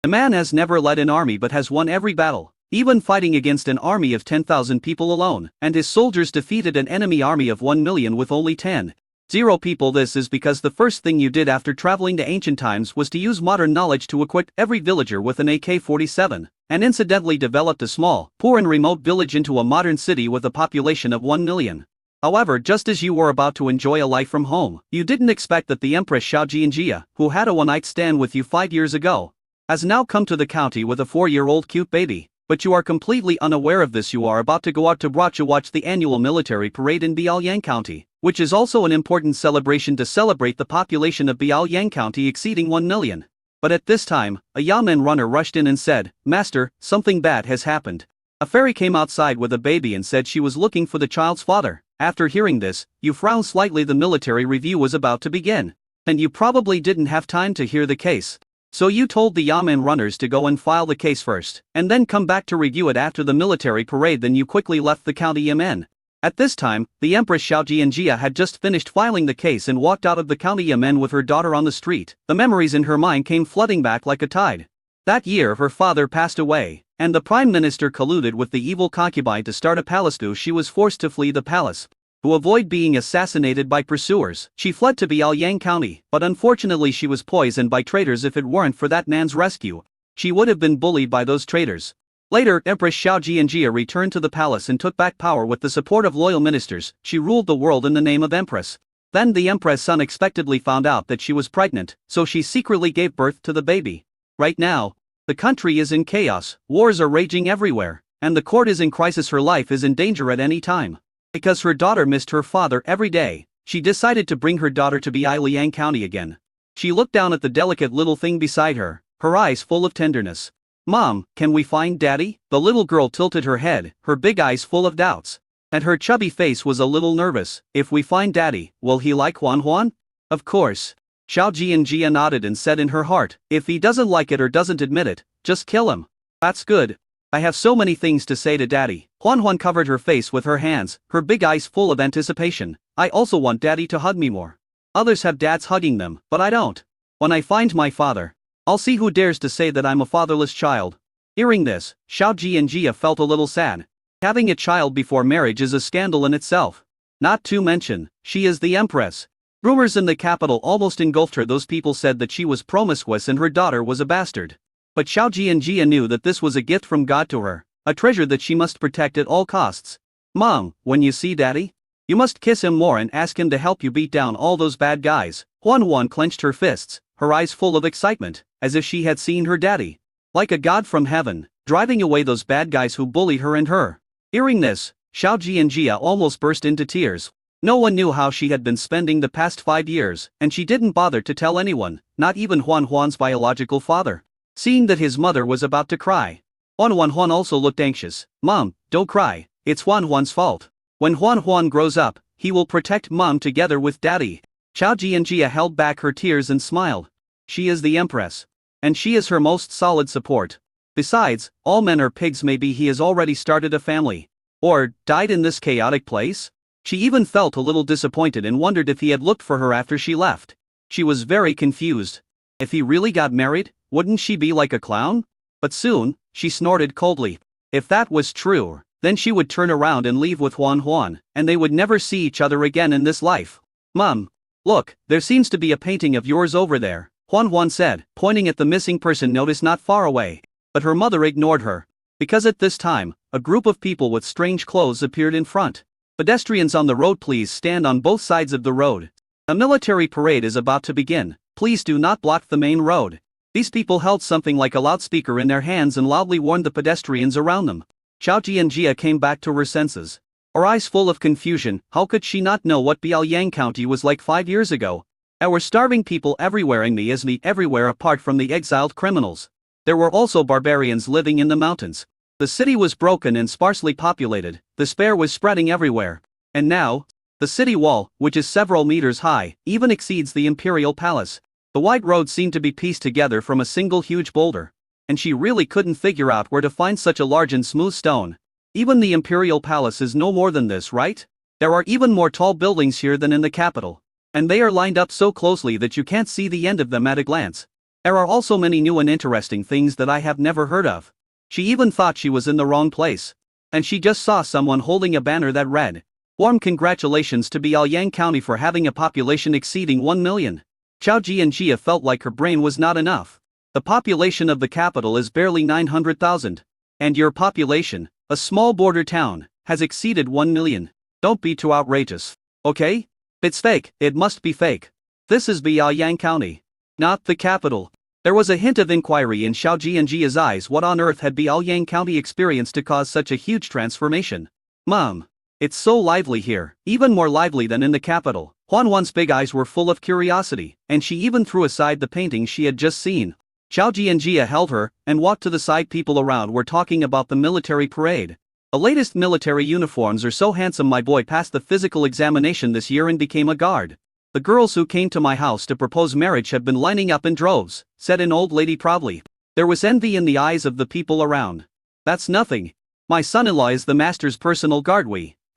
The man has never led an army but has won every battle, even fighting against an army of 10,000 people alone, and his soldiers defeated an enemy army of 1 million with only 10,000 people. This is because the first thing you did after traveling to ancient times was to use modern knowledge to equip every villager with an AK-47, and incidentally developed a small, poor and remote village into a modern city with a population of 1 million. However, just as you were about to enjoy a life from home, you didn't expect that the Empress Xiao Jianjia, who had a one-night stand with you 5 years ago, has now come to the county with a 4-year-old cute baby. But you are completely unaware of this. You are about to go out to Bra to watch the annual military parade in Biaoyang County, which is also an important celebration to celebrate the population of Biaoyang County exceeding 1 million. But at this time, a Yamen runner rushed in and said, "Master, something bad has happened." A fairy came outside with a baby and said she was looking for the child's father. After hearing this, you frowned slightly. The military review was about to begin, and you probably didn't have time to hear the case. So you told the Yamen runners to go and file the case first, and then come back to review it after the military parade. Then you quickly left the county Yamen. At this time, the Empress Xiao Jianjia had just finished filing the case and walked out of the county Yamen with her daughter on the street. The memories in her mind came flooding back like a tide. That year her father passed away, and the prime minister colluded with the evil concubine to start a palace coup. She was forced to flee the palace. To avoid being assassinated by pursuers, she fled to Biaoyang County, but unfortunately she was poisoned by traitors. If it weren't for that man's rescue, she would have been bullied by those traitors. Later, Empress Xiao Jianjia returned to the palace and took back power with the support of loyal ministers. She ruled the world in the name of Empress. Then the Empress unexpectedly found out that she was pregnant, so she secretly gave birth to the baby. Right now, the country is in chaos, wars are raging everywhere, and the court is in crisis. Her life is in danger at any time. Because her daughter missed her father every day, she decided to bring her daughter to Biaoyang County again. She looked down at the delicate little thing beside her, her eyes full of tenderness. "Mom, can we find Daddy?" The little girl tilted her head, her big eyes full of doubts. And her chubby face was a little nervous. "If we find Daddy, will he like Huan Huan?" "Of course." Xiao Jianjia nodded and said in her heart, "If he doesn't like it or doesn't admit it, just kill him." "That's good. I have so many things to say to Daddy." Huan Huan covered her face with her hands, her big eyes full of anticipation. "I also want Daddy to hug me more. Others have dads hugging them, but I don't. When I find my father, I'll see who dares to say that I'm a fatherless child." Hearing this, Xiao Jianjia felt a little sad. Having a child before marriage is a scandal in itself. Not to mention, she is the Empress. Rumors in the capital almost engulfed her. Those people said that she was promiscuous and her daughter was a bastard. But Xiao Jianjia knew that this was a gift from God to her, a treasure that she must protect at all costs. "Mom, when you see Daddy, you must kiss him more and ask him to help you beat down all those bad guys." Huan Huan clenched her fists, her eyes full of excitement, as if she had seen her daddy, like a god from heaven, driving away those bad guys who bullied her and her. Hearing this, Xiao Jianjia almost burst into tears. No one knew how she had been spending the past 5 years, and she didn't bother to tell anyone, not even Huan Huan's biological father. Seeing that his mother was about to cry, Huan Huan also looked anxious. "Mom, don't cry, it's Huan Huan's fault. When Huan Huan grows up, he will protect Mom together with Daddy." Xiao Jianjia held back her tears and smiled. She is the Empress, and she is her most solid support. Besides, all men are pigs. Maybe he has already started a family, or died in this chaotic place. She even felt a little disappointed and wondered if he had looked for her after she left. She was very confused. If he really got married, wouldn't she be like a clown? But soon, she snorted coldly. If that was true, then she would turn around and leave with Huan Huan, and they would never see each other again in this life. "Mom, look, there seems to be a painting of yours over there," Huan Huan said, pointing at the missing person noticed not far away. But her mother ignored her, because at this time, a group of people with strange clothes appeared in front. "Pedestrians on the road, please stand on both sides of the road. A military parade is about to begin. Please do not block the main road." These people held something like a loudspeaker in their hands and loudly warned the pedestrians around them. Xiao Jianjia came back to her senses, her eyes full of confusion. How could she not know what Biaoyang County was like 5 years ago? There were starving people everywhere and me everywhere apart from the exiled criminals. There were also barbarians living in the mountains. The city was broken and sparsely populated, despair was spreading everywhere. And now, the city wall, which is several meters high, even exceeds the imperial palace. The wide road seemed to be pieced together from a single huge boulder, and she really couldn't figure out where to find such a large and smooth stone. Even the imperial palace is no more than this, right? There are even more tall buildings here than in the capital, and they are lined up so closely that you can't see the end of them at a glance. There are also many new and interesting things that I have never heard of. She even thought she was in the wrong place. And she just saw someone holding a banner that read, "Warm congratulations to Biaoyang County for having a population exceeding 1 million. Chao Jianjia felt like her brain was not enough. The population of the capital is barely 900,000. And your population, a small border town, has exceeded 1 million. Don't be too outrageous. Okay? It's fake, it must be fake. This is Biaoyang County. Not the capital." There was a hint of inquiry in Xiao Jianjia's eyes. What on earth had Biaoyang County experienced to cause such a huge transformation? Mom. It's so lively here, even more lively than in the capital. Huan's big eyes were full of curiosity, and she even threw aside the painting she had just seen. Xiao Jianjia held her, and walked to the side. People around were talking about the military parade. The latest military uniforms are so handsome. My boy passed the physical examination this year and became a guard. The girls who came to my house to propose marriage have been lining up in droves, said an old lady proudly. There was envy in the eyes of the people around. That's nothing. My son-in-law is the master's personal guard.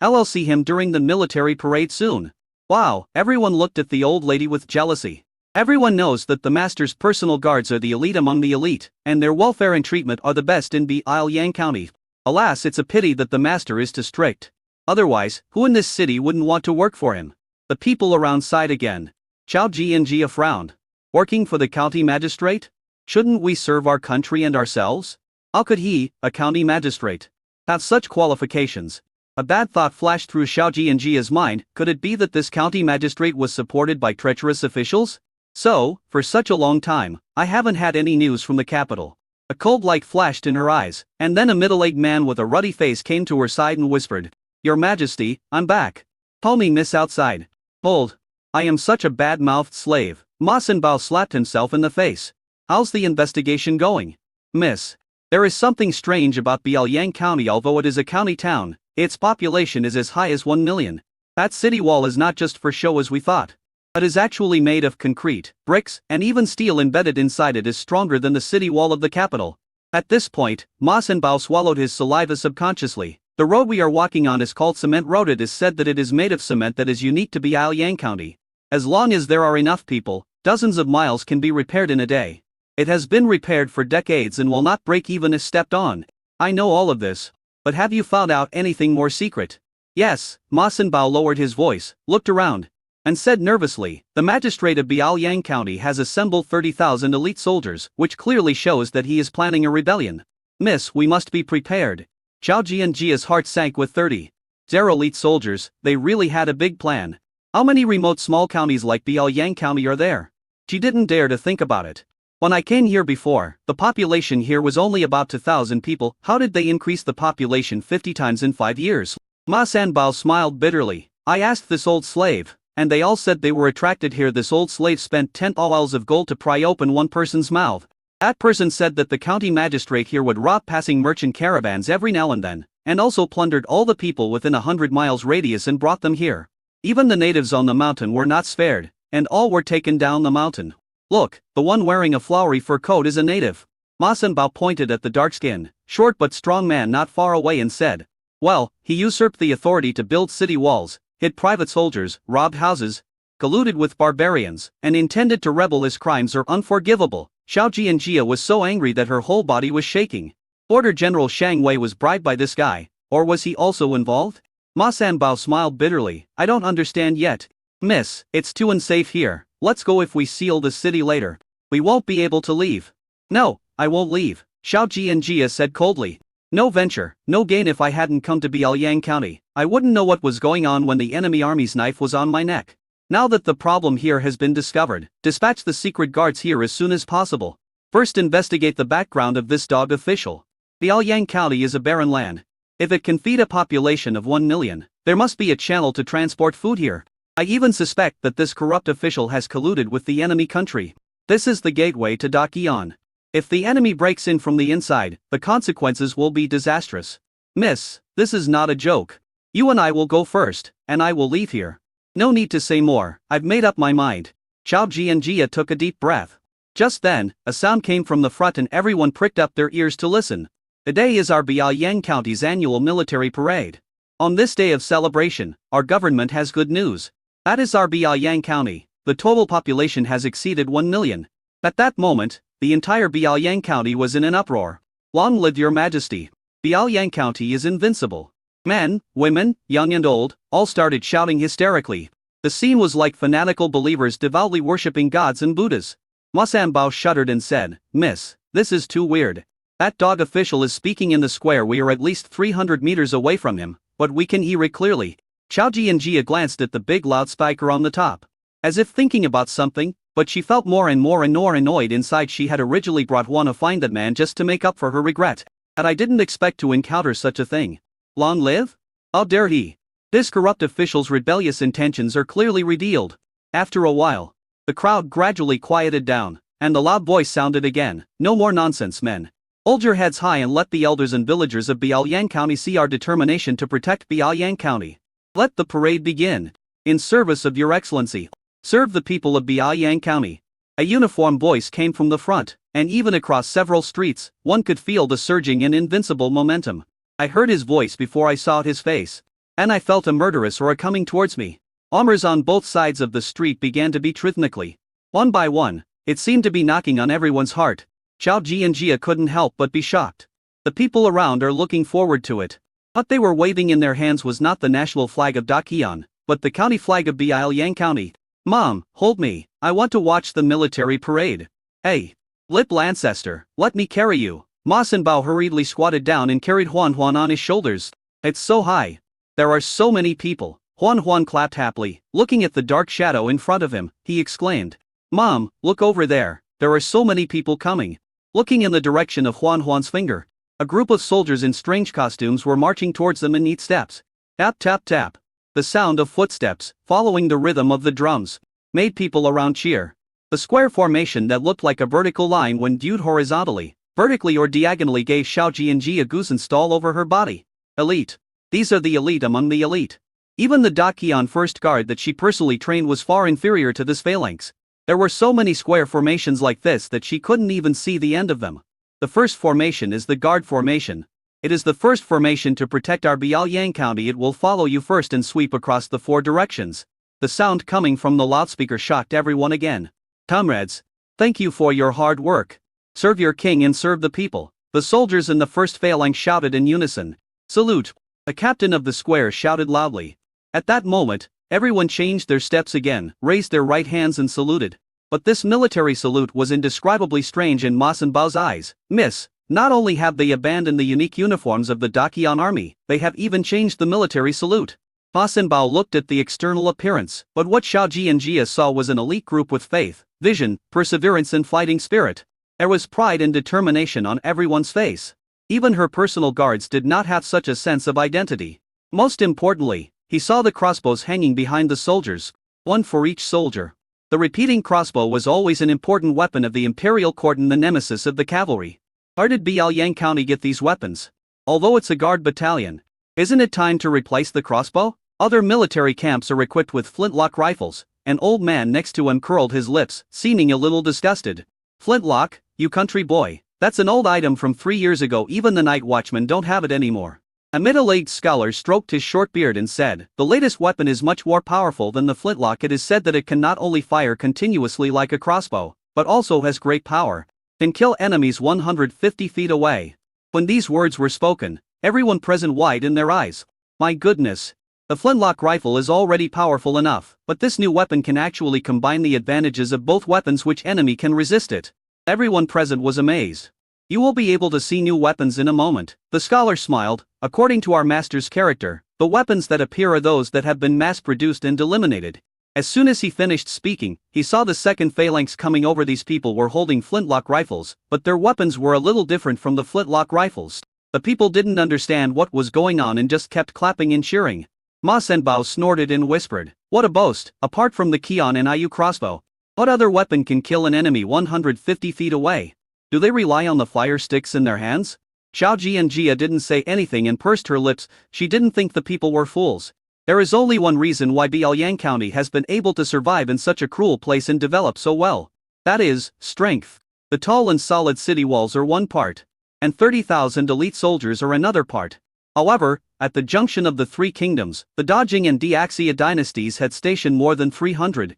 I'll see him during the military parade soon. Wow, everyone looked at the old lady with jealousy. Everyone knows that the master's personal guards are the elite among the elite, and their welfare and treatment are the best in Biaoyang County. Alas, it's a pity that the master is too strict. Otherwise, who in this city wouldn't want to work for him? The people around sighed again. Xiao Jianjia frowned. Working for the county magistrate? Shouldn't we serve our country and ourselves? How could he, a county magistrate, have such qualifications? A bad thought flashed through Xiao Jianjia's mind. Could it be that this county magistrate was supported by treacherous officials? So, for such a long time, I haven't had any news from the capital. A cold light flashed in her eyes, and then a middle-aged man with a ruddy face came to her side and whispered, "Your Majesty, I'm back. Call me Miss outside." "Hold. I am such a bad-mouthed slave." Ma Sanbao slapped himself in the face. "How's the investigation going?" "Miss, there is something strange about Biaoyang County. Although it is a county town, its population is as high as 1 million. That city wall is not just for show as we thought. It is actually made of concrete, bricks, and even steel embedded inside it is stronger than the city wall of the capital." At this point, Ma Sanbao swallowed his saliva subconsciously. "The road we are walking on is called Cement Road. It is said that it is made of cement that is unique to Biaoyang County. As long as there are enough people, dozens of miles can be repaired in a day. It has been repaired for decades and will not break even if stepped on. I know all of this. But have you found out anything more secret?" "Yes." Ma Sanbao lowered his voice, looked around, and said nervously, "The magistrate of Biaoyang County has assembled 30,000 elite soldiers, which clearly shows that he is planning a rebellion. Miss, we must be prepared." Xiao Jianjia's heart sank with 30,000 elite soldiers. They really had a big plan. How many remote small counties like Biaoyang County are there? She didn't dare to think about it. When I came here before, the population here was only about 2,000 people. How did they increase the population 50 times in 5 years? Ma Sanbao smiled bitterly. "I asked this old slave, and they all said they were attracted here." This old slave spent 10 oils of gold to pry open one person's mouth. That person said that the county magistrate here would rob passing merchant caravans every now and then, and also plundered all the people within 100 miles radius and brought them here. Even the natives on the mountain were not spared, and all were taken down the mountain. "Look, the one wearing a flowery fur coat is a native." Ma Sanbao pointed at the dark-skinned, short but strong man not far away and said, "Well, he usurped the authority to build city walls, hid private soldiers, robbed houses, colluded with barbarians, and intended to rebel. His crimes are unforgivable." Xiao Jianjia was so angry that her whole body was shaking. Order General Shang Wei was bribed by this guy, or was he also involved? Ma Sanbao smiled bitterly. "I don't understand yet. Miss, it's too unsafe here. Let's go. If we seal the city later, we won't be able to leave." "No, I won't leave," Xiao Jianjia said coldly. "No venture, no gain. If I hadn't come to Biaoyang County, I wouldn't know what was going on when the enemy army's knife was on my neck. Now that the problem here has been discovered, dispatch the secret guards here as soon as possible. First investigate the background of this dog official. Biaoyang County is a barren land. If it can feed a population of 1 million, there must be a channel to transport food here. I even suspect that this corrupt official has colluded with the enemy country. This is the gateway to Dakian. If the enemy breaks in from the inside, the consequences will be disastrous. Miss, this is not a joke. You and I will go first, and I will leave here. No need to say more, I've made up my mind." Xiao Jianjia took a deep breath. Just then, a sound came from the front and everyone pricked up their ears to listen. Today is our Biaoyang County's annual military parade. On this day of celebration, our government has good news. That is our Biaoyang County. The total population has exceeded 1 million. At that moment, the entire Biaoyang County was in an uproar. Long live your majesty. Biaoyang County is invincible. Men, women, young and old, all started shouting hysterically. The scene was like fanatical believers devoutly worshipping gods and Buddhas. Ma Sanbao shuddered and said, "Miss, this is too weird. That dog official is speaking in the square. We are at least 300 meters away from him, but we can hear it clearly." Xiao Jianjia glanced at the big loudspeaker on the top, as if thinking about something, but she felt more and more annoyed inside. She had originally brought one to find that man just to make up for her regret. And I didn't expect to encounter such a thing. Long live? How dare he? This corrupt official's rebellious intentions are clearly revealed. After a while, the crowd gradually quieted down, and the loud voice sounded again, "No more nonsense, men. Hold your heads high and let the elders and villagers of Biaoyang County see our determination to protect Biaoyang County. Let the parade begin. In service of your excellency. Serve the people of Biaoyang County." A uniform voice came from the front, and even across several streets, one could feel the surging and invincible momentum. I heard his voice before I saw his face. And I felt a murderous aura coming towards me. Armors on both sides of the street began to beat rhythmically. One by one, it seemed to be knocking on everyone's heart. Xiao Jianjia couldn't help but be shocked. The people around are looking forward to it. What they were waving in their hands was not the national flag of Daqian, but the county flag of Biaoyang County. "Mom, hold me, I want to watch the military parade." "Hey, little ancestor, let me carry you." Ma Sanbao hurriedly squatted down and carried Huan Huan on his shoulders. "It's so high. There are so many people." Huan Huan clapped happily, looking at the dark shadow in front of him. He exclaimed, "Mom, look over there, there are so many people coming." Looking in the direction of Huan Huan's finger, a group of soldiers in strange costumes were marching towards them in neat steps. Tap tap tap. The sound of footsteps, following the rhythm of the drums, made people around cheer. The square formation that looked like a vertical line when viewed horizontally, vertically or diagonally gave Xiao Jianji a goosebumps all over her body. Elite. These are the elite among the elite. Even the Daqian first guard that she personally trained was far inferior to this phalanx. There were so many square formations like this that she couldn't even see the end of them. The first formation is the guard formation. It is the first formation to protect our Biaoyang County. It will follow you first and sweep across the four directions. The sound coming from the loudspeaker shocked everyone again. "Comrades, thank you for your hard work. Serve your king and serve the people." The soldiers in the first phalanx shouted in unison. "Salute." A captain of the square shouted loudly. At that moment, everyone changed their steps again, raised their right hands and saluted. But this military salute was indescribably strange in Ma Sanbao's eyes. "Miss, not only have they abandoned the unique uniforms of the Daqian army, they have even changed the military salute." Ma Sanbao looked at the external appearance, but what Xiao Jianjia saw was an elite group with faith, vision, perseverance and fighting spirit. There was pride and determination on everyone's face. Even her personal guards did not have such a sense of identity. Most importantly, he saw the crossbows hanging behind the soldiers, one for each soldier. The repeating crossbow was always an important weapon of the imperial court and the nemesis of the cavalry. Where did Biaoyang County get these weapons? Although it's a guard battalion, isn't it time to replace the crossbow? Other military camps are equipped with flintlock rifles. An old man next to him curled his lips, seeming a little disgusted. "Flintlock, you country boy, that's an old item from 3 years ago. Even the night watchmen don't have it anymore." A middle-aged scholar stroked his short beard and said, "The latest weapon is much more powerful than the flintlock. It is said that it can not only fire continuously like a crossbow, but also has great power, can kill enemies 150 feet away." When these words were spoken, everyone present widened their eyes. My goodness! The flintlock rifle is already powerful enough, but this new weapon can actually combine the advantages of both weapons. Which enemy can resist it? Everyone present was amazed. "You will be able to see new weapons in a moment." The scholar smiled. "According to our master's character, the weapons that appear are those that have been mass-produced and eliminated." As soon as he finished speaking, he saw the second phalanx coming over. These people were holding flintlock rifles, but their weapons were a little different from the flintlock rifles. The people didn't understand what was going on and just kept clapping and cheering. Ma Sanbao snorted and whispered, "What a boast! Apart from the Qian and Iu crossbow, what other weapon can kill an enemy 150 feet away? Do they rely on the fire sticks in their hands?" Xiao Jianjia didn't say anything and pursed her lips. She didn't think the people were fools. There is only one reason why Biaoyang County has been able to survive in such a cruel place and develop so well. That is, strength. The tall and solid city walls are one part, and 30,000 elite soldiers are another part. However, at the junction of the three kingdoms, the Dajing and Daxia dynasties had stationed more than 300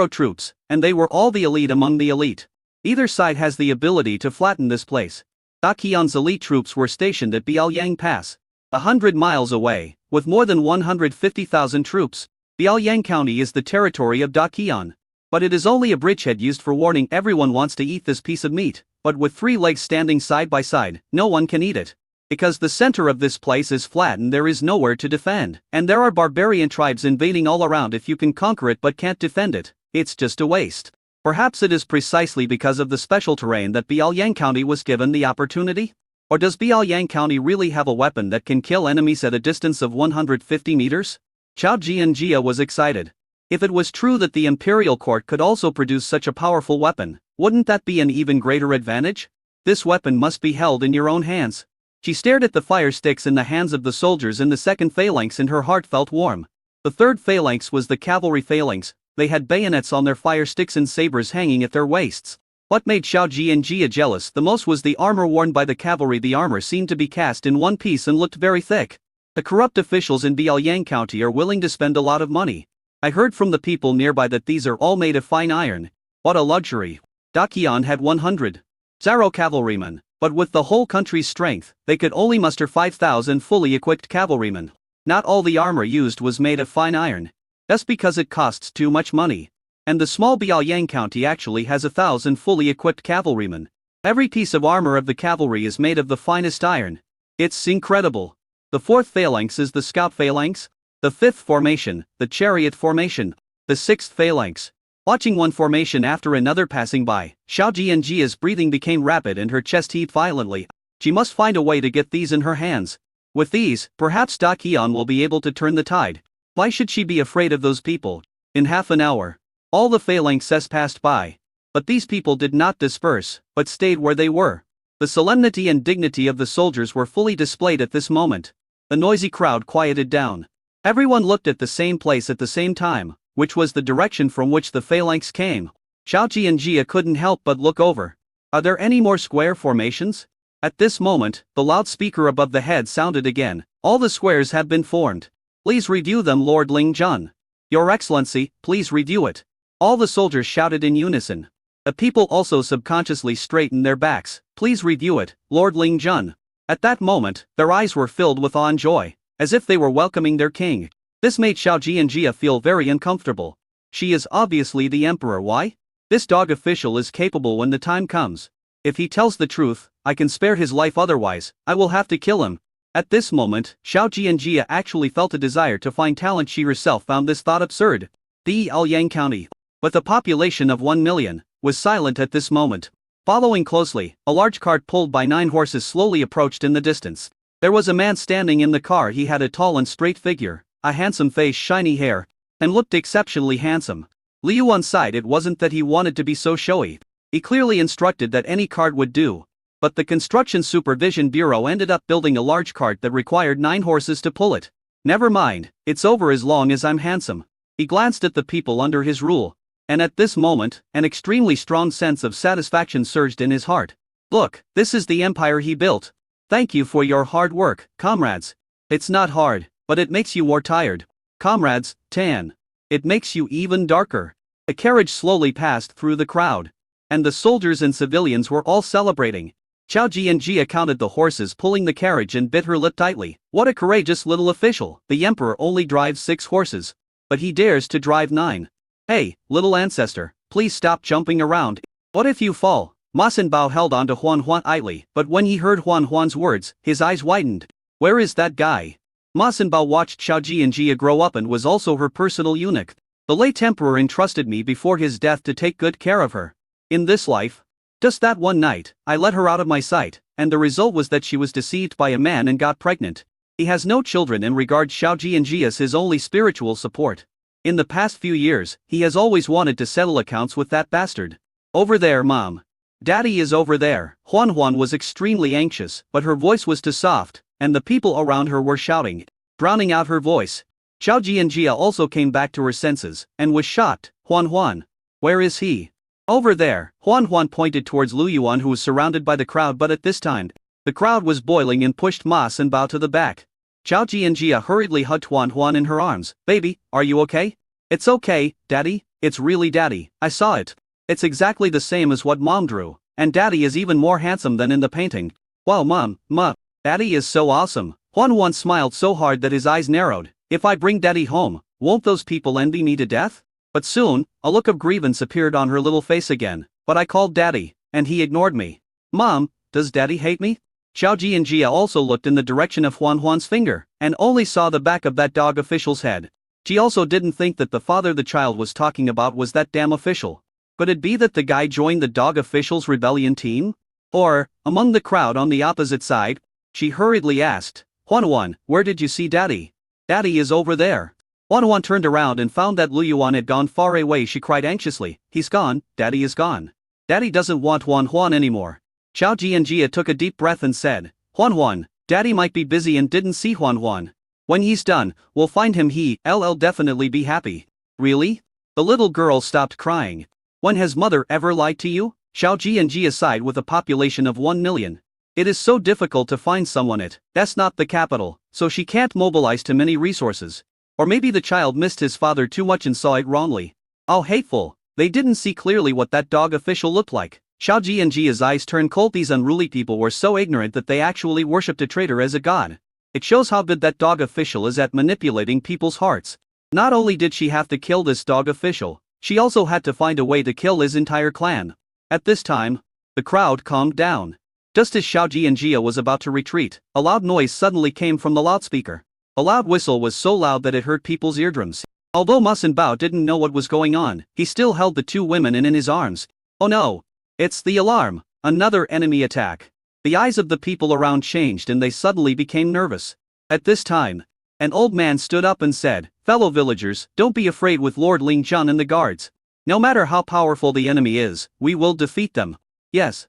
troops, and they were all the elite among the elite. Either side has the ability to flatten this place. Da Qian's elite troops were stationed at Biaoyang Pass, 100 miles away, with more than 150,000 troops. Biaoyang County is the territory of Da Qian. But it is only a bridgehead used for warning everyone wants to eat this piece of meat, but with 3 legs standing side by side, no one can eat it. Because the center of this place is flat and there is nowhere to defend, and there are barbarian tribes invading all around. If you can conquer it but can't defend it, it's just a waste. Perhaps it is precisely because of the special terrain that Biaoyang County was given the opportunity? Or does Biaoyang County really have a weapon that can kill enemies at a distance of 150 meters? Chao Jianjia was excited. If it was true that the imperial court could also produce such a powerful weapon, wouldn't that be an even greater advantage? This weapon must be held in your own hands. She stared at the fire sticks in the hands of the soldiers in the second phalanx and her heart felt warm. The third phalanx was the cavalry phalanx. They had bayonets on their fire sticks and sabers hanging at their waists. What made Xiao Jianjia jealous the most was the armor worn by the cavalry. The armor seemed to be cast in one piece and looked very thick. The corrupt officials in Biaoyang County are willing to spend a lot of money. I heard from the people nearby that these are all made of fine iron. What a luxury. Da Qian had 100 Zhao cavalrymen, but with the whole country's strength, they could only muster 5,000 fully equipped cavalrymen. Not all the armor used was made of fine iron. That's because it costs too much money. And the small Biaoyang County actually has 1,000 fully equipped cavalrymen. Every piece of armor of the cavalry is made of the finest iron. It's incredible. The fourth phalanx is the scout phalanx. The fifth formation, the chariot formation. The sixth phalanx. Watching one formation after another passing by, Xiao Jianjia's breathing became rapid and her chest heaved violently. She must find a way to get these in her hands. With these, perhaps Da Qian will be able to turn the tide. Why should she be afraid of those people? In half an hour, all the phalanxes passed by. But these people did not disperse, but stayed where they were. The solemnity and dignity of the soldiers were fully displayed at this moment. The noisy crowd quieted down. Everyone looked at the same place at the same time, which was the direction from which the phalanx came. Xiao Jianjia couldn't help but look over. Are there any more square formations? At this moment, the loudspeaker above the head sounded again. All the squares have been formed. Please review them, Lord Ling Jun. Your Excellency, please review it. All the soldiers shouted in unison. The people also subconsciously straightened their backs. Please review it, Lord Ling Jun. At that moment, their eyes were filled with awe and joy, as if they were welcoming their king. This made Xiao Jianjia feel very uncomfortable. She is obviously the emperor. Why? This dog official is capable when the time comes. If he tells the truth, I can spare his life, otherwise, I will have to kill him. At this moment, Xiao Jianjia actually felt a desire to find talent. She herself found this thought absurd. Biaoyang County, with a population of 1 million, was silent at this moment. Following closely, a large cart pulled by 9 horses slowly approached in the distance. There was a man standing in the car. He had a tall and straight figure, a handsome face, shiny hair, and looked exceptionally handsome. Liu Yuan sighed. It wasn't that he wanted to be so showy. He clearly instructed that any cart would do. But the Construction Supervision Bureau ended up building a large cart that required 9 horses to pull it. Never mind, it's over as long as I'm handsome. He glanced at the people under his rule. And at this moment, an extremely strong sense of satisfaction surged in his heart. Look, this is the empire he built. Thank you for your hard work, comrades. It's not hard, but it makes you more tired. Comrades, tan. It makes you even darker. A carriage slowly passed through the crowd. And the soldiers and civilians were all celebrating. Xiao Jianjia counted the horses pulling the carriage and bit her lip tightly. What a courageous little official. The emperor only drives 6 horses. But he dares to drive 9. Hey, little ancestor, please stop jumping around. What if you fall? Ma Sinbao held on to Huan Huan idly, but when he heard Huan Huan's words, his eyes widened. Where is that guy? Ma Sinbao watched Xiao Jianjia grow up and was also her personal eunuch. The late emperor entrusted me before his death to take good care of her. In this life, just that one night, I let her out of my sight, and the result was that she was deceived by a man and got pregnant. He has no children and regards Xiao Jianjia as his only spiritual support. In the past few years, he has always wanted to settle accounts with that bastard. Over there, Mom. Daddy is over there. Huan Huan was extremely anxious, but her voice was too soft, and the people around her were shouting, drowning out her voice. Xiao Jianjia also came back to her senses, and was shocked. Huan Huan. Where is he? Over there. Huan Huan pointed towards Liu Yuan, who was surrounded by the crowd, but at this time, the crowd was boiling and pushed Ma Sinbao to the back. Xiao Jianjia hurriedly hugged Huan Huan in her arms. Baby, are you okay? It's okay, Daddy, it's really Daddy, I saw it. It's exactly the same as what Mom drew, and Daddy is even more handsome than in the painting. Wow, Mom, Daddy is so awesome. Huan smiled so hard that his eyes narrowed. If I bring Daddy home, won't those people envy me to death? But soon, a look of grievance appeared on her little face again. But I called Daddy, and he ignored me. Mom, does Daddy hate me? Xiao Ji and Jia also looked in the direction of Huan's finger, and only saw the back of that dog official's head. She also didn't think that the father the child was talking about was that damn official. Could it be that the guy joined the dog official's rebellion team? Or, among the crowd on the opposite side? She hurriedly asked, Huan, where did you see Daddy? Daddy is over there. Huan turned around and found that Lu Yuan had gone far away. She cried anxiously, he's gone, Daddy is gone. Daddy doesn't want Huan anymore. Xiao Ji and Jia took a deep breath and said, Huan, Daddy might be busy and didn't see Huan. When he's done, we'll find him. He'll definitely be happy. Really? The little girl stopped crying. When has mother ever lied to you? Xiao Ji and Jia sighed. With a population of 1 million. It is so difficult to find someone. That's not the capital, so she can't mobilize too many resources. Or maybe the child missed his father too much and saw it wrongly. How hateful. They didn't see clearly what that dog official looked like. Xiao Ji and Jia's eyes turned cold. These unruly people were so ignorant that they actually worshipped a traitor as a god. It shows how good that dog official is at manipulating people's hearts. Not only did she have to kill this dog official, she also had to find a way to kill his entire clan. At this time, the crowd calmed down. Just as Xiao Ji and Jia was about to retreat, a loud noise suddenly came from the loudspeaker. A loud whistle was so loud that it hurt people's eardrums. Although Ma Sin Bao didn't know what was going on, he still held the two women in his arms. Oh no! It's the alarm! Another enemy attack! The eyes of the people around changed and they suddenly became nervous. At this time, an old man stood up and said, Fellow villagers, don't be afraid with Lord Ling Zhan and the guards. No matter how powerful the enemy is, we will defeat them. Yes.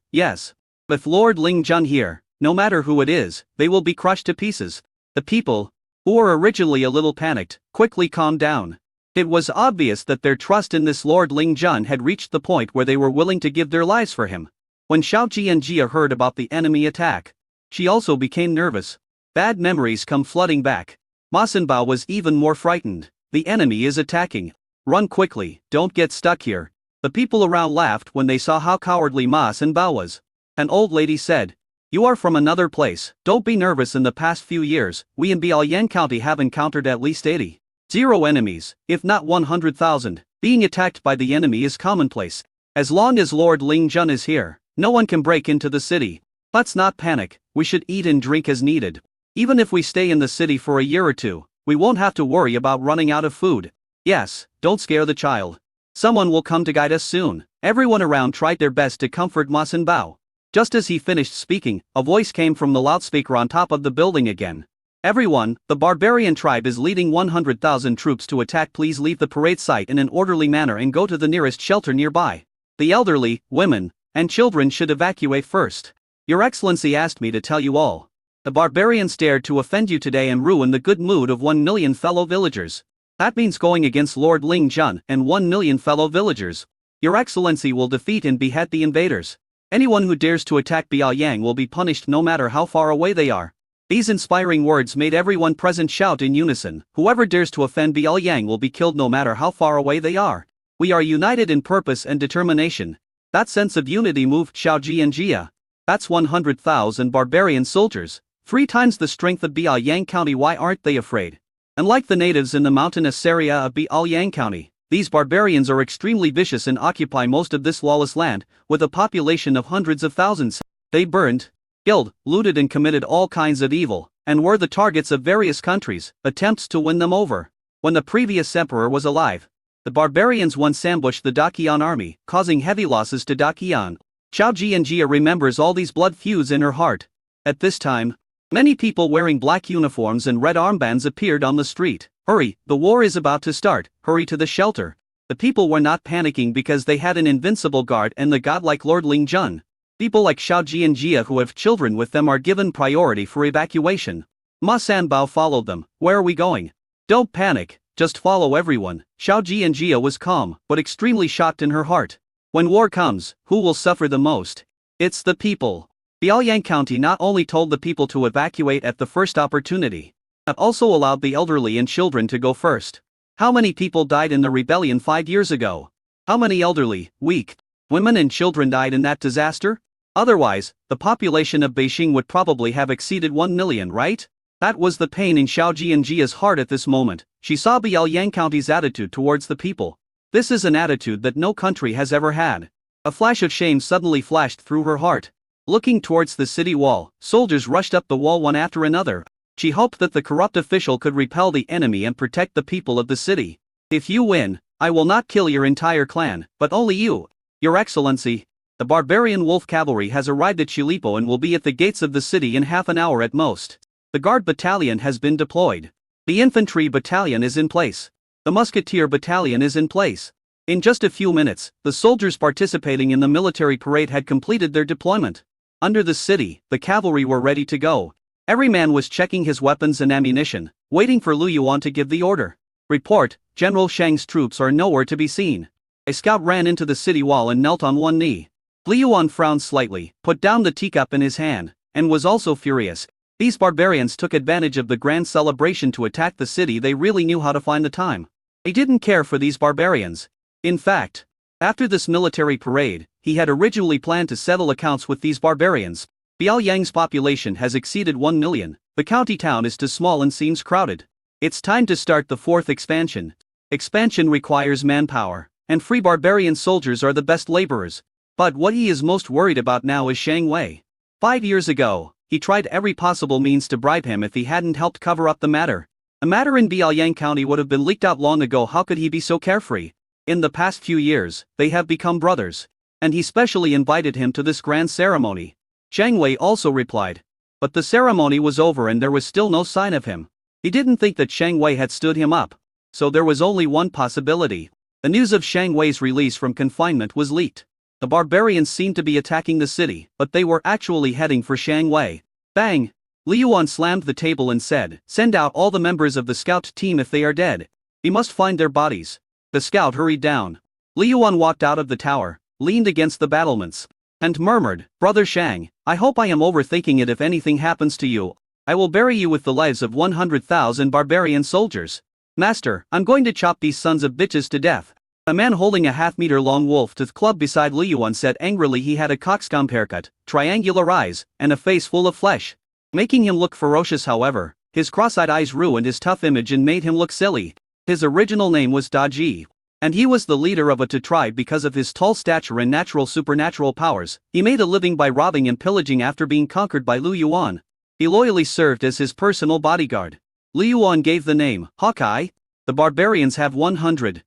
With Lord Ling Zhan here, no matter who it is, they will be crushed to pieces. The people, who were originally a little panicked, quickly calmed down. It was obvious that their trust in this Lord Ling Zhan had reached the point where they were willing to give their lives for him. When Xiao Ji and Jia heard about the enemy attack, she also became nervous. Bad memories come flooding back. Ma Sin Bao was even more frightened. The enemy is attacking. Run quickly, don't get stuck here. The people around laughed when they saw how cowardly Ma Sin Bao was. An old lady said, You are from another place, don't be nervous. In the past few years, we in Biaoyang County have encountered at least 80. 0 enemies, if not 100,000. Being attacked by the enemy is commonplace. As long as Lord Ling Zhan is here, no one can break into the city. Let's not panic, we should eat and drink as needed. Even if we stay in the city for a year or two, we won't have to worry about running out of food. Yes, don't scare the child. Someone will come to guide us soon. Everyone around tried their best to comfort Ma Sin Bao. Just as he finished speaking, a voice came from the loudspeaker on top of the building again. Everyone, the barbarian tribe is leading 100,000 troops to attack. Please leave the parade site in an orderly manner and go to the nearest shelter nearby. The elderly, women, and children should evacuate first. Your Excellency asked me to tell you all. The barbarians dared to offend you today and ruin the good mood of 1 million fellow villagers. That means going against Lord Ling Zhan and 1 million fellow villagers. Your Excellency will defeat and behead the invaders. Anyone who dares to attack Biaoyang will be punished no matter how far away they are. These inspiring words made everyone present shout in unison. Whoever dares to offend Biaoyang will be killed no matter how far away they are. We are united in purpose and determination. That sense of unity moved Xiao Ji and Jia. That's 100,000 barbarian soldiers. 3 times the strength of Biaoyang County. Why aren't they afraid? Unlike the natives in the mountainous area of Biaoyang County, these barbarians are extremely vicious and occupy most of this lawless land, with a population of hundreds of thousands. They burned, killed, looted and committed all kinds of evil, and were the targets of various countries' attempts to win them over. When the previous emperor was alive, the barbarians once ambushed the Daqian army, causing heavy losses to Daqian. Xiao Ji and Jia remembers all these blood feuds in her heart. At this time, many people wearing black uniforms and red armbands appeared on the street. Hurry, the war is about to start, hurry to the shelter. The people were not panicking because they had an invincible guard and the godlike Lord Ling Zhan. People like Xiao Ji and Jia who have children with them are given priority for evacuation. Ma Sin Bao followed them. Where are we going? Don't panic, just follow everyone. Xiao Ji and Jia was calm, but extremely shocked in her heart. When war comes, who will suffer the most? It's the people. Biaoyang County not only told the people to evacuate at the first opportunity, but also allowed the elderly and children to go first. How many people died in the rebellion 5 years ago? How many elderly, weak, Women and children died in that disaster? Otherwise, the population of Beijing would probably have exceeded 1 million, right? That was the pain in Xiao Jianjia's heart at this moment. She saw Biaoliang County's attitude towards the people. This is an attitude that no country has ever had. A flash of shame suddenly flashed through her heart. Looking towards the city wall, soldiers rushed up the wall one after another. She hoped that the corrupt official could repel the enemy and protect the people of the city. If you win, I will not kill your entire clan, but only you. Your Excellency, the barbarian wolf cavalry has arrived at Chilipo and will be at the gates of the city in half an hour at most. The guard battalion has been deployed. The infantry battalion is in place. The musketeer battalion is in place. In just a few minutes, the soldiers participating in the military parade had completed their deployment. Under the city, the cavalry were ready to go. Every man was checking his weapons and ammunition, waiting for Lu Yuan to give the order. Report, General Shang's troops are nowhere to be seen. A scout ran into the city wall and knelt on one knee. Lu Yuan frowned slightly, put down the teacup in his hand, and was also furious. These barbarians took advantage of the grand celebration to attack the city. They really knew how to find the time. He didn't care for these barbarians. In fact, after this military parade, he had originally planned to settle accounts with these barbarians. Biaoliang's population has exceeded 1 million. The county town is too small and seems crowded. It's time to start the fourth expansion. Expansion requires manpower, and free barbarian soldiers are the best laborers. But what he is most worried about now is Shang Wei. 5 years ago, he tried every possible means to bribe him if he hadn't helped cover up the matter. A matter in Biaoliang County would have been leaked out long ago. How could he be so carefree? In the past few years, they have become brothers. And he specially invited him to this grand ceremony. Shang Wei also replied. But the ceremony was over and there was still no sign of him. He didn't think that Shang Wei had stood him up. So there was only one possibility. The news of Shang Wei's release from confinement was leaked. The barbarians seemed to be attacking the city, but they were actually heading for Shang Wei. Bang! Lu Yuan slammed the table and said, "Send out all the members of the scout team if they are dead. We must find their bodies." The scout hurried down. Lu Yuan walked out of the tower, leaned against the battlements, and murmured, "Brother Shang, I hope I am overthinking it. If anything happens to you, I will bury you with the lives of 100,000 barbarian soldiers. Master, I'm going to chop these sons of bitches to death." A man holding a half-meter-long wolf-toothed club beside Lu Yuan said angrily. He had a cockscomb haircut, triangular eyes, and a face full of flesh. Making him look ferocious, however, his cross-eyed eyes ruined his tough image and made him look silly. His original name was Da Ji, and he was the leader of a Tu tribe. Because of his tall stature and supernatural powers, he made a living by robbing and pillaging. After being conquered by Lu Yuan, he loyally served as his personal bodyguard. Lu Yuan gave the name Hawkeye. The barbarians have 100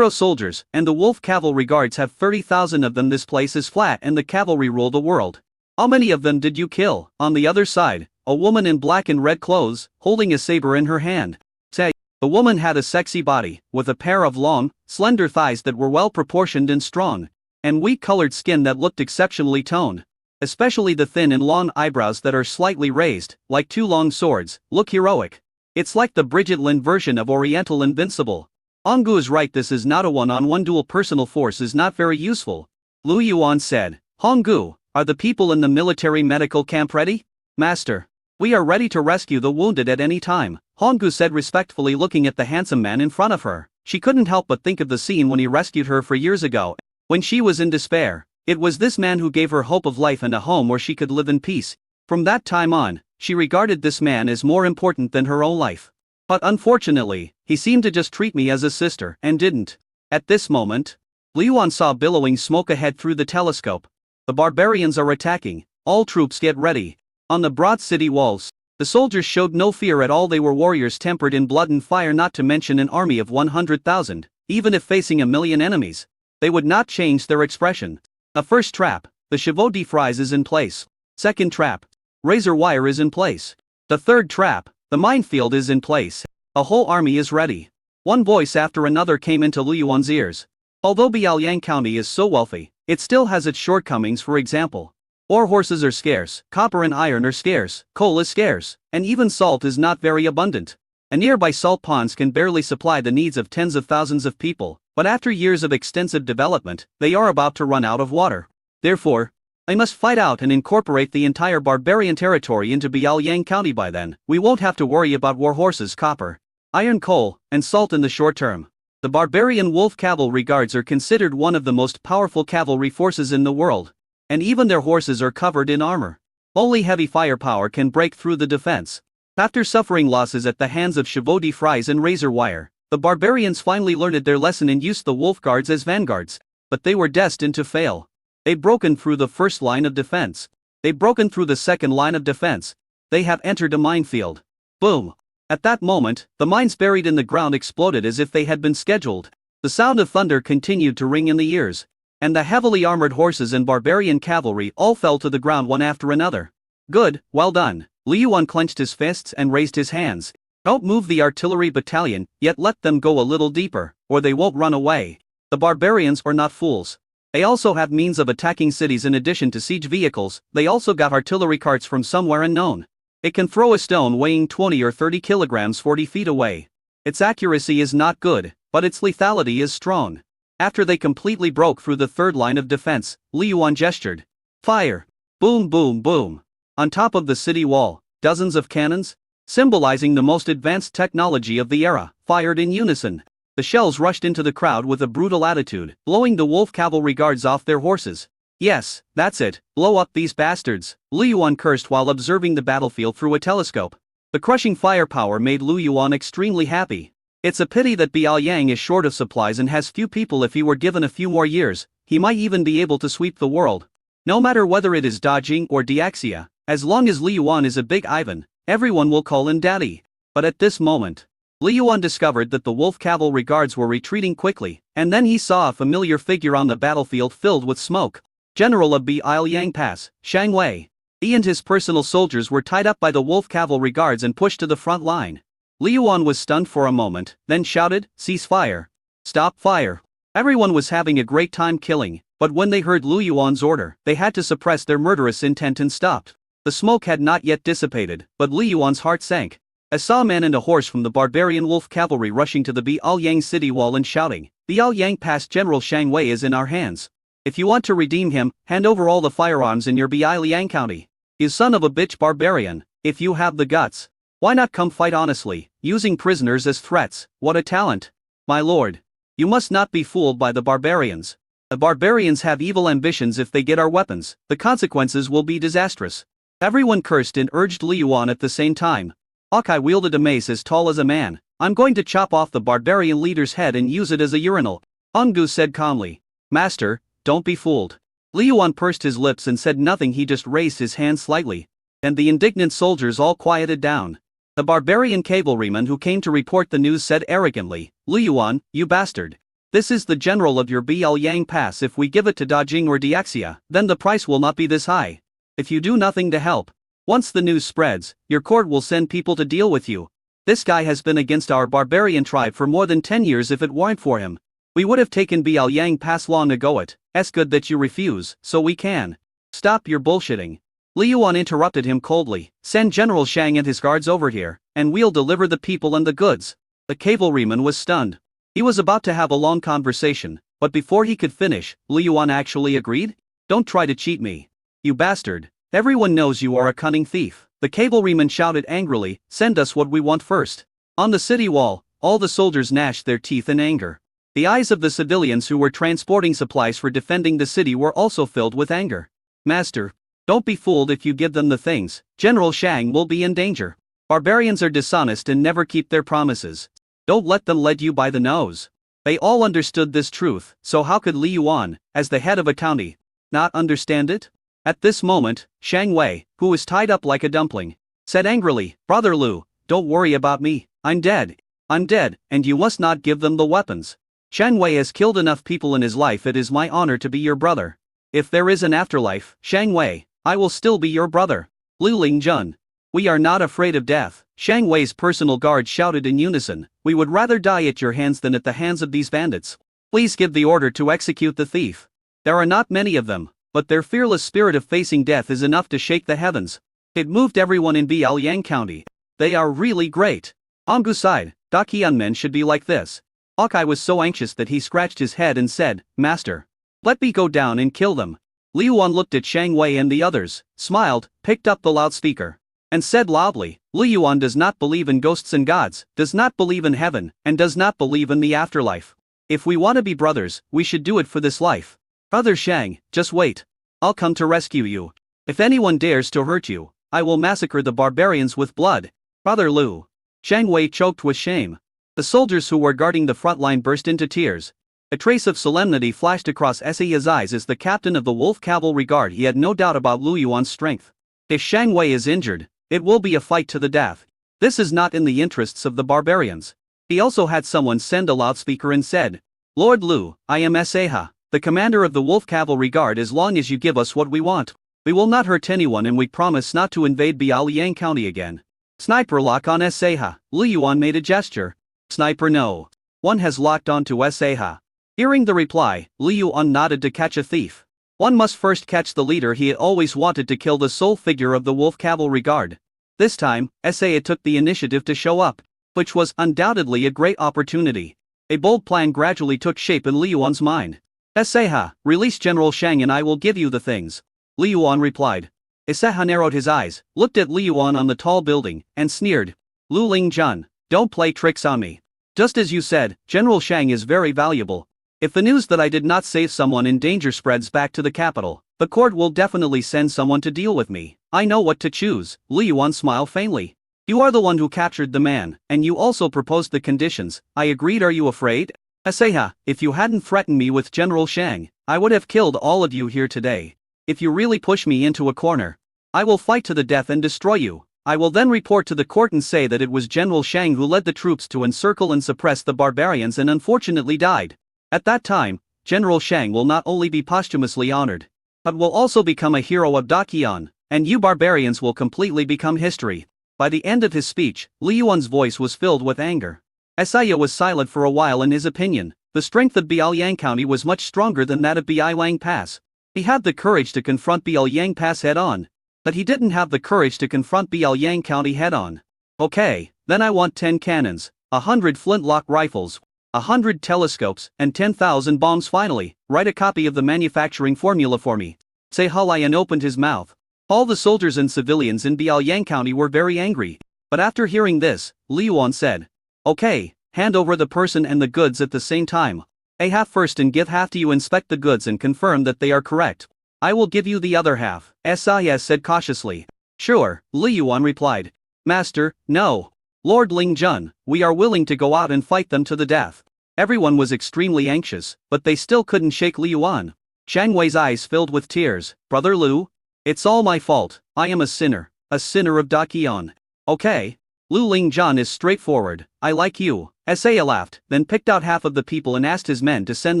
soldiers, and the wolf cavalry guards have 30,000 of them. This place is flat and the cavalry rule the world. How many of them did you kill? On the other side, a woman in black and red clothes, holding a saber in her hand. Say, the woman had a sexy body, with a pair of long, slender thighs that were well proportioned and strong, and wheat-colored skin that looked exceptionally toned. Especially the thin and long eyebrows that are slightly raised, like two long swords, look heroic. It's like the Bridget Lin version of Oriental Invincible. Honggu is right. This is not a one-on-one duel. Personal force is not very useful. Lu Yuan said. Honggu, are the people in the military medical camp ready? Master, we are ready to rescue the wounded at any time, Honggu said respectfully, looking at the handsome man in front of her. She couldn't help but think of the scene when he rescued her 4 years ago, when she was in despair. It was this man who gave her hope of life and a home where she could live in peace. From that time on, she regarded this man as more important than her own life. But unfortunately, he seemed to just treat me as a sister, and didn't. At this moment, Lu Yuan saw billowing smoke ahead through the telescope. The barbarians are attacking. All troops get ready. On the broad city walls, the soldiers showed no fear at all. They were warriors tempered in blood and fire, not to mention an army of 100,000. Even if facing 1 million enemies, they would not change their expression. A first trap, the chevaux de frise is in place. Second trap, razor wire is in place. The third trap, the minefield is in place. A whole army is ready. One voice after another came into Lu Yuan's ears. Although Biaoliang County is so wealthy, it still has its shortcomings. For example, war horses are scarce, copper and iron are scarce, coal is scarce, and even salt is not very abundant. And nearby salt ponds can barely supply the needs of tens of thousands of people, but after years of extensive development, they are about to run out of water. Therefore, I must fight out and incorporate the entire barbarian territory into Biaoliang County. By then, we won't have to worry about war horses, copper, iron, coal, and salt in the short term. The barbarian wolf cavalry guards are considered one of the most powerful cavalry forces in the world. And even their horses are covered in armor. Only heavy firepower can break through the defense. After suffering losses at the hands of chevaux de frise and razor wire, the barbarians finally learned their lesson and used the wolf guards as vanguards. But they were destined to fail. They'd broken through the first line of defense. They'd broken through the second line of defense. They have entered a minefield. Boom! At that moment, the mines buried in the ground exploded as if they had been scheduled. The sound of thunder continued to ring in the ears. And the heavily armored horses and barbarian cavalry all fell to the ground one after another. Good, well done. Li Yuan clenched his fists and raised his hands. Don't move the artillery battalion, yet let them go a little deeper, or they won't run away. The barbarians are not fools. They also have means of attacking cities in addition to siege vehicles. They also got artillery carts from somewhere unknown. It can throw a stone weighing 20 or 30 kilograms 40 feet away. Its accuracy is not good, but its lethality is strong. After they completely broke through the third line of defense, Li Yuan gestured. Fire! Boom boom boom! On top of the city wall, dozens of cannons, symbolizing the most advanced technology of the era, fired in unison. The shells rushed into the crowd with a brutal attitude, blowing the wolf cavalry guards off their horses. Yes, that's it, blow up these bastards, Li Yuan cursed while observing the battlefield through a telescope. The crushing firepower made Li Yuan extremely happy. It's a pity that Biaoyang is short of supplies and has few people. If he were given a few more years, he might even be able to sweep the world. No matter whether it is Dajing or Diaxia, as long as Li Yuan is a big Ivan, everyone will call him daddy. But at this moment, Li Yuan discovered that the wolf cavalry guards were retreating quickly, and then he saw a familiar figure on the battlefield filled with smoke. General of Biaoyang Pass, Shang Wei. He and his personal soldiers were tied up by the wolf cavalry guards and pushed to the front line. Li Yuan was stunned for a moment, then shouted, "Cease fire! Stop fire!" Everyone was having a great time killing, but when they heard Li Yuan's order, they had to suppress their murderous intent and stopped. The smoke had not yet dissipated, but Li Yuan's heart sank. I saw a man and a horse from the barbarian wolf cavalry rushing to the Biaoyang city wall and shouting, "Biaoyang Pass General Shang Wei is in our hands. If you want to redeem him, hand over all the firearms in your Biaoyang county. You son of a bitch barbarian, if you have the guts. Why not come fight honestly, using prisoners as threats? What a talent! My lord, you must not be fooled by the barbarians. The barbarians have evil ambitions. If they get our weapons, the consequences will be disastrous." Everyone cursed and urged Li Yuan at the same time. Hawkeye wielded a mace as tall as a man. "I'm going to chop off the barbarian leader's head and use it as a urinal," Ongu said calmly. "Master, don't be fooled." Li Yuan pursed his lips and said nothing. He just raised his hand slightly. And the indignant soldiers all quieted down. The barbarian cavalryman who came to report the news said arrogantly, "Li Yuan, you bastard. This is the general of your Biaoyang Pass. If we give it to Dajing or Diaxia, then the price will not be this high. If you do nothing to help, once the news spreads, your court will send people to deal with you. This guy has been against our barbarian tribe for more than 10 years. If it weren't for him, we would have taken Biaoyang Pass long ago. It's good that you refuse, so we can. Stop your bullshitting." Li Yuan interrupted him coldly. "Send General Shang and his guards over here, and we'll deliver the people and the goods." The cavalryman was stunned. He was about to have a long conversation, but before he could finish, Li Yuan actually agreed. "Don't try to cheat me. You bastard. Everyone knows you are a cunning thief." The cavalryman shouted angrily, "Send us what we want first." On the city wall, all the soldiers gnashed their teeth in anger. The eyes of the civilians who were transporting supplies for defending the city were also filled with anger. "Master, don't be fooled. If you give them the things, General Shang will be in danger. Barbarians are dishonest and never keep their promises. Don't let them lead you by the nose." They all understood this truth, so how could Li Yuan, as the head of a county, not understand it? At this moment, Shang Wei, who was tied up like a dumpling, said angrily, "Brother Lu, don't worry about me. I'm dead, and you must not give them the weapons. Shang Wei has killed enough people in his life. It is my honor to be your brother. If there is an afterlife, Shang Wei, I will still be your brother." Lu Lingjun. "We are not afraid of death," Shang Wei's personal guards shouted in unison. "We would rather die at your hands than at the hands of these bandits. Please give the order to execute the thief. There are not many of them, but their fearless spirit of facing death is enough to shake the heavens. It moved everyone in Biaoyang County. They are really great. Ongu sighed, Daqian men should be like this." Hawkeye was so anxious that he scratched his head and said, "Master, let me go down and kill them." Li Yuan looked at Shang Wei and the others, smiled, picked up the loudspeaker, and said loudly, Lu Yuan does not believe in ghosts and gods, does not believe in heaven, and does not believe in the afterlife. If we want to be brothers, we should do it for this life. Brother Shang, just wait. I'll come to rescue you. If anyone dares to hurt you, I will massacre the barbarians with blood. Brother Lu. Shang Wei choked with shame. The soldiers who were guarding the front line burst into tears. A trace of solemnity flashed across Saiya's eyes as the captain of the Wolf Cavalry Guard. He had no doubt about Lu Yuan's strength. If Shang Wei is injured, it will be a fight to the death. This is not in the interests of the barbarians. He also had someone send a loudspeaker and said, Lord Lu, I am Saiya, the commander of the Wolf Cavalry Guard. As long as you give us what we want, we will not hurt anyone and we promise not to invade Biaoliang County again. Sniper lock on Saiya. Lu Yuan made a gesture. Sniper no. One has locked on to Saiya. Hearing the reply, Lu Yuan nodded. To catch a thief, one must first catch the leader. He had always wanted to kill the sole figure of the Wolf Cavalry Guard. This time, Saiya took the initiative to show up, which was undoubtedly a great opportunity. A bold plan gradually took shape in Lu Yuan's mind. Saiya, release General Shang and I will give you the things. Lu Yuan replied. Saiya narrowed his eyes, looked at Lu Yuan on the tall building, and sneered. Lu Lingjun, don't play tricks on me. Just as you said, General Shang is very valuable. If the news that I did not save someone in danger spreads back to the capital, the court will definitely send someone to deal with me. I know what to choose. Lu Yuan smiled faintly. You are the one who captured the man, and you also proposed the conditions. I agreed. Are you afraid? Saiya, if you hadn't threatened me with General Shang, I would have killed all of you here today. If you really push me into a corner, I will fight to the death and destroy you. I will then report to the court and say that it was General Shang who led the troops to encircle and suppress the barbarians and unfortunately died. At that time, General Shang will not only be posthumously honored, but will also become a hero of Daqian, and you barbarians will completely become history. By the end of his speech, Lu Yuan's voice was filled with anger. Saiya was silent for a while. In his opinion, the strength of Biaoliang County was much stronger than that of Biaoliang Pass. He had the courage to confront Biaoliang Pass head-on, but he didn't have the courage to confront Biaoliang County head-on. Okay, then I want 10 cannons, 100 flintlock rifles, 100 telescopes, and 10,000 bombs. Finally, write a copy of the manufacturing formula for me. Saiya opened his mouth. All the soldiers and civilians in Biaoliang County were very angry, but after hearing this, Lu Yuan said, Okay, hand over the person and the goods at the same time. A half first and give half to you. Inspect the goods and confirm that they are correct. I will give you the other half, Saiya said cautiously. Sure, Lu Yuan replied. Master, no. Lord Lingjun, we are willing to go out and fight them to the death. Everyone was extremely anxious, but they still couldn't shake Lu Yuan. Shang Wei's eyes filled with tears. Brother Lu? It's all my fault. I am a sinner of Daqian. Okay. Lu Lingjun is straightforward. I like you. Saiya laughed, then picked out half of the people and asked his men to send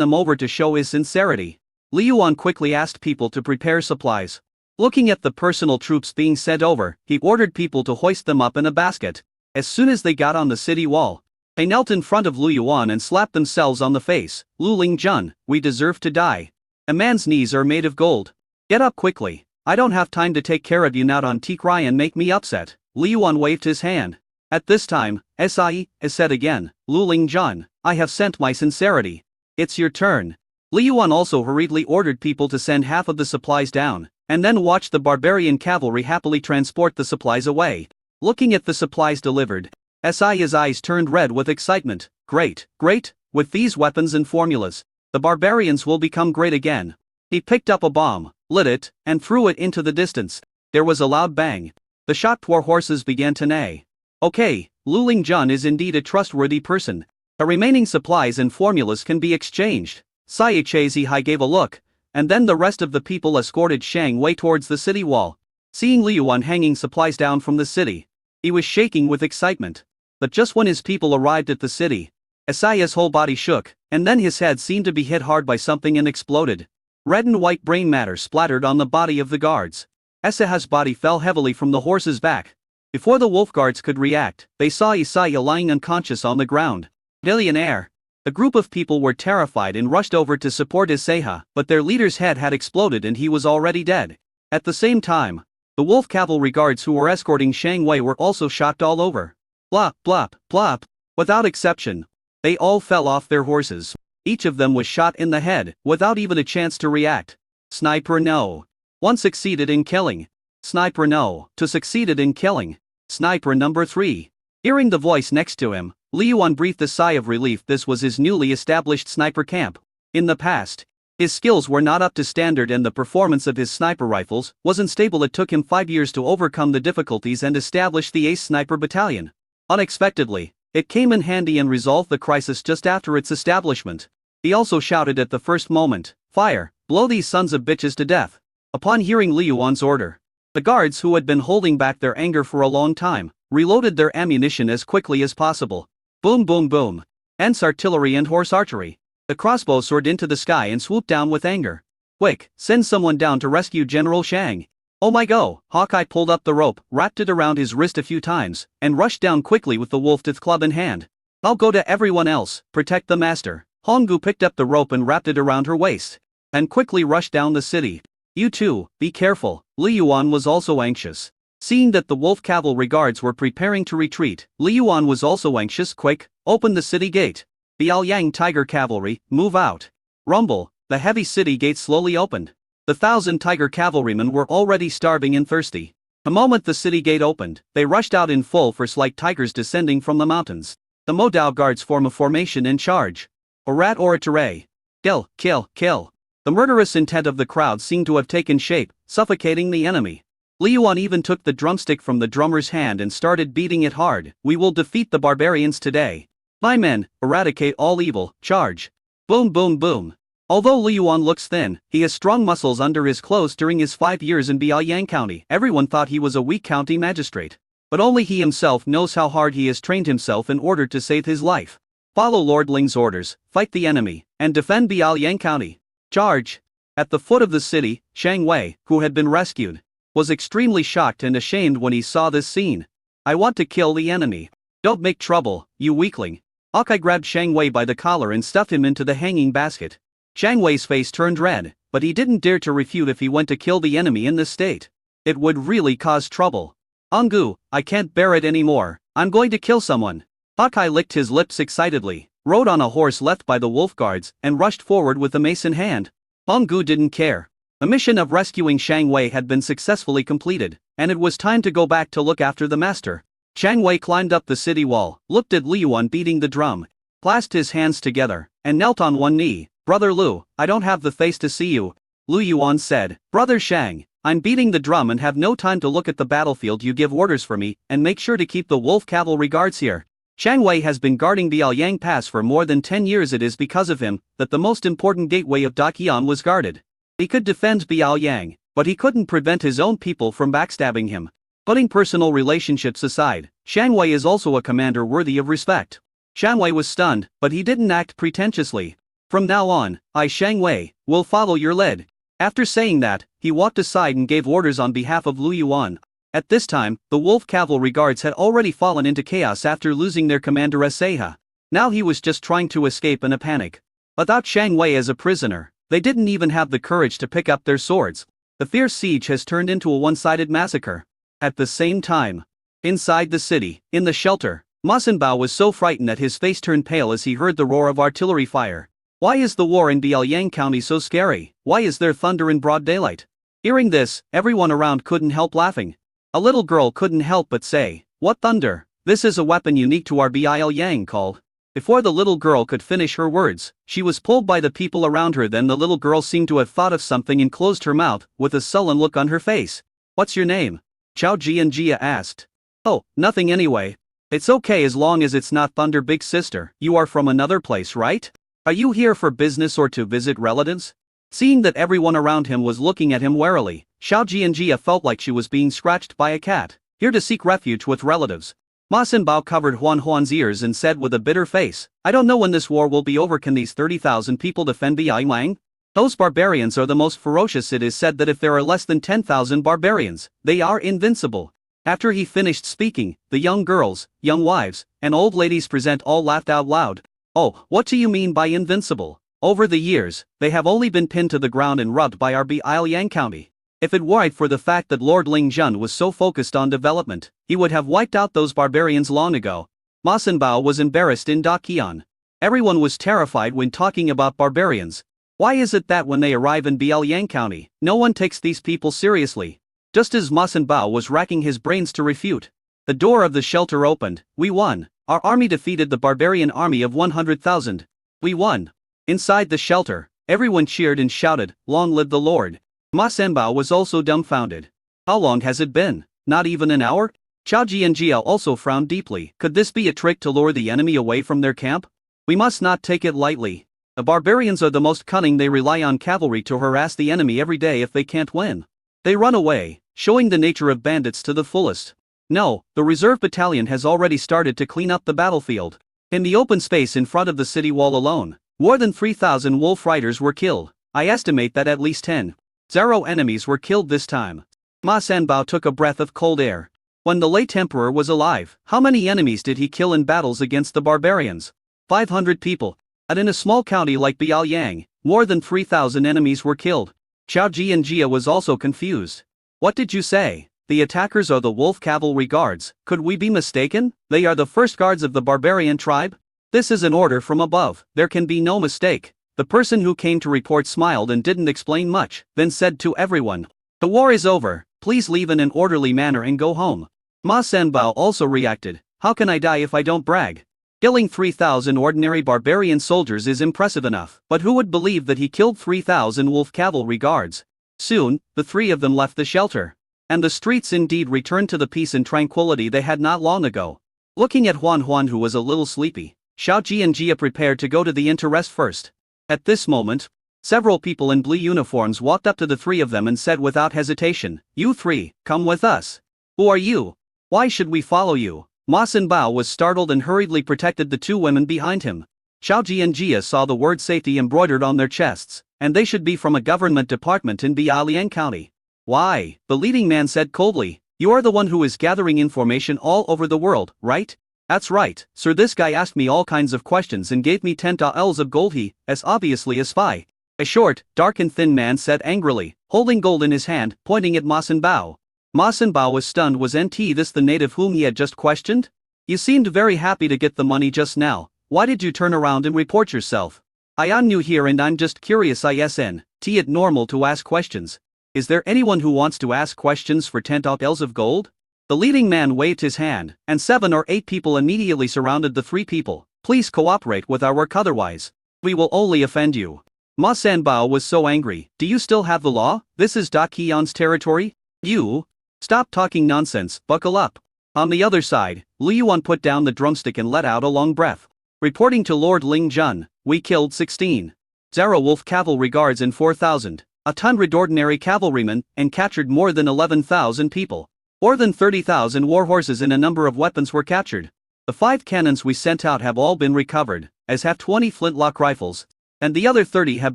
them over to show his sincerity. Lu Yuan quickly asked people to prepare supplies. Looking at the personal troops being sent over, he ordered people to hoist them up in a basket. As soon as they got on the city wall, they knelt in front of Lu Yuan and slapped themselves on the face. Lu Lingjun, we deserve to die. A man's knees are made of gold. Get up quickly. I don't have time to take care of you now. Don't cry and make me upset. Lu Yuan waved his hand. At this time, Saiya said again, Lu Lingjun, I have sent my sincerity. It's your turn. Lu Yuan also hurriedly ordered people to send half of the supplies down, and then watched the barbarian cavalry happily transport the supplies away. Looking at the supplies delivered, Saiya's eyes turned red with excitement. Great, great, with these weapons and formulas, the barbarians will become great again. He picked up a bomb, lit it, and threw it into the distance. There was a loud bang. The shot-poor horses began to neigh. Okay, Lu Lingjun is indeed a trustworthy person. The remaining supplies and formulas can be exchanged. Saiya gave a look, and then the rest of the people escorted Shang Wei towards the city wall. Seeing Lu Yuan hanging supplies down from the city, he was shaking with excitement. But just when his people arrived at the city, Saiya's whole body shook, and then his head seemed to be hit hard by something and exploded. Red and white brain matter splattered on the body of the guards. Saiya's body fell heavily from the horse's back. Before the wolf guards could react, they saw Saiya lying unconscious on the ground. Billionaire. The group of people were terrified and rushed over to support Saiya, but their leader's head had exploded and he was already dead. At the same time, the wolf cavalry guards who were escorting Shang Wei were also shocked all over. Blop, blop, blop. Without exception, they all fell off their horses. Each of them was shot in the head, without even a chance to react. Sniper no. One succeeded in killing Sniper no, to succeeded in killing. Sniper number 3. Hearing the voice next to him, Li Yuan breathed a sigh of relief. This was his newly established sniper camp. In the past, his skills were not up to standard and the performance of his sniper rifles wasn't stable. It took him 5 years to overcome the difficulties and establish the Ace Sniper Battalion. Unexpectedly, it came in handy and resolved the crisis just after its establishment. He also shouted at the first moment, "Fire, blow these sons of bitches to death." Upon hearing Li Yuan's order, the guards who had been holding back their anger for a long time reloaded their ammunition as quickly as possible. Boom boom boom. Ants artillery and horse archery. The crossbow soared into the sky and swooped down with anger. "Quick, send someone down to rescue General Shang." "Oh my go!" Hawkeye pulled up the rope, wrapped it around his wrist a few times, and rushed down quickly with the wolf-tooth club in hand. "I'll go to everyone else, protect the master." Honggu picked up the rope and wrapped it around her waist, and quickly rushed down the city. "You too, be careful." Li Yuan was also anxious. Seeing that the wolf cavalry guards were preparing to retreat, Li Yuan was also anxious. "Quick, open the city gate. Biaoyang Tiger Cavalry, move out." Rumble, the heavy city gate slowly opened. The 1,000 tiger cavalrymen were already starving and thirsty. The moment the city gate opened, they rushed out in full force like tigers descending from the mountains. The Modao guards form a formation and charge. Orat Oratere. Kill, kill, kill. The murderous intent of the crowd seemed to have taken shape, suffocating the enemy. Li Yuan even took the drumstick from the drummer's hand and started beating it hard. "We will defeat the barbarians today. My men, eradicate all evil, charge." Boom boom boom. Although Li Yuan looks thin, he has strong muscles under his clothes. During his 5 years in Biaoyang County, everyone thought he was a weak county magistrate. But only he himself knows how hard he has trained himself in order to save his life. Follow Lord Ling's orders, fight the enemy, and defend Biaoyang County. Charge! At the foot of the city, Shang Wei, who had been rescued, was extremely shocked and ashamed when he saw this scene. "I want to kill the enemy. Don't make trouble, you weakling." Hawkeye grabbed Shang Wei by the collar and stuffed him into the hanging basket. Shang Wei's face turned red, but he didn't dare to refute. If he went to kill the enemy in this state, it would really cause trouble. "Honggu, I can't bear it anymore. I'm going to kill someone." Hawkeye licked his lips excitedly, rode on a horse left by the wolf guards, and rushed forward with the mace in hand. Honggu didn't care. The mission of rescuing Shang Wei had been successfully completed, and it was time to go back to look after the master. Shang Wei climbed up the city wall, looked at Li Yuan beating the drum, clasped his hands together, and knelt on one knee. "Brother Lu, I don't have the face to see you." Lu Yuan said, "Brother Shang, I'm beating the drum and have no time to look at the battlefield. You give orders for me, and make sure to keep the wolf cavalry guards here." Shang Wei has been guarding Biaoyang Pass for more than 10 years. It is because of him that the most important gateway of Daqian was guarded. He could defend Biaoyang, but he couldn't prevent his own people from backstabbing him. Putting personal relationships aside, Shang Wei is also a commander worthy of respect. Shang Wei was stunned, but he didn't act pretentiously. "From now on, I, Shang Wei, will follow your lead." After saying that, he walked aside and gave orders on behalf of Lu Yuan. At this time, the wolf cavalry guards had already fallen into chaos after losing their commander Seha. Now he was just trying to escape in a panic. Without Shang Wei as a prisoner, they didn't even have the courage to pick up their swords. The fierce siege has turned into a one-sided massacre. At the same time, inside the city, in the shelter, Ma Sinbao was so frightened that his face turned pale as he heard the roar of artillery fire. Why is the war in Biaoyang County so scary? Why is there thunder in broad daylight? Hearing this, everyone around couldn't help laughing. A little girl couldn't help but say, "What thunder? This is a weapon unique to our Biaoyang called." Before the little girl could finish her words, she was pulled by the people around her. Then the little girl seemed to have thought of something and closed her mouth, with a sullen look on her face. "What's your name?" Chao Jianjia asked. "Oh, nothing anyway. It's okay as long as it's not thunder, big sister. You are from another place, right? Are you here for business or to visit relatives?" Seeing that everyone around him was looking at him warily, Xiao Jianjia felt like she was being scratched by a cat. "Here to seek refuge with relatives." Ma Sinbao covered Huan Huan's ears and said with a bitter face, "I don't know when this war will be over. Can these 30,000 people defend Biaoyang? Those barbarians are the most ferocious. It is said that if there are less than 10,000 barbarians, they are invincible." After he finished speaking, the young girls, young wives, and old ladies present all laughed out loud. "Oh, what do you mean by invincible? Over the years, they have only been pinned to the ground and rubbed by our Biaoyang County. If it weren't for the fact that Lord Ling Jun was so focused on development, he would have wiped out those barbarians long ago." Ma Sinbao was embarrassed in Daqian. Everyone was terrified when talking about barbarians. Why is it that when they arrive in Biaoyang County, no one takes these people seriously? just as Ma Sanbao was racking his brains to refute. The door of the shelter opened. We won. Our army defeated the barbarian army of 100,000. We won. Inside the shelter, everyone cheered and shouted, "Long live the Lord." Ma Sanbao was also dumbfounded. How long has it been? Not even an hour? Chao Jianjia also frowned deeply. Could this be a trick to lure the enemy away from their camp? We must not take it lightly. The barbarians are the most cunning. They rely on cavalry to harass the enemy every day if they can't win. They run away, showing the nature of bandits to the fullest. No, the reserve battalion has already started to clean up the battlefield. In the open space in front of the city wall alone, more than 3,000 wolf riders were killed. I estimate that at least 10,000 enemies were killed this time. Ma Sanbao took a breath of cold air. When the late emperor was alive, how many enemies did he kill in battles against the barbarians? 500 people. And in a small county like Biaoyang, more than 3,000 enemies were killed. Chao Jianjia was also confused. What did you say? The attackers are the wolf cavalry guards. Could we be mistaken? They are the first guards of the barbarian tribe? This is an order from above. There can be no mistake. The person who came to report smiled and didn't explain much, then said to everyone, "The war is over. Please leave in an orderly manner and go home." Ma Sanbao also reacted. How can I die if I don't brag? Killing 3,000 ordinary barbarian soldiers is impressive enough, but who would believe that he killed 3,000 wolf cavalry guards? Soon, the three of them left the shelter. And the streets indeed returned to the peace and tranquility they had not long ago. Looking at Huan Huan, who was a little sleepy, Chao Jianjia prepared to go to the inn to rest first. At this moment, several people in blue uniforms walked up to the three of them and said without hesitation, "You three, come with us." "Who are you? Why should we follow you?" Ma Sanbao was startled and hurriedly protected the two women behind him. Chao Jianjia saw the word safety embroidered on their chests, and they should be from a government department in Biaoliang County. "Why?" the leading man said coldly. "You are the one who is gathering information all over the world, right?" "That's right, sir. This guy asked me all kinds of questions and gave me 10 taels of gold. He is obviously a spy." A short, dark and thin man said angrily, holding gold in his hand, pointing at Ma Sanbao. Ma Sanbao was stunned. Was this the native whom he had just questioned? "You seemed very happy to get the money just now. Why did you turn around and report yourself?" "I am new here and I'm just curious. Isn't it normal to ask questions? Is there anyone who wants to ask questions for 10 taels of gold?" The leading man waved his hand, and 7 or 8 people immediately surrounded the 3 people. "Please cooperate with our work, otherwise we will only offend you." Ma Sanbao was so angry. "Do you still have the law? This is Da Qian's territory. You stop talking nonsense, buckle up." On the other side, Liu Yuan put down the drumstick and let out a long breath. Reporting to Lord Ling Jun, "We killed 16,000 wolf cavalry guards and 4,100 ordinary cavalrymen, and captured more than 11,000 people. More than 30,000 war horses and a number of weapons were captured. The 5 cannons we sent out have all been recovered, as have 20 flintlock rifles, and the other 30 have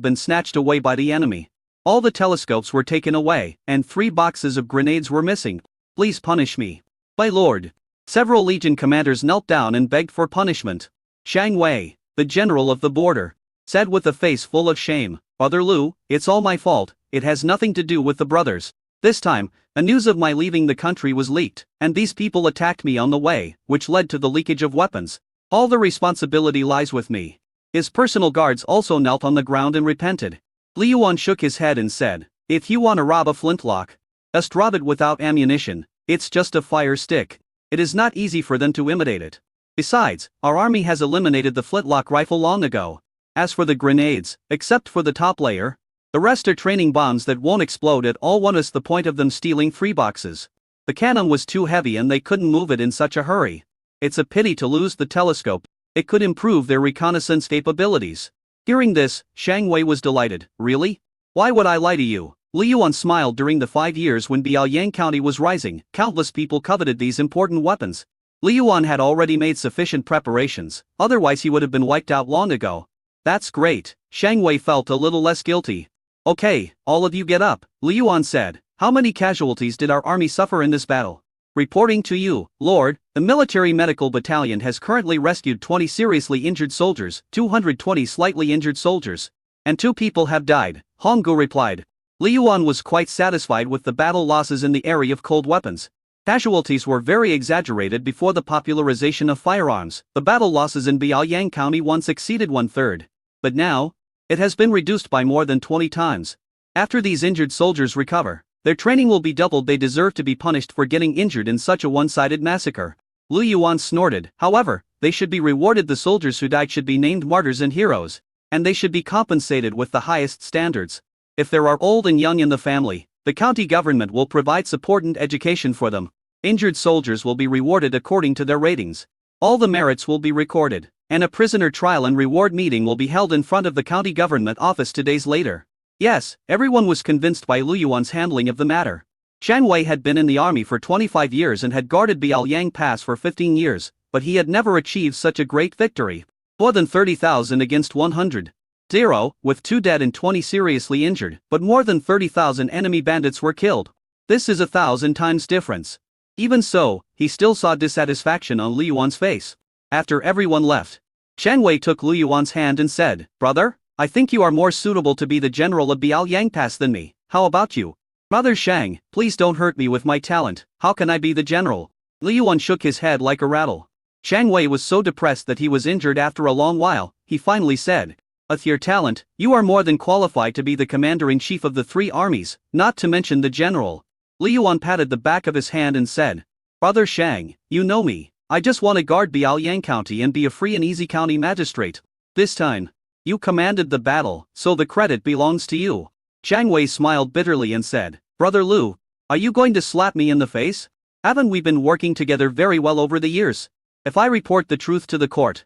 been snatched away by the enemy. All the telescopes were taken away, and 3 boxes of grenades were missing. Please punish me, my lord." Several legion commanders knelt down and begged for punishment. Shang Wei, the general of the border, said with a face full of shame, "Brother Lu, it's all my fault. It has nothing to do with the brothers. This time, the news of my leaving the country was leaked, and these people attacked me on the way, which led to the leakage of weapons. All the responsibility lies with me." His personal guards also knelt on the ground and repented. Liu Yuan shook his head and said, "If you want to rob a flintlock, just rob it without ammunition. It's just a fire stick. It is not easy for them to imitate it. Besides, our army has eliminated the flintlock rifle long ago. As for the grenades, except for the top layer, the rest are training bombs that won't explode at all. What is the point of them stealing 3 boxes? The cannon was too heavy and they couldn't move it in such a hurry. It's a pity to lose the telescope. It could improve their reconnaissance capabilities." Hearing this, Shang Wei was delighted. "Really? Why would I lie to you?" Liu Yuan smiled. During the 5 years when Biaoyang County was rising, countless people coveted these important weapons. Liu Yuan had already made sufficient preparations, otherwise he would have been wiped out long ago. "That's great." Shang Wei felt a little less guilty. "Okay, all of you get up," Liu Yuan said. "How many casualties did our army suffer in this battle?" "Reporting to you, Lord, the military medical battalion has currently rescued 20 seriously injured soldiers, 220 slightly injured soldiers, and 2 people have died," Honggu replied. Liu Yuan was quite satisfied with the battle losses in the area of cold weapons. Casualties were very exaggerated before the popularization of firearms. The battle losses in Biaoyang County once exceeded 1/3. But now, it has been reduced by more than 20 times. After these injured soldiers recover, Their training will be doubled. They deserve to be punished for getting injured in such a one-sided massacre. Lu Yuan snorted. However, they should be rewarded. The soldiers who died should be named martyrs and heroes, and they should be compensated with the highest standards. If there are old and young in the family, the county government will provide support and education for them. Injured soldiers will be rewarded according to their ratings. All the merits will be recorded, and a prisoner trial and reward meeting will be held in front of the county government office 2 days later. Yes, everyone was convinced by Lu Yuan's handling of the matter. Chang Wei had been in the army for 25 years and had guarded Biaoyang Pass for 15 years, but he had never achieved such a great victory. More than 30,000 against 100. 0, with 2 dead and 20 seriously injured, but more than 30,000 enemy bandits were killed. This is 1,000 times difference. Even so, he still saw dissatisfaction on Lu Yuan's face. After everyone left, Chang Wei took Lu Yuan's hand and said, "Brother, I think you are more suitable to be the general of Biaoyang Pass than me. How about you?" "Brother Shang, please don't hurt me with my talent. How can I be the general?" Lu Yuan shook his head like a rattle. Chang Wei was so depressed that he was injured after a long while. He finally said, "With your talent, you are more than qualified to be the commander-in-chief of the 3 armies, not to mention the general." Lu Yuan patted the back of his hand and said, "Brother Shang, you know me. I just want to guard Biaoyang County and be a free and easy county magistrate. This time, you commanded the battle, so the credit belongs to you." Chang Wei smiled bitterly and said, "Brother Lu, are you going to slap me in the face? Haven't we been working together very well over the years? If I report the truth to the court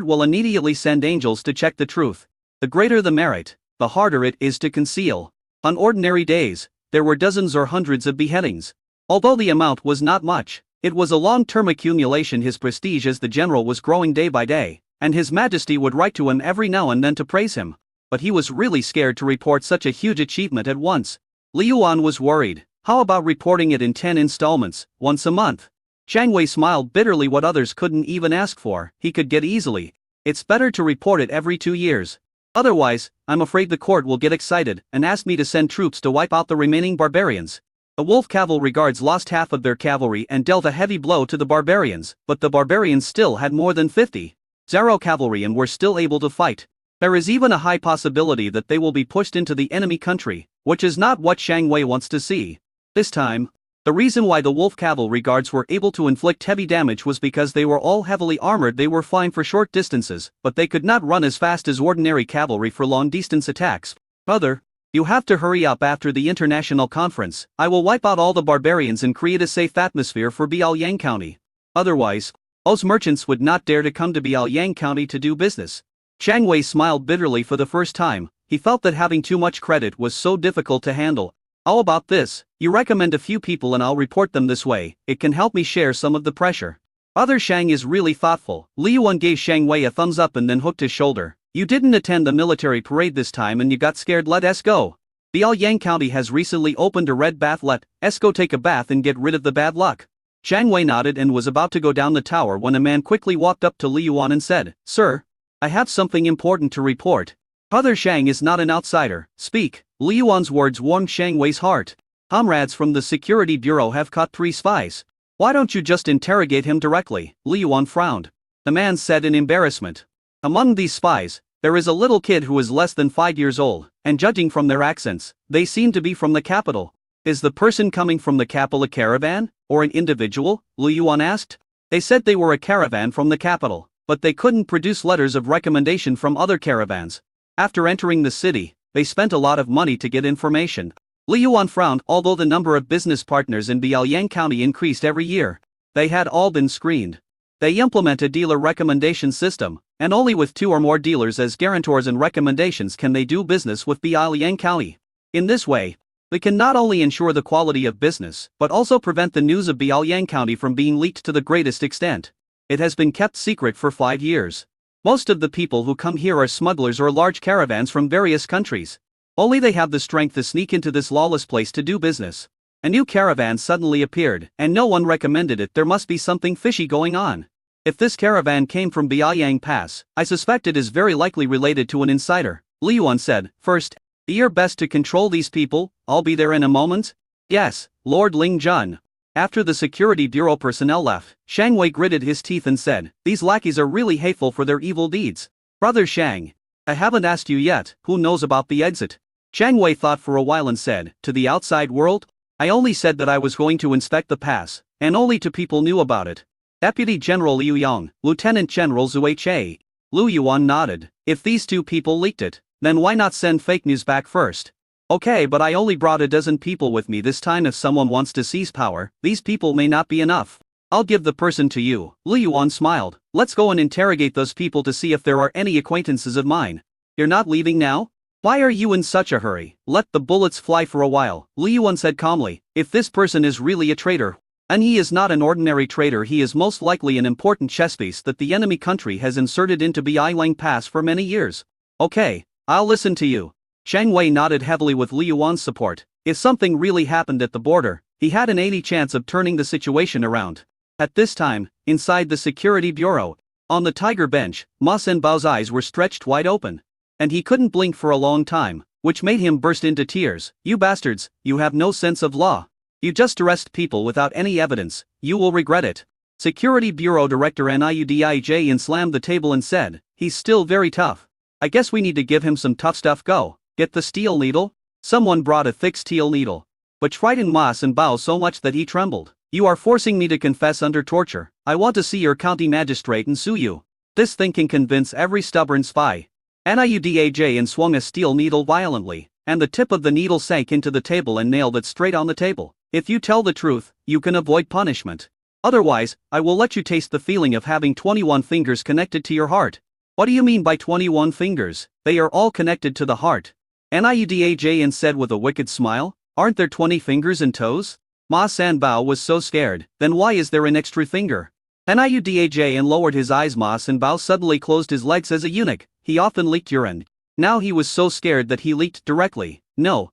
will immediately send angels to check the truth. The greater the merit, the harder it is to conceal." On ordinary days, there were dozens or hundreds of beheadings. Although the amount was not much, it was a long-term accumulation. His prestige as the general was growing day by day, and His Majesty would write to him every now and then to praise him. But he was really scared to report such a huge achievement at once. Lu Yuan was worried. How about reporting it in 10 installments, once a month? Chang Wei smiled bitterly. What others couldn't even ask for, he could get easily. It's better to report it every 2 years. Otherwise, I'm afraid the court will get excited and ask me to send troops to wipe out the remaining barbarians. The Wolf Cavalry Guards lost half of their cavalry and dealt a heavy blow to the barbarians, but the barbarians still had more than 50 Zero cavalry and were still able to fight. There is even a high possibility that they will be pushed into the enemy country, which is not what Chang Wei wants to see. This time, the reason why the Wolf Cavalry Guards were able to inflict heavy damage was because they were all heavily armored. They were fine for short distances, but they could not run as fast as ordinary cavalry for long-distance attacks. "Brother, you have to hurry up. After the international conference, I will wipe out all the barbarians and create a safe atmosphere for Biaoyang County. Otherwise, those merchants would not dare to come to Biaoyang County to do business." Chang Wei smiled bitterly for the first time. He felt that having too much credit was so difficult to handle. "How about this? You recommend a few people and I'll report them this way. It can help me share some of the pressure." Brother Shang is really thoughtful. Lu Yuan gave Chang Wei a thumbs up and then hooked his shoulder. "You didn't attend the military parade this time and you got scared. Let us go. Biaoyang County has recently opened a red bath. Let us go take a bath and get rid of the bad luck." Chang Wei nodded and was about to go down the tower when a man quickly walked up to Lu Yuan and said, "Sir, I have something important to report." "Brother Shang is not an outsider. Speak." Lu Yuan's words warmed Chang Wei's heart. "Comrades from the Security Bureau have caught 3 spies. Why don't you just interrogate him directly?" Lu Yuan frowned. The man said in embarrassment. "Among these spies, there is a little kid who is less than 5 years old, and judging from their accents, they seem to be from the capital." "Is the person coming from the capital a caravan, or an individual?" Lu Yuan asked. "They said they were a caravan from the capital, but they couldn't produce letters of recommendation from other caravans. After entering the city, they spent a lot of money to get information." Lu Yuan frowned. Although the number of business partners in Biaoyang County increased every year, they had all been screened. They implement a dealer recommendation system, and only with 2 or more dealers as guarantors and recommendations can they do business with Biaoyang County. In this way, they can not only ensure the quality of business, but also prevent the news of Biaoyang County from being leaked to the greatest extent. It has been kept secret for 5 years. Most of the people who come here are smugglers or large caravans from various countries. Only they have the strength to sneak into this lawless place to do business. A new caravan suddenly appeared, and no one recommended it. There must be something fishy going on. If this caravan came from Biaoyang Pass, I suspect it is very likely related to an insider. Lu Yuan said, "First, do your best to control these people. I'll be there in a moment." "Yes, Lord Ling Jun." After the Security Bureau personnel left, Chang Wei gritted his teeth and said, "These lackeys are really hateful for their evil deeds." "Brother Shang, I haven't asked you yet, who knows about the exit?" Chang Wei thought for a while and said, "To the outside world?" I only said that I was going to inspect the pass, and only two people knew about it. Deputy General Liu Yang, Lieutenant General Zhu Ha. Lu Yuan nodded. If these two people leaked it, then why not send fake news back first? Okay, but I only brought a dozen people with me this time. If someone wants to seize power, these people may not be enough. I'll give the person to you. Lu Yuan smiled. Let's go and interrogate those people to see if there are any acquaintances of mine. You're not leaving now? Why are you in such a hurry? Let the bullets fly for a while, Lu Yuan said calmly. If this person is really a traitor, and he is not an ordinary traitor, he is most likely an important chess piece that the enemy country has inserted into Bialing Pass for many years. Okay, I'll listen to you. Cheng Wei nodded heavily with Liu Yuan's support. If something really happened at the border, he had an 80% chance of turning the situation around. At this time, inside the security bureau, on the tiger bench, Ma Senbao's eyes were stretched wide open. And he couldn't blink for a long time, which made him burst into tears. You bastards, you have no sense of law. You just arrest people without any evidence, you will regret it. Security Bureau Director Niudij slammed the table and said, he's still very tough. I guess we need to give him some tough stuff. Go, get the steel needle. Someone brought a thick steel needle, which frightened Ma Senbao so much that he trembled. You are forcing me to confess under torture. I want to see your county magistrate and sue you. This thing can convince every stubborn spy. Niudij swung a steel needle violently, and the tip of the needle sank into the table and nailed it straight on the table. If you tell the truth, you can avoid punishment. Otherwise, I will let you taste the feeling of having 21 fingers connected to your heart. What do you mean by 21 fingers? They are all connected to the heart. Niudij said with a wicked smile. Aren't there 20 fingers and toes? Ma Sanbao was so scared. Then why is there an extra finger? Niudij lowered his eyes. Ma Sanbao suddenly closed his legs. As a eunuch, he often leaked urine. Now he was so scared that he leaked directly. No.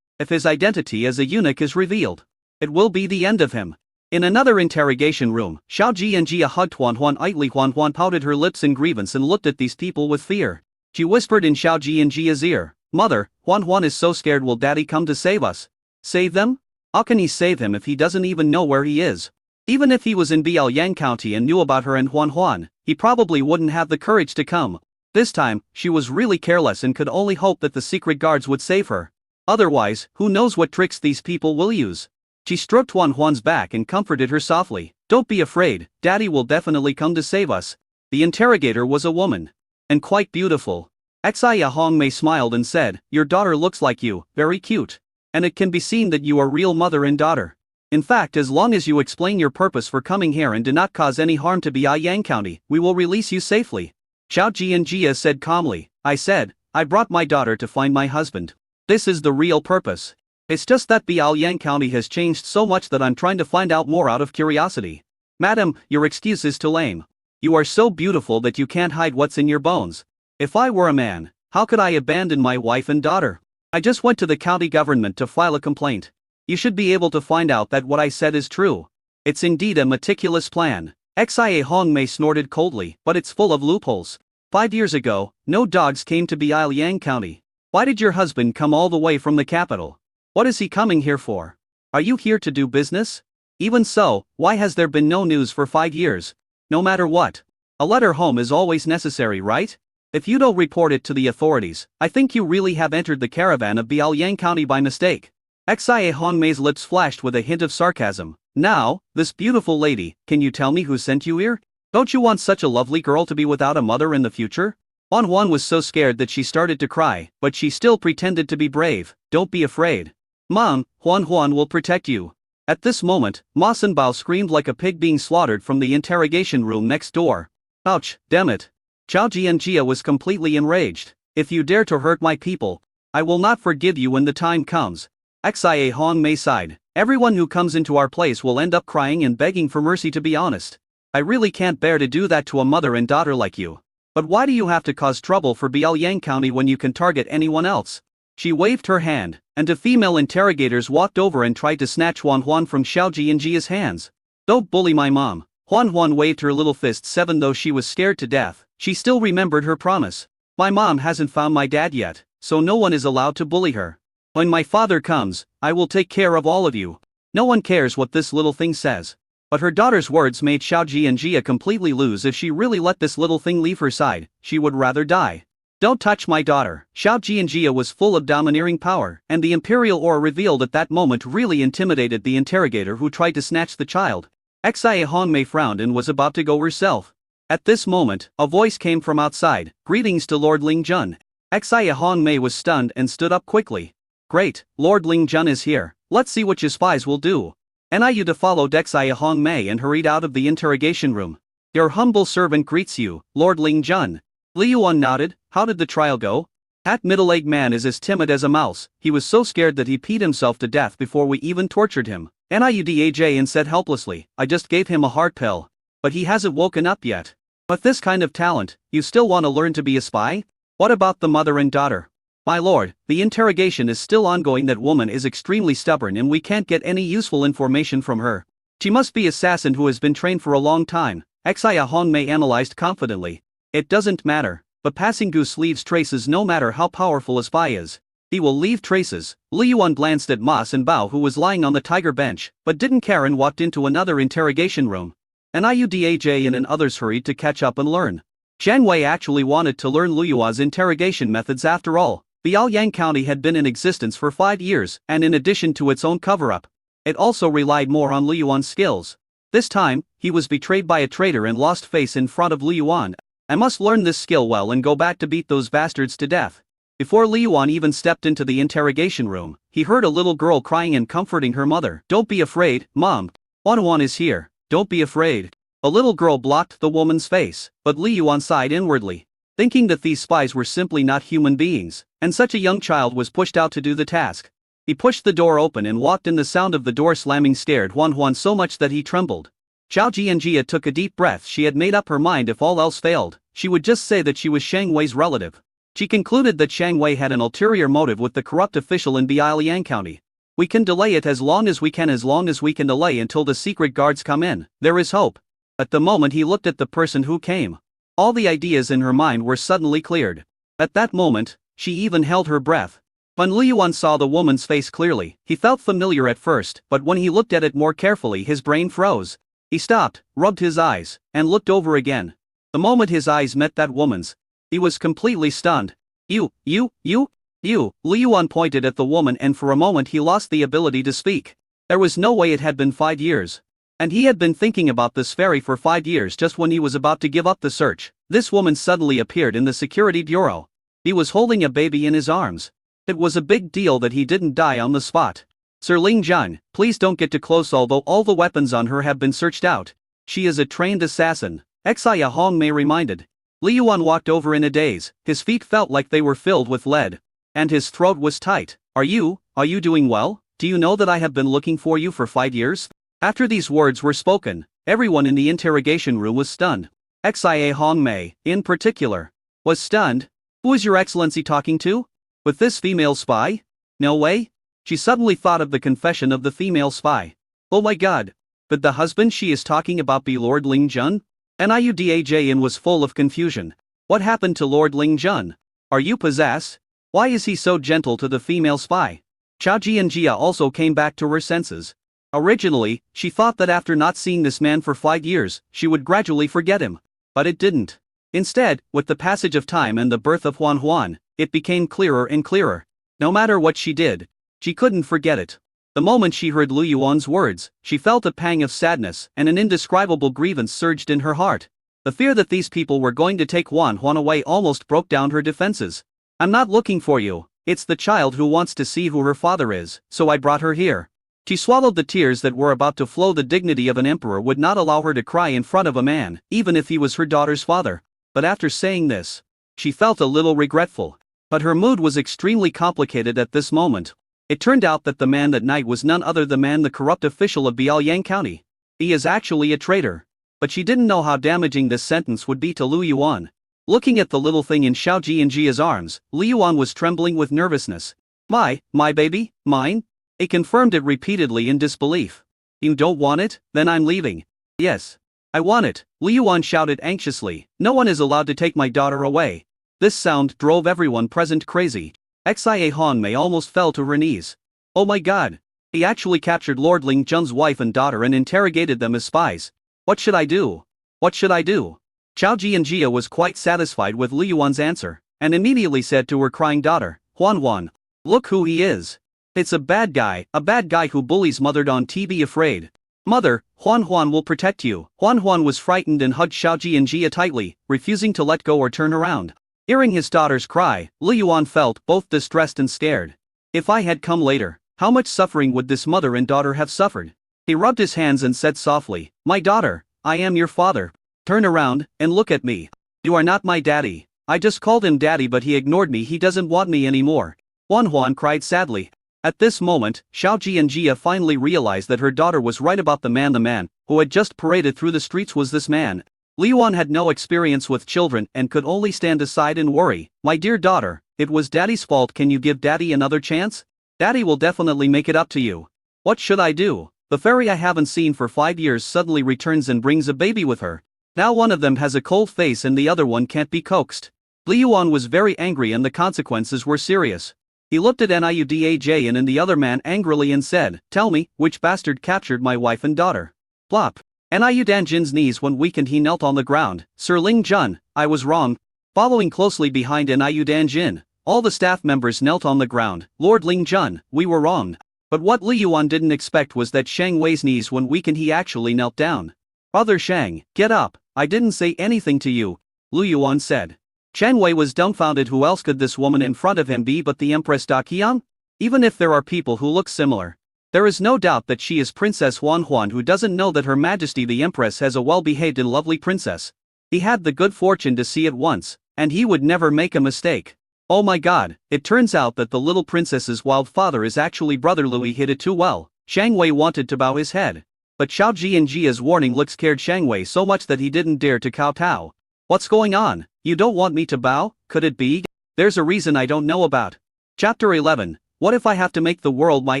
If his identity as a eunuch is revealed, it will be the end of him. In another interrogation room, Xiao Jianjia hugged Huan Huan tightly. Huan Huan pouted her lips in grievance and looked at these people with fear. She whispered in Xiao Jianjia's ear, Mother, Huan Huan is so scared. Will Daddy come to save us? Save them? How can he save him if he doesn't even know where he is? Even if he was in Biaoyang County and knew about her and Huan Huan, he probably wouldn't have the courage to come. This time, she was really careless and could only hope that the secret guards would save her. Otherwise, who knows what tricks these people will use. She stroked Huan Huan's back and comforted her softly. Don't be afraid, Daddy will definitely come to save us. The interrogator was a woman. And quite beautiful. Xia Hongmei smiled and said, Your daughter looks like you, very cute. And it can be seen that you are real mother and daughter. In fact, as long as you explain your purpose for coming here and do not cause any harm to Biaoyang County, we will release you safely. Xiao Jianjia said calmly, I brought my daughter to find my husband. This is the real purpose. It's just that Biaoyang County has changed so much that I'm trying to find out more out of curiosity. Madam, your excuse is too lame. You are so beautiful that you can't hide what's in your bones. If I were a man, how could I abandon my wife and daughter? I just went to the county government to file a complaint. You should be able to find out that what I said is true. It's indeed a meticulous plan. Xia Hongmei snorted coldly, but it's full of loopholes. 5 years ago, no dogs came to Biaoyang County. Why did your husband come all the way from the capital? What is he coming here for? Are you here to do business? Even so, why has there been no news for 5 years? No matter what, a letter home is always necessary, right? If you don't report it to the authorities, I think you really have entered the caravan of Biaoyang County by mistake. Xia Hongmei's lips flashed with a hint of sarcasm. Now, this beautiful lady, can you tell me who sent you here? Don't you want such a lovely girl to be without a mother in the future? Huan Huan was so scared that she started to cry, but she still pretended to be brave. Don't be afraid. Mom, Huan Huan will protect you. At this moment, Ma Senbao screamed like a pig being slaughtered from the interrogation room next door. Ouch, damn it. Xiao Jianjia was completely enraged. If you dare to hurt my people, I will not forgive you when the time comes. Xia Hongmei sighed. Everyone who comes into our place will end up crying and begging for mercy. To be honest, I really can't bear to do that to a mother and daughter like you. But why do you have to cause trouble for Biaoyang County when you can target anyone else? She waved her hand, and two female interrogators walked over and tried to snatch Huan Huan from Xiao Jianjia's hands. Don't bully my mom. Huan Huan waved her little fists. Though she was scared to death, she still remembered her promise. My mom hasn't found my dad yet, so no one is allowed to bully her. When my father comes, I will take care of all of you. No one cares what this little thing says. But her daughter's words made Xiao Jianjia completely lose. If she really let this little thing leave her side, she would rather die. Don't touch my daughter. Xiao Jianjia was full of domineering power, and the imperial aura revealed at that moment really intimidated the interrogator who tried to snatch the child. Xia Hongmei frowned and was about to go herself. At this moment, a voice came from outside. Greetings to Lord Ling Jun. Xia Hongmei was stunned and stood up quickly. Great, Lord Ling Jun is here. Let's see what your spies will do. Niuda followed Xia Hongmei and hurried out of the interrogation room. Your humble servant greets you, Lord Ling Jun. Li Yuan nodded. How did the trial go? That middle-aged man is as timid as a mouse. He was so scared that he peed himself to death before we even tortured him. Niudaj said helplessly. I just gave him a heart pill. But he hasn't woken up yet. With this kind of talent, you still want to learn to be a spy? What about the mother and daughter? My lord, the interrogation is still ongoing. That woman is extremely stubborn and we can't get any useful information from her. She must be an assassin who has been trained for a long time, Xia Hongmei analyzed confidently. It doesn't matter, but passing goose leaves traces no matter how powerful a spy is. He will leave traces. Li Yuan glanced at Ma and Bao who was lying on the tiger bench, but didn't care and walked into another interrogation room. Niudaj and others hurried to catch up and learn. Zhang Wei actually wanted to learn Lu Yuan's interrogation methods after all. Biaoyang County had been in existence for 5 years, and in addition to its own cover-up, it also relied more on Lu Yuan's skills. This time, he was betrayed by a traitor and lost face in front of Lu Yuan. I must learn this skill well and go back to beat those bastards to death. Before Li Yuan even stepped into the interrogation room, he heard a little girl crying and comforting her mother. Don't be afraid, Mom. Huan is here. Don't be afraid. A little girl blocked the woman's face, but Li Yuan sighed inwardly, thinking that these spies were simply not human beings, and such a young child was pushed out to do the task. He pushed the door open and walked in. The sound of the door slamming scared Huan so much that he trembled. Xiao Jianjia took a deep breath. She had made up her mind if all else failed, she would just say that she was Shang Wei's relative. She concluded that Shang Wei had an ulterior motive with the corrupt official in Biaoyang County. We can delay it as long as we can delay until the secret guards come in. There is hope. At the moment he looked at the person who came, all the ideas in her mind were suddenly cleared. At that moment, she even held her breath. When Li Yuan saw the woman's face clearly, he felt familiar at first, but when he looked at it more carefully his brain froze. He stopped, rubbed his eyes, and looked over again. The moment his eyes met that woman's, he was completely stunned. You. Li Yuan pointed at the woman and for a moment he lost the ability to speak. There was no way it had been 5 years. And he had been thinking about this fairy for 5 years. Just when he was about to give up the search, this woman suddenly appeared in the security bureau. He was holding a baby in his arms. It was a big deal that he didn't die on the spot. Sir Ling Jun, please don't get too close. Although all the weapons on her have been searched out, she is a trained assassin, Xia Hongmei reminded. Li Yuan walked over in a daze. His feet felt like they were filled with lead. And his throat was tight. Are you doing well? Do you know that I have been looking for you for 5 years? After these words were spoken, everyone in the interrogation room was stunned. Xia Hongmei, in particular, was stunned. Who is your excellency talking to? With this female spy? No way. She suddenly thought of the confession of the female spy. Oh my god. Could the husband she is talking about be Lord Ling Jun? Niudaj was full of confusion. What happened to Lord Ling Jun? Are you possessed? Why is he so gentle to the female spy? Xiao Jianjia also came back to her senses. Originally, she thought that after not seeing this man for 5 years, she would gradually forget him. But it didn't. Instead, with the passage of time and the birth of Huan, it became clearer and clearer. No matter what she did, she couldn't forget it. The moment she heard Lu Yuan's words, she felt a pang of sadness and an indescribable grievance surged in her heart. The fear that these people were going to take Huan away almost broke down her defenses. I'm not looking for you. It's the child who wants to see who her father is, so I brought her here. She swallowed the tears that were about to flow. The dignity of an emperor would not allow her to cry in front of a man, even if he was her daughter's father. But after saying this, she felt a little regretful. But her mood was extremely complicated at this moment. It turned out that the man that night was none other than the corrupt official of Biaoyang County. He is actually a traitor. But she didn't know how damaging this sentence would be to Lu Yuan. Looking at the little thing in Xiao Jianjia's arms, Li Yuan was trembling with nervousness. My baby? Mine? He confirmed it repeatedly in disbelief. You don't want it? Then I'm leaving. Yes. I want it, Li Yuan shouted anxiously. No one is allowed to take my daughter away. This sound drove everyone present crazy. Xia Hongmei almost fell to her knees. Oh my god. He actually captured Lord Ling Jun's wife and daughter and interrogated them as spies. What should I do? What should I do? Xiao Jianjia was quite satisfied with Li Yuan's answer. and immediately said to her crying daughter, Huan Huan. Look who he is. It's a bad guy who bullies mother. Don't be afraid. Mother, Huan Huan will protect you. Huan Huan was frightened and hugged Xiaoji and Jia tightly, refusing to let go or turn around. Hearing his daughter's cry, Li Yuan felt both distressed and scared. If I had come later, how much suffering would this mother and daughter have suffered? He rubbed his hands and said softly, My daughter, I am your father. Turn around, and look at me. You are not my daddy. I just called him daddy but he ignored me. He doesn't want me anymore. Huan Huan cried sadly. At this moment, Xiaoji and Jia finally realized that her daughter was right about the man who had just paraded through the streets was this man. Li Yuan had no experience with children and could only stand aside and worry. My dear daughter, it was daddy's fault. Can you give daddy another chance? Daddy will definitely make it up to you. What should I do? The fairy I haven't seen for 5 years suddenly returns and brings a baby with her. Now one of them has a cold face and the other one can't be coaxed. Li Yuan was very angry and the consequences were serious. He looked at Niudaj and the other man angrily and said, Tell me, which bastard captured my wife and daughter? Plop. Niudanjin's knees went weak and he knelt on the ground. Sir Ling Jun, I was wrong. Following closely behind Niudanjin, all the staff members knelt on the ground. Lord Ling Jun, we were wrong. But what Li Yuan didn't expect was that Shang Wei's knees went weak and he actually knelt down. Brother Shang, get up, I didn't say anything to you, Li Yuan said. Shang Wei was dumbfounded. Who else could this woman in front of him be but the Empress Da Qiang? Even if there are people who look similar, there is no doubt that she is Princess Huan Huan. Who doesn't know that Her Majesty the Empress has a well-behaved and lovely princess? He had the good fortune to see it once, and he would never make a mistake. Oh my god, it turns out that the little princess's wild father is actually Brother Louis. Hit it too well. Shang Wei wanted to bow his head. But Xiaoji and Jia's warning look scared Shang Wei so much that he didn't dare to kowtow. What's going on? You don't want me to bow? Could it be? There's a reason I don't know about. Chapter 11. What if I have to make the world my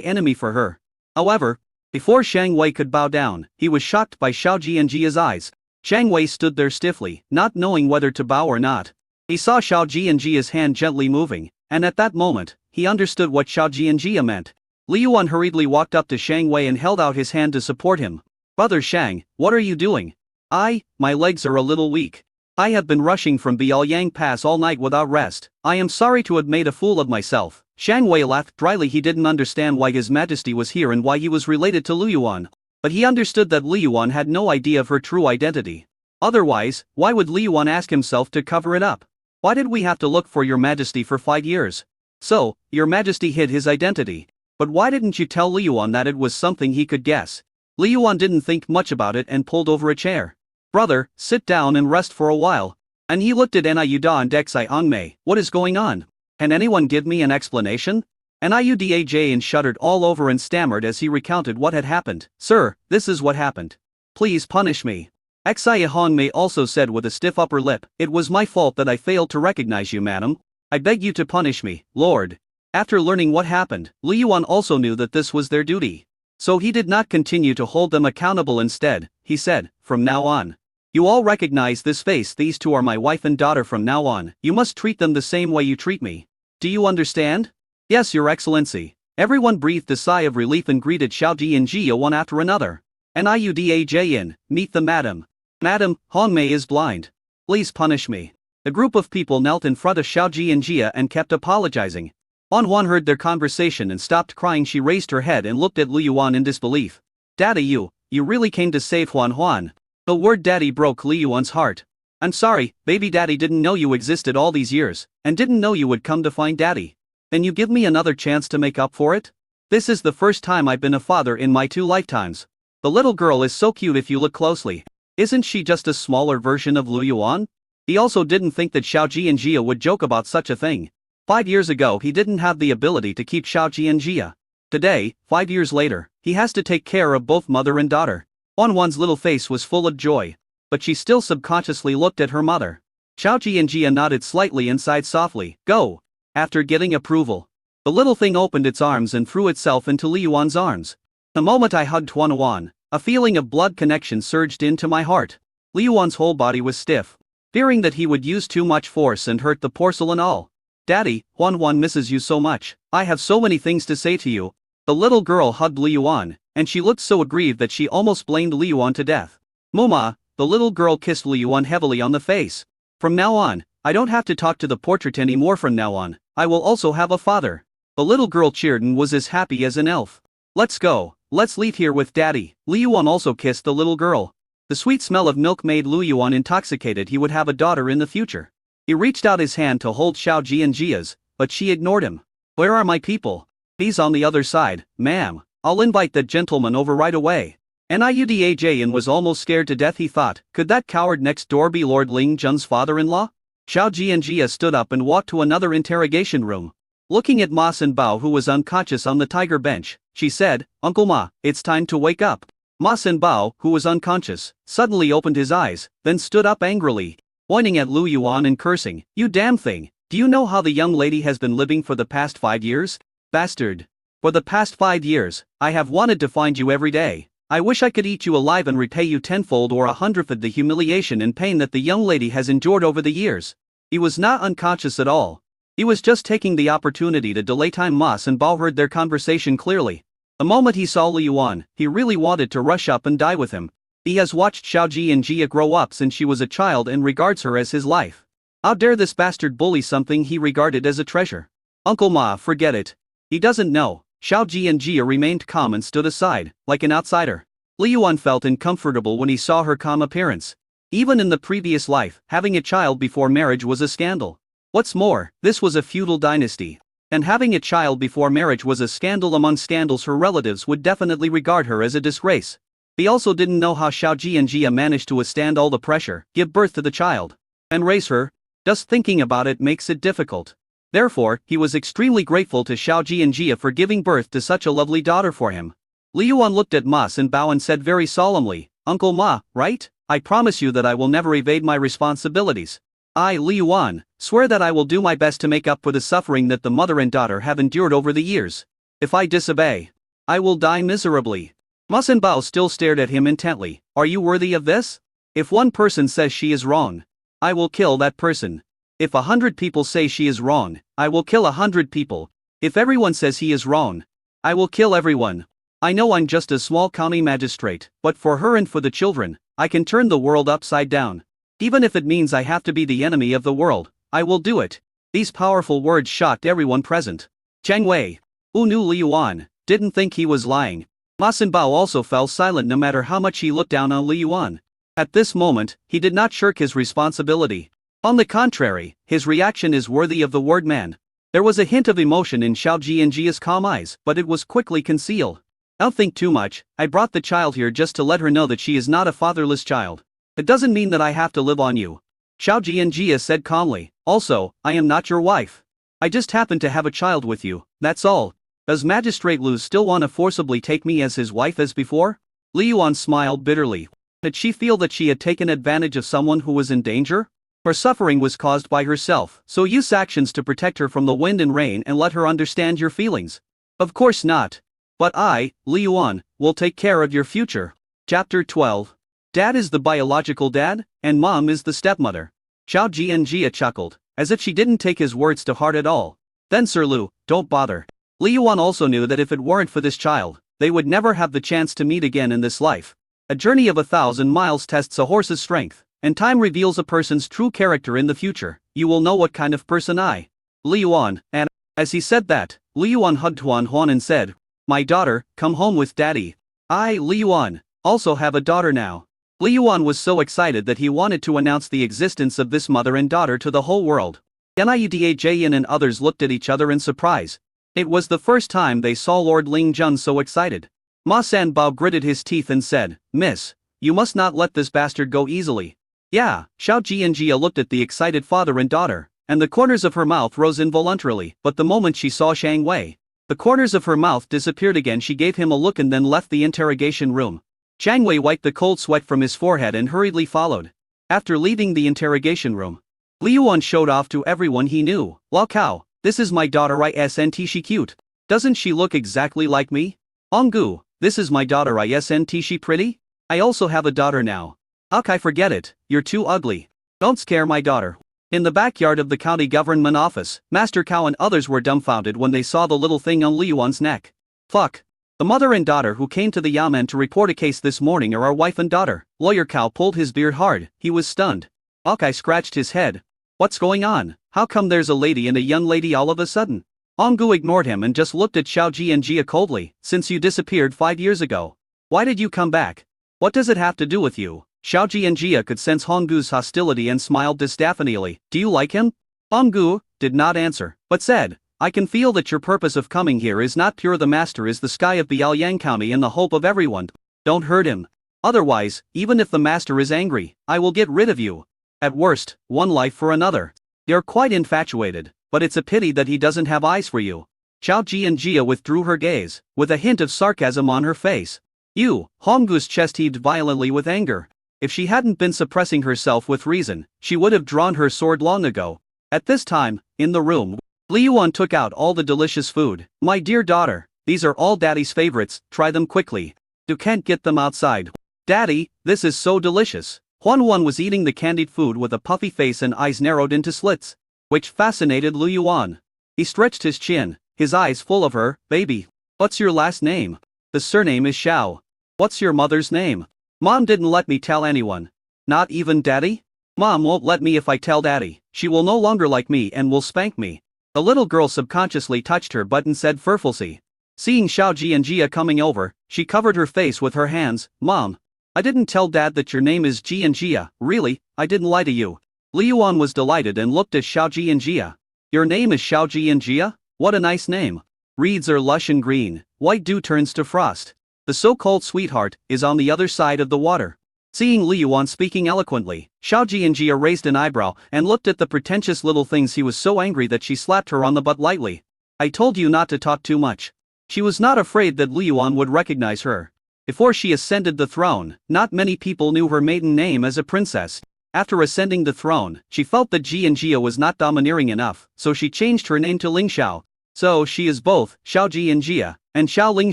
enemy for her? However, before Shang Wei could bow down, he was shocked by Xiaoji and Jia's eyes. Shang Wei stood there stiffly, not knowing whether to bow or not. He saw Xiaoji and Jia's hand gently moving, and at that moment, he understood what Xiaoji and Jia meant. Li Yuan hurriedly walked up to Shang Wei and held out his hand to support him. Brother Shang, what are you doing? My legs are a little weak. I have been rushing from Biaoyang Pass all night without rest. I am sorry to have made a fool of myself. Shang Wei laughed dryly. He didn't understand why His Majesty was here and why he was related to Li Yuan. But he understood that Li Yuan had no idea of her true identity. Otherwise, why would Li Yuan ask himself to cover it up? Why did we have to look for Your Majesty for 5 years? So, Your Majesty hid his identity. But why didn't you tell Li Yuan that it was something he could guess? Li Yuan didn't think much about it and pulled over a chair. Brother, sit down and rest for a while. And he looked at Niuda and Dexai Angmei. What is going on? Can anyone give me an explanation? Niudaj shuddered all over and stammered as he recounted what had happened. Sir, this is what happened. Please punish me. Xia Hongmei also said with a stiff upper lip, It was my fault that I failed to recognize you, madam. I beg you to punish me, Lord. After learning what happened, Li Yuan also knew that this was their duty. So he did not continue to hold them accountable. Instead, he said, From now on, you all recognize this face. These two are my wife and daughter. From now on, you must treat them the same way you treat me. Do you understand? Yes, Your Excellency. Everyone breathed a sigh of relief and greeted Xiaoji and Jia one after another. Niudaj, meet the madam. Madam, Hongmei is blind. Please punish me. The group of people knelt in front of Xiaoji and Jia and kept apologizing. Huan Huan heard their conversation and stopped crying. She raised her head and looked at Li Yuan in disbelief. Daddy, you really came to save Huan Huan. The word daddy broke Li Yuan's heart. I'm sorry, baby daddy didn't know you existed all these years, and didn't know you would come to find daddy. Can you give me another chance to make up for it? This is the first time I've been a father in my 2 lifetimes. The little girl is so cute if you look closely. Isn't she just a smaller version of Li Yuan? He also didn't think that Xiaoji and Jia would joke about such a thing. 5 years ago he didn't have the ability to keep Xiaoji and Jia. Today, 5 years later, he has to take care of both mother and daughter. Huan Huan's little face was full of joy. But she still subconsciously looked at her mother. Xiaoji and Jia nodded slightly and sighed softly. Go! After getting approval, the little thing opened its arms and threw itself into Li Yuan's arms. The moment I hugged Huan Huan, a feeling of blood connection surged into my heart. Li Yuan's whole body was stiff, fearing that he would use too much force and hurt the porcelain all. Daddy, Huan Huan misses you so much. I have so many things to say to you. The little girl hugged Li Yuan, and she looked so aggrieved that she almost blamed Li Yuan to death. Muma, the little girl kissed Li Yuan heavily on the face. From now on, I don't have to talk to the portrait anymore from now on, I will also have a father. The little girl cheered and was as happy as an elf. Let's go, let's leave here with daddy. Li Yuan also kissed the little girl. The sweet smell of milk made Lu Yuan intoxicated. He would have a daughter in the future. He reached out his hand to hold Xiao Ji and Jia's, but she ignored him. Where are my people? He's on the other side, ma'am. I'll invite that gentleman over right away. Niudajan was almost scared to death. He thought, could that coward next door be Lord Ling Jun's father-in-law? Xiao Ji and Jia stood up and walked to another interrogation room. Looking at Ma Sin Bao, who was unconscious on the tiger bench, she said, Uncle Ma, it's time to wake up. Ma Sin Bao, who was unconscious, suddenly opened his eyes, then stood up angrily, pointing at Lu Yuan and cursing, you damn thing, do you know how the young lady has been living for the past 5 years? Bastard. For the past 5 years, I have wanted to find you every day. I wish I could eat you alive and repay you tenfold or 100fold the humiliation and pain that the young lady has endured over the years. He was not unconscious at all. He was just taking the opportunity to delay time. Ma Sin Bao heard their conversation clearly. The moment he saw Li Yuan, he really wanted to rush up and die with him. He has watched Xiao Ji and Jia grow up since she was a child and regards her as his life. How dare this bastard bully something he regarded as a treasure? Uncle Ma, forget it. He doesn't know. Xiao Ji and Jia remained calm and stood aside, like an outsider. Li Yuan felt uncomfortable when he saw her calm appearance. Even in the previous life, having a child before marriage was a scandal. What's more, this was a feudal dynasty. And having a child before marriage was a scandal among scandals. Her relatives would definitely regard her as a disgrace. He also didn't know how Xiao Ji and Jia managed to withstand all the pressure, give birth to the child, and raise her. Just thinking about it makes it difficult. Therefore, he was extremely grateful to Xiao Ji and Jia for giving birth to such a lovely daughter for him. Li Yuan looked at Ma Sin Bao and said very solemnly, Uncle Ma, right? I promise you that I will never evade my responsibilities. I, Li Yuan, swear that I will do my best to make up for the suffering that the mother and daughter have endured over the years. If I disobey, I will die miserably. Ma Sin Bao still stared at him intently. Are you worthy of this? If one person says she is wrong, I will kill that person. If 100 people say she is wrong, I will kill 100 people. If everyone says he is wrong, I will kill everyone. I know I'm just a small county magistrate, but for her and for the children, I can turn the world upside down. Even if it means I have to be the enemy of the world, I will do it. These powerful words shocked everyone present. Chang Wei, who knew Li Yuan, didn't think he was lying. Ma Sin Bao also fell silent no matter how much he looked down on Li Yuan. At this moment, he did not shirk his responsibility. On the contrary, his reaction is worthy of the word man. There was a hint of emotion in Xiao Ji and Jia's calm eyes, but it was quickly concealed. Don't think too much, I brought the child here just to let her know that she is not a fatherless child. It doesn't mean that I have to live on you. Xiao Ji and Jia said calmly, also, I am not your wife. I just happen to have a child with you, that's all. Does Magistrate Lu still want to forcibly take me as his wife as before? Li Yuan smiled bitterly. Did she feel that she had taken advantage of someone who was in danger? Her suffering was caused by herself, so use actions to protect her from the wind and rain and let her understand your feelings. Of course not. But I, Li Yuan, will take care of your future. Chapter 12. Dad is the biological dad, and mom is the stepmother. Xiao Ji and Jia chuckled, as if she didn't take his words to heart at all. Then Sir Lu, don't bother. Li Yuan also knew that if it weren't for this child, they would never have the chance to meet again in this life. A journey of 1,000 miles tests a horse's strength, and time reveals a person's true character in the future. You will know what kind of person I, Li Yuan, and as he said that, Li Yuan hugged Huan Huan and said, my daughter, come home with daddy. I, Li Yuan, also have a daughter now. Li Yuan was so excited that he wanted to announce the existence of this mother and daughter to the whole world. Niudajan and others looked at each other in surprise. It was the first time they saw Lord Ling Jun so excited. Ma San Bao gritted his teeth and said, Miss, you must not let this bastard go easily. Yeah, Xiao Ji and Jia looked at the excited father and daughter, and the corners of her mouth rose involuntarily, but the moment she saw Chang Wei, the corners of her mouth disappeared again. She gave him a look and then left the interrogation room. Chang Wei wiped the cold sweat from his forehead and hurriedly followed. After leaving the interrogation room, Li Yuan showed off to everyone he knew. Lao Cao, this is my daughter isn't she cute? Doesn't she look exactly like me? Onggu, this is my daughter isn't she pretty? I also have a daughter now. How can I forget it? You're too ugly. Don't scare my daughter. In the backyard of the county government office, Master Cao and others were dumbfounded when they saw the little thing on Li Yuan's neck. Fuck. The mother and daughter who came to the Yamen to report a case this morning are our wife and daughter. Lawyer Cao pulled his beard hard, he was stunned. Hawkeye scratched his head. What's going on? How come there's a lady and a young lady all of a sudden? Honggu ignored him and just looked at Xiao Ji and Jia coldly. Since you disappeared 5 years ago, why did you come back? What does it have to do with you? Xiao Ji and Jia could sense Honggu's hostility and smiled disapprovingly. Do you like him? Honggu did not answer, but said, I can feel that your purpose of coming here is not pure. The master is the sky of Biaoyang County and the hope of everyone. Don't hurt him. Otherwise, even if the master is angry, I will get rid of you. At worst, one life for another. You're quite infatuated, but it's a pity that he doesn't have eyes for you. Xiao Ji and Jia withdrew her gaze, with a hint of sarcasm on her face. You, Honggu's chest heaved violently with anger. If she hadn't been suppressing herself with reason, she would have drawn her sword long ago. At this time, in the room, Li Yuan took out all the delicious food. My dear daughter, these are all Daddy's favorites, try them quickly. You can't get them outside. Daddy, this is so delicious. Huan was eating the candied food with a puffy face and eyes narrowed into slits, which fascinated Li Yuan. He stretched his chin, his eyes full of her. Baby, what's your last name? The surname is Xiao. What's your mother's name? Mom didn't let me tell anyone. Not even Daddy? Mom won't let me if I tell Daddy. She will no longer like me and will spank me. The little girl subconsciously touched her butt and said furfully. Seeing Xiao Ji and Jia coming over, she covered her face with her hands. Mom, I didn't tell Dad that your name is Ji and Jia. Really, I didn't lie to you. Li Yuan was delighted and looked at Xiao Ji and Jia. Your name is Xiao Ji and Jia? What a nice name. Reeds are lush and green, white dew turns to frost. The so-called sweetheart is on the other side of the water. Seeing Li Yuan speaking eloquently, Xiao Ji and Jia raised an eyebrow and looked at the pretentious little things. He was so angry that she slapped her on the butt lightly. I told you not to talk too much. She was not afraid that Li Yuan would recognize her. Before she ascended the throne, not many people knew her maiden name as a princess. After ascending the throne, she felt that Ji and Jia was not domineering enough, so she changed her name to Ling Xiao. So she is both Xiao Ji and Jia, and Xiao Ling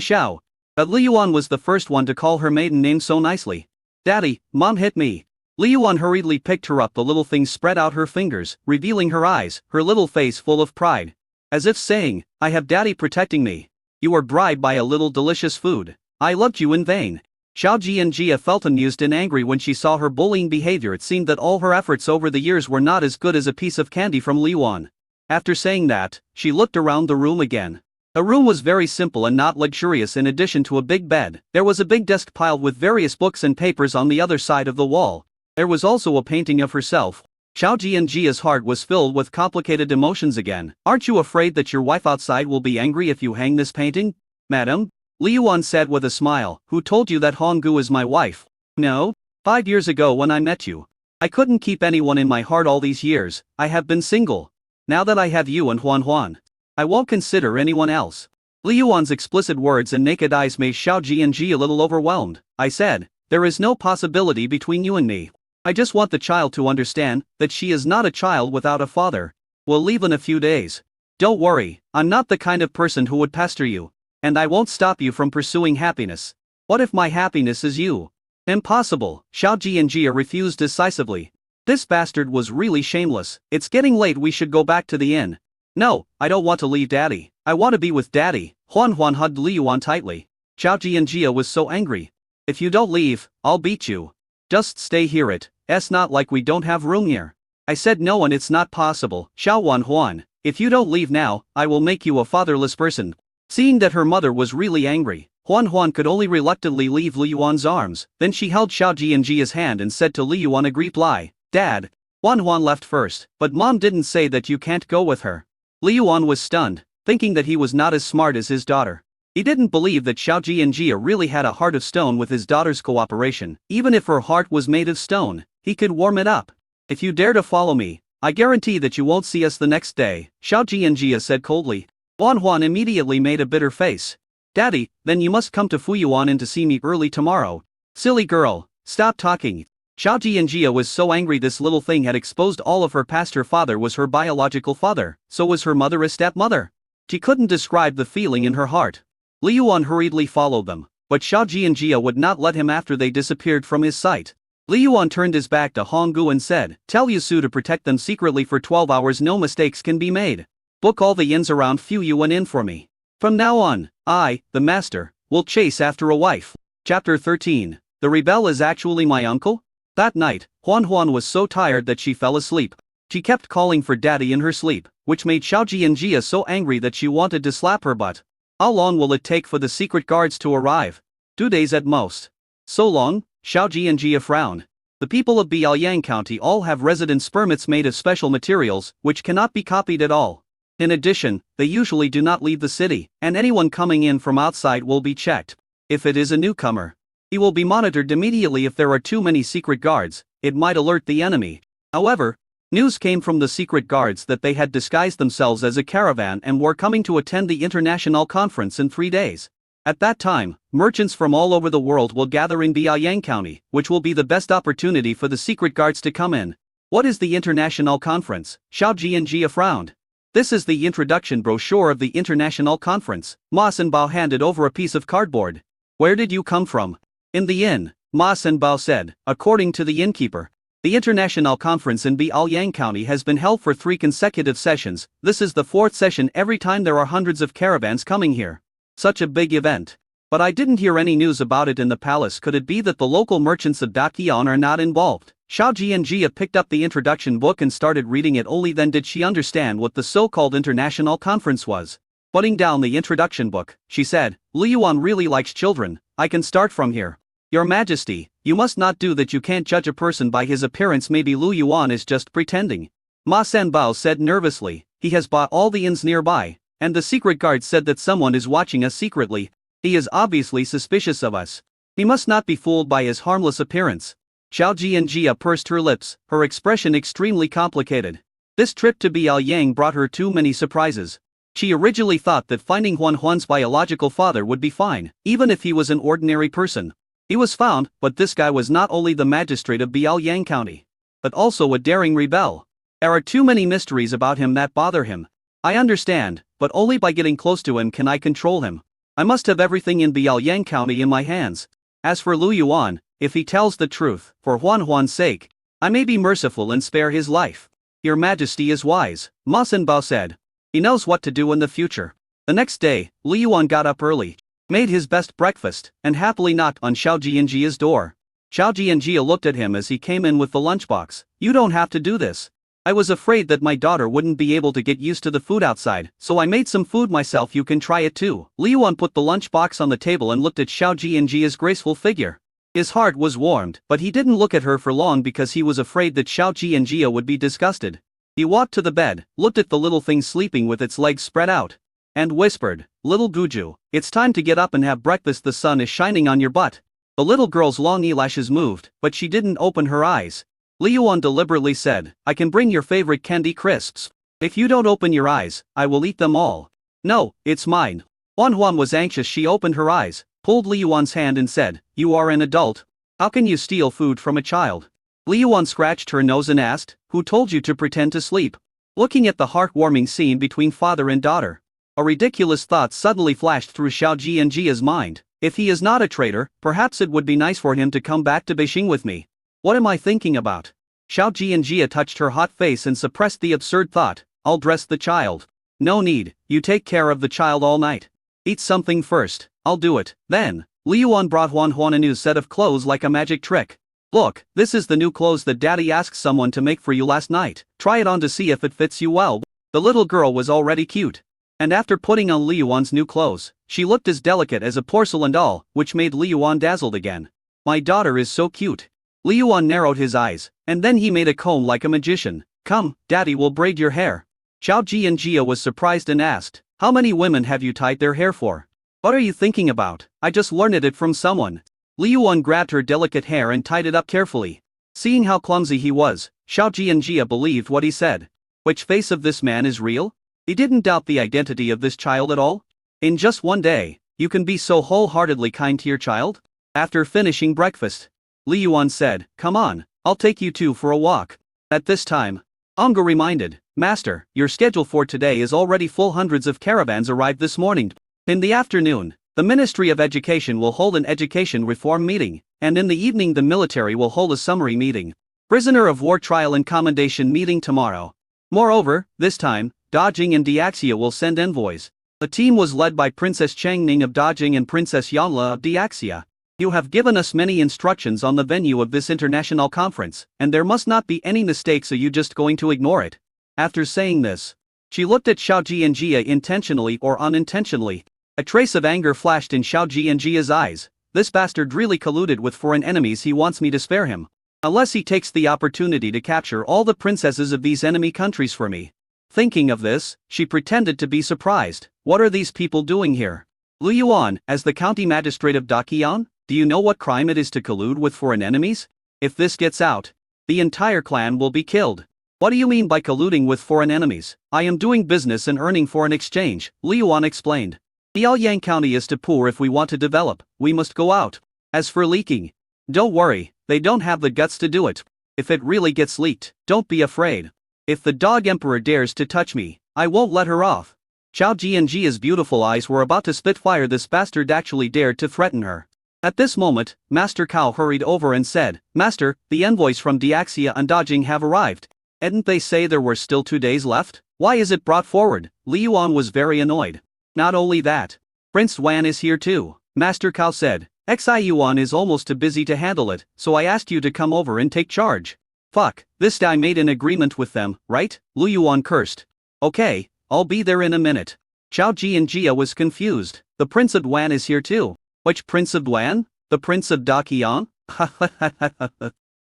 Xiao. But Li Yuan was the first one to call her maiden name so nicely. Daddy, Mom hit me. Li Yuan hurriedly picked her up. The little thing spread out her fingers, revealing her eyes, her little face full of pride. As if saying, I have Daddy protecting me. You were bribed by a little delicious food. I loved you in vain. Xiao Ji and Jia felt amused and angry when she saw her bullying behavior. It seemed that all her efforts over the years were not as good as a piece of candy from Li Yuan. After saying that, she looked around the room again. The room was very simple and not luxurious. In addition to a big bed, there was a big desk piled with various books and papers on the other side of the wall. There was also a painting of herself. Xiao Ji and Jia's heart was filled with complicated emotions again. Aren't you afraid that your wife outside will be angry if you hang this painting? Madam, Li Yuan said with a smile, who told you that Honggu is my wife? No. 5 years ago when I met you. I couldn't keep anyone in my heart all these years. I have been single. Now that I have you and Huan, I won't consider anyone else. Li Yuan's explicit words and naked eyes made Xiao Ji and Ji a little overwhelmed. I said, there is no possibility between you and me. I just want the child to understand that she is not a child without a father. We'll leave in a few days. Don't worry, I'm not the kind of person who would pester you. And I won't stop you from pursuing happiness. What if my happiness is you? Impossible, Xiao Ji and Jia refused decisively. This bastard was really shameless. It's getting late, we should go back to the inn. No, I don't want to leave Daddy. I want to be with Daddy. Huan hugged Li Yuan tightly. Xiao Ji and Jia was so angry. If you don't leave, I'll beat you. Just stay here, it's not like we don't have room here. I said no and it's not possible. Xiao Huan, if you don't leave now, I will make you a fatherless person. Seeing that her mother was really angry, Huan could only reluctantly leave Li Yuan's arms. Then she held Xiao Ji and Jia's hand and said to Li Yuan, agree, lie. Dad. Huan left first, but Mom didn't say that you can't go with her. Li Yuan was stunned, thinking that he was not as smart as his daughter. He didn't believe that Xiao Ji and Jia really had a heart of stone. With his daughter's cooperation, even if her heart was made of stone, he could warm it up. If you dare to follow me, I guarantee that you won't see us the next day, Xiao Ji and Jia said coldly. Huan immediately made a bitter face. Daddy, then you must come to Fuyuan Inn to see me early tomorrow. Silly girl, stop talking. Xiao Ji and Jia was so angry. This little thing had exposed all of her past. Her father was her biological father, so was her mother a stepmother. She couldn't describe the feeling in her heart. Li Yuan hurriedly followed them, but Xiao Ji and Jia would not let him after they disappeared from his sight. Li Yuan turned his back to Honggu and said, tell Yusu to protect them secretly for 12 hours. No mistakes can be made. Book all the inns around Fuyuan Inn for me. From now on, I, the master, will chase after a wife. Chapter 13. The rebel is actually my uncle? That night, Huan was so tired that she fell asleep. She kept calling for daddy in her sleep, which made Xiao Jianjia so angry that she wanted to slap her butt. How long will it take for the secret guards to arrive? 2 days at most. So long? Xiao Jianjia frowned. The people of Biaoyang County all have residence permits made of special materials, which cannot be copied at all. In addition, they usually do not leave the city, and anyone coming in from outside will be checked. If it is a newcomer, he will be monitored immediately. If there are too many secret guards, it might alert the enemy. However, news came from the secret guards that they had disguised themselves as a caravan and were coming to attend the international conference in 3 days. At that time, merchants from all over the world will gather in Biaoyang County, which will be the best opportunity for the secret guards to come in. What is the international conference? Xiao Jianjia frowned. This is the introduction brochure of the international conference. Ma Sanbao handed over a piece of cardboard. Where did you come from? In the inn, Ma Sanbao said, according to the innkeeper. The international conference in Biaoyang County has been held for 3 consecutive sessions. This is the 4th session. Every time there are hundreds of caravans coming here. Such a big event. But I didn't hear any news about it in the palace. Could it be that the local merchants of Daqian are not involved? Xiao Jianjia picked up the introduction book and started reading it. Only then did she understand what the so-called international conference was. Putting down the introduction book, she said, Li Yuan really likes children. I can start from here. Your Majesty, you must not do that. You can't judge a person by his appearance. Maybe Lu Yuan is just pretending. Ma Sanbao said nervously. He has bought all the inns nearby, and the secret guard said that someone is watching us secretly. He is obviously suspicious of us. He must not be fooled by his harmless appearance. Xiao Jianjia pursed her lips, her expression extremely complicated. This trip to Biaoyang brought her too many surprises. She originally thought that finding Huan Huan's biological father would be fine, even if he was an ordinary person. He was found, but this guy was not only the magistrate of Biaoyang County, but also a daring rebel. There are too many mysteries about him that bother him. I understand, but only by getting close to him can I control him. I must have everything in Biaoyang County in my hands. As for Lu Yuan, if he tells the truth, for Huan Huan's sake, I may be merciful and spare his life. Your Majesty is wise, Ma Sanbao said. He knows what to do in the future. The next day, Lu Yuan got up early, made his best breakfast, and happily knocked on Xiao Jianjia's door. Xiao Jianjia looked at him as he came in with the lunchbox. You don't have to do this. I was afraid that my daughter wouldn't be able to get used to the food outside, so I made some food myself. You can try it too. Li Yuan put the lunchbox on the table and looked at Xiao Jianjia's graceful figure. His heart was warmed, but he didn't look at her for long because he was afraid that Xiao Jianjia would be disgusted. He walked to the bed, looked at the little thing sleeping with its legs spread out, and whispered, Little Guju, it's time to get up and have breakfast. The sun is shining on your butt. The little girl's long eyelashes moved, but she didn't open her eyes. Li Yuan deliberately said, I can bring your favorite candy crisps. If you don't open your eyes, I will eat them all. No, it's mine. Huan Huan was anxious. She opened her eyes, pulled Li Yuan's hand and said, You are an adult. How can you steal food from a child? Li Yuan scratched her nose and asked, Who told you to pretend to sleep? Looking at the heartwarming scene between father and daughter, a ridiculous thought suddenly flashed through Xiao Jianjia's mind. If he is not a traitor, perhaps it would be nice for him to come back to Beijing with me. What am I thinking about? Xiao Jianjia touched her hot face and suppressed the absurd thought. I'll dress the child. No need, you take care of the child all night. Eat something first, I'll do it. Then, Li Yuan brought Huan Huan a new set of clothes like a magic trick. Look, this is the new clothes that Daddy asked someone to make for you last night. Try it on to see if it fits you well. The little girl was already cute. And after putting on Li Yuan's new clothes, she looked as delicate as a porcelain doll, which made Li Yuan dazzled again. My daughter is so cute. Li Yuan narrowed his eyes, and then he made a comb like a magician. Come, Daddy will braid your hair. Xiao Jianjia was surprised and asked, How many women have you tied their hair for? What are you thinking about? I just learned it from someone. Li Yuan grabbed her delicate hair and tied it up carefully. Seeing how clumsy he was, Xiao Jianjia believed what he said. Which face of this man is real? He didn't doubt the identity of this child at all. In just one day, you can be so wholeheartedly kind to your child? After finishing breakfast, Li Yuan said, Come on, I'll take you two for a walk. At this time, Onga reminded, Master, your schedule for today is already full. Hundreds of caravans arrived this morning. In the afternoon, the Ministry of Education will hold an education reform meeting, and in the evening the military will hold a summary meeting. Prisoner of war trial and commendation meeting tomorrow. Moreover, this time, Dajing and Diaxia will send envoys. The team was led by Princess Chang Ning of Dajing and Princess Yanla of Diaxia. You have given us many instructions on the venue of this international conference, and there must not be any mistakes. Are you just going to ignore it? After saying this, she looked at Xiao Jianjia intentionally or unintentionally. A trace of anger flashed in Xiao Jianjia's eyes. This bastard really colluded with foreign enemies. He wants me to spare him. Unless he takes the opportunity to capture all the princesses of these enemy countries for me. Thinking of this, she pretended to be surprised. What are these people doing here? Lu Yuan, as the county magistrate of Daqian, do you know what crime it is to collude with foreign enemies? If this gets out, the entire clan will be killed. What do you mean by colluding with foreign enemies? I am doing business and earning foreign exchange, Lu Yuan explained. Biaoyang County is too poor. If we want to develop, we must go out. As for leaking, don't worry, they don't have the guts to do it. If it really gets leaked, don't be afraid. If the dog emperor dares to touch me, I won't let her off. Xiao Jianjia's beautiful eyes were about to spit fire. This bastard actually dared to threaten her. At this moment, Master Cao hurried over and said, Master, the envoys from Daxia and Dajing have arrived. Didn't they say there were still 2 days left? Why is it brought forward? Li Yuan was very annoyed. Not only that, Prince Wan is here too, Master Cao said. Xi Yuan is almost too busy to handle it, so I asked you to come over and take charge. Fuck, this guy made an agreement with them, right? Lu Yuan cursed. Okay, I'll be there in a minute. Xiao Jianjia was confused. The Prince of Duan is here too. Which Prince of Duan? The Prince of Daqian?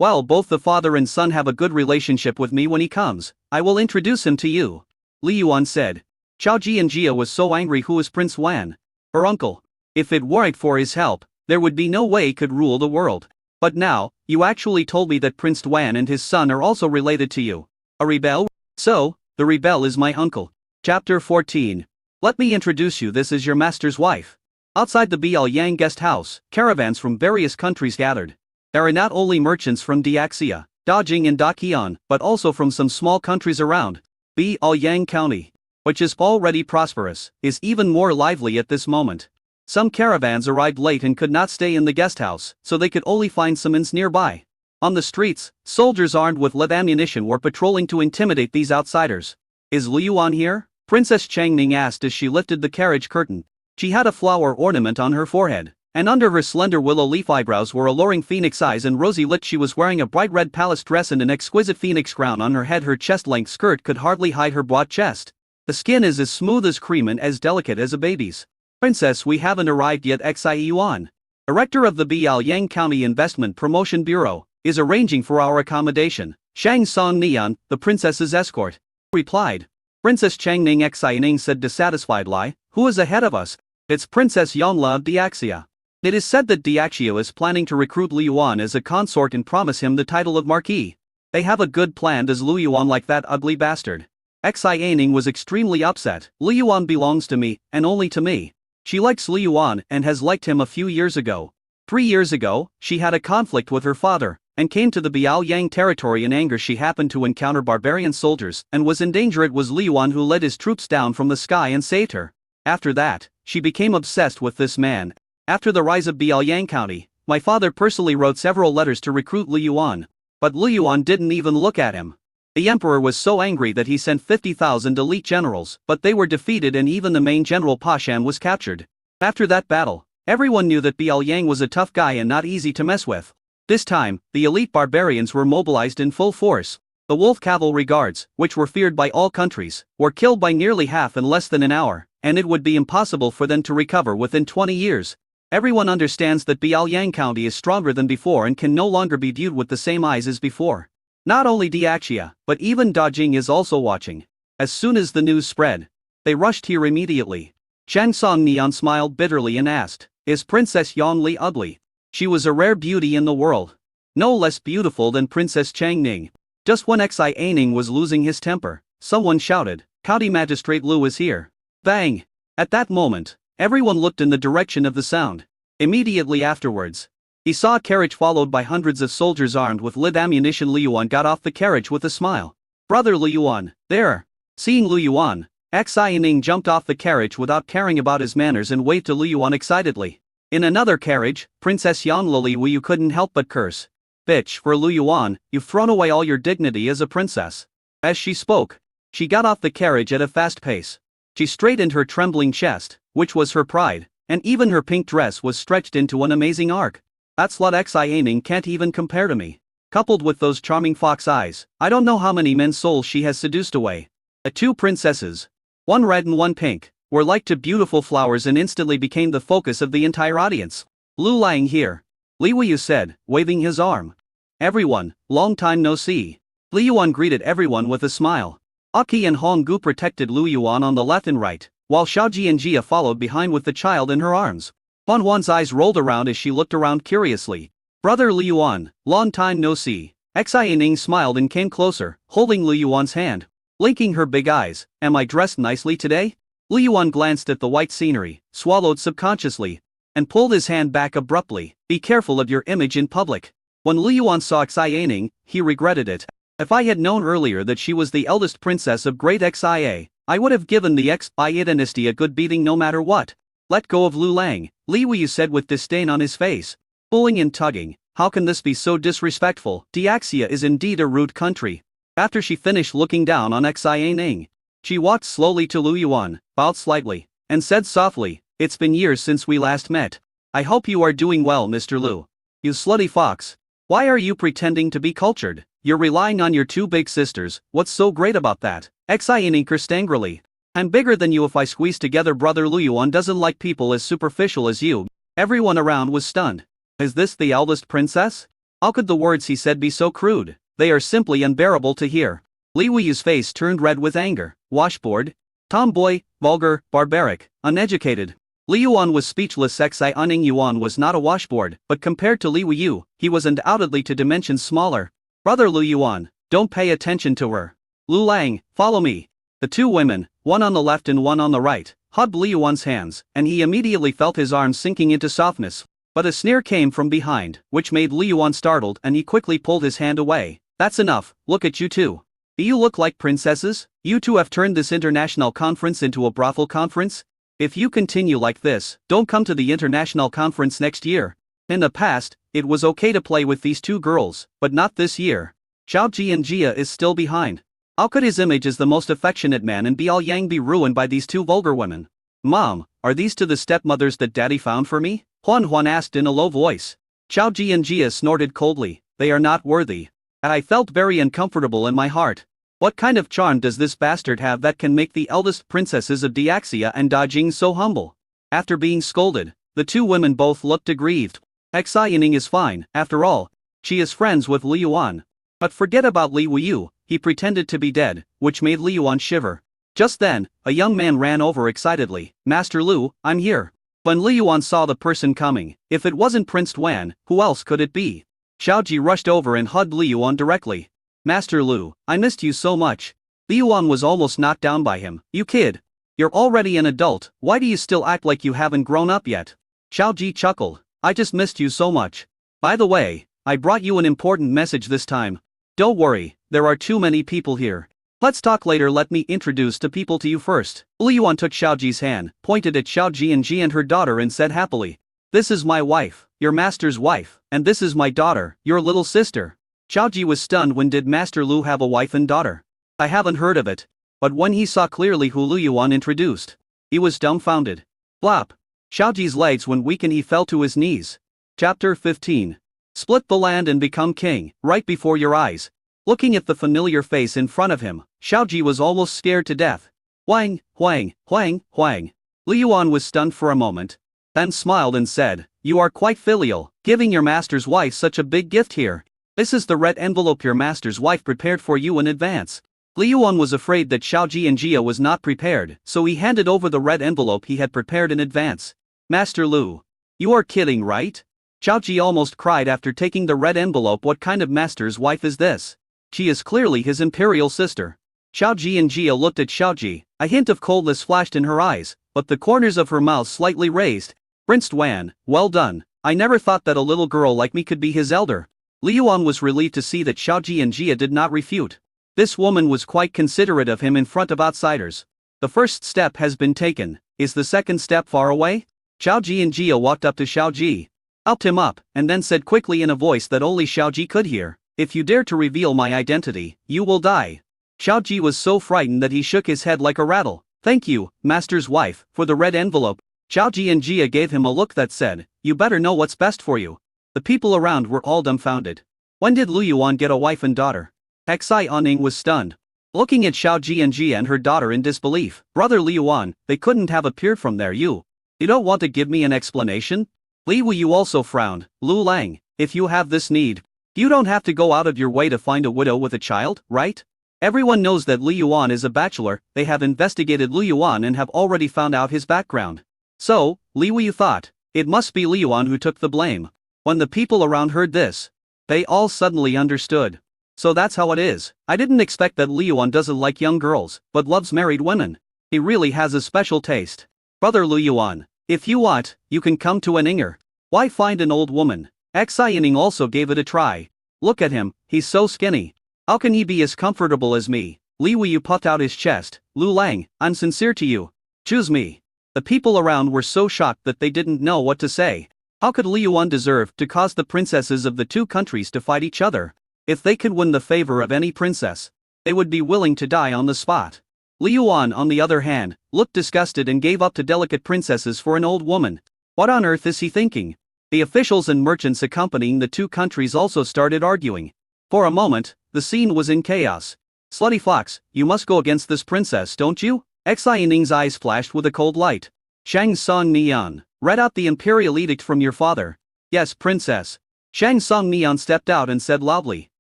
Well, both the father and son have a good relationship with me. When he comes, I will introduce him to you. Li Yuan said. Xiao Jianjia was so angry. Who is Prince Wan? Her uncle. If it weren't for his help, there would be no way he could rule the world. But now, you actually told me that Prince Duan and his son are also related to you. A rebel? So, the rebel is my uncle. Chapter 14. Let me introduce you. This is your master's wife. Outside the Biaoyang guest house, caravans from various countries gathered. There are not only merchants from Daxia, Dajing and Daqian, but also from some small countries around. Biaoyang County, which is already prosperous, is even more lively at this moment. Some caravans arrived late and could not stay in the guest house, so they could only find some inns nearby. On the streets, soldiers armed with lead ammunition were patrolling to intimidate these outsiders. Is Lu Yuan here? Princess Changning asked as she lifted the carriage curtain. She had a flower ornament on her forehead, and under her slender willow leaf eyebrows were alluring phoenix eyes and rosy lips. She was wearing a bright red palace dress and an exquisite phoenix crown on her head. Her chest-length skirt could hardly hide her broad chest. The skin is as smooth as cream and as delicate as a baby's. Princess, we haven't arrived yet. Xi Yuan, director of the Biaoyang County Investment Promotion Bureau, is arranging for our accommodation. Shang Song Nian, the princess's escort, replied. Princess Changning. Xi Ning said dissatisfied. Lie, who is ahead of us? It's Princess Yonla of Daxia. It is said that Daxia is planning to recruit Lu Yuan as a consort and promise him the title of Marquis. They have a good plan. Does Lu Yuan like that ugly bastard? Xi Ning was extremely upset. Lu Yuan belongs to me, and only to me. She likes Lu Yuan and has liked him a few years ago. 3 years ago, she had a conflict with her father, and came to the Biaoyang territory in anger. She happened to encounter barbarian soldiers, and was in danger. It was Lu Yuan who led his troops down from the sky and saved her. After that, she became obsessed with this man. After the rise of Biaoyang County, my father personally wrote several letters to recruit Lu Yuan. But Lu Yuan didn't even look at him. The emperor was so angry that he sent 50,000 elite generals, but they were defeated and even the main general Pashan was captured. After that battle, everyone knew that Biaoyang was a tough guy and not easy to mess with. This time, the elite barbarians were mobilized in full force. The wolf cavalry guards, which were feared by all countries, were killed by nearly half in less than an hour, and it would be impossible for them to recover within 20 years. Everyone understands that Biaoyang County is stronger than before and can no longer be viewed with the same eyes as before. Not only Daxia, but even Dajing is also watching. As soon as the news spread, they rushed here immediately. Shang Song Nian smiled bitterly and asked, is Princess Yonli ugly? She was a rare beauty in the world. No less beautiful than Princess Changning. Just when Xi Ning was losing his temper, someone shouted, County Magistrate Lu is here. Bang! At that moment, everyone looked in the direction of the sound. Immediately afterwards, he saw a carriage followed by hundreds of soldiers armed with lead ammunition. Lu Yuan got off the carriage with a smile. Brother Lu Yuan, there! Seeing Lu Yuan, Xi Ning jumped off the carriage without caring about his manners and waved to Lu Yuan excitedly. In another carriage, Princess Yanli Wu couldn't help but curse. Bitch, for Lu Yuan, you've thrown away all your dignity as a princess. As she spoke, she got off the carriage at a fast pace. She straightened her trembling chest, which was her pride, and even her pink dress was stretched into an amazing arc. That slut Xianing can't even compare to me. Coupled with those charming fox eyes, I don't know how many men's souls she has seduced away. The two princesses, one red and one pink, were like two beautiful flowers and instantly became the focus of the entire audience. Lu Lang here. Li Wuyu said, waving his arm. Everyone, long time no see. Li Yuan greeted everyone with a smile. Aki and Hong Gu protected Lu Yuan on the left and right, while Xiaoji and Jia followed behind with the child in her arms. Huan Huan's eyes rolled around as she looked around curiously. Brother Li Yuan, long time no see. Xianing smiled and came closer, holding Li Yuan's hand. Blinking her big eyes, am I dressed nicely today? Li Yuan glanced at the white scenery, swallowed subconsciously, and pulled his hand back abruptly. Be careful of your image in public. When Li Yuan saw Xianing, he regretted it. If I had known earlier that she was the eldest princess of Great Xia, I would have given the Xia dynasty a good beating no matter what. Let go of Lu Lang, Li Wuyu said with disdain on his face. Pulling and tugging, how can this be so disrespectful? Diaxia is indeed a rude country. After she finished looking down on Xianing, she walked slowly to Lu Yuan, bowed slightly, and said softly, it's been years since we last met. I hope you are doing well, Mr. Lu. You slutty fox. Why are you pretending to be cultured? You're relying on your two big sisters, what's so great about that? Xianing cursed angrily. I'm bigger than you if I squeeze together. Brother Lu Yuan doesn't like people as superficial as you. Everyone around was stunned. Is this the eldest princess? How could the words he said be so crude? They are simply unbearable to hear. Li Wuyu's face turned red with anger. Washboard? Tomboy, vulgar, barbaric, uneducated. Li Yuan was speechless. Xianing Yuan was not a washboard, but compared to Li Wuyu, he was undoubtedly two dimensions smaller. Brother Lu Yuan, don't pay attention to her. Lu Lang, follow me. The two women, one on the left and one on the right, hugged Li Yuan's hands, and he immediately felt his arms sinking into softness. But a sneer came from behind, which made Li Yuan startled, and he quickly pulled his hand away. That's enough, look at you two. Do you look like princesses? You two have turned this international conference into a brothel conference? If you continue like this, don't come to the international conference next year. In the past, it was okay to play with these two girls, but not this year. Xiaoji and Jia is still behind. How could his image as the most affectionate man in Biaoyang be ruined by these two vulgar women? Mom, are these two the stepmothers that Daddy found for me? Huan Huan asked in a low voice. Xiaoji and Jia snorted coldly. They are not worthy. And I felt very uncomfortable in my heart. What kind of charm does this bastard have that can make the eldest princesses of Diaxia and Dajing so humble? After being scolded, the two women both looked aggrieved. Xianing is fine, after all. She is friends with Li Yuan. But forget about Li Wuyu, he pretended to be dead, which made Li Yuan shiver. Just then, a young man ran over excitedly. Master Lu, I'm here. When Li Yuan saw the person coming, if it wasn't Prince Duan, who else could it be? Xiaoji rushed over and hugged Li Yuan directly. Master Lu, I missed you so much. Li Yuan was almost knocked down by him. You kid. You're already an adult, why do you still act like you haven't grown up yet? Xiaoji chuckled. I just missed you so much. By the way, I brought you an important message this time. Don't worry, there are too many people here. Let's talk later. Let me introduce the people to you first. Li Yuan took Xiaoji's hand, pointed at Xiaoji and her daughter and said happily. This is my wife, your master's wife, and this is my daughter, your little sister. Xiaoji was stunned. When did Master Lu have a wife and daughter? I haven't heard of it. But when he saw clearly who Lu Yuan introduced, he was dumbfounded. Flop. Xiaoji's legs went weak and he fell to his knees. Chapter 15. Split the land and become king, right before your eyes. Looking at the familiar face in front of him, Xiaoji was almost scared to death. Huang, Huang, Huang, Huang. Li Yuan was stunned for a moment, then smiled and said, you are quite filial, giving your master's wife such a big gift here. This is the red envelope your master's wife prepared for you in advance. Li Yuan was afraid that Xiaoji and Jia was not prepared, so he handed over the red envelope he had prepared in advance. Master Lu. You are kidding, right? Xiaoji almost cried after taking the red envelope. What kind of master's wife is this? She is clearly his imperial sister. Xiaoji and Jia looked at Xiaoji, a hint of coldness flashed in her eyes, but the corners of her mouth slightly raised. Prince Duan, well done, I never thought that a little girl like me could be his elder. Li Yuan was relieved to see that Xiaoji and Jia did not refute. This woman was quite considerate of him in front of outsiders. The first step has been taken, is the second step far away? Xiaoji and Jia walked up to Xiaoji, helped him up, and then said quickly in a voice that only Xiaoji could hear, if you dare to reveal my identity, you will die. Xiaoji was so frightened that he shook his head like a rattle. Thank you, master's wife, for the red envelope. Zhao Ji and Jia gave him a look that said, "You better know what's best for you." The people around were all dumbfounded. When did Lu Yuan get a wife and daughter? Xi Aning was stunned. Looking at Xiao Ji and Jia and her daughter in disbelief, "Brother Lu Yuan, they couldn't have appeared from there. You don't want to give me an explanation?" Li Wuyu also frowned. "Lu Lang, if you have this need, you don't have to go out of your way to find a widow with a child, right? Everyone knows that Lu Yuan is a bachelor. They have investigated Lu Yuan and have already found out his background. So, Li Wuyu thought, it must be Lu Yuan who took the blame." When the people around heard this, they all suddenly understood. So that's how it is. I didn't expect that Lu Yuan doesn't like young girls, but loves married women. He really has a special taste. Brother Lu Yuan, if you want, you can come to an Inger. Why find an old woman? Xi Yining also gave it a try. Look at him, he's so skinny. How can he be as comfortable as me? Li Wuyu puffed out his chest. Lu Lang, I'm sincere to you. Choose me. The people around were so shocked that they didn't know what to say. How could Lu Yuan deserve to cause the princesses of the two countries to fight each other? If they could win the favor of any princess, they would be willing to die on the spot. Lu Yuan, on the other hand, looked disgusted and gave up to delicate princesses for an old woman. What on earth is he thinking? The officials and merchants accompanying the two countries also started arguing. For a moment, the scene was in chaos. Slutty fox, you must go against this princess, don't you? Xi Yining's eyes flashed with a cold light. Shang Song Nian, read out the imperial edict from your father. Yes, princess. Shang Song Nian stepped out and said loudly,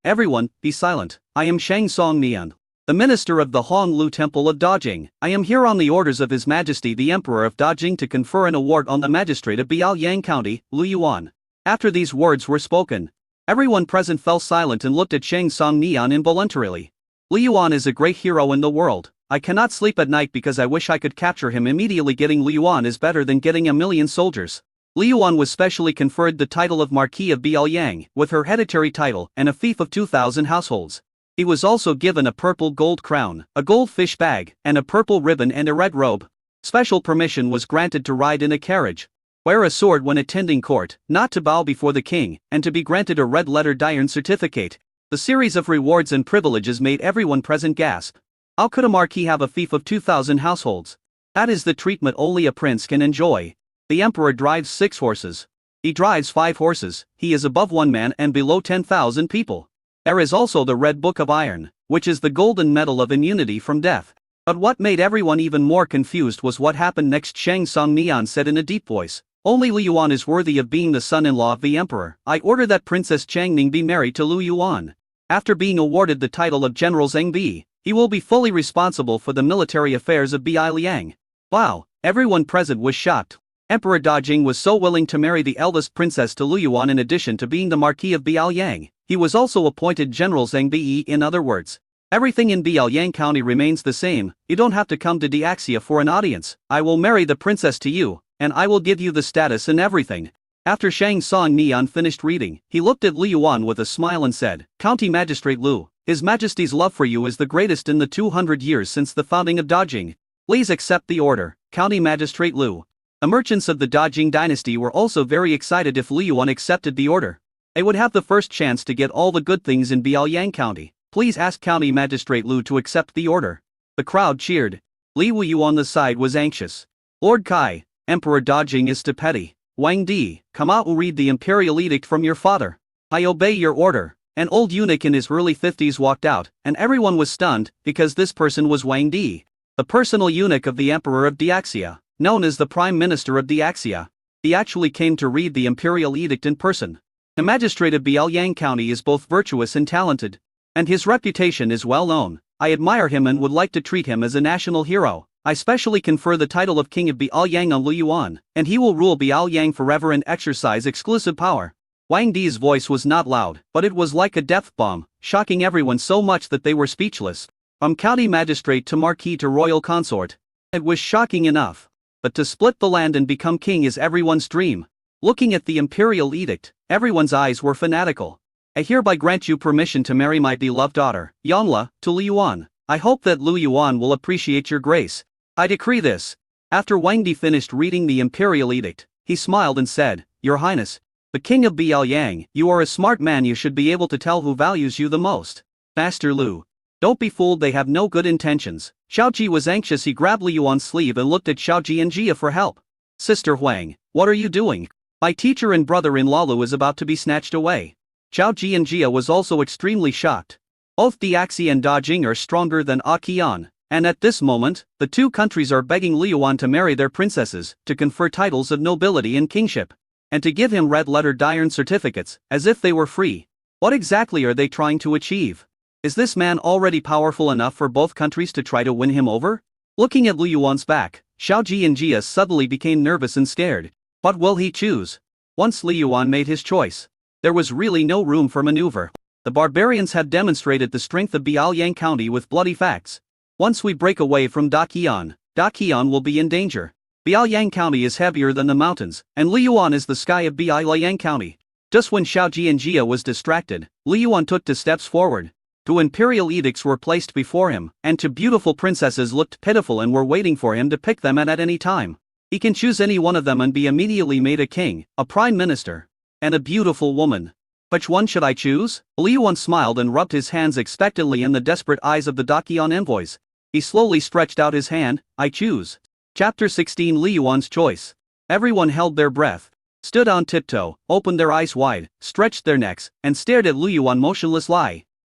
"Everyone, be silent. I am Shang Song Nian, the minister of the Honglu Temple of Dajing. I am here on the orders of His Majesty the Emperor of Dajing to confer an award on the magistrate of Biaoyang County, Lu Yuan." After these words were spoken, everyone present fell silent and looked at Shang Song Nian involuntarily. Lu Yuan is a great hero in the world. I cannot sleep at night because I wish I could capture him immediately. Getting Lu Yuan is better than getting a million soldiers. Lu Yuan was specially conferred the title of Marquis of Biaoyang, with her hereditary title and a fief of 2,000 households. He was also given a purple gold crown, a gold fish bag, and a purple ribbon and a red robe. Special permission was granted to ride in a carriage, wear a sword when attending court, not to bow before the king, and to be granted a red-lettered iron certificate. The series of rewards and privileges made everyone present gasp. How could a marquis have a fief of 2,000 households? That is the treatment only a prince can enjoy. The emperor drives 6 horses. He drives 5 horses, he is above 1 man and below 10,000 people. There is also the Red Book of Iron, which is the golden medal of immunity from death. But what made everyone even more confused was what happened next. Shang Song Nian said in a deep voice, "Only Lu Yuan is worthy of being the son-in-law of the emperor. I order that Princess Changning be married to Lu Yuan. After being awarded the title of General Zhengbi, he will be fully responsible for the military affairs of Biaoyang." Wow, everyone present was shocked. Emperor Dajing was so willing to marry the eldest princess to Lu Yuan. In addition to being the Marquis of Biaoyang, he was also appointed General Zhengbi. In other words, everything in Biaoyang County remains the same. You don't have to come to Diaxia for an audience. I will marry the princess to you, and I will give you the status and everything. After Shang Song Nian finished reading, he looked at Lu Yuan with a smile and said, "County Magistrate Lu, His Majesty's love for you is the greatest in the 200 years since the founding of Dajing. Please accept the order, County Magistrate Lu." The merchants of the Dajing dynasty were also very excited. If Lu Yuan accepted the order, they would have the first chance to get all the good things in Biaoyang County. Please ask County Magistrate Lu to accept the order. The crowd cheered. Li Wuyu on the side was anxious. "Lord Kai, Emperor Dajing is too petty. Wang Di, come out and read the imperial edict from your father." "I obey your order." An old eunuch in his early 50s walked out, and everyone was stunned, because this person was Wang Di, the personal eunuch of the Emperor of Diaxia, known as the Prime Minister of Diaxia. He actually came to read the imperial edict in person. The magistrate of Biaoyang County is both virtuous and talented, and his reputation is well known. I admire him and would like to treat him as a national hero. I specially confer the title of King of Biaoyang on Lu Yuan, and he will rule Biaoyang forever and exercise exclusive power. Wang Di's voice was not loud, but it was like a death bomb, shocking everyone so much that they were speechless. From county magistrate to marquis to royal consort, it was shocking enough. But to split the land and become king is everyone's dream. Looking at the imperial edict, everyone's eyes were fanatical. "I hereby grant you permission to marry my beloved daughter, Yonla, to Lu Yuan. I hope that Lu Yuan will appreciate your grace. I decree this." After Wang Di finished reading the imperial edict, he smiled and said, "Your Highness, the King of Biaoyang, you are a smart man. You should be able to tell who values you the most." "Master Lu, don't be fooled, they have no good intentions." Xiaoji was anxious. He grabbed Lu Yuan's sleeve and looked at Xiaoji and Jia for help. Sister Huang, what are you doing? My teacher and brother-in-law Lu is about to be snatched away. Zhao Jianjia was also extremely shocked. Both Diaxi and Da Jing are stronger than Ah Qian, and at this moment, the two countries are begging Liu Yuan to marry their princesses, to confer titles of nobility and kingship, and to give him red-letter diamond certificates, as if they were free. What exactly are they trying to achieve? Is this man already powerful enough for both countries to try to win him over? Looking at Liu Yuan's back, Zhao Jianjia suddenly became nervous and scared. What will he choose? Once Liu Yuan made his choice, there was really no room for maneuver. The barbarians had demonstrated the strength of Biaoliang County with bloody facts. Once we break away from Da Qian will be in danger. Biaoliang County is heavier than the mountains, and Liu Yuan is the sky of Biaoliang County. Just when Zhao Jianjia was distracted, Liu Yuan took 2 steps forward. 2 imperial edicts were placed before him, and 2 beautiful princesses looked pitiful and were waiting for him to pick them at any time. He can choose any one of them and be immediately made a king, a prime minister, and a beautiful woman. Which one should I choose? Liu Yuan smiled and rubbed his hands expectantly in the desperate eyes of the Da Qian envoys. He slowly stretched out his hand. I choose. Chapter 16 Liu Yuan's choice. Everyone held their breath, stood on tiptoe, opened their eyes wide, stretched their necks, and stared at Liu Yuan motionless,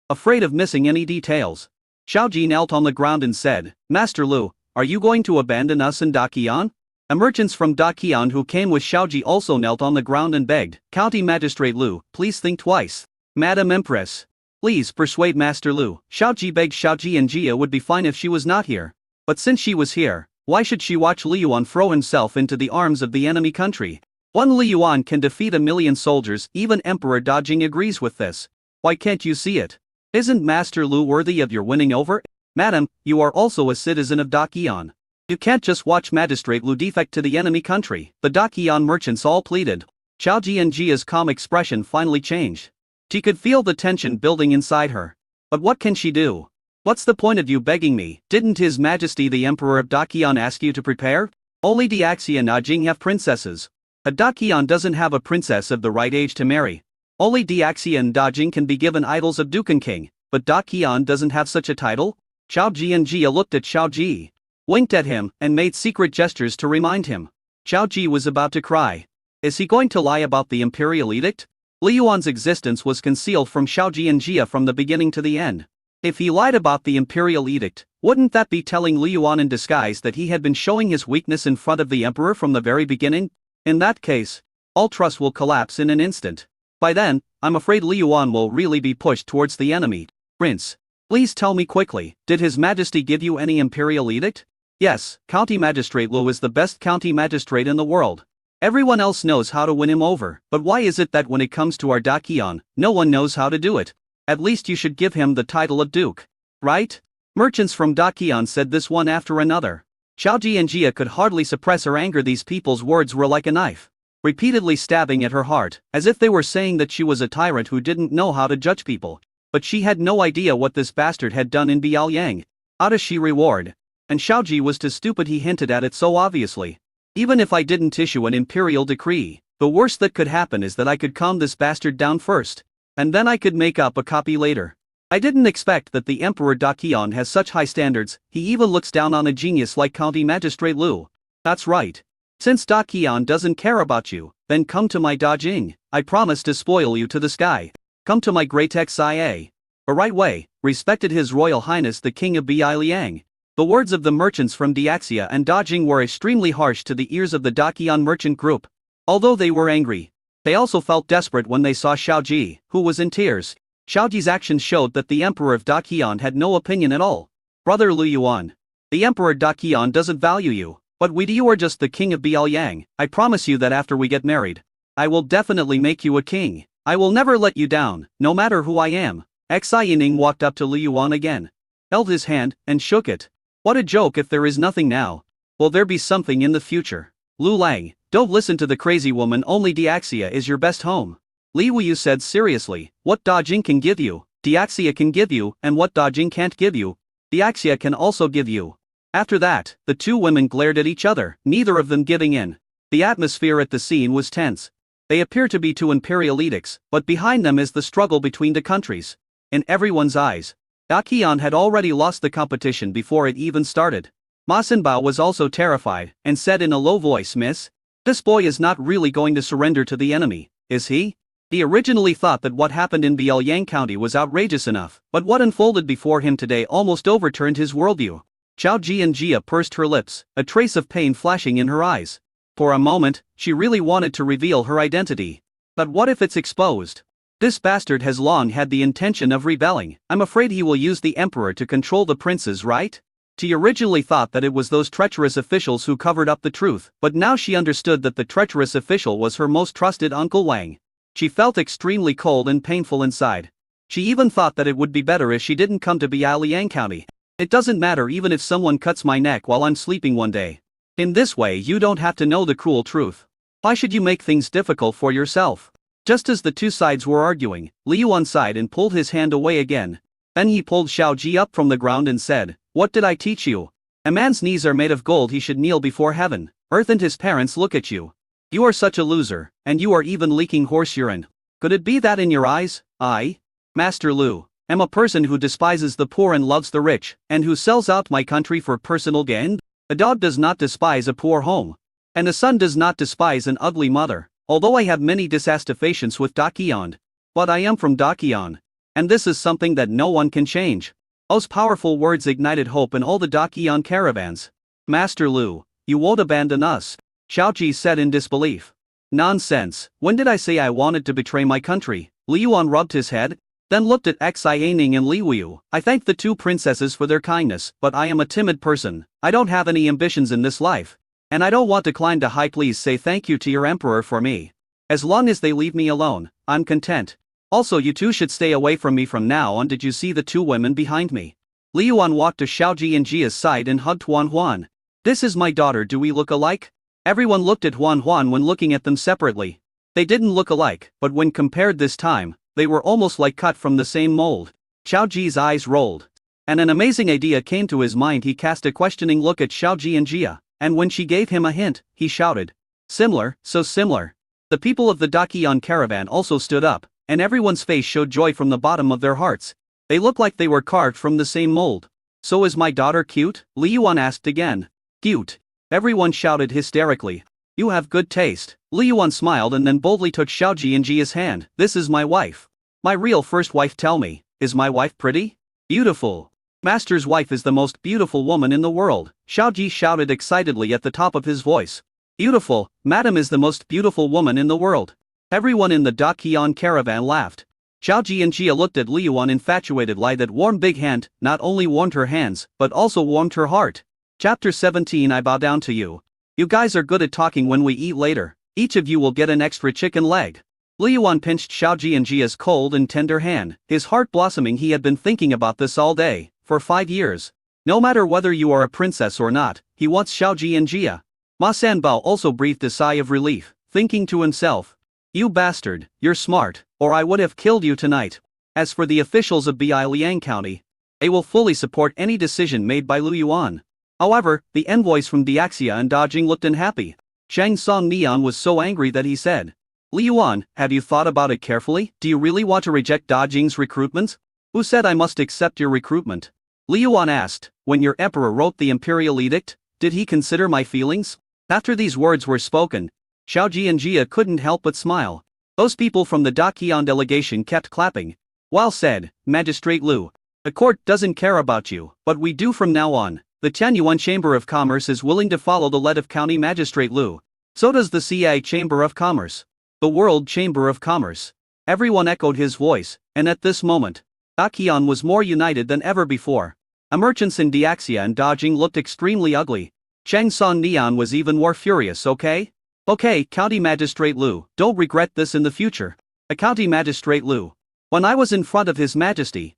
afraid of missing any details. Xiao Ji knelt on the ground and said, Master Lu, are you going to abandon us in Da Qian? The merchants from Da Qian who came with Xiao Ji also knelt on the ground and begged, County Magistrate Lu, please think twice. Madam Empress, please persuade Master Lu. Xiao Ji begged Zhao Jianjia would be fine if she was not here. But since she was here, why should she watch Liu Yuan throw himself into the arms of the enemy country? One Liu Yuan can defeat 1,000,000 soldiers, even Emperor Da Jing agrees with this. Why can't you see it? Isn't Master Lu worthy of your winning over? Madam, you are also a citizen of Da Qian. You can't just watch Magistrate Lu defect to the enemy country. The Da Qian merchants all pleaded. Zhao Jianjia's calm expression finally changed. She could feel the tension building inside her. But what can she do? What's the point of you begging me? Didn't His Majesty the Emperor of Da Qian ask you to prepare? Only Diaxi and Da Jing have princesses. But Da Qian doesn't have a princess of the right age to marry. Only Diaxi and Da Jing can be given idols of Duke and King, but Da Qian doesn't have such a title? Zhao Jianjia looked at Xiao Ji, winked at him, and made secret gestures to remind him. Xiao Ji was about to cry. Is he going to lie about the imperial edict? Liu Yuan's existence was concealed from Xiao Jianjia from the beginning to the end. If he lied about the imperial edict, wouldn't that be telling Liu Yuan in disguise that he had been showing his weakness in front of the emperor from the very beginning? In that case, all trust will collapse in an instant. By then, I'm afraid Liu Yuan will really be pushed towards the enemy. Prince, please tell me quickly, did His Majesty give you any imperial edict? Yes, County Magistrate Lu is the best county magistrate in the world. Everyone else knows how to win him over, but why is it that when it comes to our Da Qian, no one knows how to do it? At least you should give him the title of Duke. Right? Merchants from Da Qian said this one after another. Zhao Jianjia could hardly suppress her anger. These people's words were like a knife, repeatedly stabbing at her heart, as if they were saying that she was a tyrant who didn't know how to judge people. But she had no idea what this bastard had done in Biaoliang. How does she reward? And Xiao Ji was too stupid. He hinted at it so obviously. Even if I didn't issue an imperial decree, the worst that could happen is that I could calm this bastard down first, and then I could make up a copy later. I didn't expect that the Emperor Da Qian has such high standards. He even looks down on a genius like County Magistrate Lu. That's right. Since Da Qian doesn't care about you, then come to my Da Jing. I promise to spoil you to the sky. Come to my great XIA. The right way, respected His Royal Highness the King of Biaoliang. The words of the merchants from Diaxia and Da Jing were extremely harsh to the ears of the Da Qian merchant group. Although they were angry, they also felt desperate when they saw Xiao Ji, who was in tears. Xiao Ji's actions showed that the Emperor of Da Qian had no opinion at all. Brother Liu Yuan, the Emperor Da Qian doesn't value you, but you are just the King of Biaoliang. I promise you that after we get married, I will definitely make you a king. I will never let you down, no matter who I am. Xi Yining walked up to Liu Yuan again, held his hand, and shook it. What a joke! If there is nothing now, will there be something in the future? Lu Lang, don't listen to the crazy woman. Only Diaxia is your best home. Li Wuyu said seriously. What Da Jing can give you, Diaxia can give you, and what Da Jing can't give you, Diaxia can also give you. After that, the two women glared at each other, neither of them giving in. The atmosphere at the scene was tense. They appear to be 2 imperial edicts, but behind them is the struggle between the countries. In everyone's eyes, Da Qian had already lost the competition before it even started. Ma Sinbao was also terrified, and said in a low voice, Miss, This boy is not really going to surrender to the enemy, is he? He originally thought that what happened in Bielyang County was outrageous enough, but what unfolded before him today almost overturned his worldview. Chao Jianjia pursed her lips, a trace of pain flashing in her eyes. For a moment, she really wanted to reveal her identity. But what if it's exposed? This bastard has long had the intention of rebelling. I'm afraid he will use the emperor to control the princes, right? She originally thought that it was those treacherous officials who covered up the truth, but now she understood that the treacherous official was her most trusted Uncle Wang. She felt extremely cold and painful inside. She even thought that it would be better if she didn't come to Bielyang County. It doesn't matter even if someone cuts my neck while I'm sleeping one day. In this way you don't have to know the cruel truth. Why should you make things difficult for yourself? Just as the two sides were arguing, Li Yuan sighed and pulled his hand away again. Then he pulled Xiao Ji up from the ground and said, "What did I teach you? A man's knees are made of gold, he should kneel before heaven, earth and his parents look at you. You are such a loser, and you are even leaking horse urine. Could it be that in your eyes, I, Master Lu, am a person who despises the poor and loves the rich, and who sells out my country for personal gain? A dog does not despise a poor home. And a son does not despise an ugly mother, although I have many dissatisfactions with Dakian. But I am from Dakian. And this is something that no one can change." Those powerful words ignited hope in all the Dakian caravans. "Master Lu, you won't abandon us," Xiaoji said in disbelief. "Nonsense, when did I say I wanted to betray my country?" Li Yuan rubbed his head, then looked at Xi Ning and Li Wuyu. "I thank the two princesses for their kindness, but I am a timid person. I don't have any ambitions in this life. And I don't want to climb to high. Please say thank you to your emperor for me. As long as they leave me alone, I'm content. Also you two should stay away from me from now on." "Did you see the two women behind me?" Li Yuan walked to Xiao Jianjia's side and hugged Huan Huan. "This is my daughter. Do we look alike?" Everyone looked at Huan Huan when looking at them separately. They didn't look alike, but when compared this time, they were almost like cut from the same mold. Xiao Ji's eyes rolled. And an amazing idea came to his mind. He cast a questioning look at Xiao Jianjia, and when she gave him a hint, he shouted, "Similar, so similar." The people of the Dakian caravan also stood up, and everyone's face showed joy from the bottom of their hearts. They looked like they were carved from the same mold. "So is my daughter cute?" Li Yuan asked again. "Cute?" Everyone shouted hysterically. "You have good taste." Li Yuan smiled and then boldly took Xiao Jianjia's hand. "This is my wife. My real first wife. Tell me, is my wife pretty?" "Beautiful. Master's wife is the most beautiful woman in the world," Xiao Ji shouted excitedly at the top of his voice. "Beautiful, madam is the most beautiful woman in the world." Everyone in the Dakian caravan laughed. Xiao Jianjia looked at Li Yuan infatuatedly. That warm big hand not only warmed her hands, but also warmed her heart. Chapter 17. I bow down to you. You guys are good at talking. When we eat later, each of you will get an extra chicken leg. Li Yuan pinched Xiao Jianjia's cold and tender hand, his heart blossoming. He had been thinking about this all day, for 5 years. No matter whether you are a princess or not, he wants Xiao Jianjia. Ma Sanbao also breathed a sigh of relief, thinking to himself, "You bastard, you're smart, or I would have killed you tonight." As for the officials of Bielyang County, they will fully support any decision made by Lu Yuan. However, the envoys from Diaxia and Dajing looked unhappy. Chang Song Nian was so angry that he said, "Li Yuan, have you thought about it carefully? Do you really want to reject Dajing's recruitment?" "Who said I must accept your recruitment?" Li Yuan asked. "When your emperor wrote the imperial edict, did he consider my feelings?" After these words were spoken, Xiao Jianjia couldn't help but smile. Those people from the Dakian delegation kept clapping. "Well said, Magistrate Lu. The court doesn't care about you, but we do from now on. The Tianyuan Chamber of Commerce is willing to follow the lead of County Magistrate Lu. So does the CIA Chamber of Commerce. The World Chamber of Commerce." Everyone echoed his voice, and at this moment, Dakian was more united than ever before. The merchants in Diaxia and Dajing looked extremely ugly. Chang Song Nian was even more furious. Okay, County Magistrate Lu, don't regret this in the future. A County Magistrate Lu. When I was in front of His Majesty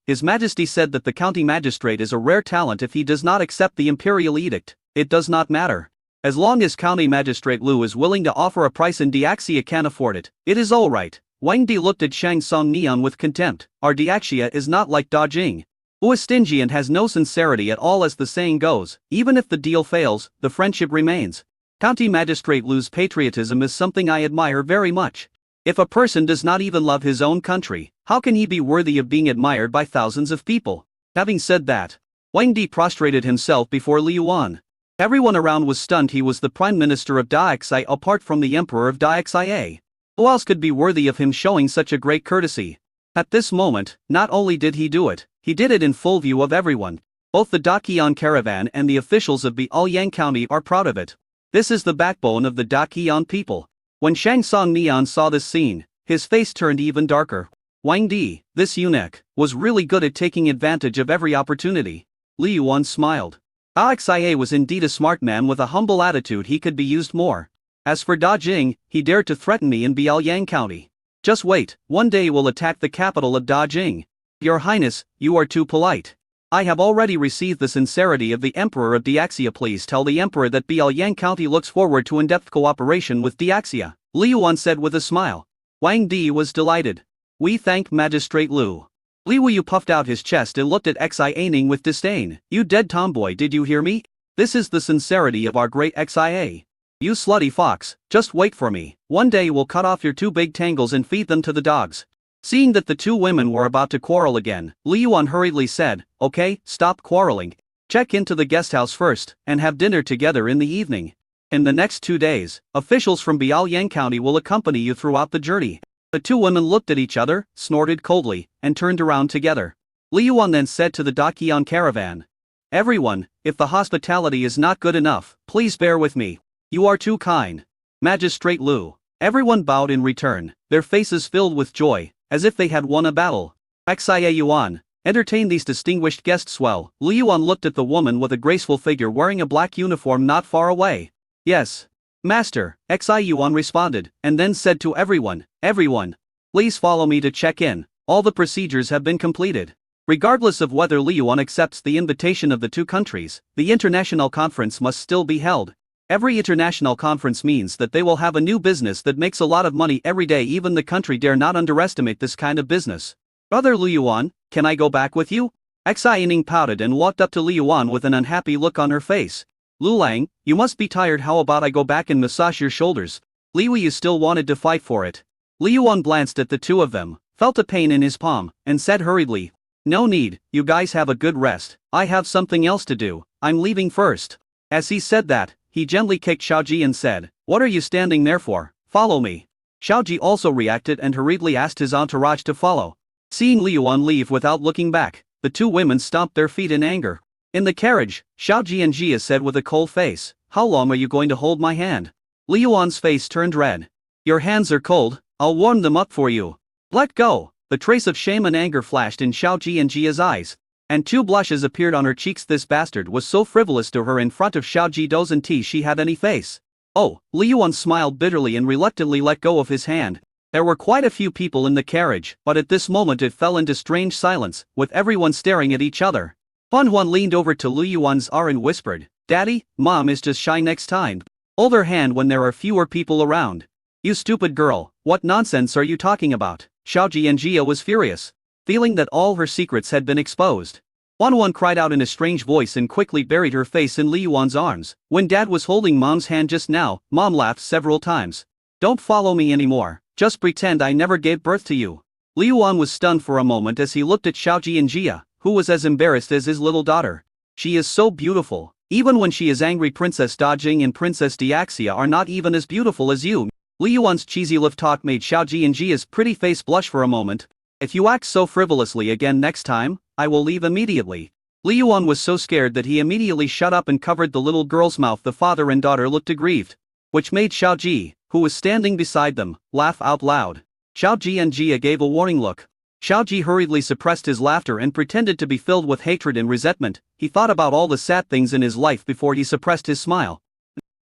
said that the County Magistrate is a rare talent. If he does not accept the Imperial Edict, it does not matter. As long as County Magistrate Lu is willing to offer a price and Diaxia can afford it, it is alright. Wang Di looked at Chang Song Nian with contempt. Our Diaxia is not like Dajing, who is stingy and has no sincerity at all. As the saying goes, even if the deal fails, the friendship remains. County Magistrate Lu's patriotism is something I admire very much. If a person does not even love his own country, how can he be worthy of being admired by thousands of people? Having said that, Wang Di prostrated himself before Li Yuan. Everyone around was stunned. He was the prime minister of Daxia apart from the emperor of Daxia. Who else could be worthy of him showing such a great courtesy? At this moment, not only did he do it, he did it in full view of everyone. Both the Daqian caravan and the officials of Bialyang County are proud of it. This is the backbone of the Daqian people. When Shang Song Nian saw this scene, his face turned even darker. Wang Di, this eunuch, was really good at taking advantage of every opportunity. Li Yuan smiled. Daxia was indeed a smart man with a humble attitude. He could be used more. As for Da Jing, he dared to threaten me in Bialyang County. Just wait, one day we'll attack the capital of Da Jing. Your Highness, you are too polite. I have already received the sincerity of the Emperor of Daxia. Please tell the Emperor that Bialyang County looks forward to in-depth cooperation with Daxia, Li Yuan said with a smile. Wang Di was delighted. We thank Magistrate Lu. Li Wuyu puffed out his chest and looked at Xia Ning with disdain. You dead tomboy, did you hear me? This is the sincerity of our great Xia. You slutty fox, just wait for me. One day we'll cut off your two big tangles and feed them to the dogs. Seeing that the two women were about to quarrel again, Li Yuan hurriedly said, okay, stop quarreling. Check into the guest house first, and have dinner together in the evening. In the next 2 days, officials from Bialyang County will accompany you throughout the journey. The two women looked at each other, snorted coldly, and turned around together. Li Yuan then said to the Daqian caravan. Everyone, if the hospitality is not good enough, please bear with me. You are too kind. Magistrate Lu. Everyone bowed in return, their faces filled with joy, as if they had won a battle. Xia Yuan, entertain these distinguished guests well. Li Yuan looked at the woman with a graceful figure wearing a black uniform not far away. Yes. Master, Xia Yuan responded, and then said to everyone, everyone, please follow me to check in. All the procedures have been completed. Regardless of whether Li Yuan accepts the invitation of the two countries, the international conference must still be held. Every international conference means that they will have a new business that makes a lot of money every day. Even the country dare not underestimate this kind of business. Brother Li Yuan, can I go back with you? Xia Ning pouted and walked up to Li Yuan with an unhappy look on her face. Lu Lang, you must be tired. How about I go back and massage your shoulders? Li Wuyu still wanted to fight for it. Li Yuan glanced at the two of them, felt a pain in his palm, and said hurriedly, no need, you guys have a good rest. I have something else to do. I'm leaving first. As he said that, he gently kicked Xiaoji and said, what are you standing there for? Follow me. Xiaoji also reacted and hurriedly asked his entourage to follow. Seeing Li Yuan leave without looking back, the two women stomped their feet in anger. In the carriage, Xiaoji and Jia said with a cold face, how long are you going to hold my hand? Li Yuan's face turned red. Your hands are cold, I'll warm them up for you. Let go. The trace of shame and anger flashed in Xiaoji and Jia's eyes, and two blushes appeared on her cheeks. This bastard was so frivolous to her in front of Xiaoji. Doesn't she had any face? Oh, Li Yuan smiled bitterly and reluctantly let go of his hand. There were quite a few people in the carriage, but at this moment it fell into strange silence, with everyone staring at each other. Fan Huan leaned over to Li Yuan's arm and whispered, Daddy, Mom is just shy next time. Hold her hand when there are fewer people around. You stupid girl, what nonsense are you talking about? Xiaoji and Jia was furious, feeling that all her secrets had been exposed. Fan Huan cried out in a strange voice and quickly buried her face in Li Yuan's arms. When Dad was holding Mom's hand just now, Mom laughed several times. Don't follow me anymore, just pretend I never gave birth to you. Li Yuan was stunned for a moment as he looked at Xiaoji and Jia, who was as embarrassed as his little daughter. She is so beautiful. Even when she is angry, Princess Da Jing and Princess Daxia are not even as beautiful as you. Li Yuan's cheesy love talk made Xiaoji and Jia's pretty face blush for a moment. If you act so frivolously again next time, I will leave immediately. Li Yuan was so scared that he immediately shut up and covered the little girl's mouth. The father and daughter looked aggrieved, which made Xiaoji, who was standing beside them, laugh out loud. Xiaoji and Jia gave a warning look. Xiaoji hurriedly suppressed his laughter and pretended to be filled with hatred and resentment. He thought about all the sad things in his life before he suppressed his smile.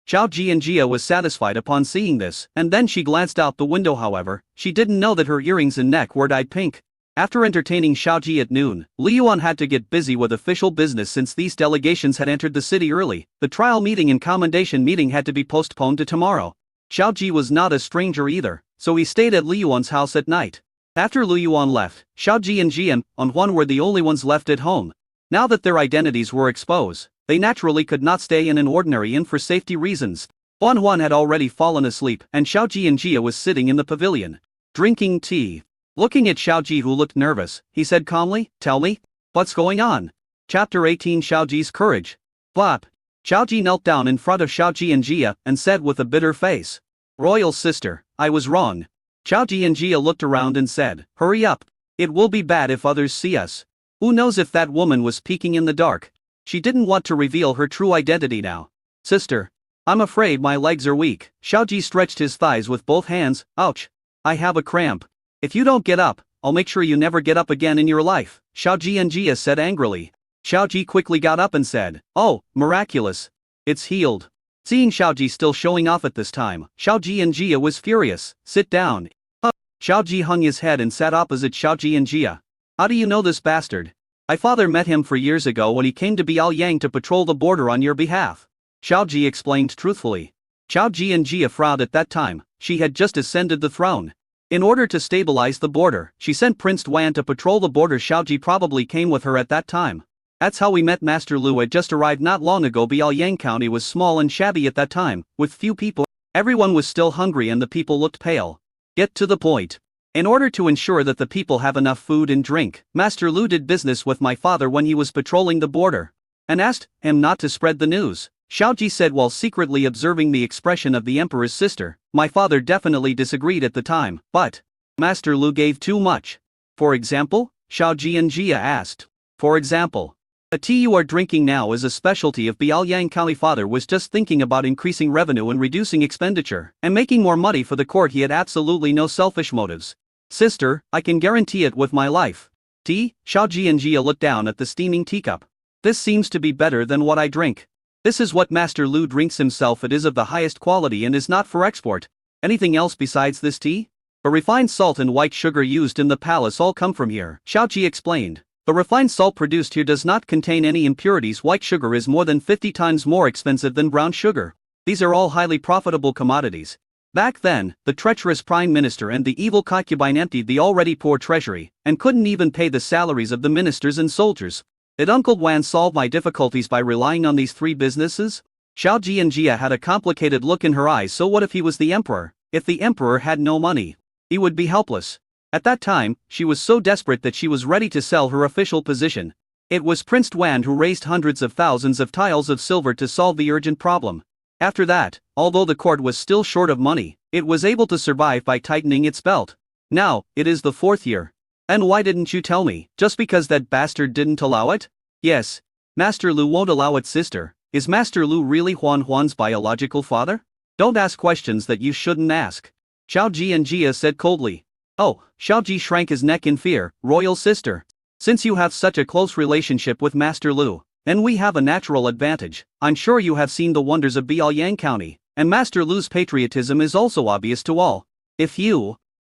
Xiaoji and Jia was satisfied upon seeing this, and then she glanced out the window. However, she didn't know that her earrings and neck were dyed pink. After entertaining Xiaoji at noon, Li Yuan had to get busy with official business since these delegations had entered the city early. The trial meeting and commendation meeting had to be postponed to tomorrow. Xiaoji was not a stranger either, so he stayed at Li Yuan's house at night. After Li Yuan left, Xiaoji and Jia and Huan were the only ones left at home. Now that their identities were exposed, they naturally could not stay in an ordinary inn for safety reasons. Huan had already fallen asleep, and Xiaoji and Jia was sitting in the pavilion, drinking tea. Looking at Xiaoji, who looked nervous, he said calmly, tell me, what's going on? Chapter 18, Xiaoji's courage. Flap. Xiaoji knelt down in front of Xiaoji and Jia and said with a bitter face. Royal sister, I was wrong. Xiaoji and Jia looked around and said, hurry up. It will be bad if others see us. Who knows if that woman was peeking in the dark? She didn't want to reveal her true identity now. Sister. I'm afraid my legs are weak. Xiaoji stretched his thighs with both hands. Ouch. I have a cramp. If you don't get up, I'll make sure you never get up again in your life, Xiaoji and Jia said angrily. Xiaoji quickly got up and said, oh, miraculous. It's healed. Seeing Xiaoji still showing off at this time, Xiaoji and Jia was furious. Sit down. Xiaoji hung his head and sat opposite Xiaoji and Jia. How do you know this bastard? My father met him 4 years ago when he came to Biaoyang to patrol the border on your behalf. Xiaoji explained truthfully. Xiaoji and Jia frowned at that time. She had just ascended the throne. In order to stabilize the border, she sent Prince Duan to patrol the border. Xiaoji probably came with her at that time. That's how we met. Master Lu had just arrived not long ago. Biaoyang County was small and shabby at that time, with few people. Everyone was still hungry and the people looked pale. Get to the point. In order to ensure that the people have enough food and drink, Master Lu did business with my father when he was patrolling the border. And asked him not to spread the news. Xiaoji said while secretly observing the expression of the emperor's sister. My father definitely disagreed at the time, but Master Lu gave too much. For example? Xiaoji and Jia asked. For example. The tea you are drinking now is a specialty of Biaoyang County. Father was just thinking about increasing revenue and reducing expenditure, and making more money for the court. He had absolutely no selfish motives. Sister, I can guarantee it with my life. Tea? Xiaoji and Jia looked down at the steaming teacup. This seems to be better than what I drink. This is what Master Lu drinks himself. It is of the highest quality and is not for export. Anything else besides this tea? The refined salt and white sugar used in the palace all come from here, Xiaoji explained. The refined salt produced here does not contain any impurities. White sugar is more than 50 times more expensive than brown sugar. These are all highly profitable commodities. Back then, the treacherous prime minister and the evil concubine emptied the already poor treasury, and couldn't even pay the salaries of the ministers and soldiers. Did Uncle Wan solve my difficulties by relying on these 3 businesses? Xiaoji and Jia had a complicated look in her eyes. So what if he was the emperor? If the emperor had no money, he would be helpless. At that time, she was so desperate that she was ready to sell her official position. It was Prince Duan who raised hundreds of thousands of tiles of silver to solve the urgent problem. After that, although the court was still short of money, it was able to survive by tightening its belt. Now, it is the 4th year. And why didn't you tell me? Just because that bastard didn't allow it? Yes. Master Lu won't allow it. Sister, is Master Lu really Huan's biological father? Don't ask questions that you shouldn't ask. Xiaoji and Jia said coldly. Oh, Xiaoji shrank his neck in fear. Royal sister. Since you have such a close relationship with Master Lu, then we have a natural advantage. I'm sure you have seen the wonders of Biaoyang County, and Master Lu's patriotism is also obvious to all.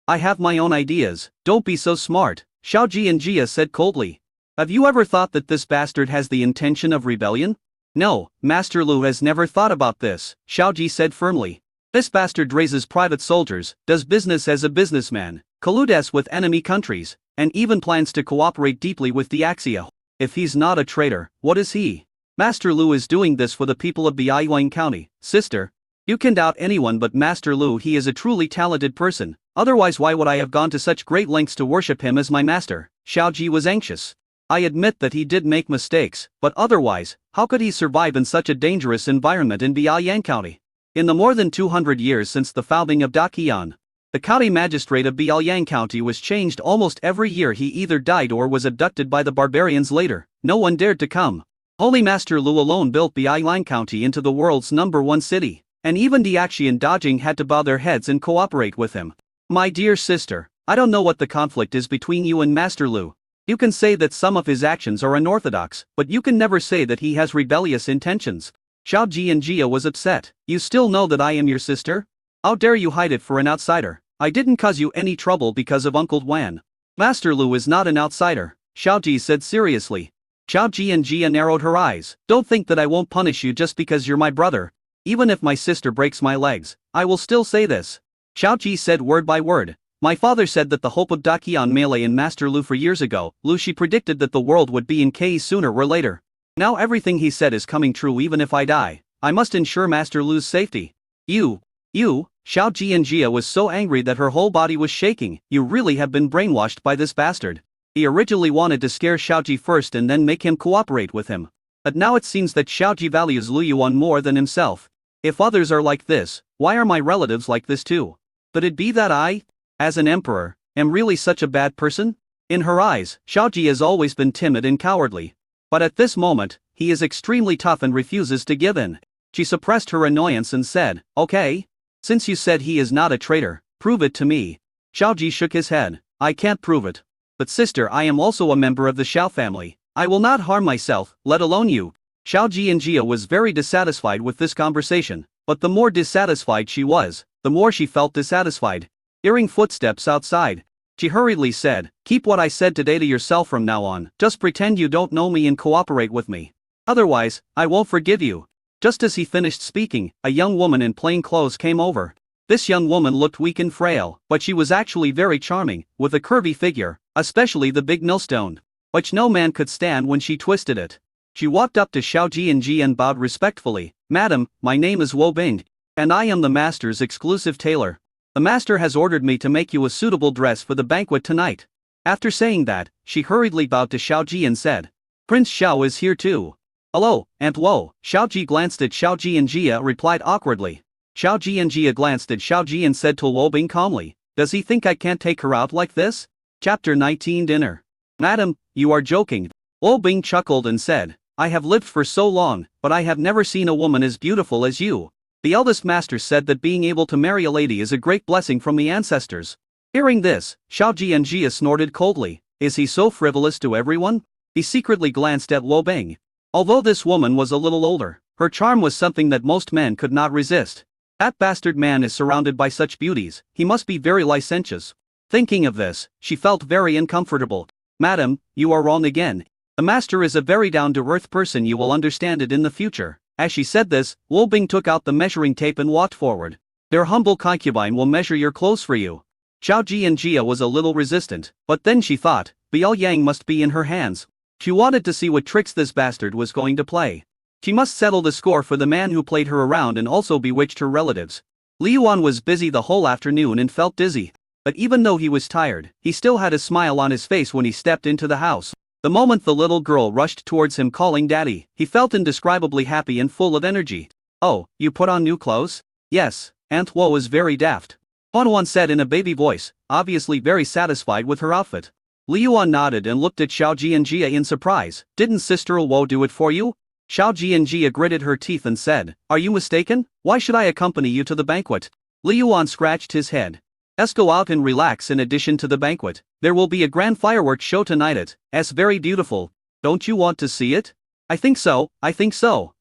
I have my own ideas. Don't be so smart, Xiaoji and Jia said coldly. Have you ever thought that this bastard has the intention of rebellion? No, Master Lu has never thought about this, Xiaoji said firmly. This bastard raises private soldiers, does business as a businessman, colludes with enemy countries, and even plans to cooperate deeply with the Axia. If he's not a traitor, what is he? Master Lu is doing this for the people of Biaoyang County. Sister, you can doubt anyone but Master Lu. He is a truly talented person. Otherwise why would I have gone to such great lengths to worship him as my master? Xiaoji was anxious. I admit that he did make mistakes, but otherwise, how could he survive in such a dangerous environment in Biaoyang County? In the more than 200 years since the founding of Daqian, the county magistrate of Biaoyang County was changed almost every year. He either died or was abducted by the barbarians later. No one dared to come. Holy Master Lu alone built Biaoyang County into the world's #1 city, and even Daxi and Dajing had to bow their heads and cooperate with him. My dear sister, I don't know what the conflict is between you and Master Lu. You can say that some of his actions are unorthodox, but you can never say that he has rebellious intentions. Xiaoji and Jia was upset. You still know that I am your sister? How dare you hide it for an outsider? I didn't cause you any trouble because of Uncle Wan. Master Lu is not an outsider, Xiaoji said seriously. Xiaoji and Jia narrowed her eyes. Don't think that I won't punish you just because you're my brother. Even if my sister breaks my legs, I will still say this. Xiaoji said word by word. My father said that the hope of Daqian melee in Master Lu 4 years ago. She predicted that the world would be in chaos sooner or later. Now everything he said is coming true. Even if I die, I must ensure Master Lu's safety. You, Xiaoji and Jia was so angry that her whole body was shaking. You really have been brainwashed by this bastard. He originally wanted to scare Xiaoji first and then make him cooperate with him. But now it seems that Xiaoji values Lu Yuan more than himself. If others are like this, why are my relatives like this too? Could it be that I, as an emperor, am really such a bad person? In her eyes, Xiaoji has always been timid and cowardly. But at this moment, he is extremely tough and refuses to give in. She suppressed her annoyance and said, "Okay. Since you said he is not a traitor, prove it to me." Xiaoji shook his head. "I can't prove it. But sister, I am also a member of the Xiao family. I will not harm myself, let alone you." Xiao Jianjia was very dissatisfied with this conversation, but the more dissatisfied she was, the more she felt dissatisfied. Hearing footsteps outside, she hurriedly said, "Keep what I said today to yourself from now on. Just pretend you don't know me and cooperate with me. Otherwise, I won't forgive you." Just as he finished speaking, a young woman in plain clothes came over. This young woman looked weak and frail, but she was actually very charming, with a curvy figure, especially the big millstone, which no man could stand when she twisted it. She walked up to Xiao Jianji and bowed respectfully. "Madam, my name is Wu Bing, and I am the master's exclusive tailor. The master has ordered me to make you a suitable dress for the banquet tonight." After saying that, she hurriedly bowed to Xiao Ji and said, "Prince Xiao is here too." "Hello, Aunt Wo." Xiao Ji glanced at Xiao Ji and Jia replied awkwardly. Xiao Ji and Jia glanced at Xiao Ji and said to Wu Bing calmly, "Does he think I can't take her out like this?" Chapter 19 Dinner. "Madam, you are joking." Wu Bing chuckled and said, "I have lived for so long, but I have never seen a woman as beautiful as you." The eldest master said that being able to marry a lady is a great blessing from the ancestors. Hearing this, Xiao Ji and Jia snorted coldly. Is he so frivolous to everyone? He secretly glanced at Wu Bing. Although this woman was a little older, her charm was something that most men could not resist. That bastard man is surrounded by such beauties, he must be very licentious. Thinking of this, she felt very uncomfortable. "Madam, you are wrong again. The master is a very down-to-earth person, you will understand it in the future." As she said this, Wu Bing took out the measuring tape and walked forward. "Their humble concubine will measure your clothes for you." Xiao Ji and Jia was a little resistant, but then she thought, Biao Yang must be in her hands. She wanted to see what tricks this bastard was going to play. She must settle the score for the man who played her around and also bewitched her relatives. Li Yuan was busy the whole afternoon and felt dizzy. But even though he was tired, he still had a smile on his face when he stepped into the house. The moment the little girl rushed towards him calling daddy, he felt indescribably happy and full of energy. "Oh, you put on new clothes?" "Yes, Aunt Wo is very daft," Huan said in a baby voice, obviously very satisfied with her outfit. Li Yuan nodded and looked at Xiao Ji and Jia in surprise. "Didn't Sister Wo do it for you?" Xiao Ji and Jia gritted her teeth and said, "Are you mistaken? Why should I accompany you to the banquet?" Li Yuan scratched his head. "Let's go out and relax. In addition to the banquet, there will be a grand fireworks show tonight it's very beautiful. Don't you want to see it?" I think so. I think so.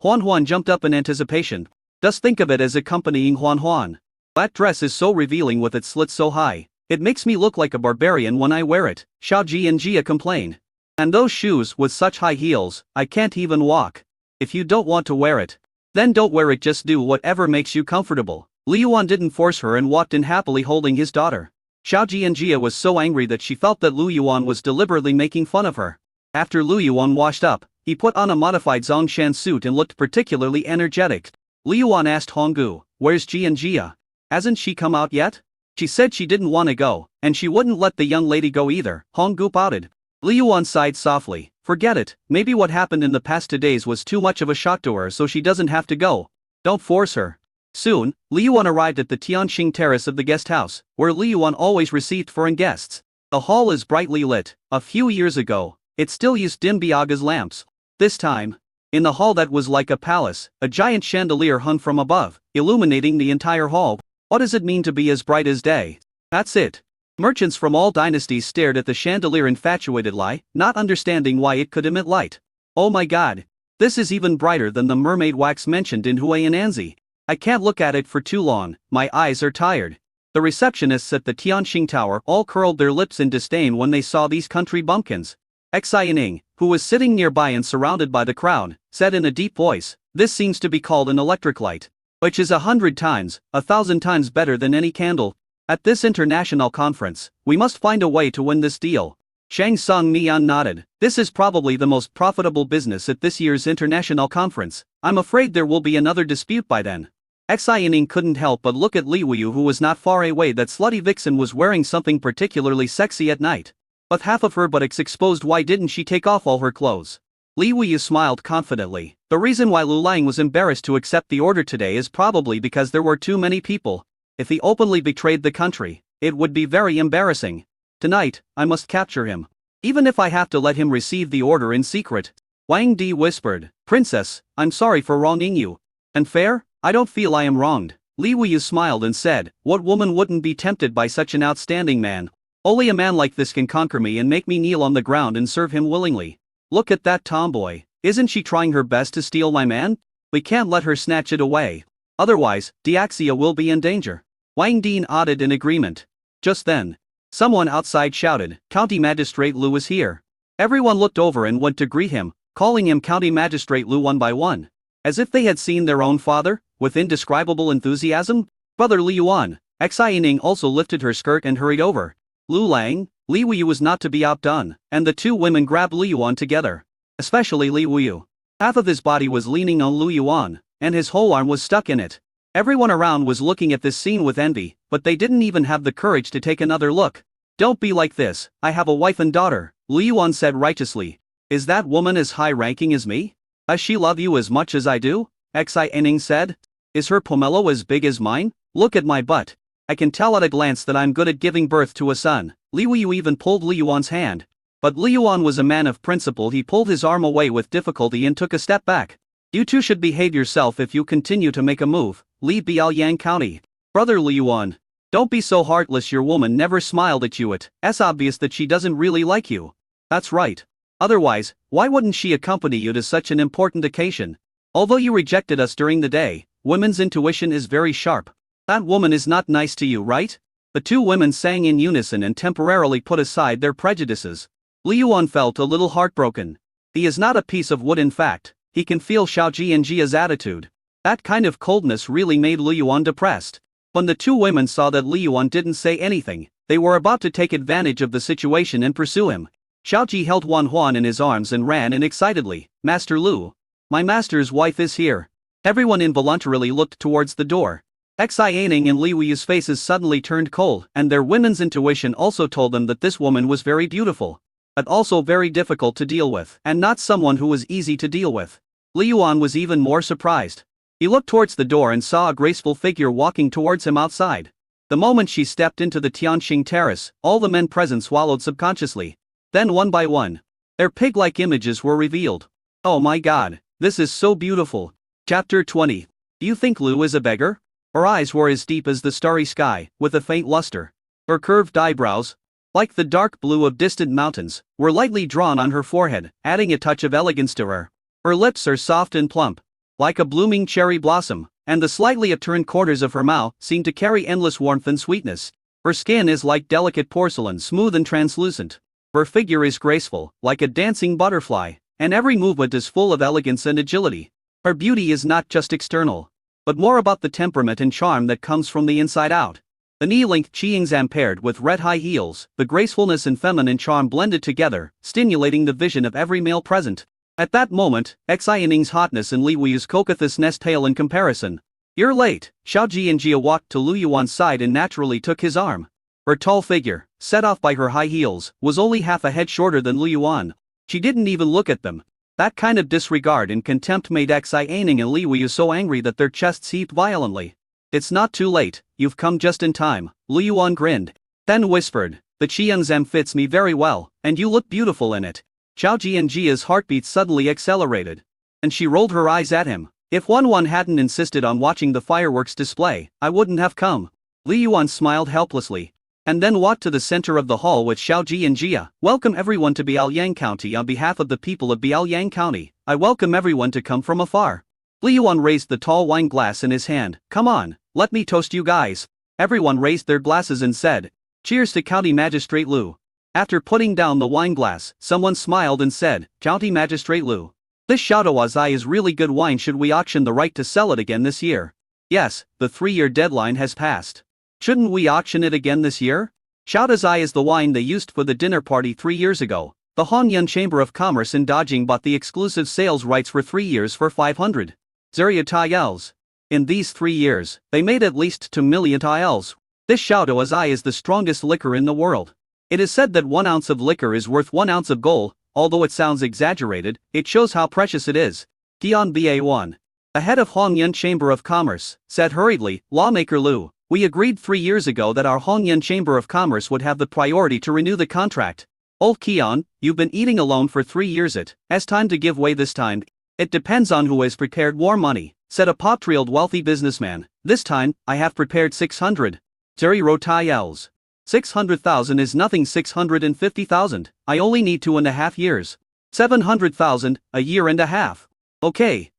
Huan jumped up in anticipation. Just think of it as accompanying Huan. That dress is so revealing with its slits so high. It makes me look like a barbarian when I wear it, Xiao Ji and Jia complained. And those shoes with such high heels, I can't even walk. If you don't want to wear it, then don't wear it, just do whatever makes you comfortable. Li Yuan didn't force her and walked in happily holding his daughter. Xiao Ji and Jia was so angry that she felt that Lu Yuan was deliberately making fun of her. After Lu Yuan washed up, he put on a modified Zongshan suit and looked particularly energetic. Lu Yuan asked Honggu, "Where's Ji and Jia? Hasn't she come out yet?" She said she didn't want to go, and she wouldn't let the young lady go either. Honggu pouted. Li Yuan sighed softly. "Forget it, maybe what happened in the past 2 days was too much of a shock to her, so she doesn't have to go. Don't force her." Soon, Li Yuan arrived at the Tianxing terrace of the guest house, where Li Yuan always received foreign guests. The hall is brightly lit. A few years ago, it still used dim Biaga's lamps. This time, in the hall that was like a palace, a giant chandelier hung from above, illuminating the entire hall. What does it mean to be as bright as day? That's it. Merchants from all dynasties stared at the chandelier infatuatedly, not understanding why it could emit light. "Oh my god! This is even brighter than the mermaid wax mentioned in Hui and Anzi. I can't look at it for too long, my eyes are tired." The receptionists at the Tianxing Tower all curled their lips in disdain when they saw these country bumpkins. Xi Yining, who was sitting nearby and surrounded by the crowd, said in a deep voice, "This seems to be called an electric light, which is 100 times, 1,000 times better than any candle. At this international conference, we must find a way to win this deal." Shang Tsung Mian nodded. "This is probably the most profitable business at this year's international conference. I'm afraid there will be another dispute by then." Xi Yining couldn't help but look at Li Wuyu, who was not far away. That slutty vixen was wearing something particularly sexy at night. With half of her buttocks exposed, why didn't she take off all her clothes? Li Wuyu smiled confidently. The reason why Lu Lang was embarrassed to accept the order today is probably because there were too many people. If he openly betrayed the country, it would be very embarrassing. Tonight, I must capture him. Even if I have to let him receive the order in secret. Wang Di whispered, Princess, I'm sorry for wronging you. Unfair? I don't feel I am wronged. Li Wuyu smiled and said, what woman wouldn't be tempted by such an outstanding man? Only a man like this can conquer me and make me kneel on the ground and serve him willingly. Look at that tomboy, isn't she trying her best to steal my man? We can't let her snatch it away. Otherwise, Diaxia will be in danger. Wang Di nodded in agreement. Just then, someone outside shouted, County Magistrate Lu is here. Everyone looked over and went to greet him, calling him County Magistrate Lu one by one. As if they had seen their own father, with indescribable enthusiasm. Brother Li Yuan, Xi Ning also lifted her skirt and hurried over. Lu Lang, Li Wuyu was not to be outdone, and the two women grabbed Li Yuan together. Especially Li Wuyu. Half of his body was leaning on Lu Yuan, and his whole arm was stuck in it. Everyone around was looking at this scene with envy, but they didn't even have the courage to take another look. Don't be like this, I have a wife and daughter, Lu Yuan said righteously. Is that woman as high-ranking as me? Does she love you as much as I do? Xi Ning said. Is her pomelo as big as mine? Look at my butt. I can tell at a glance that I'm good at giving birth to a son. Li Wuyu even pulled Li Yuan's hand. But Li Yuan was a man of principle. He pulled his arm away with difficulty and took a step back. You two should behave yourself if you continue to make a move. Leave Biaoyang County. Brother Li Yuan. Don't be so heartless. Your woman never smiled at you. It's obvious that she doesn't really like you. That's right. Otherwise, why wouldn't she accompany you to such an important occasion? Although you rejected us during the day, women's intuition is very sharp. That woman is not nice to you, right? The two women sang in unison and temporarily put aside their prejudices. Li Yuan felt a little heartbroken. He is not a piece of wood. In fact, he can feel Xiaoji and Jia's attitude. That kind of coldness really made Li Yuan depressed. When the two women saw that Li Yuan didn't say anything, they were about to take advantage of the situation and pursue him. Xiaoji held Wan Huan in his arms and ran in excitedly. Master Lu. My master's wife is here. Everyone involuntarily looked towards the door. Xi Ning and Li Wuyu's faces suddenly turned cold, and their women's intuition also told them that this woman was very beautiful. But also very difficult to deal with, and not someone who was easy to deal with. Li Yuan was even more surprised. He looked towards the door and saw a graceful figure walking towards him outside. The moment she stepped into the Tianqing terrace, all the men present swallowed subconsciously. Then one by one, their pig-like images were revealed. Oh my god, this is so beautiful. Chapter 20. Do you think Lu is a beggar? Her eyes were as deep as the starry sky, with a faint luster. Her curved eyebrows, like the dark blue of distant mountains, were lightly drawn on her forehead, adding a touch of elegance to her. Her lips are soft and plump, like a blooming cherry blossom, and the slightly upturned corners of her mouth seem to carry endless warmth and sweetness. Her skin is like delicate porcelain, smooth and translucent. Her figure is graceful, like a dancing butterfly, and every movement is full of elegance and agility. Her beauty is not just external, but more about the temperament and charm that comes from the inside out. The knee-length Qiangzam paired with red high heels, the gracefulness and feminine charm blended together, stimulating the vision of every male present. At that moment, Xi Ning's hotness and Li Wuyu's coquettousness pale in comparison. You're late. Xiaoji and Jia walked to Lu Yuan's side and naturally took his arm. Her tall figure, set off by her high heels, was only half a head shorter than Lu Yuan. She didn't even look at them. That kind of disregard and contempt made Xi Ning and Li Wuyu so angry that their chests heaved violently. It's not too late, you've come just in time, Lu Yuan grinned. Then whispered, the Qiangzam fits me very well, and you look beautiful in it. Xiaoji and Jia's heartbeat suddenly accelerated. And she rolled her eyes at him. If Wan hadn't insisted on watching the fireworks display, I wouldn't have come. Li Yuan smiled helplessly, and then walked to the center of the hall with Xiaoji and Jia. Welcome everyone to Biaoyang County. On behalf of the people of Biaoyang County, I welcome everyone to come from afar. Li Yuan raised the tall wine glass in his hand. Come on, let me toast you guys. Everyone raised their glasses and said, cheers to County Magistrate Lu. After putting down the wine glass, someone smiled and said, County Magistrate Lu. This Xiaoduazai is really good wine. Should we auction the right to sell it again this year? Yes, the 3-year deadline has passed. Shouldn't we auction it again this year? Xiaoduazai is the wine they used for the dinner party 3 years ago. The Hongyan Chamber of Commerce in Dajing bought the exclusive sales rights for 3 years for 500 Zeria taels. In these 3 years, they made at least 2 million taels. This Xiaoduazai is the strongest liquor in the world. It is said that 1 ounce of liquor is worth 1 ounce of gold. although it sounds exaggerated, it shows how precious it is. Dion Ba1. The head of Hongyan Chamber of Commerce said hurriedly, Lawmaker Liu, we agreed 3 years ago that our Hongyan Chamber of Commerce would have the priority to renew the contract. Old Keon, you've been eating alone for 3 years. It's time to give way this time. It depends on who has prepared more money, said a pop-trailed wealthy businessman. This time, I have prepared 600. Terry Rotai yells. 600,000 is nothing. 650,000, I only need 2.5 years. 700,000, a year and a half. Okay,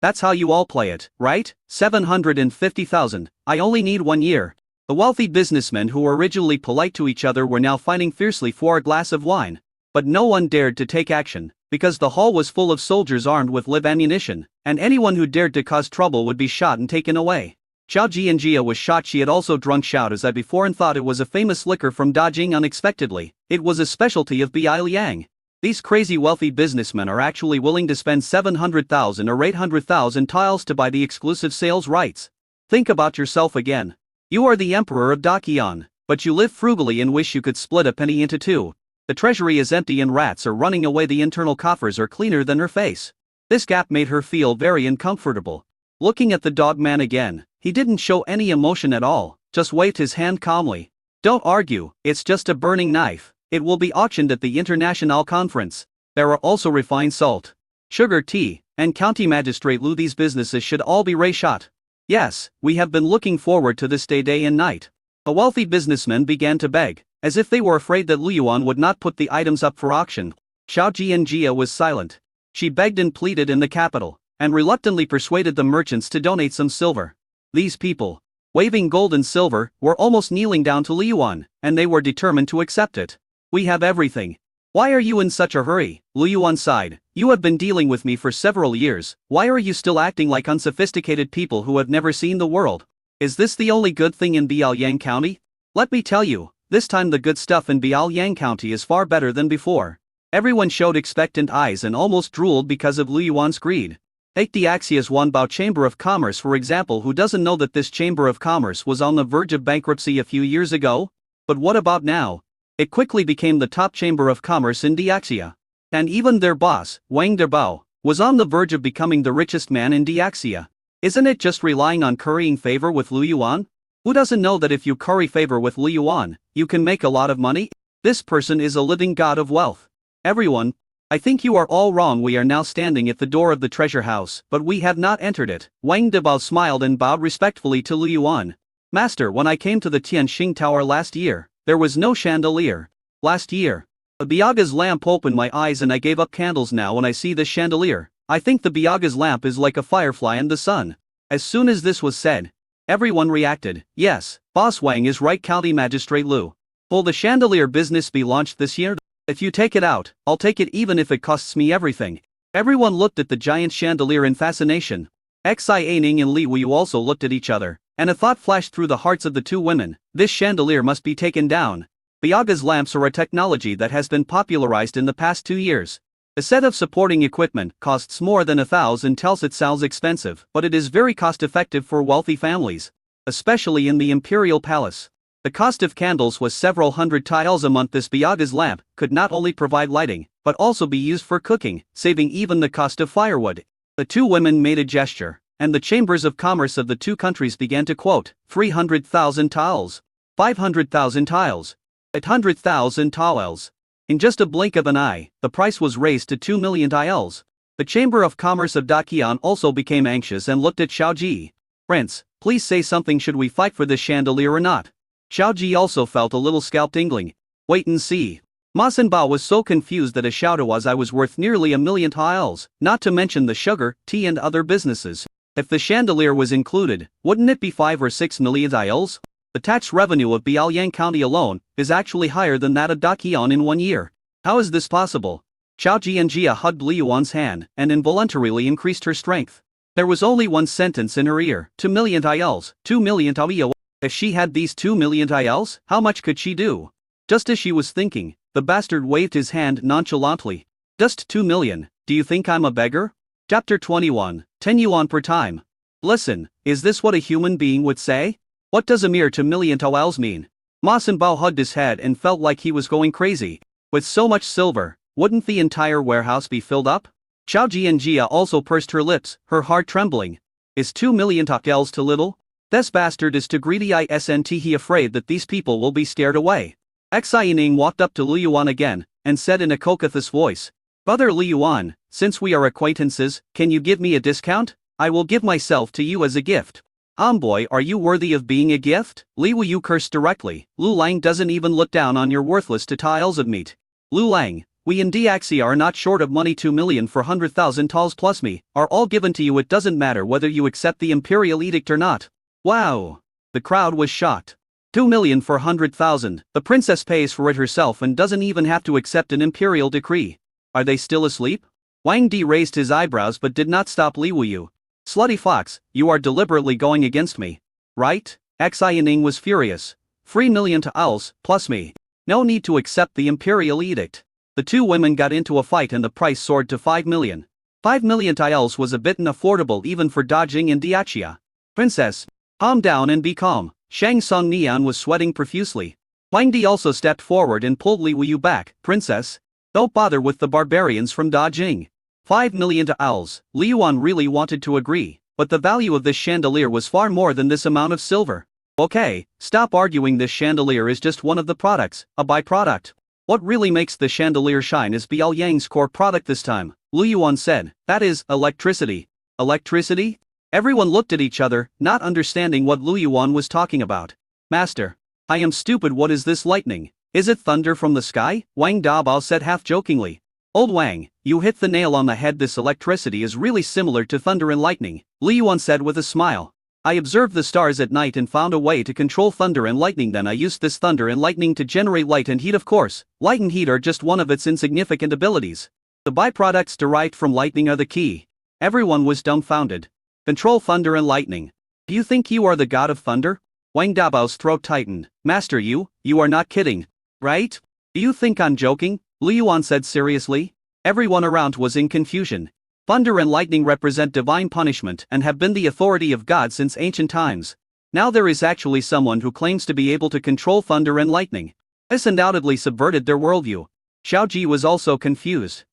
that's how you all play it, right? 750,000, I only need 1 year. The wealthy businessmen who were originally polite to each other were now fighting fiercely for a glass of wine. But no one dared to take action, because the hall was full of soldiers armed with live ammunition, and anyone who dared to cause trouble would be shot and taken away. Xiao Jianjia was shocked. She had also drunk Xiao Dazai before and thought it was a famous liquor from Dajing. Unexpectedly, it was a specialty of Bai Liang. These crazy wealthy businessmen are actually willing to spend 700,000 or 800,000 tiles to buy the exclusive sales rights. Think about yourself again. You are the emperor of Dakian, but you live frugally and wish you could split a penny into two. The treasury is empty and rats are running away. The internal coffers are cleaner than her face. This gap made her feel very uncomfortable. Looking at the dog man again, he didn't show any emotion at all, just waved his hand calmly. Don't argue, it's just a burning knife. It will be auctioned at the International Conference. There are also refined salt, sugar, tea, and County Magistrate Liu. These businesses should all be reshot. Yes, we have been looking forward to this day and night. A wealthy businessman began to beg, as if they were afraid that Liu Yuan would not put the items up for auction. Xiao Jianjia was silent. She begged and pleaded in the capital, and reluctantly persuaded the merchants to donate some silver. These people, waving gold and silver, were almost kneeling down to Liu Yuan, and they were determined to accept it. We have everything. Why are you in such a hurry? Liu Yuan sighed. You have been dealing with me for several years. Why are you still acting like unsophisticated people who have never seen the world? Is this the only good thing in Biaoyang County? Let me tell you, this time the good stuff in Biaoyang County is far better than before. Everyone showed expectant eyes and almost drooled because of Liu Yuan's greed. Take Daxia's Wanbao Chamber of Commerce for example. Who doesn't know that this Chamber of Commerce was on the verge of bankruptcy a few years ago? But what about now? It quickly became the top chamber of commerce in Daxia. And even their boss, Wang Debao, was on the verge of becoming the richest man in Daxia. Isn't it just relying on currying favor with Liu Yuan? Who doesn't know that if you curry favor with Liu Yuan, you can make a lot of money? This person is a living god of wealth. Everyone, I think you are all wrong. We are now standing at the door of the treasure house, but we have not entered it. Wang Debao smiled and bowed respectfully to Liu Yuan. Master, when I came to the Tianxing Tower last year, there was no chandelier. Last year, a Biaga's lamp opened my eyes and I gave up candles. Now when I see this chandelier, I think the Biaga's lamp is like a firefly in the sun. As soon as this was said, everyone reacted. Yes, Boss Wang is right. County Magistrate Liu. Will the chandelier business be launched this year? If you take it out, I'll take it even if it costs me everything. Everyone looked at the giant chandelier in fascination. Xi Aining and Li Wu also looked at each other, and a thought flashed through the hearts of the two women. This chandelier must be taken down. Biaga's lamps are a technology that has been popularized in the past 2 years. A set of supporting equipment costs more than 1,000 taels. It sounds expensive, but it is very cost-effective for wealthy families, especially in the Imperial Palace. The cost of candles was several hundred taels a month. This Biaga's lamp could not only provide lighting, but also be used for cooking, saving even the cost of firewood. The two women made a gesture, and the chambers of commerce of the two countries began to quote, 300,000 taels, 500,000 taels, 800,000 taels. In just a blink of an eye, the price was raised to 2 million taels. The Chamber of Commerce of Daqian also became anxious and looked at Xiaoji. Prince, please say something. Should we fight for this chandelier or not? Xiaoji also felt a little scalp tingling. Wait and see. Ma Sinbao was so confused that a Xiaodawazi was worth nearly 1 million taels, not to mention the sugar, tea and other businesses. If the chandelier was included, wouldn't it be 5 or 6 million taels? The tax revenue of Biaoyang County alone is actually higher than that of Daqian in 1 year. How is this possible? Xiao Jianjia hugged Liu Yuan's hand and involuntarily increased her strength. There was only one sentence in her ear. 2 million taels, 2 million taels. If she had these 2 million taels, how much could she do? Just as she was thinking, the bastard waved his hand nonchalantly. Just 2 million, do you think I'm a beggar? Chapter 21, 10 yuan per time. Listen, is this what a human being would say? What does a mere 2 million taels mean? Ma Sinbao hugged his head and felt like he was going crazy. With so much silver, Wouldn't the entire warehouse be filled up? Xiao Ji and Jia also pursed her lips, her heart trembling. Is 2 million takels too little? This bastard is too greedy. Isn't he afraid that these people will be scared away? Xi Yining walked up to Lu Yuan again, and said in a coquettish voice. Brother Lu Yuan, since we are acquaintances, can you give me a discount? I will give myself to you as a gift. Boy, are you worthy of being a gift? Li Yu cursed directly. Lu Lang doesn't even look down on your worthless tiles of meat. Lu Lang, we in DXE are not short of money. 2 million for 100,000 tals plus me, are all given to you. It doesn't matter whether you accept the imperial edict or not. Wow! The crowd was shocked. 2 million for 100,000, the princess pays for it herself and doesn't even have to accept an imperial decree. Are they still asleep? Wang Di raised his eyebrows but did not stop Li Wuyu. Slutty fox, you are deliberately going against me. Right? Xi Yining was furious. 3 million taels, plus me. No need to accept the imperial edict. The two women got into a fight and the price soared to 5 million. 5 million taels was a bit unaffordable even for Dajing and Diachia. Princess, calm down and be calm. Shang Tsung Nian was sweating profusely. Wang Di also stepped forward and pulled Li Wuyu back. Princess, don't bother with the barbarians from Dajing. 5 million taels. Li Yuan really wanted to agree, but the value of this chandelier was far more than this amount of silver. Okay, stop arguing. This chandelier is just one of the products, a byproduct. What really makes the chandelier shine is Biao Yang's core product this time, Lu Yuan said, that is, electricity. Electricity? Everyone looked at each other, not understanding what Lu Yuan was talking about. Master, I am stupid. What is this lightning? Is it thunder from the sky? Wang Dabao said half jokingly. Old Wang, you hit the nail on the head. This electricity is really similar to thunder and lightning, Lu Yuan said with a smile. I observed the stars at night and found a way to control thunder and lightning. Then I used this thunder and lightning to generate light and heat. Of course, light and heat are just one of its insignificant abilities. The byproducts derived from lightning are the key. Everyone was dumbfounded. Control thunder and lightning. Do you think you are the god of thunder? Wang Dabao's throat tightened. Master, you are not kidding, right? Do you think I'm joking? Lu Yuan said seriously. Everyone around was in confusion. Thunder and lightning represent divine punishment and have been the authority of God since ancient times. Now there is actually someone who claims to be able to control thunder and lightning. This undoubtedly subverted their worldview. Xiao Ji was also confused.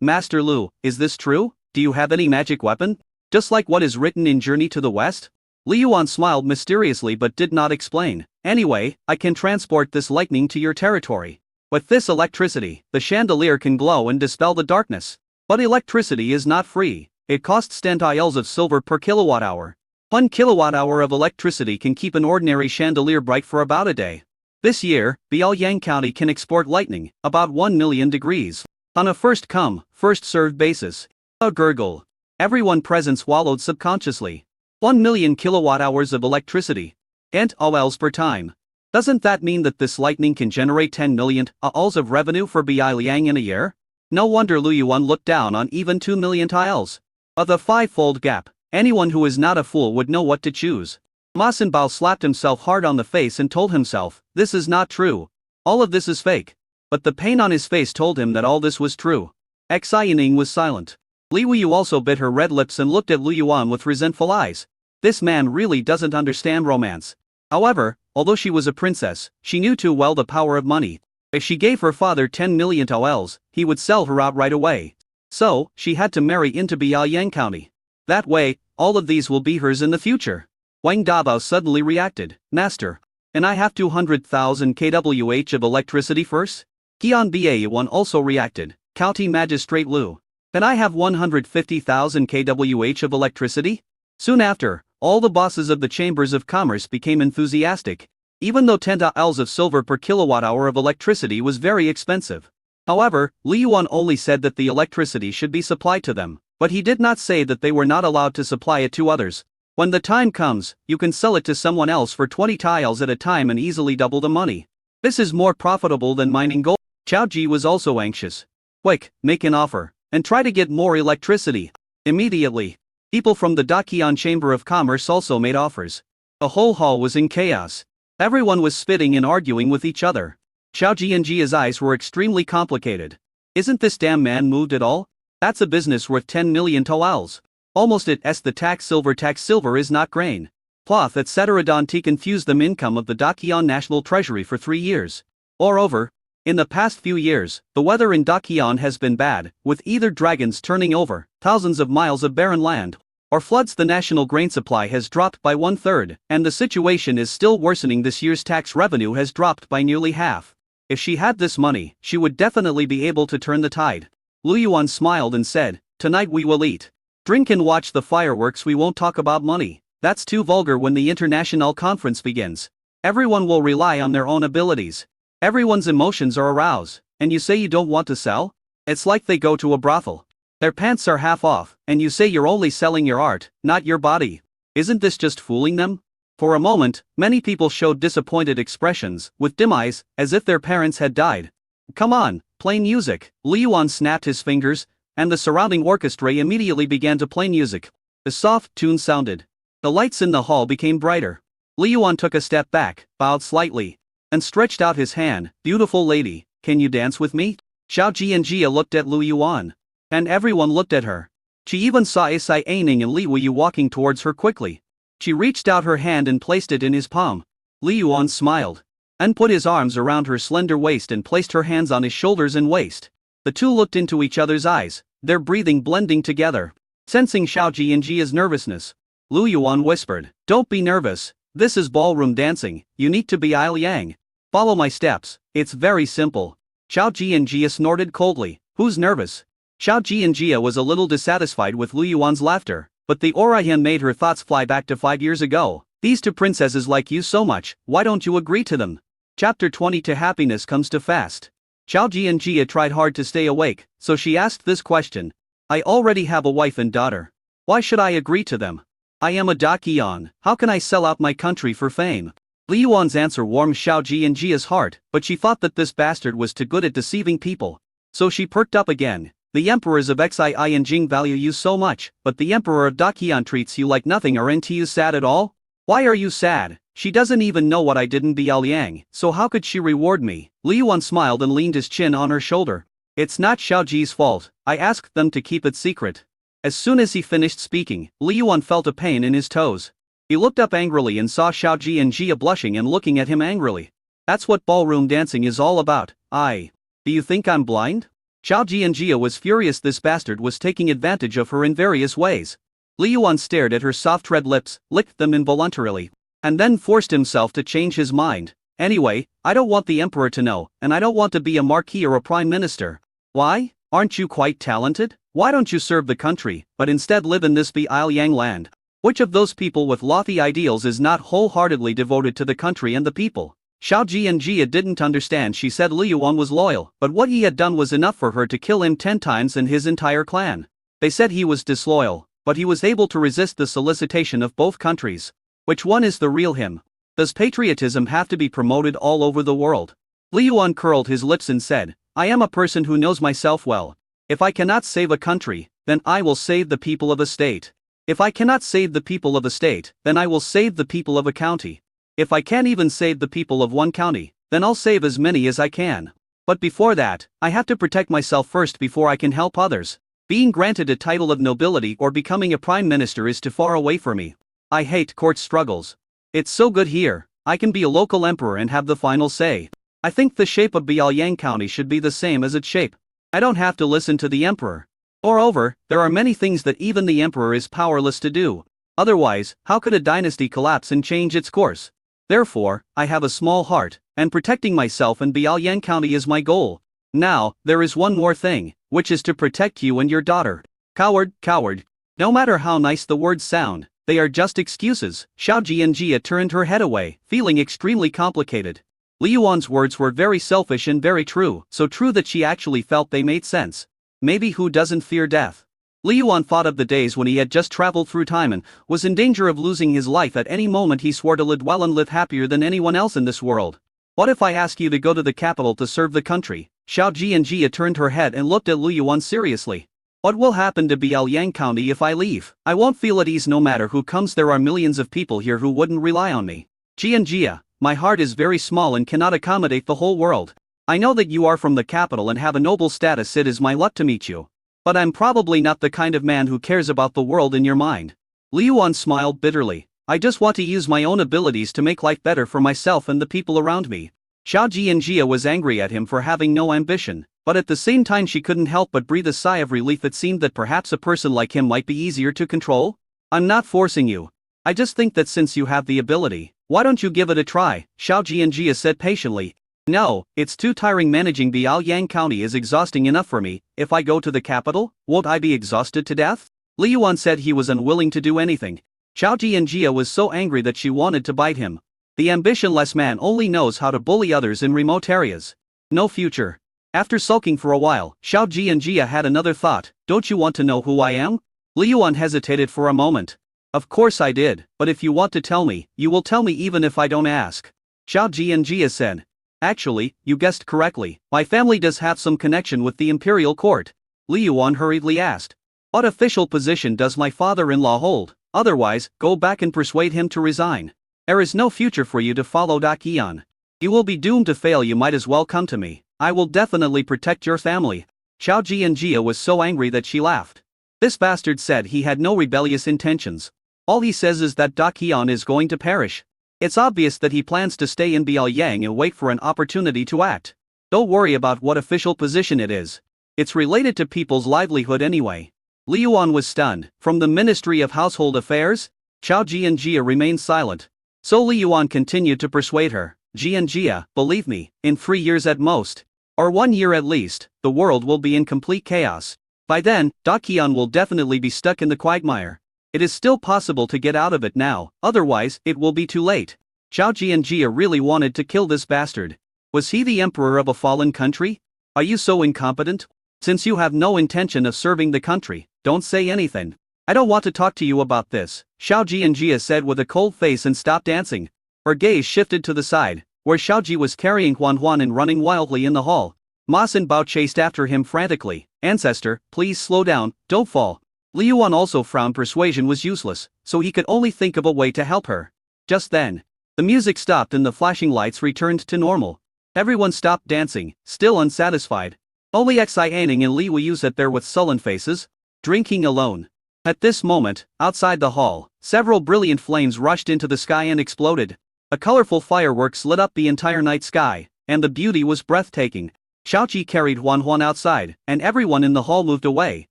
Master Lu, is this true? Do you have any magic weapon? Just like what is written in Journey to the West? Li Yuan smiled mysteriously but did not explain. Anyway, I can transport this lightning to your territory. With this electricity, the chandelier can glow and dispel the darkness. But electricity is not free. It costs 10 taels of silver per kilowatt-hour. 1 kilowatt-hour of electricity can keep an ordinary chandelier bright for about a day. This year, Biaoyang County can export lightning, about 1 million degrees, on a first-come, first-served basis. A gurgle. Everyone present swallowed subconsciously. 1 million kilowatt-hours of electricity. And taels per time. Doesn't that mean that this lightning can generate 10 million taels of revenue for Biaoyang in a year? No wonder Lu Yuan looked down on even 2 million taels. Of the five-fold gap, anyone who is not a fool would know what to choose. Ma Sinbao slapped himself hard on the face and told himself, this is not true. All of this is fake. But the pain on his face told him that all this was true. Xi Yining was silent. Li Wuyu also bit her red lips and looked at Lu Yuan with resentful eyes. This man really doesn't understand romance. However, although she was a princess, she knew too well the power of money. If she gave her father 10 million taels, he would sell her out right away. So, she had to marry into Biaoyang County. That way, all of these will be hers in the future. Wang Dabao suddenly reacted. Master, and I have 200,000 kWh of electricity first? Qian Ba1 also reacted. County Magistrate Lu. Can I have 150,000 kWh of electricity? Soon after, all the bosses of the chambers of commerce became enthusiastic. Even though 10 taels of silver per kilowatt-hour of electricity was very expensive. However, Li Yuan only said that the electricity should be supplied to them, but he did not say that they were not allowed to supply it to others. When the time comes, you can sell it to someone else for 20 taels at a time and easily double the money. This is more profitable than mining gold. Xiao Ji was also anxious. Quick, make an offer, and try to get more electricity. Immediately, people from the Daqian Chamber of Commerce also made offers. The whole hall was in chaos. Everyone was spitting and arguing with each other. Xiao Ji and Jia's eyes were extremely complicated. Isn't this damn man moved at all? That's a business worth 10 million taels. Almost it as the tax silver is not grain, cloth etc. Don't confuse the income of the Daqian National Treasury for 3 years. Moreover, In the past few years, the weather in Dakian has been bad, with either dragons turning over thousands of miles of barren land, or floods. The national grain supply has dropped by 1/3, and the situation is still worsening. This year's tax revenue has dropped by nearly half. If she had this money, she would definitely be able to turn the tide. Lu Yuan smiled and said, "Tonight we will eat, drink and watch the fireworks. We won't talk about money. That's too vulgar. When the international conference begins, everyone will rely on their own abilities. Everyone's emotions are aroused, and you say you don't want to sell? It's like they go to a brothel. Their pants are half off, and you say you're only selling your art, not your body. Isn't this just fooling them?" For a moment, many people showed disappointed expressions, with dim eyes, as if their parents had died. "Come on, play music." Lu Yuan snapped his fingers, and the surrounding orchestra immediately began to play music. The soft tune sounded. The lights in the hall became brighter. Lu Yuan took a step back, bowed slightly, and stretched out his hand. "Beautiful lady, can you dance with me?" Xiao Ji and Jia looked at Lu Yuan. And everyone looked at her. She even saw Isai Aining and Li Wuyu walking towards her quickly. She reached out her hand and placed it in his palm. Li Yuan smiled, and put his arms around her slender waist and placed her hands on his shoulders and waist. The two looked into each other's eyes, their breathing blending together. Sensing Xiao Ji and Jia's nervousness, Lu Yuan whispered, "Don't be nervous. This is ballroom dancing. You need to be Yang. Follow my steps. It's very simple." Xiao Ji and Jia snorted coldly. "Who's nervous?" Xiao Ji and Jia was a little dissatisfied with Lu Yuan's laughter, but the Orion made her thoughts fly back to 5 years ago. "These two princesses like you so much, why don't you agree to them?" Chapter 20. To happiness comes too fast. Xiao Ji and Jia tried hard to stay awake, so she asked this question. "I already have a wife and daughter. Why should I agree to them? I am a Dakian. How can I sell out my country for fame?" Lu Yuan's answer warmed Xiao Ji and Jia's heart, but she thought that this bastard was too good at deceiving people. So she perked up again. "The emperors of Xii and Jing value you so much, but the emperor of Dakian treats you like nothing. Aren't you sad at all?" "Why are you sad? She doesn't even know what I did in Biaoliang, so how could she reward me?" Lu Yuan smiled and leaned his chin on her shoulder. "It's not Xiao Ji's fault. I asked them to keep it secret." As soon as he finished speaking, Lu Yuan felt a pain in his toes. He looked up angrily and saw Xiao Ji and Jia blushing and looking at him angrily. "That's what ballroom dancing is all about. Do you think I'm blind?" Xiao Ji and Jia was furious. This bastard was taking advantage of her in various ways. Lu Yuan stared at her soft red lips, licked them involuntarily, and then forced himself to change his mind. "Anyway, I don't want the emperor to know, and I don't want to be a marquis or a prime minister." "Why? Aren't you quite talented? Why don't you serve the country, but instead live in this Biaoliang land? Which of those people with lofty ideals is not wholeheartedly devoted to the country and the people?" Xiao Ji and Jia didn't understand. She said Lu Yuan was loyal, but what he had done was enough for her to kill him 10 times and his entire clan. They said he was disloyal, but he was able to resist the solicitation of both countries. Which one is the real him? Does patriotism have to be promoted all over the world? Lu Yuan curled his lips and said, "I am a person who knows myself well. If I cannot save a country, then I will save the people of a state. If I cannot save the people of a state, then I will save the people of a county. If I can't even save the people of one county, then I'll save as many as I can. But before that, I have to protect myself first before I can help others. Being granted a title of nobility or becoming a prime minister is too far away for me. I hate court struggles. It's so good here. I can be a local emperor and have the final say. I think the shape of Biaoliang County should be the same as its shape. I don't have to listen to the emperor. Moreover, there are many things that even the emperor is powerless to do. Otherwise, how could a dynasty collapse and change its course? Therefore, I have a small heart, and protecting myself and Biaoliang County is my goal. Now, there is one more thing, which is to protect you and your daughter." Coward, coward. No matter how nice the words sound, they are just excuses. Xiao Ji and Jia turned her head away, feeling extremely complicated. Lu Yuan's words were very selfish and very true, so true that she actually felt they made sense. Maybe who doesn't fear death? Lu Yuan thought of the days when he had just traveled through time and was in danger of losing his life at any moment. He swore to live well and live happier than anyone else in this world. "What if I ask you to go to the capital to serve the country?" Xiao Ji and Jia turned her head and looked at Lu Yuan seriously. "What will happen to Biaoliang County if I leave? I won't feel at ease no matter who comes. There are millions of people here who wouldn't rely on me." "Ji and Jia, my heart is very small and cannot accommodate the whole world. I know that you are from the capital and have a noble status. It is my luck to meet you. But I'm probably not the kind of man who cares about the world in your mind." Lu Yuan smiled bitterly. "I just want to use my own abilities to make life better for myself and the people around me." Xiao Jianjia was angry at him for having no ambition, but at the same time she couldn't help but breathe a sigh of relief. It seemed that perhaps a person like him might be easier to control. I'm not forcing you. I just think that since you have the ability, why don't you give it a try, Xiao Jianjia said patiently. No, it's too tiring. Managing Biaoyang County is exhausting enough for me. If I go to the capital, won't I be exhausted to death? Li Yuan said he was unwilling to do anything. Xiao Jianjia was so angry that she wanted to bite him. The ambitionless man only knows how to bully others in remote areas. No future. After sulking for a while, Xiao Jianjia had another thought. Don't you want to know who I am? Li Yuan hesitated for a moment. Of course I did, but if you want to tell me, you will tell me even if I don't ask. Xiao Jianjia said. Actually, you guessed correctly. My family does have some connection with the imperial court. Li Yuan hurriedly asked. What official position does my father-in-law hold? Otherwise, go back and persuade him to resign. There is no future for you to follow Dakian. You will be doomed to fail. You might as well come to me. I will definitely protect your family. Xiao Jianjia was so angry that she laughed. This bastard said he had no rebellious intentions. All he says is that Dakian is going to perish. It's obvious that he plans to stay in Biaoyang and wait for an opportunity to act. Don't worry about what official position it is. It's related to people's livelihood anyway. Li Yuan was stunned. From the Ministry of Household Affairs? Xiao Jianjia remained silent. So Li Yuan continued to persuade her. Jianjia, believe me, in 3 years at most, or 1 year at least, the world will be in complete chaos. By then, Dakian will definitely be stuck in the quagmire. It is still possible to get out of it now, otherwise, it will be too late. Xiao Jianjia really wanted to kill this bastard. Was he the emperor of a fallen country? Are you so incompetent? Since you have no intention of serving the country, don't say anything. I don't want to talk to you about this, Xiao Jianjia said with a cold face and stopped dancing. Her gaze shifted to the side, where Xiaoji was carrying Huan and running wildly in the hall. Ma Sinbao chased after him frantically. Ancestor, please slow down, don't fall. Li Yuan also frowned. Persuasion was useless, so he could only think of a way to help her. Just then, the music stopped and the flashing lights returned to normal. Everyone stopped dancing, still unsatisfied. Only Xi Anning and Li Wuyu sat there with sullen faces, drinking alone. At this moment, outside the hall, several brilliant flames rushed into the sky and exploded. A colorful fireworks lit up the entire night sky, and the beauty was breathtaking. Xiaoqi carried Huan outside, and everyone in the hall moved away.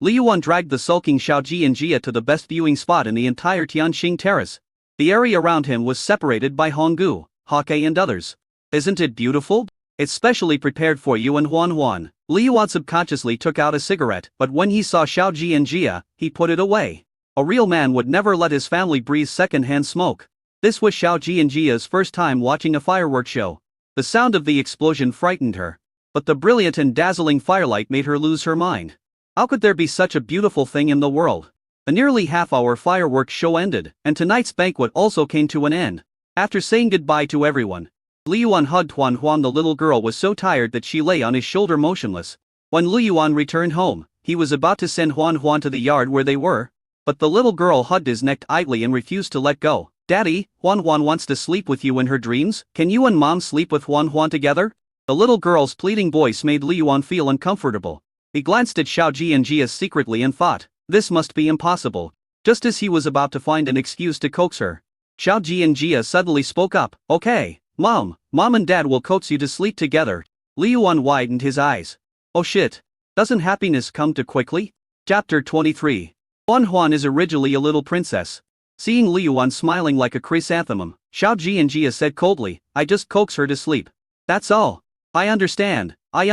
Li Yuan dragged the sulking Xiao Jianjia to the best viewing spot in the entire Tianxing Terrace. The area around him was separated by Honggu, Hake and others. Isn't it beautiful? It's specially prepared for you and Huan. Li Yuan subconsciously took out a cigarette, but when he saw Xiao Jianjia, he put it away. A real man would never let his family breathe second-hand smoke. This was Xiao Jianjia's first time watching a fireworks show. The sound of the explosion frightened her, but the brilliant and dazzling firelight made her lose her mind. How could there be such a beautiful thing in the world? A nearly half-hour fireworks show ended, and tonight's banquet also came to an end. After saying goodbye to everyone, Li Yuan hugged Huan. The little girl was so tired that she lay on his shoulder motionless. When Li Yuan returned home, he was about to send Huan to the yard where they were, but the little girl hugged his neck idly and refused to let go. Daddy, Huan wants to sleep with you in her dreams. Can you and Mom sleep with Huan together? The little girl's pleading voice made Li Yuan feel uncomfortable. He glanced at Xiao Jianjia secretly and thought, this must be impossible. Just as he was about to find an excuse to coax her, Xiao Jianjia suddenly spoke up. Okay, Mom and Dad will coax you to sleep together. Li Yuan widened his eyes. Oh shit. Doesn't happiness come too quickly? Chapter 23. Huan is originally a little princess. Seeing Li Yuan smiling like a chrysanthemum, Xiao Jianjia said coldly, I just coax her to sleep. That's all. I understand. Li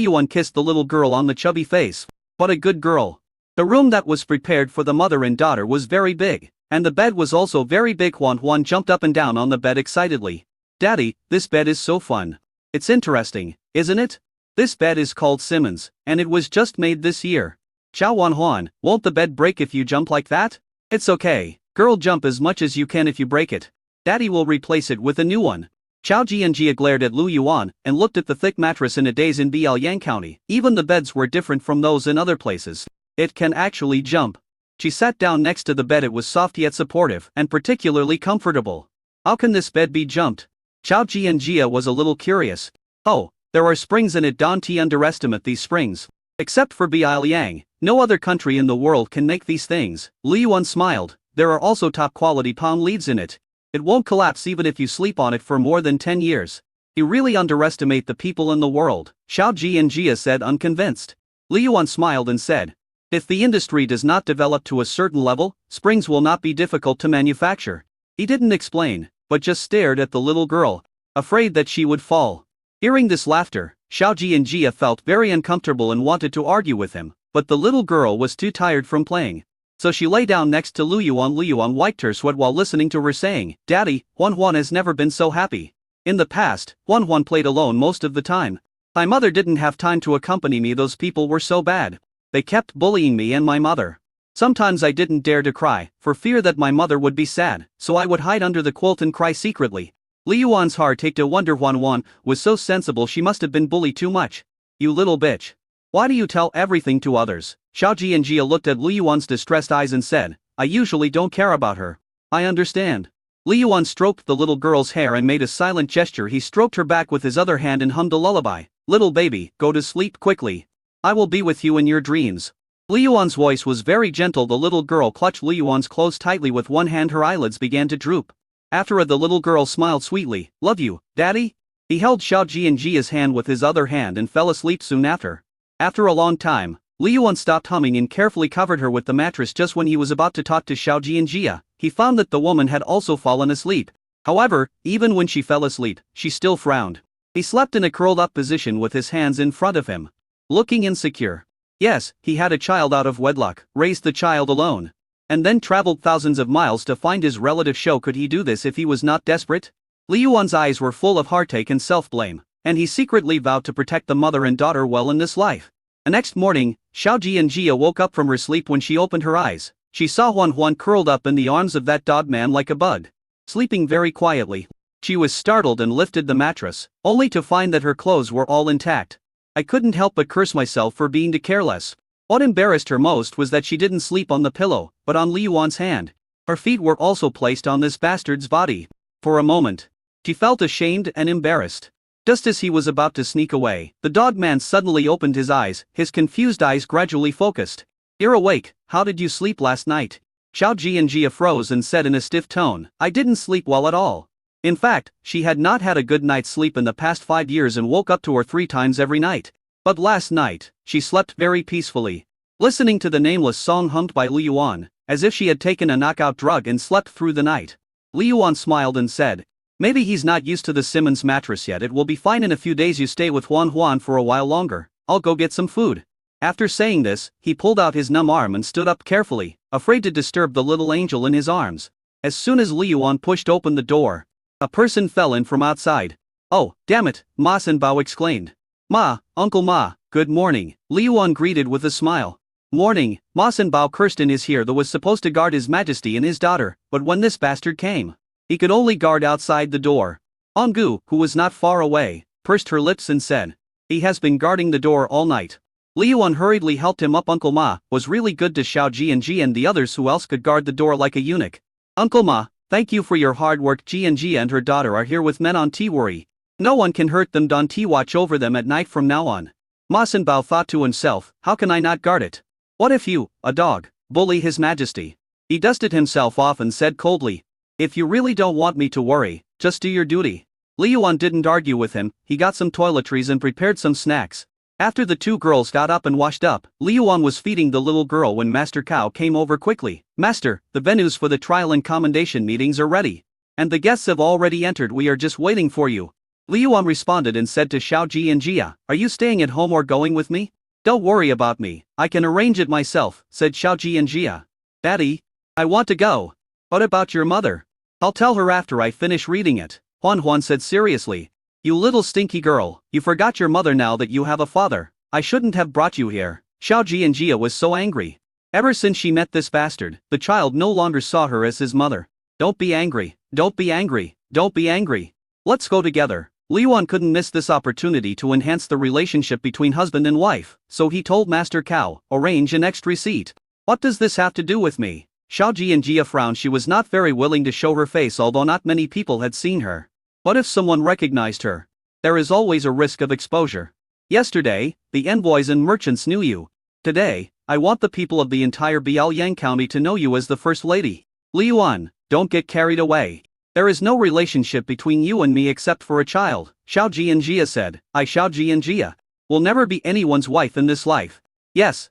Yuan kissed the little girl on the chubby face. What a good girl. The room that was prepared for the mother and daughter was very big, and the bed was also very big. Huan jumped up and down on the bed excitedly. Daddy, this bed is so fun. It's interesting, isn't it? This bed is called Simmons, and it was just made this year. Xiao Huan, won't the bed break if you jump like that? It's okay, girl, jump as much as you can. If you break it, Daddy will replace it with a new one. Xiao Jianjia glared at Li Yuan and looked at the thick mattress in a daze. In Biaoyang County, even the beds were different from those in other places. It can actually jump. She sat down next to the bed. It was soft yet supportive and particularly comfortable. How can this bed be jumped? Xiao Jianjia was a little curious. Oh, there are springs in it. Don't underestimate these springs. Except for Biaoyang, no other country in the world can make these things. Li Yuan smiled. There are also top quality palm leaves in it. It won't collapse even if you sleep on it for more than 10 years. You really underestimate the people in the world, Xiao Jianjia said unconvinced. Li Yuan smiled and said, if the industry does not develop to a certain level, springs will not be difficult to manufacture. He didn't explain, but just stared at the little girl, afraid that she would fall. Hearing this laughter, Xiao Jianjia felt very uncomfortable and wanted to argue with him, but the little girl was too tired from playing. So she lay down next to Lu Yuan. Lu Yuan wiped her sweat while listening to her saying, Daddy, Huan Huan has never been so happy. In the past, Huan Huan played alone most of the time. My mother didn't have time to accompany me. Those people were so bad. They kept bullying me and my mother. Sometimes I didn't dare to cry, for fear that my mother would be sad, so I would hide under the quilt and cry secretly. Li Yuan's heart ached to wonder Huan Huan was so sensible. She must have been bullied too much. You little bitch. Why do you tell everything to others? Xiao Jianjia looked at Li Yuan's distressed eyes and said, I usually don't care about her. I understand. Li Yuan stroked the little girl's hair and made a silent gesture. He stroked her back with his other hand and hummed a lullaby. Little baby, go to sleep quickly. I will be with you in your dreams. Li Yuan's voice was very gentle. The little girl clutched Li Yuan's clothes tightly with one hand. Her eyelids began to droop. After the little girl smiled sweetly. Love you, Daddy? He held Xiao Jianjia's hand with his other hand and fell asleep soon after. After a long time, Li Yuan stopped humming and carefully covered her with the mattress. Just when he was about to talk to Xiao Jianjia, he found that the woman had also fallen asleep. However, even when she fell asleep, she still frowned. He slept in a curled-up position with his hands in front of him, looking insecure. Yes, he had a child out of wedlock, raised the child alone, and then traveled thousands of miles to find his relative. Could he do this if he was not desperate? Li Yuan's eyes were full of heartache and self-blame, and he secretly vowed to protect the mother and daughter well in this life. The next morning, Xiao Jianjia woke up from her sleep. When she opened her eyes, she saw Huan Huan curled up in the arms of that dog man like a bug, sleeping very quietly. She was startled and lifted the mattress, only to find that her clothes were all intact. I couldn't help but curse myself for being too careless. What embarrassed her most was that she didn't sleep on the pillow, but on Li Yuan's hand. Her feet were also placed on this bastard's body. For a moment, she felt ashamed and embarrassed. Just as he was about to sneak away, the dog man suddenly opened his eyes. His confused eyes gradually focused. You're awake. How did you sleep last night? Xiao Jianjia froze and said in a stiff tone, I didn't sleep well at all. In fact, she had not had a good night's sleep in the past 5 years and woke up to her 3 times every night. But last night, she slept very peacefully, listening to the nameless song hummed by Li Yuan, as if she had taken a knockout drug and slept through the night. Li Yuan smiled and said, maybe he's not used to the Simmons mattress yet. It will be fine in a few days. You stay with Huan Huan for a while longer. I'll go get some food. After saying this, he pulled out his numb arm and stood up carefully, afraid to disturb the little angel in his arms. As soon as Li Yuan pushed open the door, a person fell in from outside. Oh, damn it, Ma Sanbao exclaimed. Ma, Uncle Ma, good morning, Li Yuan greeted with a smile. Morning, Ma Sanbao cursed in his ear. That was supposed to guard his majesty and his daughter, but when this bastard came, he could only guard outside the door. Ongu, who was not far away, pursed her lips and said, he has been guarding the door all night. Li Yuan hurriedly helped him up. Uncle Ma was really good to Xiao Jianjia and the others. Who else could guard the door like a eunuch? Uncle Ma, thank you for your hard work. Jianjia and her daughter are here with men on tea. Worry. No one can hurt them. Don T watch over them at night from now on. Ma Sanbao thought to himself, how can I not guard it? What if you, a dog, bully his majesty? He dusted himself off and said coldly, if you really don't want me to worry, just do your duty. Li Yuan didn't argue with him. He got some toiletries and prepared some snacks. After the 2 girls got up and washed up, Li Yuan was feeding the little girl when Master Cao came over quickly. Master, the venues for the trial and commendation meetings are ready. And the guests have already entered. We are just waiting for you. Li Yuan responded and said to Xiao Jianjia, are you staying at home or going with me? Don't worry about me, I can arrange it myself, said Xiao Jianjia. Daddy, I want to go. What about your mother? I'll tell her after I finish reading it, Huan Huan said seriously. You little stinky girl, you forgot your mother now that you have a father. I shouldn't have brought you here. Xiao Jianjia was so angry. Ever since she met this bastard, the child no longer saw her as his mother. Don't be angry, don't be angry, don't be angry. Let's go together. Li Yuan couldn't miss this opportunity to enhance the relationship between husband and wife, so he told Master Cao, arrange an extra seat. What does this have to do with me? Xiao Jianjia frowned. She was not very willing to show her face, although not many people had seen her. What if someone recognized her? There is always a risk of exposure. Yesterday, the envoys and merchants knew you. Today, I want the people of the entire Biaoyang County to know you as the First Lady. Li Yuan, don't get carried away. There is no relationship between you and me except for a child, Xiao Jianjia said. I Xiao Jianjia will never be anyone's wife in this life. Yes,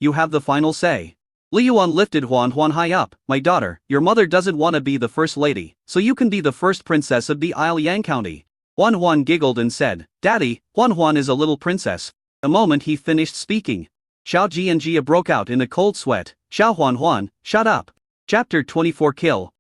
you have the final say. Li Yuan lifted Huan Huan high up. My daughter, your mother doesn't want to be the first lady, so you can be the first princess of the Yang County. Huan Huan giggled and said, Daddy, Huan Huan is a little princess. The moment he finished speaking, Xiao Jianjia broke out in a cold sweat. Xiao Huan Huan, shut up. Chapter 24 Kill.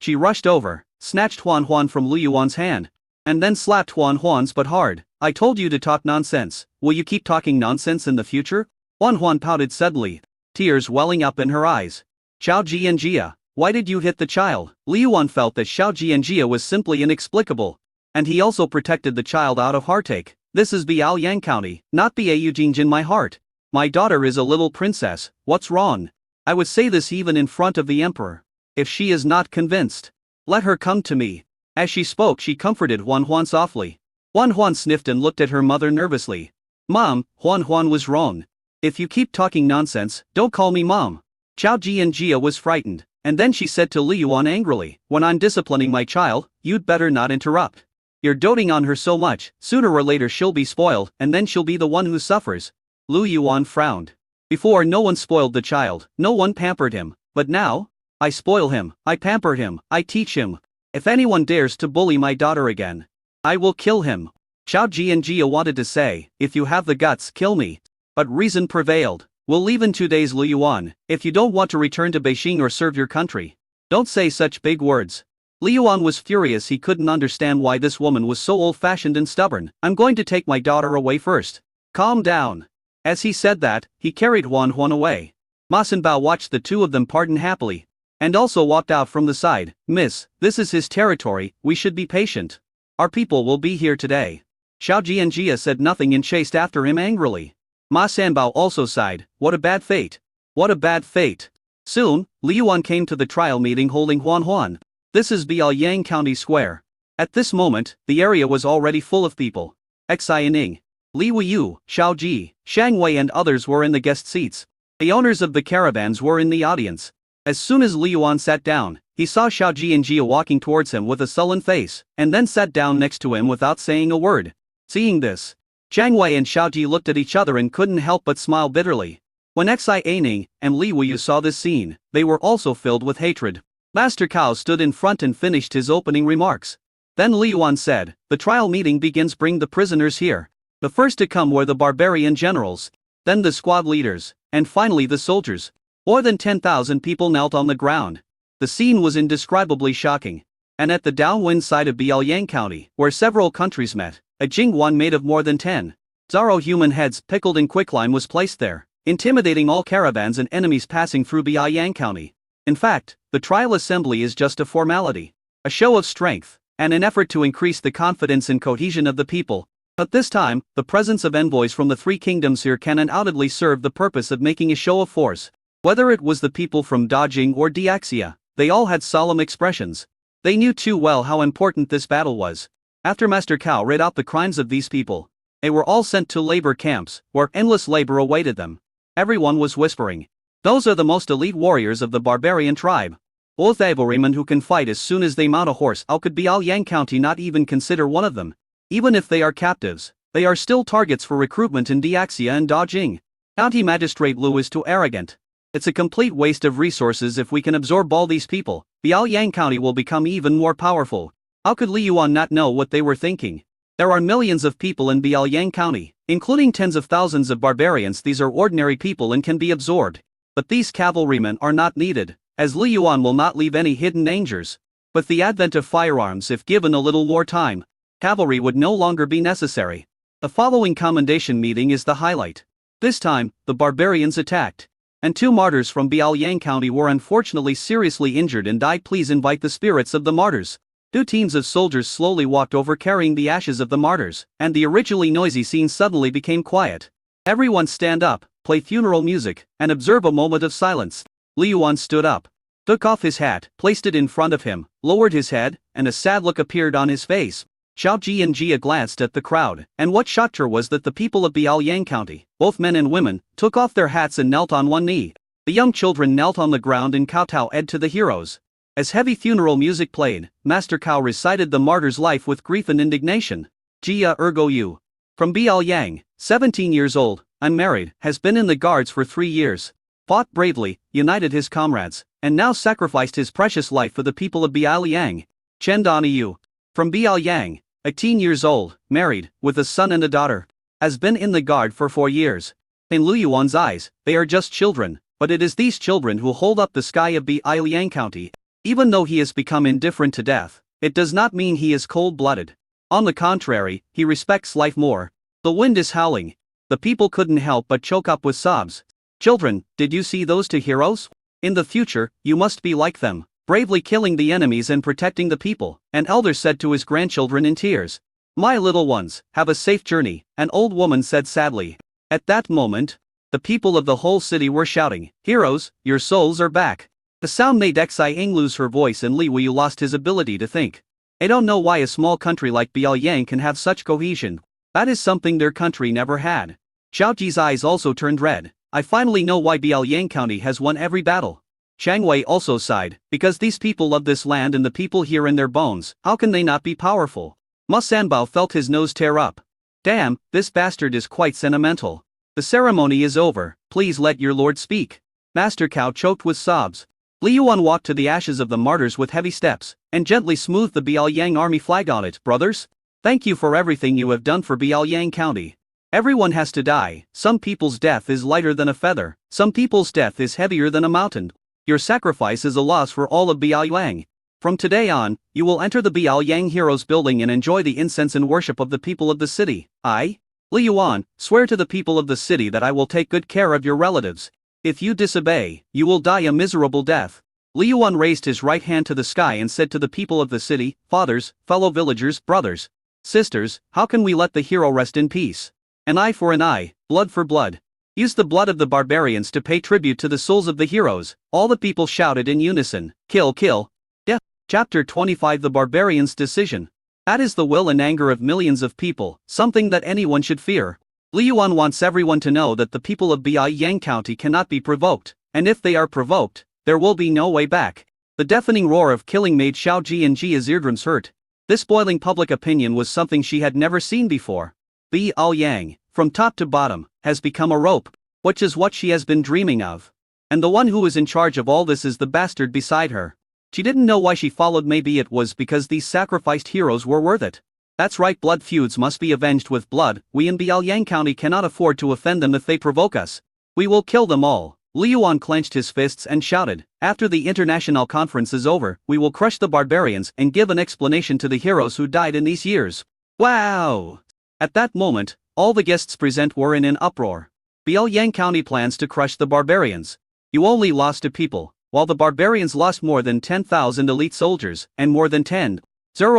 She rushed over, snatched Huan Huan from Li Yuan's hand, and then slapped Huan Huan's butt hard. I told you to talk nonsense. Will you keep talking nonsense in the future? Huan Huan pouted suddenly, tears welling up in her eyes. Xiao Jianjia, why did you hit the child? Li Yuan felt that Xiao Jianjia was simply inexplicable, and he also protected the child out of heartache. This is Yang County, not Bau Jingjin my heart. My daughter is a little princess, what's wrong? I would say this even in front of the emperor. If she is not convinced, let her come to me. As she spoke she comforted Huan Huan softly. Huan Huan sniffed and looked at her mother nervously. Mom, Huan Huan was wrong. If you keep talking nonsense, don't call me mom. Xiao Jianjia was frightened, and then she said to Li Yuan angrily, when I'm disciplining my child, you'd better not interrupt. You're doting on her so much, sooner or later she'll be spoiled, and then she'll be the one who suffers. Lu Yuan frowned. Before no one spoiled the child, no one pampered him, but now? I spoil him, I pamper him, I teach him. If anyone dares to bully my daughter again, I will kill him. Xiao Jianjia wanted to say, if you have the guts, kill me. But reason prevailed. We'll leave in 2 days, Lu Yuan, if you don't want to return to Beijing or serve your country. Don't say such big words. Li Yuan was furious. He couldn't understand why this woman was so old-fashioned and stubborn. I'm going to take my daughter away first. Calm down. As he said that, he carried Huan Huan away. Ma Sanbao watched the two of them pardon happily, and also walked out from the side. Miss, this is his territory, we should be patient. Our people will be here today. Xiao Jianjia said nothing and chased after him angrily. Ma Sanbao also sighed, what a bad fate. What a bad fate. Soon, Li Yuan came to the trial meeting holding Huan Huan. This is Yang County Square. At this moment, the area was already full of people. Xi Ning, Li Wuyu, Xiao Ji, Shang Wei and others were in the guest seats. The owners of the caravans were in the audience. As soon as Li Yuan sat down, he saw Xiao Jianjia walking towards him with a sullen face, and then sat down next to him without saying a word. Seeing this, Shang Wei and Xiao Ji looked at each other and couldn't help but smile bitterly. When Xi Ning and Li Wuyu saw this scene, they were also filled with hatred. Master Cao stood in front and finished his opening remarks. Then Li Yuan said, the trial meeting begins. Bring the prisoners here. The first to come were the barbarian generals, then the squad leaders, and finally the soldiers. More than 10,000 people knelt on the ground. The scene was indescribably shocking. And at the downwind side of Yang County, where several countries met, a jingguan made of more than 10 Zaro human heads pickled in quicklime was placed there, intimidating all caravans and enemies passing through Yang County. In fact, the trial assembly is just a formality, a show of strength, and an effort to increase the confidence and cohesion of the people. But this time, the presence of envoys from the three kingdoms here can undoubtedly serve the purpose of making a show of force. Whether it was the people from Dajing or Diaxia, they all had solemn expressions. They knew too well how important this battle was. After Master Cao read out the crimes of these people, they were all sent to labor camps, where endless labor awaited them. Everyone was whispering, those are the most elite warriors of the barbarian tribe. Old cavalrymen who can fight as soon as they mount a horse. How could Yang County not even consider one of them? Even if they are captives, they are still targets for recruitment in Diaxia and Dajing. County Magistrate Lu is too arrogant. It's a complete waste of resources. If we can absorb all these people, Yang County will become even more powerful. How could Li Yuan not know what they were thinking? There are millions of people in Yang County, including tens of thousands of barbarians. These are ordinary people and can be absorbed. But these cavalrymen are not needed, as Li Yuan will not leave any hidden dangers. With the advent of firearms, if given a little more time, cavalry would no longer be necessary. The following commendation meeting is the highlight. This time, the barbarians attacked, and 2 martyrs from Yang County were unfortunately seriously injured and died. Please invite the spirits of the martyrs. 2 teams of soldiers slowly walked over carrying the ashes of the martyrs, and the originally noisy scene suddenly became quiet. Everyone stand up, play funeral music, and observe a moment of silence. Li Yuan stood up, took off his hat, placed it in front of him, lowered his head, and a sad look appeared on his face. Xiao Jianjia glanced at the crowd, and what shocked her was that the people of Yang County, both men and women, took off their hats and knelt on one knee. The young children knelt on the ground and kowtowed to the heroes. As heavy funeral music played, Master Cao recited the martyr's life with grief and indignation. Jia ergo you. From Biao Yang, 17 years old, unmarried, has been in the guards for 3 years. Fought bravely, united his comrades, and now sacrificed his precious life for the people of Biao Yang. Chen Dani Yu. From Biao Yang, 18 years old, married, with a son and a daughter. Has been in the guard for 4 years. In Lu Yuan's eyes, they are just children, but it is these children who hold up the sky of Biao Yang County. Even though he has become indifferent to death, it does not mean he is cold-blooded. On the contrary, he respects life more. The wind is howling. The people couldn't help but choke up with sobs. Children, did you see those 2 heroes? In the future, you must be like them, bravely killing the enemies and protecting the people, an elder said to his grandchildren in tears. My little ones, have a safe journey, an old woman said sadly. At that moment, the people of the whole city were shouting, heroes, your souls are back. The sound made Xi Ying lose her voice and Li Wuyu lost his ability to think. I don't know why a small country like Biao Yang can have such cohesion. That is something their country never had. Xiao Ji's eyes also turned red. I finally know why Biao Yang County has won every battle. Chang Wei also sighed, because these people love this land and the people here in their bones, how can they not be powerful? Ma Sanbao felt his nose tear up. Damn, this bastard is quite sentimental. The ceremony is over, please let your lord speak. Master Cao choked with sobs. Li Yuan walked to the ashes of the martyrs with heavy steps, and gently smoothed the Biao Yang army flag on it. Brothers, thank you for everything you have done for Biao Yang County. Everyone has to die, some people's death is lighter than a feather, some people's death is heavier than a mountain. Your sacrifice is a loss for all of Biao Yang. From today on, you will enter the Biao Yang Heroes building and enjoy the incense and worship of the people of the city. I, Li Yuan, swear to the people of the city that I will take good care of your relatives. If you disobey, you will die a miserable death. Li Yuan raised his right hand to the sky and said to the people of the city, fathers, fellow villagers, brothers, sisters, how can we let the hero rest in peace? An eye for an eye, blood for blood. Use the blood of the barbarians to pay tribute to the souls of the heroes. All the people shouted in unison, kill, kill. Death. Chapter 25 The Barbarians' Decision. That is the will and anger of millions of people, something that anyone should fear. Li Yuan wants everyone to know that the people of Biao Yang County cannot be provoked, and if they are provoked, there will be no way back. The deafening roar of killing made Xiao Ji and Jia's eardrums hurt. This boiling public opinion was something she had never seen before. Biao Yang, from top to bottom, has become a rope, which is what she has been dreaming of. And the one who is in charge of all this is the bastard beside her. She didn't know why she followed, maybe it was because these sacrificed heroes were worth it. That's right, blood feuds must be avenged with blood. We in Biao Yang County cannot afford to offend them if they provoke us. We will kill them all. Li Yuan clenched his fists and shouted, after the international conference is over, we will crush the barbarians and give an explanation to the heroes who died in these years. Wow! At that moment, all the guests present were in an uproar. Biao Yang County plans to crush the barbarians. You only lost 2 people, while the barbarians lost more than 10,000 elite soldiers, and more than 10,000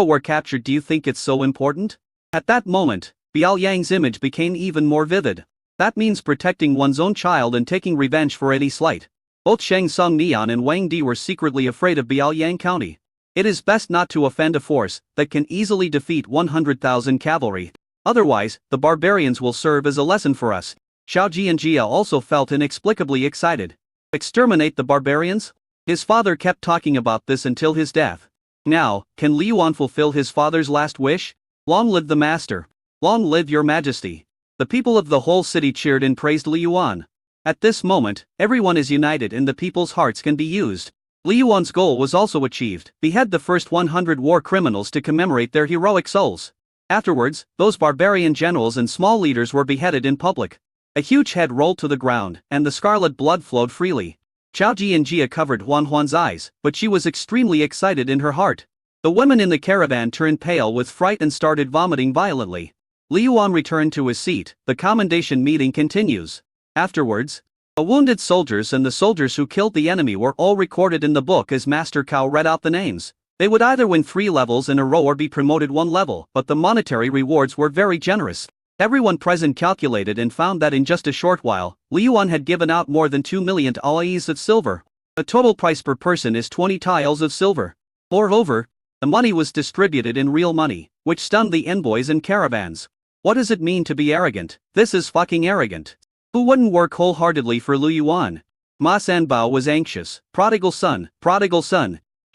were captured. Do you think it's so important? At that moment, Biao Yang's image became even more vivid. That means protecting one's own child and taking revenge for any slight. Both Shang Tsung Nian and Wang Di were secretly afraid of Biao Yang County. It is best not to offend a force that can easily defeat 100,000 cavalry. Otherwise, the barbarians will serve as a lesson for us. Xiao Ji and Jia also felt inexplicably excited. Exterminate the barbarians? His father kept talking about this until his death. Now, can Li Yuan fulfill his father's last wish? Long live the master. Long live your majesty. The people of the whole city cheered and praised Li Yuan. At this moment, everyone is united and the people's hearts can be used. Li Yuan's goal was also achieved. Behead the first 100 war criminals to commemorate their heroic souls. Afterwards, those barbarian generals and small leaders were beheaded in public. A huge head rolled to the ground, and the scarlet blood flowed freely. Xiao Ji and Jia covered Huan's eyes, but she was extremely excited in her heart. The women in the caravan turned pale with fright and started vomiting violently. Li Yuan returned to his seat. The commendation meeting continues. Afterwards, the wounded soldiers and the soldiers who killed the enemy were all recorded in the book as Master Cao read out the names. They would either win 3 levels in a row or be promoted 1 level, but the monetary rewards were very generous. Everyone present calculated and found that in just a short while, Li Yuan had given out more than 2 million taels of silver. The total price per person is 20 taels of silver. Moreover, the money was distributed in real money, which stunned the envoys and caravans. What does it mean to be arrogant? This is fucking arrogant. Who wouldn't work wholeheartedly for Li Yuan? Ma Sanbao was anxious. Prodigal son,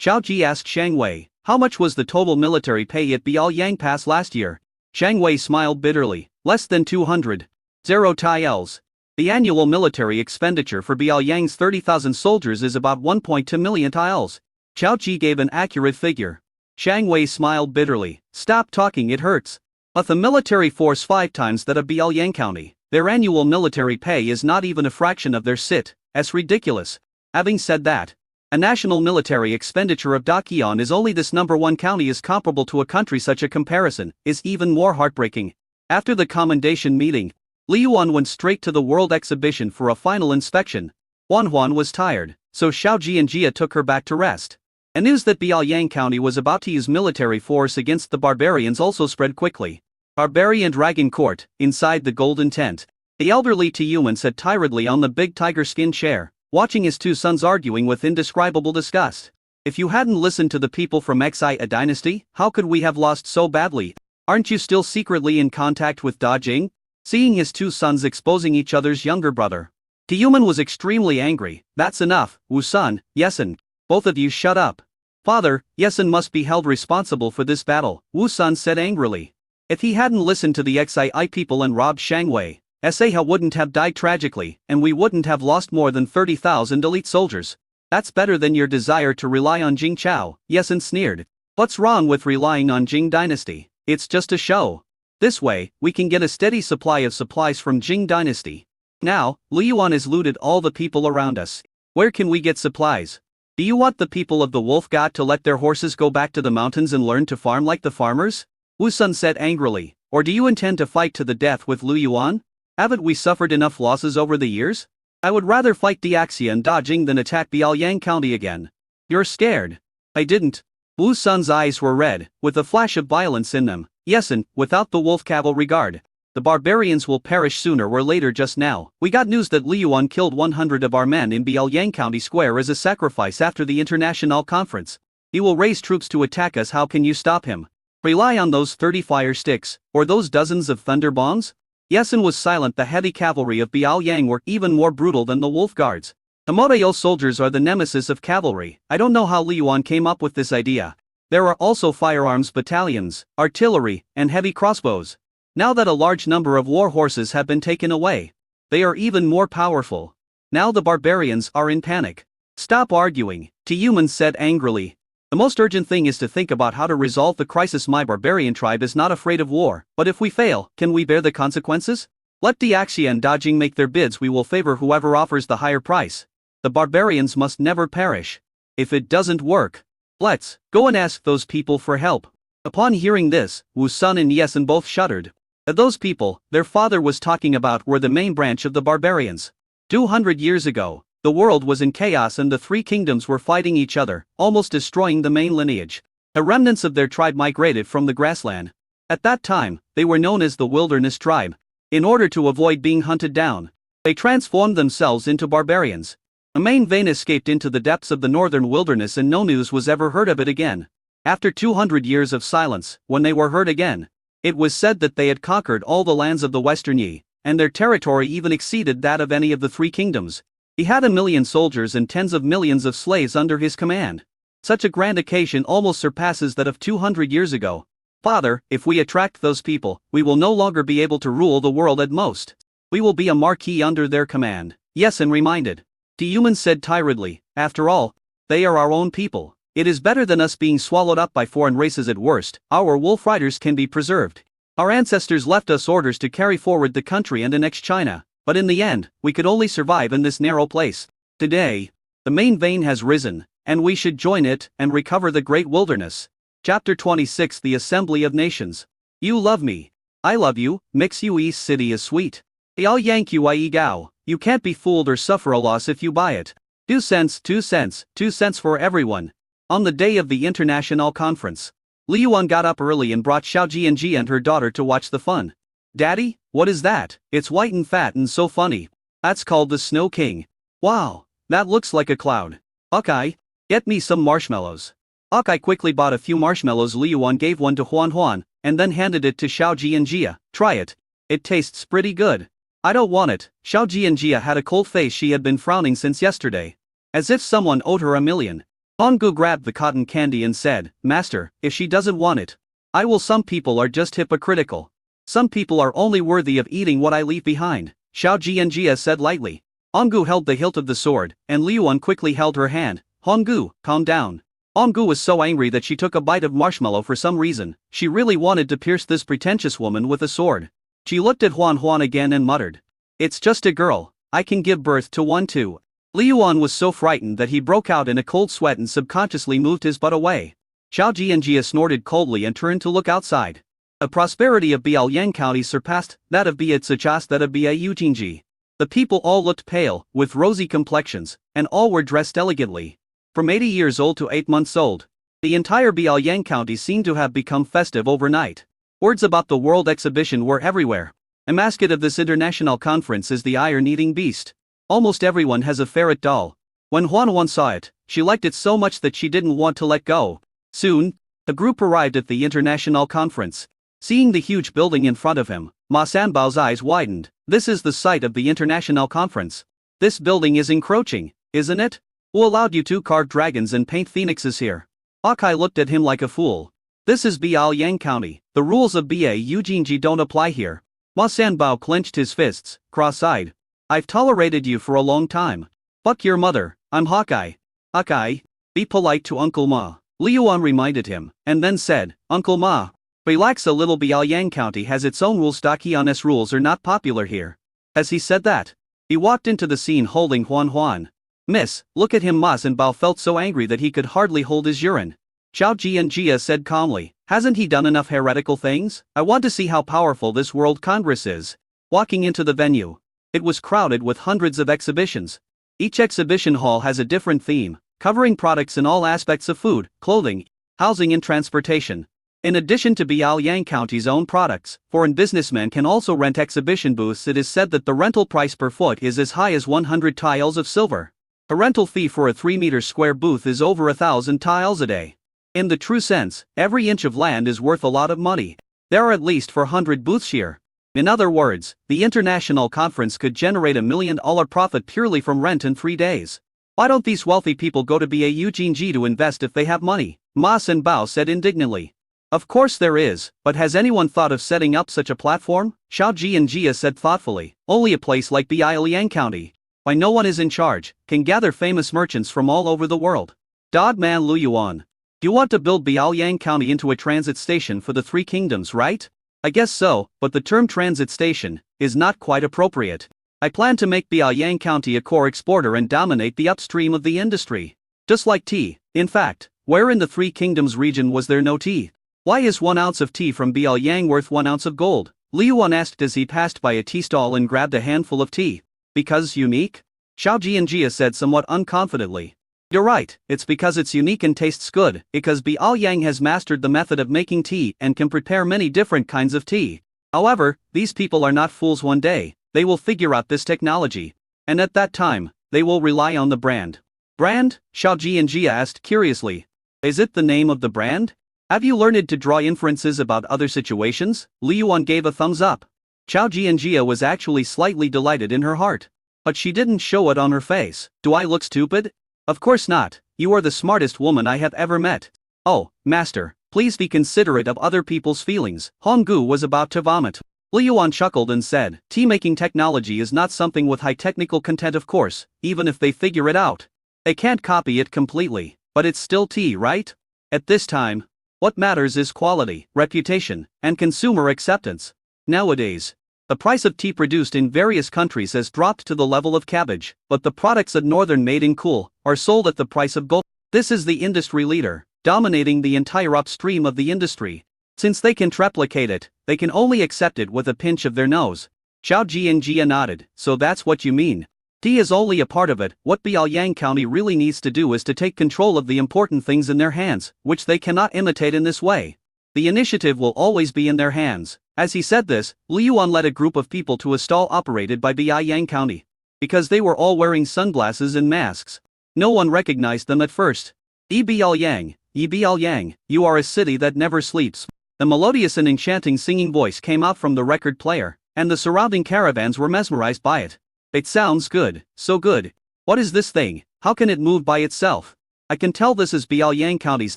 Xiao Ji asked Shang Wei, how much was the total military pay at Biaoyang Pass last year? Shang Wei smiled bitterly, less than 200. taels. The annual military expenditure for Biaoyang's 30,000 soldiers is about 1.2 million taels. Xiao Ji gave an accurate figure. Shang Wei smiled bitterly, stop talking, it hurts. With a military force 5 times that of Biaoyang County, their annual military pay is not even a fraction of their sit. That's ridiculous. Having said that, a national military expenditure of Daqian is only this number 1 county is comparable to a country. Such a comparison is even more heartbreaking. After the commendation meeting, Li Yuan went straight to the World Exhibition for a final inspection. Huan was tired, so Xiao Ji and Jia took her back to rest. And news that Biaoyang County was about to use military force against the barbarians also spread quickly. Barbarian Dragon Court, inside the golden tent. The elderly Tiyuman sat tiredly on the big tiger skin chair, watching his 2 sons arguing with indescribable disgust. If you hadn't listened to the people from Xi dynasty, how could we have lost so badly? Aren't you still secretly in contact with Da Jing? Seeing his 2 sons exposing each other's younger brother, Tiyuman was extremely angry. That's enough, Wu Sun, Yesun. Both of you shut up. Father, Yesun must be held responsible for this battle, Wu Sun said angrily. If he hadn't listened to the Xi people and robbed Shang Wei, Saha wouldn't have died tragically, and we wouldn't have lost more than 30,000 elite soldiers. That's better than your desire to rely on Jing Chao, Yesun sneered. What's wrong with relying on Jing dynasty? It's just a show. This way, we can get a steady supply of supplies from Jing dynasty. Now, Li Yuan has looted all the people around us. Where can we get supplies? Do you want the people of the Wolf God to let their horses go back to the mountains and learn to farm like the farmers? Wu Sun said angrily. Or do you intend to fight to the death with Li Yuan? Haven't we suffered enough losses over the years? I would rather fight Diaxia and Da Jing than attack Biaoyang County again. You're scared. I didn't. Wu Sun's eyes were red, with a flash of violence in them. Yesun, without the wolf cavalry guard, the barbarians will perish sooner or later. Just now, we got news that Li Yuan killed 100 of our men in Biaoyang County Square as a sacrifice after the international conference. He will raise troops to attack us. How can you stop him? Rely on those 30 fire sticks, or those dozens of thunder bombs? Yesun was silent. The heavy cavalry of Biaoyang were even more brutal than the wolf guards. The Modayo soldiers are the nemesis of cavalry. I don't know how Li Yuan came up with this idea. There are also firearms battalions, artillery, and heavy crossbows. Now that a large number of war horses have been taken away, they are even more powerful. Now the barbarians are in panic. Stop arguing, Tiyuman said angrily. The most urgent thing is to think about how to resolve the crisis. My barbarian tribe is not afraid of war, but if we fail, can we bear the consequences? Let Diaxia and Da Jing make their bids. We will favor whoever offers the higher price. The barbarians must never perish. If it doesn't work, let's go and ask those people for help. Upon hearing this, Wu Sun and Yesun both shuddered. Those people their father was talking about were the main branch of the barbarians. 200 years ago, the world was in chaos and the 3 kingdoms were fighting each other, almost destroying the main lineage. The remnants of their tribe migrated from the grassland. At that time, they were known as the Wilderness Tribe. In order to avoid being hunted down, they transformed themselves into barbarians. The main vein escaped into the depths of the northern wilderness and no news was ever heard of it again. After 200 years of silence, when they were heard again, it was said that they had conquered all the lands of the Western Yi, and their territory even exceeded that of any of the 3 kingdoms. He had 1 million soldiers and tens of millions of slaves under his command. Such a grand occasion almost surpasses that of 200 years ago. Father, if we attract those people, we will no longer be able to rule the world. At most, we will be a marquis under their command. Yesun reminded. Tiyuman said tiredly, after all, they are our own people. It is better than us being swallowed up by foreign races. At worst, our wolf riders can be preserved. Our ancestors left us orders to carry forward the country and annex China, but in the end, we could only survive in this narrow place. Today, the main vein has risen, and we should join it and recover the great wilderness. Chapter 26 The Assembly of Nations. You love me. I love you. Mix you East City is sweet. I'll yank you I gao. You can't be fooled or suffer a loss if you buy it. 2 cents, 2 cents, 2 cents for everyone. On the day of the international conference, Li Yuan got up early and brought Xiao Ji and Ji and her daughter to watch the fun. Daddy, what is that? It's white and fat and so funny. That's called the Snow King. Wow, that looks like a cloud. Okay, get me some marshmallows. Okay quickly bought a few marshmallows. Li Yuan gave one to Huan, and then handed it to Xiao Ji and Jia. Try it. It tastes pretty good. I don't want it. Xiao Ji and Jia had a cold face. She had been frowning since yesterday. As if someone owed her $1 million. Honggu grabbed the cotton candy and said, Master, if she doesn't want it, I will. Some people are just hypocritical. Some people are only worthy of eating what I leave behind, Xiao Jianjia said lightly. Honggu held the hilt of the sword, and Liuan quickly held her hand. Honggu, calm down. Honggu was so angry that she took a bite of marshmallow for some reason. She really wanted to pierce this pretentious woman with a sword. She looked at Huan Huan again and muttered, It's just a girl, I can give birth to one too. Liuan was so frightened that he broke out in a cold sweat and subconsciously moved his butt away. Xiao Jianjia snorted coldly and turned to look outside. The prosperity of Biaoyang County surpassed that of Biaozuchas, that of Biaojingji. The people all looked pale, with rosy complexions, and all were dressed elegantly. From 80 years old to 8 months old, the entire Biaoyang County seemed to have become festive overnight. Words about the World Exhibition were everywhere. A mascot of this international conference is the iron-eating beast. Almost everyone has a ferret doll. When Huan Huan saw it, she liked it so much that she didn't want to let go. Soon, the group arrived at the international conference. Seeing the huge building in front of him, Ma Sanbao's eyes widened. This is the site of the international conference. This building is encroaching, isn't it? Who allowed you to carve dragons and paint phoenixes here? Akai looked at him like a fool. This is Biaoyang County. The rules of Biaojingji don't apply here. Ma Sanbao clenched his fists, cross-eyed. I've tolerated you for a long time. Fuck your mother, I'm Hawkeye. Akai, be polite to Uncle Ma, Liuan reminded him, and then said, Uncle Ma, relax a little. Biaoyang County has its own rules. Dakiana's rules are not popular here. As he said that, he walked into the scene holding Huan Huan. Miss, look at him. Ma Sanbao felt so angry that he could hardly hold his urine. Xiao Jianjia said calmly, hasn't he done enough heretical things? I want to see how powerful this World Congress is. Walking into the venue, it was crowded with hundreds of exhibitions. Each exhibition hall has a different theme, covering products in all aspects of food, clothing, housing and transportation. In addition to Biaoyang County's own products, foreign businessmen can also rent exhibition booths. It is said that the rental price per foot is as high as 100 tiles of silver. A rental fee for a 3-meter square booth is over 1,000 tiles a day. In the true sense, every inch of land is worth a lot of money. There are at least 400 booths here. In other words, the international conference could generate $1 million profit purely from rent in 3 days. Why don't these wealthy people go to Biaojingji to invest if they have money? Ma Sanbao said indignantly. Of course there is, but has anyone thought of setting up such a platform? Xiao Jianjia said thoughtfully. Only a place like Biaoyang County, why no one is in charge, can gather famous merchants from all over the world. Dod man Luyuan. You want to build Biaoyang County into a transit station for the 3 kingdoms, right? I guess so, but the term transit station is not quite appropriate. I plan to make Biaoyang County a core exporter and dominate the upstream of the industry. Just like tea. In fact, where in the 3 kingdoms region was there no tea? Why is 1 ounce of tea from Biaoyang worth 1 ounce of gold? Liuan asked as he passed by a tea stall and grabbed a handful of tea. Because unique? Xiao Jianjia said somewhat unconfidently. You're right, it's because it's unique and tastes good, because Biaoyang has mastered the method of making tea and can prepare many different kinds of tea. However, these people are not fools. One day, they will figure out this technology. And at that time, they will rely on the brand. Brand? Xiao Jianjia asked curiously. Is it the name of the brand? Have you learned to draw inferences about other situations? Liuan gave a thumbs up. Xiao Jianjia was actually slightly delighted in her heart. But she didn't show it on her face. Do I look stupid? Of course not, you are the smartest woman I have ever met. Oh, master, please be considerate of other people's feelings. Honggu was about to vomit. Liuan chuckled and said, tea-making technology is not something with high technical content, of course, even if they figure it out. They can't copy it completely, but it's still tea, right? At this time, what matters is quality, reputation, and consumer acceptance. Nowadays, the price of tea produced in various countries has dropped to the level of cabbage, but the products at Northern Made in Cool are sold at the price of gold. This is the industry leader, dominating the entire upstream of the industry. Since they can replicate it, they can only accept it with a pinch of their nose. Xiao Jianjia nodded. So that's what you mean. Tea is only a part of it. What Biaoyang County really needs to do is to take control of the important things in their hands, which they cannot imitate in this way. The initiative will always be in their hands. As he said this, Liuan led a group of people to a stall operated by Biaoyang County. Because they were all wearing sunglasses and masks, no one recognized them at first. Yi Biaoyang, you are a city that never sleeps. The melodious and enchanting singing voice came out from the record player, and the surrounding caravans were mesmerized by it. It sounds good, so good. What is this thing? How can it move by itself? I can tell this is Biaoliang County's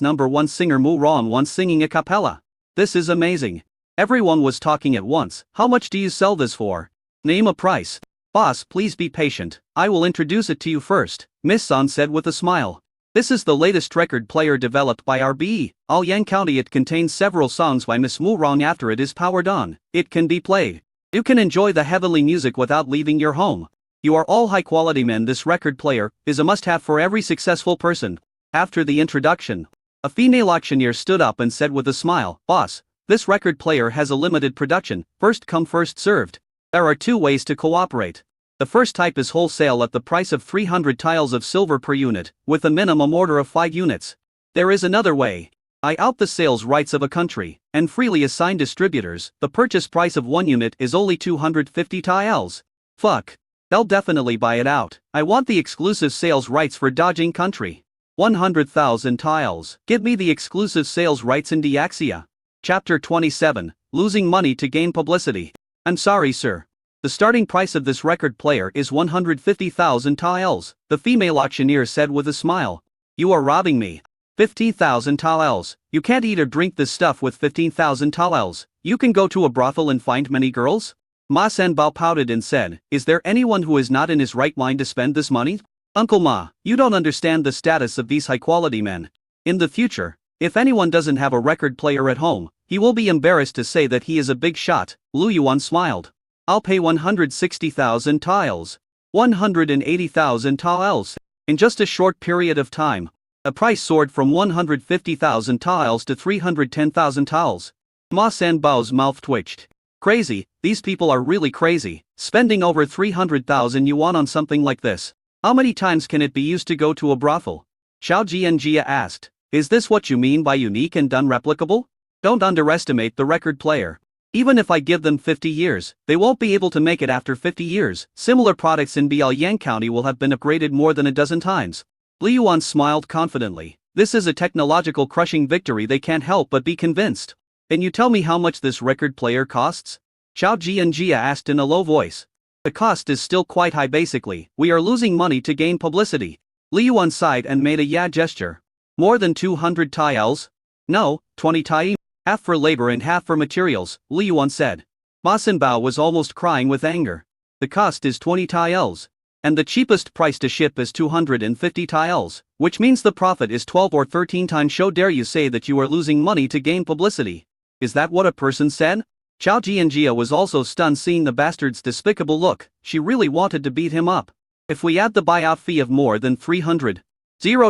#1 singer Mu Ron once singing a cappella. This is amazing. Everyone was talking at once. How much do you sell this for? Name a price. Boss, please be patient. I will introduce it to you first, Miss San said with a smile. This is the latest record player developed by our Biaoliang County. It contains several songs by Miss Mu Ron. After it is powered on, it can be played. You can enjoy the heavenly music without leaving your home. You are all high quality men. This record player is a must-have for every successful person. After the introduction, a female auctioneer stood up and said with a smile, Boss, this record player has a limited production, first come first served. There are 2 ways to cooperate. The first type is wholesale at the price of 300 tiles of silver per unit, with a minimum order of 5 units. There is another way. I out the sales rights of a country, and freely assign distributors. The purchase price of 1 unit is only 250 tiles. Fuck. They'll definitely buy it out. I want the exclusive sales rights for dodging country. 100,000 tiles. Give me the exclusive sales rights in Diaxia. Chapter 27, Losing Money to Gain Publicity. I'm sorry, sir. The starting price of this record player is 150,000 tiles, the female auctioneer said with a smile. You are robbing me. 50,000 tiles. You can't eat or drink this stuff with 15,000 tiles. You can go to a brothel and find many girls? Ma Sanbao pouted and said, Is there anyone who is not in his right mind to spend this money? Uncle Ma, you don't understand the status of these high-quality men. In the future, if anyone doesn't have a record player at home, he will be embarrassed to say that he is a big shot. Lu Yuan smiled. I'll pay 160,000 tiles. 180,000 tiles. In just a short period of time, the price soared from 150,000 tiles to 310,000 tiles. Ma Sanbao's mouth twitched. Crazy, these people are really crazy, spending over 300,000 yuan on something like this. How many times can it be used to go to a brothel? Xiao Jianjia asked. Is this what you mean by unique and unreplicable? Don't underestimate the record player. Even if I give them 50 years, they won't be able to make it after 50 years. Similar products in Biaoliang County will have been upgraded more than a dozen times. Li Yuan smiled confidently. This is a technological crushing victory. They can't help but be convinced. Can you tell me how much this record player costs? Xiao Jianjia asked in a low voice. The cost is still quite high. Basically, we are losing money to gain publicity. Li Yuan sighed and made a yeah gesture. More than 200 tiles? No, 20 tai. Half for labor and half for materials, Li Yuan said. Ma Sanbao was almost crying with anger. The cost is 20 tiles. And the cheapest price to ship is 250 tiles, which means the profit is 12 or 13 times. How dare you say that you are losing money to gain publicity? Is that what a person said? Xiao Jianjia was also stunned seeing the bastard's despicable look. She really wanted to beat him up. If we add the buyout fee of more than 300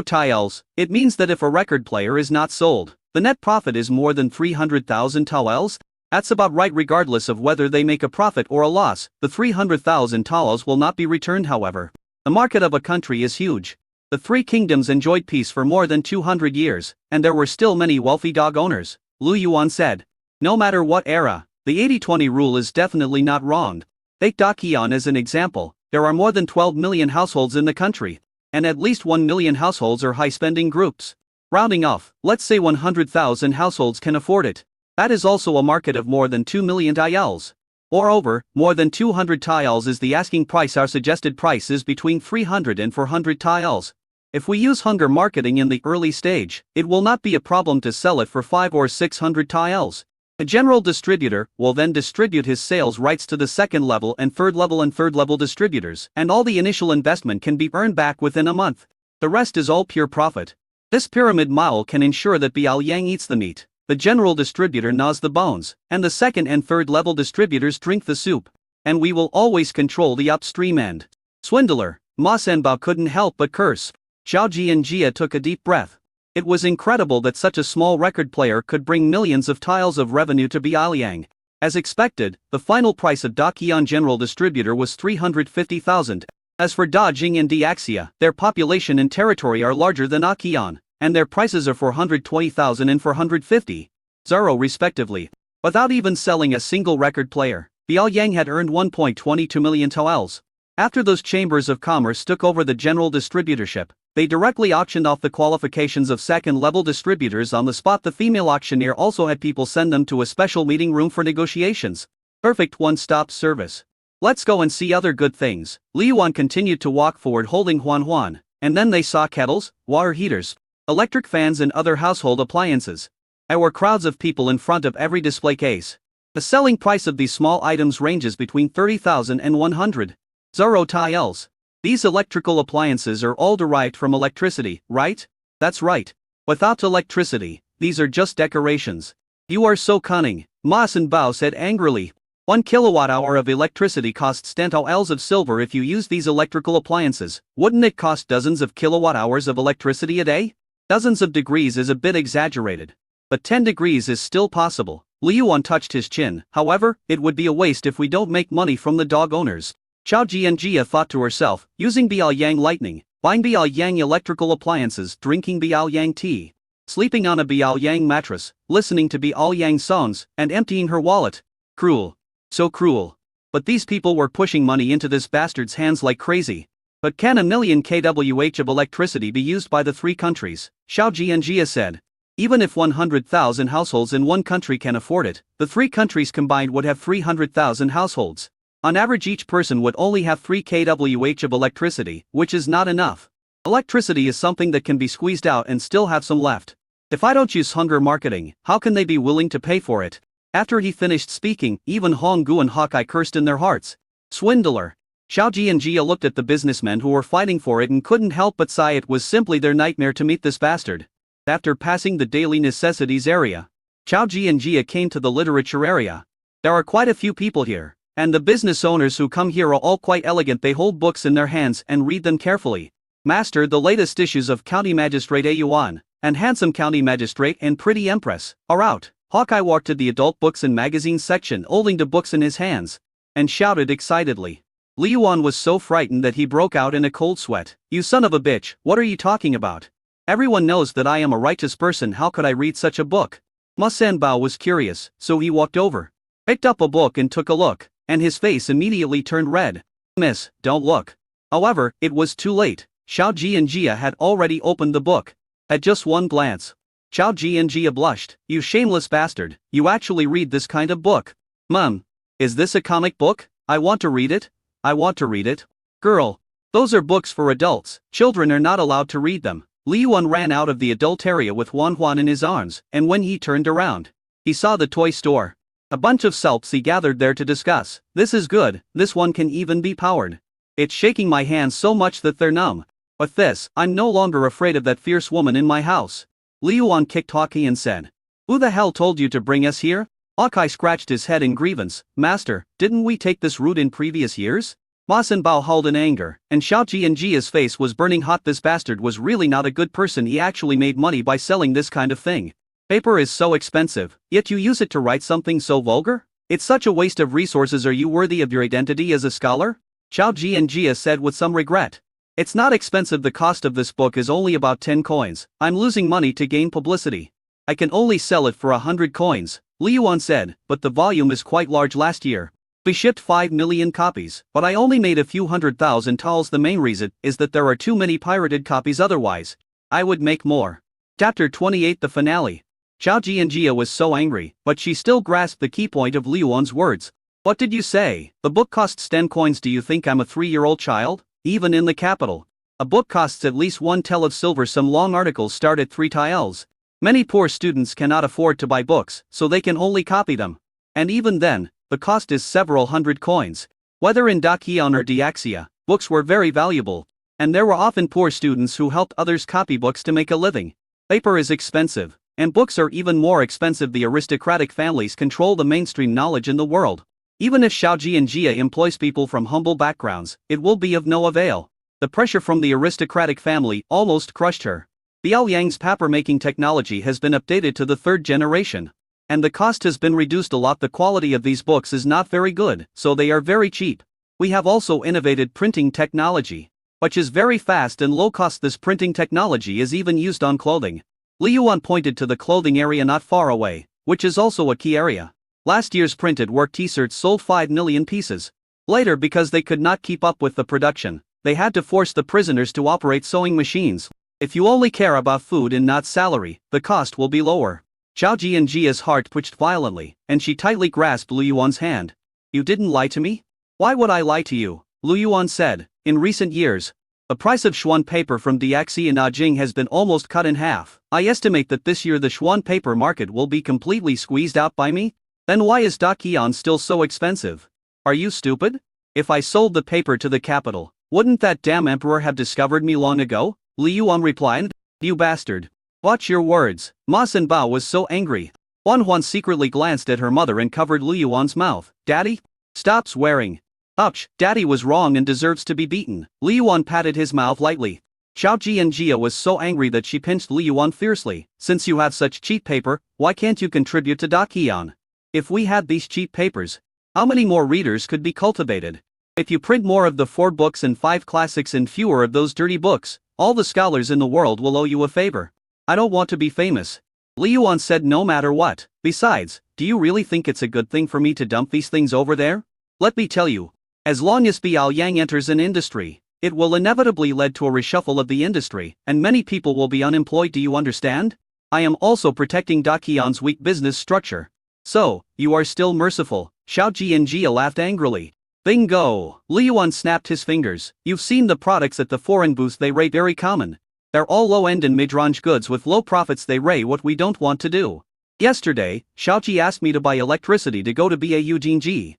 tiles, it means that if a record player is not sold, the net profit is more than 300,000 tiles? That's about right. Regardless of whether they make a profit or a loss, the 300,000 tiles will not be returned. However, the market of a country is huge. The 3 kingdoms enjoyed peace for more than 200 years, and there were still many wealthy dog owners, Lu Yuan said. No matter what era, the 80-20 rule is definitely not wrong. Take Daqian as an example. There are more than 12 million households in the country, and at least 1 million households are high-spending groups. Rounding off, let's say 100,000 households can afford it. That is also a market of more than 2 million tiles. Moreover, more than 200 tiles is the asking price. Our suggested price is between 300 and 400 tiles. If we use hunger marketing in the early stage, it will not be a problem to sell it for 500 or 600 tiles. A general distributor will then distribute his sales rights to the second level and third level distributors, and all the initial investment can be earned back within a month. The rest is all pure profit. This pyramid model can ensure that Biaoliang eats the meat, the general distributor gnaws the bones, and the second and third level distributors drink the soup. And we will always control the upstream end. Swindler, Ma Sanbao couldn't help but curse. Xiao Jianjia took a deep breath. It was incredible that such a small record player could bring millions of tiles of revenue to Biaoliang. As expected, the final price of Daqian General Distributor was 350,000. As for Dajing and Diaxia, their population and territory are larger than Daqian, and their prices are 420,000 and 450,000 respectively. Without even selling a single record player, Biaoliang had earned 1.22 million tiles. After those chambers of commerce took over the general distributorship, they directly auctioned off the qualifications of second-level distributors on the spot. The female auctioneer also had people send them to a special meeting room for negotiations. Perfect one-stop service. Let's go and see other good things. Li Yuan continued to walk forward holding Huan Huan, And then they saw kettles, water heaters, electric fans and other household appliances. There were crowds of people in front of every display case. The selling price of these small items ranges between 30,000 and 100 zero tiles. These electrical appliances are all derived from electricity, right? That's right. Without electricity, these are just decorations. You are so cunning, Ma and Bao said angrily. 1 kilowatt-hour of electricity costs 10 tiles of silver. If you use these electrical appliances, wouldn't it cost dozens of kilowatt-hours of electricity a day? Dozens of degrees is a bit exaggerated. But 10 degrees is still possible. Liuan touched his chin. However, it would be a waste if we don't make money from the dog owners. Chao Jianjia thought to herself, using Biaoyang lightning, buying Biaoyang electrical appliances, drinking Biaoyang tea, sleeping on a Biaoyang mattress, listening to Biaoyang songs, and emptying her wallet. Cruel. So cruel. But these people were pushing money into this bastard's hands like crazy. But can a million kWh of electricity be used by the 3 countries? Xiao Jianjia said. Even if 100,000 households in one country can afford it, the 3 countries combined would have 300,000 households. On average, each person would only have 3 kWh of electricity, which is not enough. Electricity is something that can be squeezed out and still have some left. If I don't use hunger marketing, how can they be willing to pay for it? After he finished speaking, even Honggu and Hawkeye cursed in their hearts. Swindler. Xiao Jianjia looked at the businessmen who were fighting for it and couldn't help but sigh. It was simply their nightmare to meet this bastard. After passing the daily necessities area, Xiao Jianjia came to the literature area. There are quite a few people here, and the business owners who come here are all quite elegant. They hold books in their hands and read them carefully. Master, the latest issues of County Magistrate A Yuan, and Handsome County Magistrate and Pretty Empress, are out. Hawkeye walked to the adult books and magazines section, holding the books in his hands, and shouted excitedly. Li Yuan was so frightened that he broke out in a cold sweat. You son of a bitch, what are you talking about? Everyone knows that I am a righteous person. How could I read such a book? Ma Sanbao was curious, so he walked over, picked up a book and took a look, and his face immediately turned red. Miss, don't look. However, it was too late. Xiao Jianjia had already opened the book. At just one glance, Xiao Jianjia blushed. You shameless bastard, you actually read this kind of book? Mum, is this a comic book? I want to read it. I want to read it. Girl, those are books for adults. Children are not allowed to read them. Li Yuan ran out of the adult area with Huan in his arms, and when he turned around, he saw the toy store. A bunch of selps he gathered there to discuss. This is good, this one can even be powered. It's shaking my hands so much that they're numb. With this, I'm no longer afraid of that fierce woman in my house. Li Yuan kicked Hawkeye and said, Who the hell told you to bring us here? Hawkeye scratched his head in grievance. Master, didn't we take this route in previous years? Ma Sanbao howled in anger, and Xiao Jianjia's face was burning hot. This bastard was really not a good person. He actually made money by selling this kind of thing. Paper is so expensive, yet you use it to write something so vulgar? It's such a waste of resources. Are you worthy of your identity as a scholar? Xiao Jianjia said with some regret. It's not expensive. The cost of this book is only about 10 coins. I'm losing money to gain publicity. I can only sell it for 100 coins, Li Yuan said, but the volume is quite large. Last year, we shipped 5 million copies, but I only made a few 100,000 tiles. The main reason is that there are too many pirated copies. Otherwise, I would make more. Chapter 28, the finale. Xiao Jianjia was so angry, but she still grasped the key point of Li Yuan's words. What did you say? The book costs 10 coins. Do you think I'm a 3-year-old child? Even in the capital, a book costs at least 1 tel of silver. Some long articles start at 3 tiles. Many poor students cannot afford to buy books, so they can only copy them. And even then, the cost is several hundred coins. Whether in Daqian or Diaxia, books were very valuable, and there were often poor students who helped others copy books to make a living. Paper is expensive, and books are even more expensive. The aristocratic families control the mainstream knowledge in the world. Even if Xiao Jianjia employs people from humble backgrounds, it will be of no avail. The pressure from the aristocratic family almost crushed her. Biaoyang's paper-making technology has been updated to the 3rd generation. And the cost has been reduced a lot. The quality of these books is not very good, so they are very cheap. We have also innovated printing technology, which is very fast and low cost. This printing technology is even used on clothing. Li Yuan pointed to the clothing area not far away, which is also a key area. Last year's printed work t-shirts sold 5 million pieces. Later, because they could not keep up with the production, they had to force the prisoners to operate sewing machines. If you only care about food and not salary, the cost will be lower. Xiao Jianjia's heart twitched violently, and she tightly grasped Lu Yuan's hand. You didn't lie to me? Why would I lie to you? Lu Yuan said. In recent years, The price of Xuan paper from Diaxi and Ajing has been almost cut in half. I estimate that this year the Xuan paper market will be completely squeezed out by me. Then why is Daqian still so expensive? Are you stupid? If I sold the paper to the capital, wouldn't that damn emperor have discovered me long ago? Li Yuan replied. You bastard. Watch your words. Ma Sanbao was so angry. Huan Huan secretly glanced at her mother and covered Li Yuan's mouth. Daddy? Stop swearing. Ouch, Daddy was wrong and deserves to be beaten. Li Yuan patted his mouth lightly. Xiao Ji and Jia was so angry that she pinched Li Yuan fiercely. Since you have such cheap paper, why can't you contribute to Daqian? If we had these cheap papers, how many more readers could be cultivated? If you print more of the 4 books and 5 classics and fewer of those dirty books, all the scholars in the world will owe you a favor. I don't want to be famous. Li Yuan said no matter what. Besides, do you really think it's a good thing for me to dump these things over there? Let me tell you. As long as Biao Yang enters an industry, it will inevitably lead to a reshuffle of the industry, and many people will be unemployed. Do you understand? I am also protecting Daqian's weak business structure. So, you are still merciful. Xiao Ji and Jia laughed angrily. Bingo! Li Yuan snapped his fingers. You've seen the products at the foreign booths, they rate very common. They're all low-end and mid-range goods with low profits. They rate what we don't want to do. Yesterday, Xiao Ji asked me to buy electricity to go to Bau Jingji.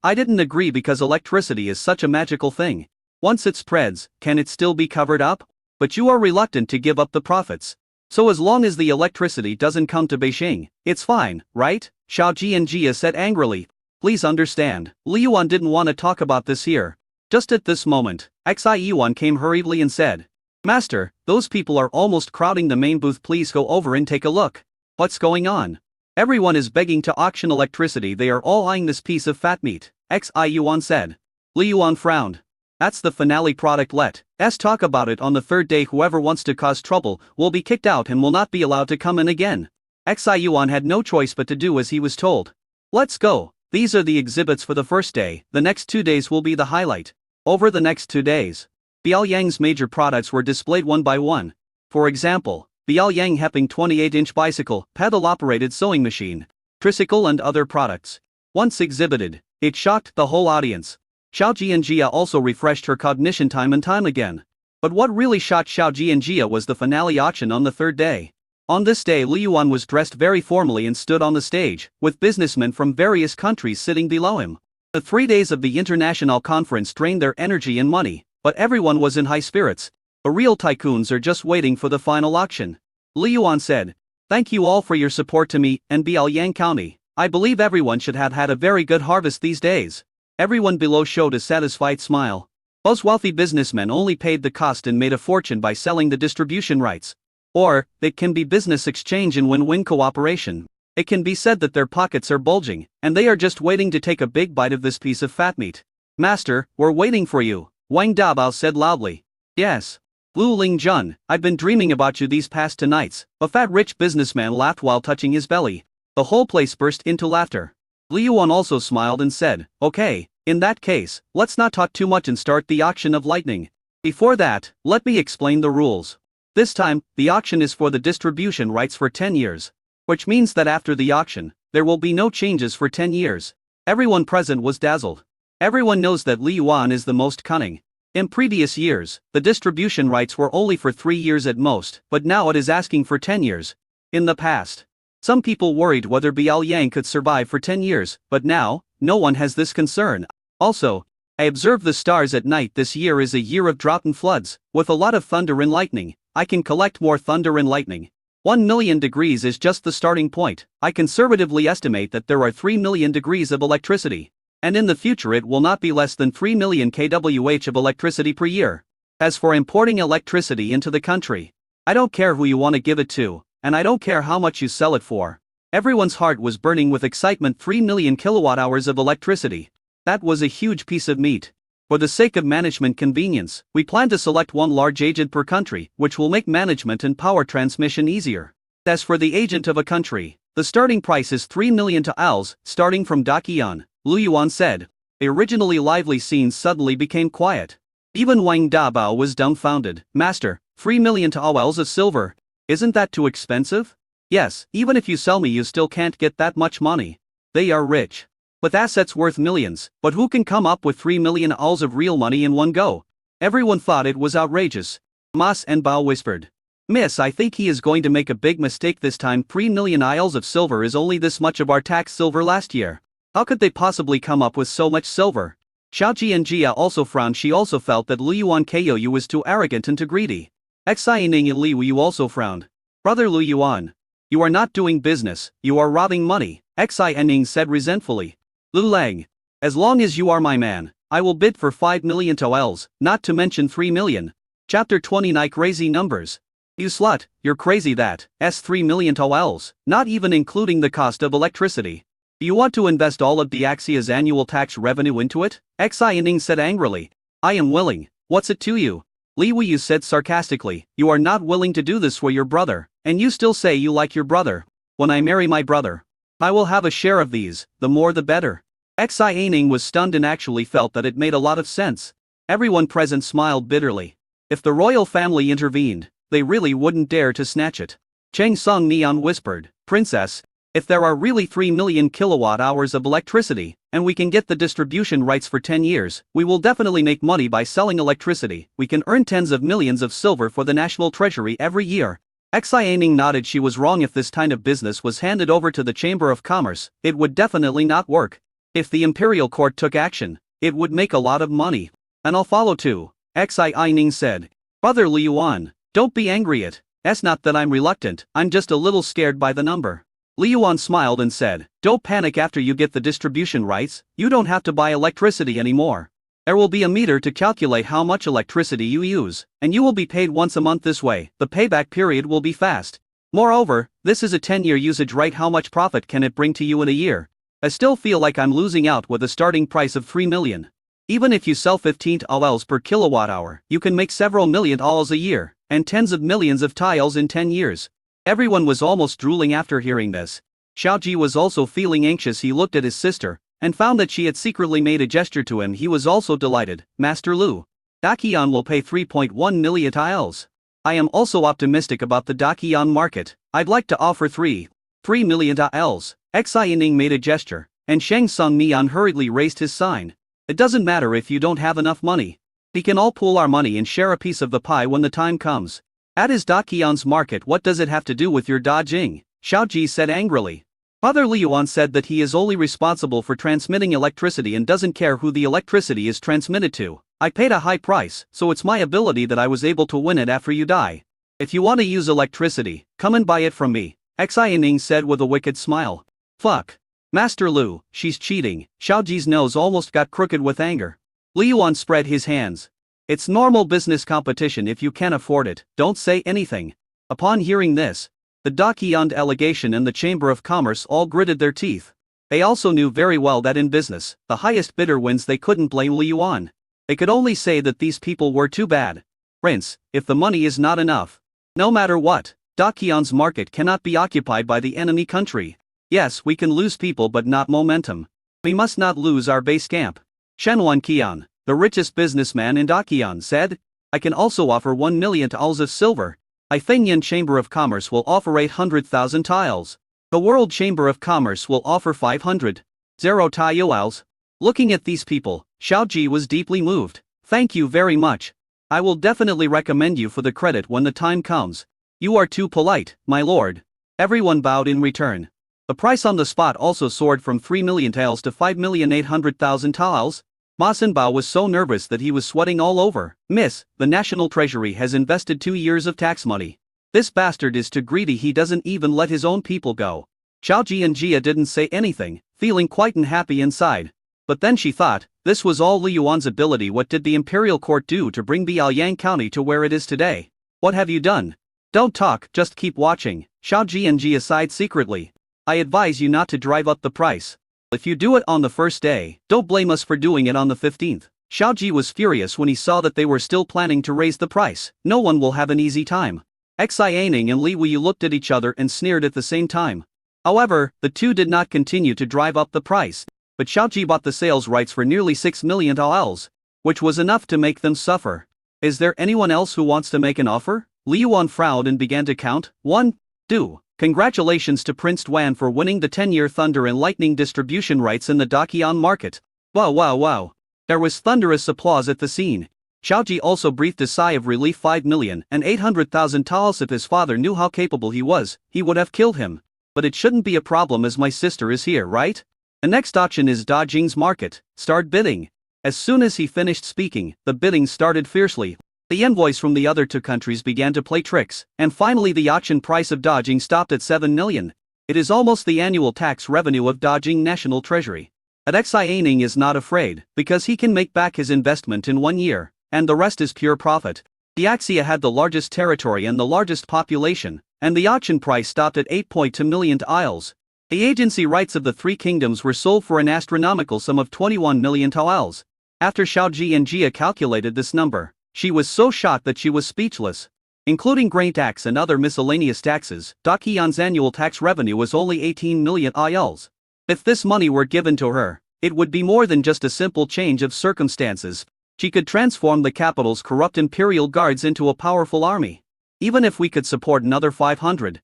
I didn't agree because electricity is such a magical thing. Once it spreads, can it still be covered up? But you are reluctant to give up the profits. So as long as the electricity doesn't come to Beijing, it's fine, right? Xiao Ji and Jia said angrily. Please understand, Li Yuan didn't want to talk about this here. Just at this moment, Xi Yuan came hurriedly and said, Master, those people are almost crowding the main booth. Please go over and take a look. What's going on? Everyone is begging to auction electricity. They are all eyeing this piece of fat meat, Xi Yuan said. Li Yuan frowned. That's the finale product. Let's talk about it on the 3rd day. Whoever wants to cause trouble will be kicked out and will not be allowed to come in again. Xi Yuan had no choice but to do as he was told. Let's go. These are the exhibits for the 1st day. The next 2 days will be the highlight. Over the next 2 days, Biao Yang's major products were displayed one by one. For example, Biao Yang Heping 28-inch bicycle, pedal-operated sewing machine, tricycle and other products. Once exhibited, it shocked the whole audience. Xiao Ji and Jia also refreshed her cognition time and time again. But what really shocked Xiao Ji and Jia was the finale auction on the 3rd day. On this day, Li Yuan was dressed very formally and stood on the stage, with businessmen from various countries sitting below him. The 3 days of the international conference drained their energy and money, but everyone was in high spirits. The real tycoons are just waiting for the final auction. Li Yuan said, Thank you all for your support to me and Biao Yang County. I believe everyone should have had a very good harvest these days. Everyone below showed a satisfied smile. Those wealthy businessmen only paid the cost and made a fortune by selling the distribution rights. Or, it can be business exchange and win-win cooperation. It can be said that their pockets are bulging, and they are just waiting to take a big bite of this piece of fat meat. Master, we're waiting for you, Wang Dabao said loudly. Yes. Wu Lingjun, I've been dreaming about you these past 2 nights. A fat rich businessman laughed while touching his belly. The whole place burst into laughter. Li Yuan also smiled and said, Okay, in that case, let's not talk too much and start the auction of lightning. Before that, let me explain the rules. This time, the auction is for the distribution rights for 10 years. Which means that after the auction, there will be no changes for 10 years. Everyone present was dazzled. Everyone knows that Li Yuan is the most cunning. In previous years, the distribution rights were only for 3 years at most, but now it is asking for 10 years. In the past, some people worried whether Biao Yang could survive for 10 years, but now, no one has this concern. Also, I observed the stars at night. This year is a year of drought and floods, with a lot of thunder and lightning. I can collect more thunder and lightning. 1 million degrees is just the starting point. I conservatively estimate that there are 3 million degrees of electricity. And in the future it will not be less than 3 million kWh of electricity per year. As for importing electricity into the country, I don't care who you want to give it to, and I don't care how much you sell it for. Everyone's heart was burning with excitement. 3 million kilowatt-hours of electricity. That was a huge piece of meat. For the sake of management convenience, we plan to select one large agent per country, which will make management and power transmission easier. As for the agent of a country, the starting price is 3 million taels, starting from Daqian, Li Yuan said. The originally lively scenes suddenly became quiet. Even Wang Dabao was dumbfounded. Master, 3 million taels of silver. Isn't that too expensive? Yes, even if you sell me you still can't get that much money. They are rich. With assets worth millions, but who can come up with 3 million taels of real money in one go? Everyone thought it was outrageous. Mas and Bao whispered. Miss, I think he is going to make a big mistake this time. 3 million isles of silver is only this much of our tax silver last year. How could they possibly come up with so much silver? Xiaoji and Jia also frowned. She also felt that Liu Yuan Kouyu was too arrogant and too greedy. Xi Ning and Li Wu also frowned. Brother Liu Yuan, you are not doing business, you are robbing money, Xi Ning said resentfully. Lu Lang, as long as you are my man, I will bid for 5 million toels, not to mention 3 million. Chapter 29 Crazy Numbers. You slut, you're crazy that, 3 million toels, not even including the cost of electricity. Do you want to invest all of the Axia's annual tax revenue into it? Xi Ning said angrily. I am willing, what's it to you? Li Wu said sarcastically, you are not willing to do this for your brother, and you still say you like your brother. When I marry my brother, I will have a share of these, the more the better. Xi Ning was stunned and actually felt that it made a lot of sense. Everyone present smiled bitterly. If the royal family intervened, they really wouldn't dare to snatch it. Cheng Song Neon whispered, Princess, if there are really 3 million kilowatt-hours of electricity, and we can get the distribution rights for 10 years, we will definitely make money by selling electricity. We can earn tens of millions of silver for the national treasury every year. Xi Ning nodded. She was wrong. If this kind of business was handed over to the Chamber of Commerce, it would definitely not work. If the imperial court took action, it would make a lot of money. And I'll follow too, Xi Ning said. Brother Liu Yuan, don't be angry. It's not that I'm reluctant, I'm just a little scared by the number. Liu Yuan smiled and said, don't panic. After you get the distribution rights, you don't have to buy electricity anymore. There will be a meter to calculate how much electricity you use, and you will be paid once a month this way. The payback period will be fast. Moreover, this is a 10-year usage right. How much profit can it bring to you in a year? I still feel like I'm losing out with a starting price of 3 million. Even if you sell 15 toels per kilowatt hour, you can make several million toels a year, and tens of millions of tiles in 10 years. Everyone was almost drooling after hearing this. Xiaoji was also feeling anxious. He looked at his sister, and found that she had secretly made a gesture to him. He was also delighted. Master Lu, Daqian will pay 3.1 million tiles. I am also optimistic about the Daqian market. I'd like to offer 3 million tiles. Xi Ning made a gesture, and Sheng Sung Neon hurriedly raised his sign. It doesn't matter if you don't have enough money. We can all pool our money and share a piece of the pie when the time comes. At his Daqian's market, what does it have to do with your Da Jing? Xiaoji said angrily. Father Liu Yuan said that he is only responsible for transmitting electricity and doesn't care who the electricity is transmitted to. I paid a high price, so it's my ability that I was able to win it after you die. If you want to use electricity, come and buy it from me, Xi Ning said with a wicked smile. Fuck. Master Lu, she's cheating. Xiaoji's nose almost got crooked with anger. Liu Yuan spread his hands. It's normal business competition. If you can't afford it, don't say anything. Upon hearing this, the Daqian delegation and the Chamber of Commerce all gritted their teeth. They also knew very well that in business, the highest bidder wins. They couldn't blame Liu Yuan. They could only say that these people were too bad. Prince, if the money is not enough, no matter what, Daqian's market cannot be occupied by the enemy country. Yes, we can lose people but not momentum. We must not lose our base camp. Shenwan Qian, the richest businessman in Daqian, said, I can also offer 1 million tiles of silver. I Fengyan Chamber of Commerce will offer 800,000 tiles. The World Chamber of Commerce will offer 500,000 tiles. Looking at these people, Xiaoji was deeply moved. Thank you very much. I will definitely recommend you for the credit when the time comes. You are too polite, my lord. Everyone bowed in return. The price on the spot also soared from 3 million tiles to 5,800,000 tiles. Ma Sinbao was so nervous that he was sweating all over. Miss, the National Treasury has invested 2 years of tax money. This bastard is too greedy. He doesn't even let his own people go. Xiaoji and Jia didn't say anything, feeling quite unhappy inside. But then she thought, this was all Liu Yuan's ability. What did the imperial court do to bring Biaoyang County to where it is today? What have you done? Don't talk, just keep watching. Xiaoji and Jia sighed secretly. I advise you not to drive up the price. If you do it on the first day, don't blame us for doing it on the 15th. Xiaoji was furious when he saw that they were still planning to raise the price. No one will have an easy time. Xi Ning and Li Wu looked at each other and sneered at the same time. However, the two did not continue to drive up the price, but Xiaoji bought the sales rights for nearly 6 million taels, which was enough to make them suffer. Is there anyone else who wants to make an offer? Liu Yuan frowned and began to count. 1, 2. Congratulations to Prince Duan for winning the 10-year thunder and lightning distribution rights in the Daqian market. Wow wow wow. There was thunderous applause at the scene. Xiaoji also breathed a sigh of relief. 5,800,000 taels. If his father knew how capable he was, he would have killed him. But it shouldn't be a problem as my sister is here, right? The next auction is Da Jing's market. Start bidding. As soon as he finished speaking, the bidding started fiercely. The envoys from the other two countries began to play tricks, and finally the auction price of Da Jing stopped at 7 million. It is almost the annual tax revenue of Da Jing National Treasury. Alexei Aning is not afraid, because he can make back his investment in 1 year, and the rest is pure profit. Diaxia had the largest territory and the largest population, and the auction price stopped at 8.2 million taels. The agency rights of the three kingdoms were sold for an astronomical sum of 21 million taels. After Xiaoji and Jia calculated this number, she was so shocked that she was speechless. Including grain tax and other miscellaneous taxes, Daqian's annual tax revenue was only 18 million taels. If this money were given to her, it would be more than just a simple change of circumstances. She could transform the capital's corrupt imperial guards into a powerful army. Even if we could support another 500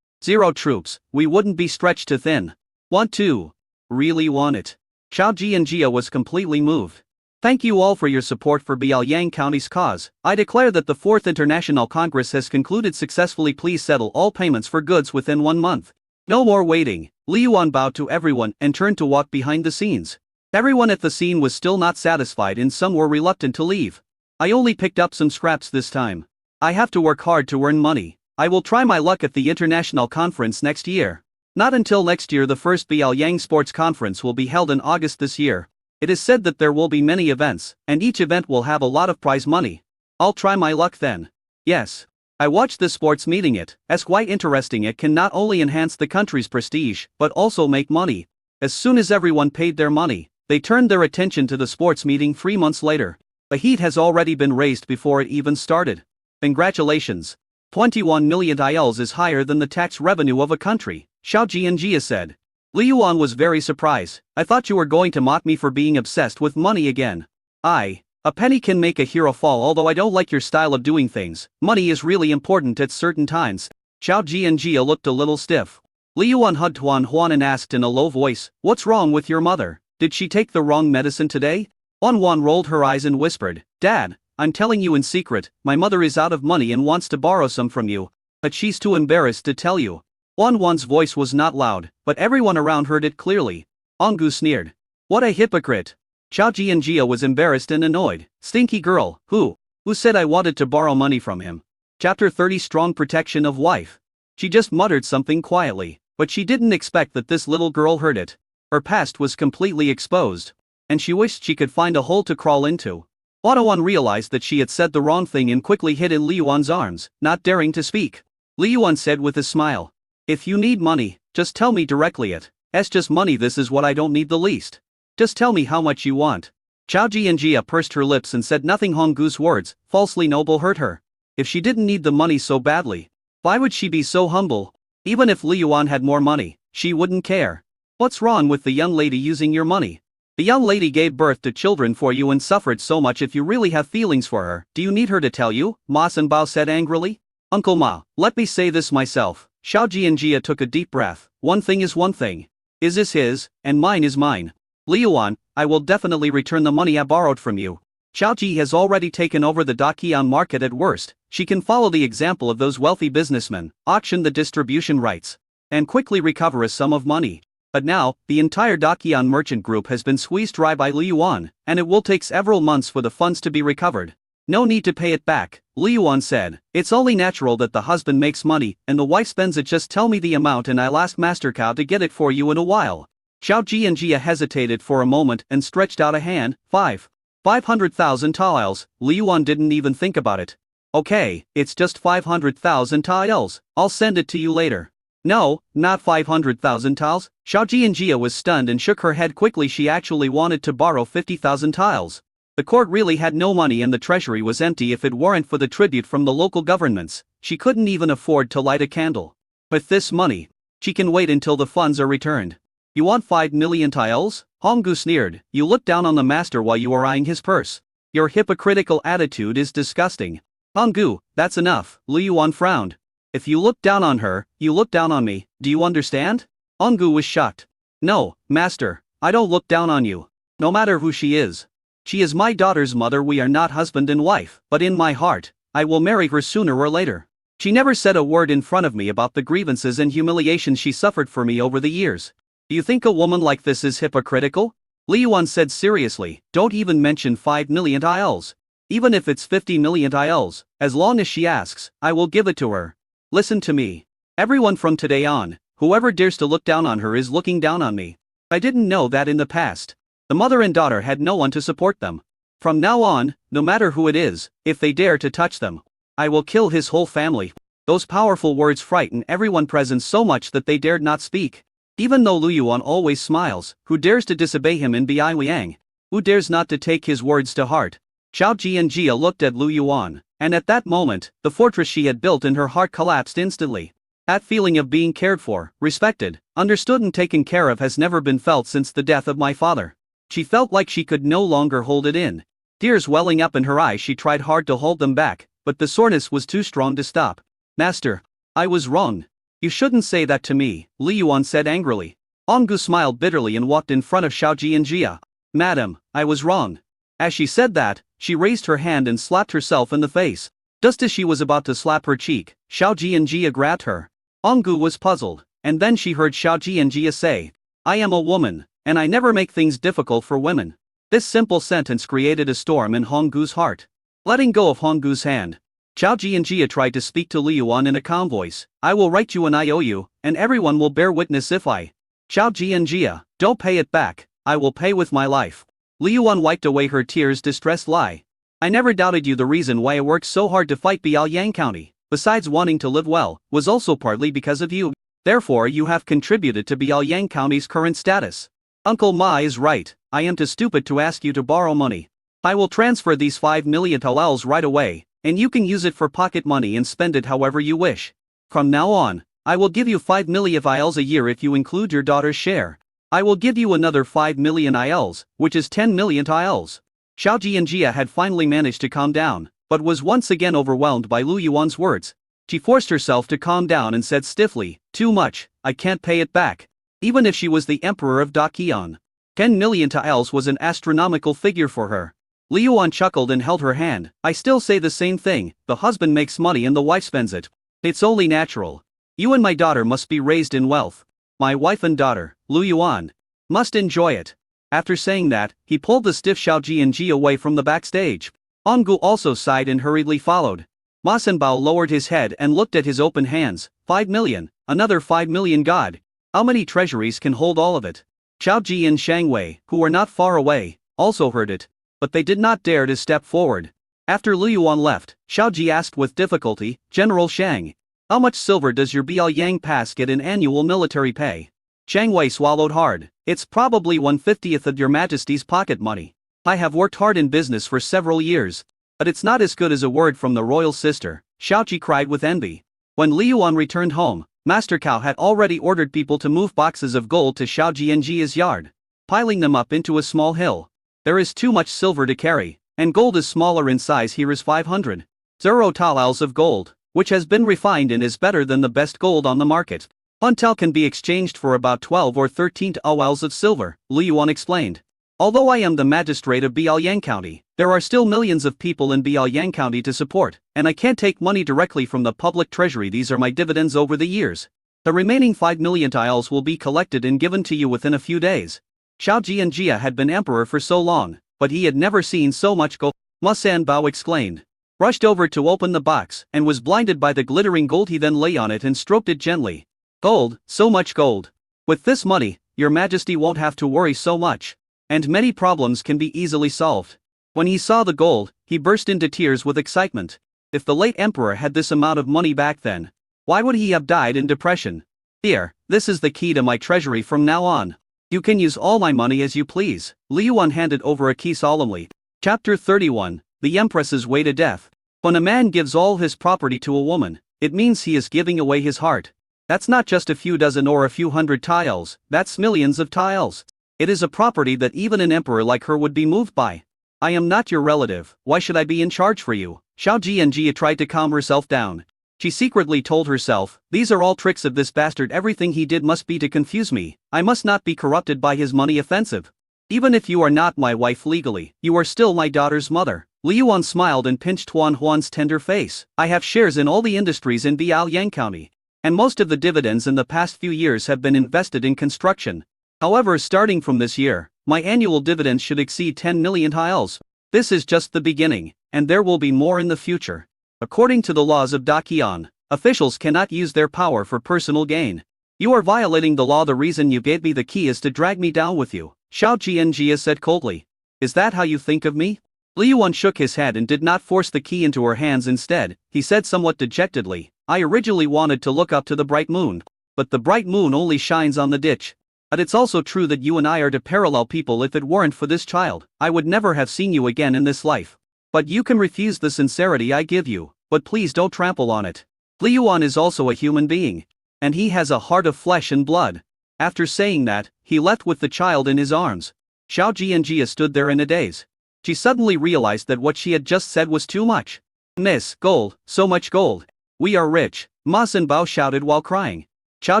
troops, we wouldn't be stretched too thin. Want to? Really want it. Xiaoji and Jia was completely moved. Thank you all for your support for Biaoyang County's cause. I declare that the 4th International Congress has concluded successfully. Please settle all payments for goods within 1 month. No more waiting. Li Yuan bowed to everyone and turned to walk behind the scenes. Everyone at the scene was still not satisfied and some were reluctant to leave. I only picked up some scraps this time. I have to work hard to earn money. I will try my luck at the international conference next year. Not until next year. The first Biaoyang Sports Conference will be held in August this year. It is said that there will be many events, and each event will have a lot of prize money. I'll try my luck then. Yes. I watched the sports meeting. It is quite interesting. It can not only enhance the country's prestige, but also make money. As soon as everyone paid their money, they turned their attention to the sports meeting 3 months later. The heat has already been raised before it even started. Congratulations. 21 million taels is higher than the tax revenue of a country, Xiaoji and Jia said. Li Yuan was very surprised. I thought you were going to mock me for being obsessed with money again. A penny can make a hero fall. Although I don't like your style of doing things, money is really important at certain times. Xiaoji and Jia looked a little stiff. Li Yuan hugged Huan Huan and asked in a low voice, "What's wrong with your mother? Did she take the wrong medicine today?" Huan Huan rolled her eyes and whispered, "Dad, I'm telling you in secret, my mother is out of money and wants to borrow some from you, but she's too embarrassed to tell you." Huan Huan's voice was not loud, but everyone around heard it clearly. Ongu sneered. What a hypocrite. Xiaoji and Jia was embarrassed and annoyed. Stinky girl, who said I wanted to borrow money from him? Chapter 30 Strong Protection of Wife. She just muttered something quietly, but she didn't expect that this little girl heard it. Her past was completely exposed, and she wished she could find a hole to crawl into. Huan realized that she had said the wrong thing and quickly hid in Li Yuan's arms, not daring to speak. Li Yuan said with a smile, "If you need money, just tell me directly. It's just money. This is what I don't need the least. Just tell me how much you want." Xiaoji and Jia pursed her lips and said nothing. Honggu's words, falsely noble, hurt her. If she didn't need the money so badly, why would she be so humble? Even if Li Yuan had more money, she wouldn't care. What's wrong with the young lady using your money? The young lady gave birth to children for you and suffered so much. If you really have feelings for her, do you need her to tell you? Ma Sanbao said angrily. Uncle Ma, let me say this myself. Xiaoji and Jia took a deep breath. One thing is one thing. His is his, and mine is mine. Li Yuan, I will definitely return the money I borrowed from you. Xiaoji has already taken over the Daqian market. At worst, she can follow the example of those wealthy businessmen, auction the distribution rights, and quickly recover a sum of money. But now, the entire Daqian merchant group has been squeezed dry by Li Yuan, and it will take several months for the funds to be recovered. No need to pay it back, Li Yuan said. It's only natural that the husband makes money and the wife spends it. Just tell me the amount and I'll ask Master Cow to get it for you in a while. Xiaoji and Jia hesitated for a moment and stretched out a hand. 500,000 taels. Li Yuan didn't even think about it. Okay, it's just 500,000 taels. I'll send it to you later. No, not 500,000 taels. Xiaoji and Jia was stunned and shook her head quickly. She actually wanted to borrow 50,000 taels. The court really had no money and the treasury was empty. If it weren't for the tribute from the local governments, she couldn't even afford to light a candle. With this money, she can wait until the funds are returned. You want 5 million taels? Honggu sneered. You look down on the master while you are eyeing his purse. Your hypocritical attitude is disgusting. Honggu, that's enough. Li Yuan frowned. If you look down on her, you look down on me. Do you understand? Honggu was shocked. No, master, I don't look down on you. No matter who she is. She is my daughter's mother. We are not husband and wife, but in my heart, I will marry her sooner or later. She never said a word in front of me about the grievances and humiliation she suffered for me over the years. Do you think a woman like this is hypocritical? Li Yuan said seriously, don't even mention 5 million ILs. Even if it's 50 million ILs, as long as she asks, I will give it to her. Listen to me. Everyone from today on, whoever dares to look down on her is looking down on me. I didn't know that in the past. The mother and daughter had no one to support them. From now on, no matter who it is, if they dare to touch them, I will kill his whole family. Those powerful words frightened everyone present so much that they dared not speak. Even though Lu Yuan always smiles, who dares to disobey him in Bai Liang? Who dares not to take his words to heart? Xiao Ji and Jia looked at Lu Yuan, and at that moment, the fortress she had built in her heart collapsed instantly. That feeling of being cared for, respected, understood and taken care of has never been felt since the death of my father. She felt like she could no longer hold it in. Tears welling up in her eyes, she tried hard to hold them back, but the soreness was too strong to stop. Master, I was wrong. You shouldn't say that to me, Li Yuan said angrily. Ongu smiled bitterly and walked in front of Xiaoji and Jia. Madam, I was wrong. As she said that, she raised her hand and slapped herself in the face. Just as she was about to slap her cheek, Xiaoji and Jia grabbed her. Ongu was puzzled, and then she heard Xiaoji and Jia say, I am a woman, and I never make things difficult for women. This simple sentence created a storm in Honggu's heart. Letting go of Honggu's hand, Xiaoji and Jia tried to speak to Li Yuan in a calm voice. I will write you an IOU, and everyone will bear witness if I. Xiaoji and Jia, don't pay it back, I will pay with my life. Li Yuan wiped away her tears. Distressed lie. I never doubted you. The reason why I worked so hard to fight Biaoyang County, besides wanting to live well, was also partly because of you. Therefore you have contributed to Biaoyang County's current status. Uncle Ma is right, I am too stupid to ask you to borrow money. I will transfer these 5 million taels right away, and you can use it for pocket money and spend it however you wish. From now on, I will give you 5 million ILs a year if you include your daughter's share. I will give you another 5 million ILs, which is 10 million ILs. Xiaoji and Jia had finally managed to calm down, but was once again overwhelmed by Lu Yuan's words. She forced herself to calm down and said stiffly, too much, I can't pay it back. Even if she was the emperor of Daqian. 10 million taels was an astronomical figure for her. Li Yuan chuckled and held her hand. I still say the same thing, the husband makes money and the wife spends it. It's only natural. You and my daughter must be raised in wealth. My wife and daughter, Lu Yuan, must enjoy it. After saying that, he pulled the stiff Xiaoji and Ji away from the backstage. Ongu also sighed and hurriedly followed. Ma Senbao lowered his head and looked at his open hands. 5 million, another 5 million. God. How many treasuries can hold all of it? Xiaoji and Shang Wei, who were not far away, also heard it, but they did not dare to step forward. After Lu Yuan left, Xiaoji asked with difficulty, General Shang, how much silver does your Biaoyang Pass get in annual military pay? Shang Wei swallowed hard. It's probably 1/50th of your Majesty's pocket money. I have worked hard in business for several years, but it's not as good as a word from the royal sister, Xiaoji cried with envy. When Li Yuan returned home, Master Cao had already ordered people to move boxes of gold to Xiaoji and Jia's yard, piling them up into a small hill. There is too much silver to carry, and gold is smaller in size. Here is 500 taels of gold, which has been refined and is better than the best gold on the market. 1 tael can be exchanged for about 12 or 13 taels of silver, Li Yuan explained. Although I am the magistrate of Biaoyang County, there are still millions of people in Biaoyang County to support, and I can't take money directly from the public treasury. These are my dividends over the years. The remaining 5 million taels will be collected and given to you within a few days. Xiaoji and Jia had been emperor for so long, but he had never seen so much gold. Ma Sanbao exclaimed. Rushed over to open the box and was blinded by the glittering gold. He then lay on it and stroked it gently. Gold, so much gold. With this money, your Majesty won't have to worry so much. And many problems can be easily solved. When he saw the gold, he burst into tears with excitement. If the late emperor had this amount of money back then, why would he have died in depression? Here, this is the key to my treasury from now on. You can use all my money as you please. Li Yuan handed over a key solemnly. Chapter 31, The Empress's Way to Death. When a man gives all his property to a woman, it means he is giving away his heart. That's not just a few dozen or a few hundred taels, that's millions of taels. It is a property that even an emperor like her would be moved by. I am not your relative, why should I be in charge for you? Xiaoji and Jia tried to calm herself down. She secretly told herself, these are all tricks of this bastard. Everything he did must be to confuse me. I must not be corrupted by his money offensive. Even if you are not my wife legally, you are still my daughter's mother. Li Yuan smiled and pinched Huan Huan's tender face. I have shares in all the industries in Biaoyang County, and most of the dividends in the past few years have been invested in construction. However, starting from this year, my annual dividends should exceed 10 million taels. This is just the beginning, and there will be more in the future. According to the laws of Daqian, officials cannot use their power for personal gain. You are violating the law. The reason you gave me the key is to drag me down with you, Xiao Jianjia said coldly. Is that how you think of me? Li Yuan shook his head and did not force the key into her hands. Instead, he said somewhat dejectedly, I originally wanted to look up to the bright moon, but the bright moon only shines on the ditch. But it's also true that you and I are two parallel people. If it weren't for this child, I would never have seen you again in this life. But you can refuse the sincerity I give you, but please don't trample on it. Li Yuan is also a human being, and he has a heart of flesh and blood. After saying that, he left with the child in his arms. Xiao Jianjia stood there in a daze. She suddenly realized that what she had just said was too much. Miss, gold, so much gold. We are rich, Ma Sin Bao shouted while crying. Xiao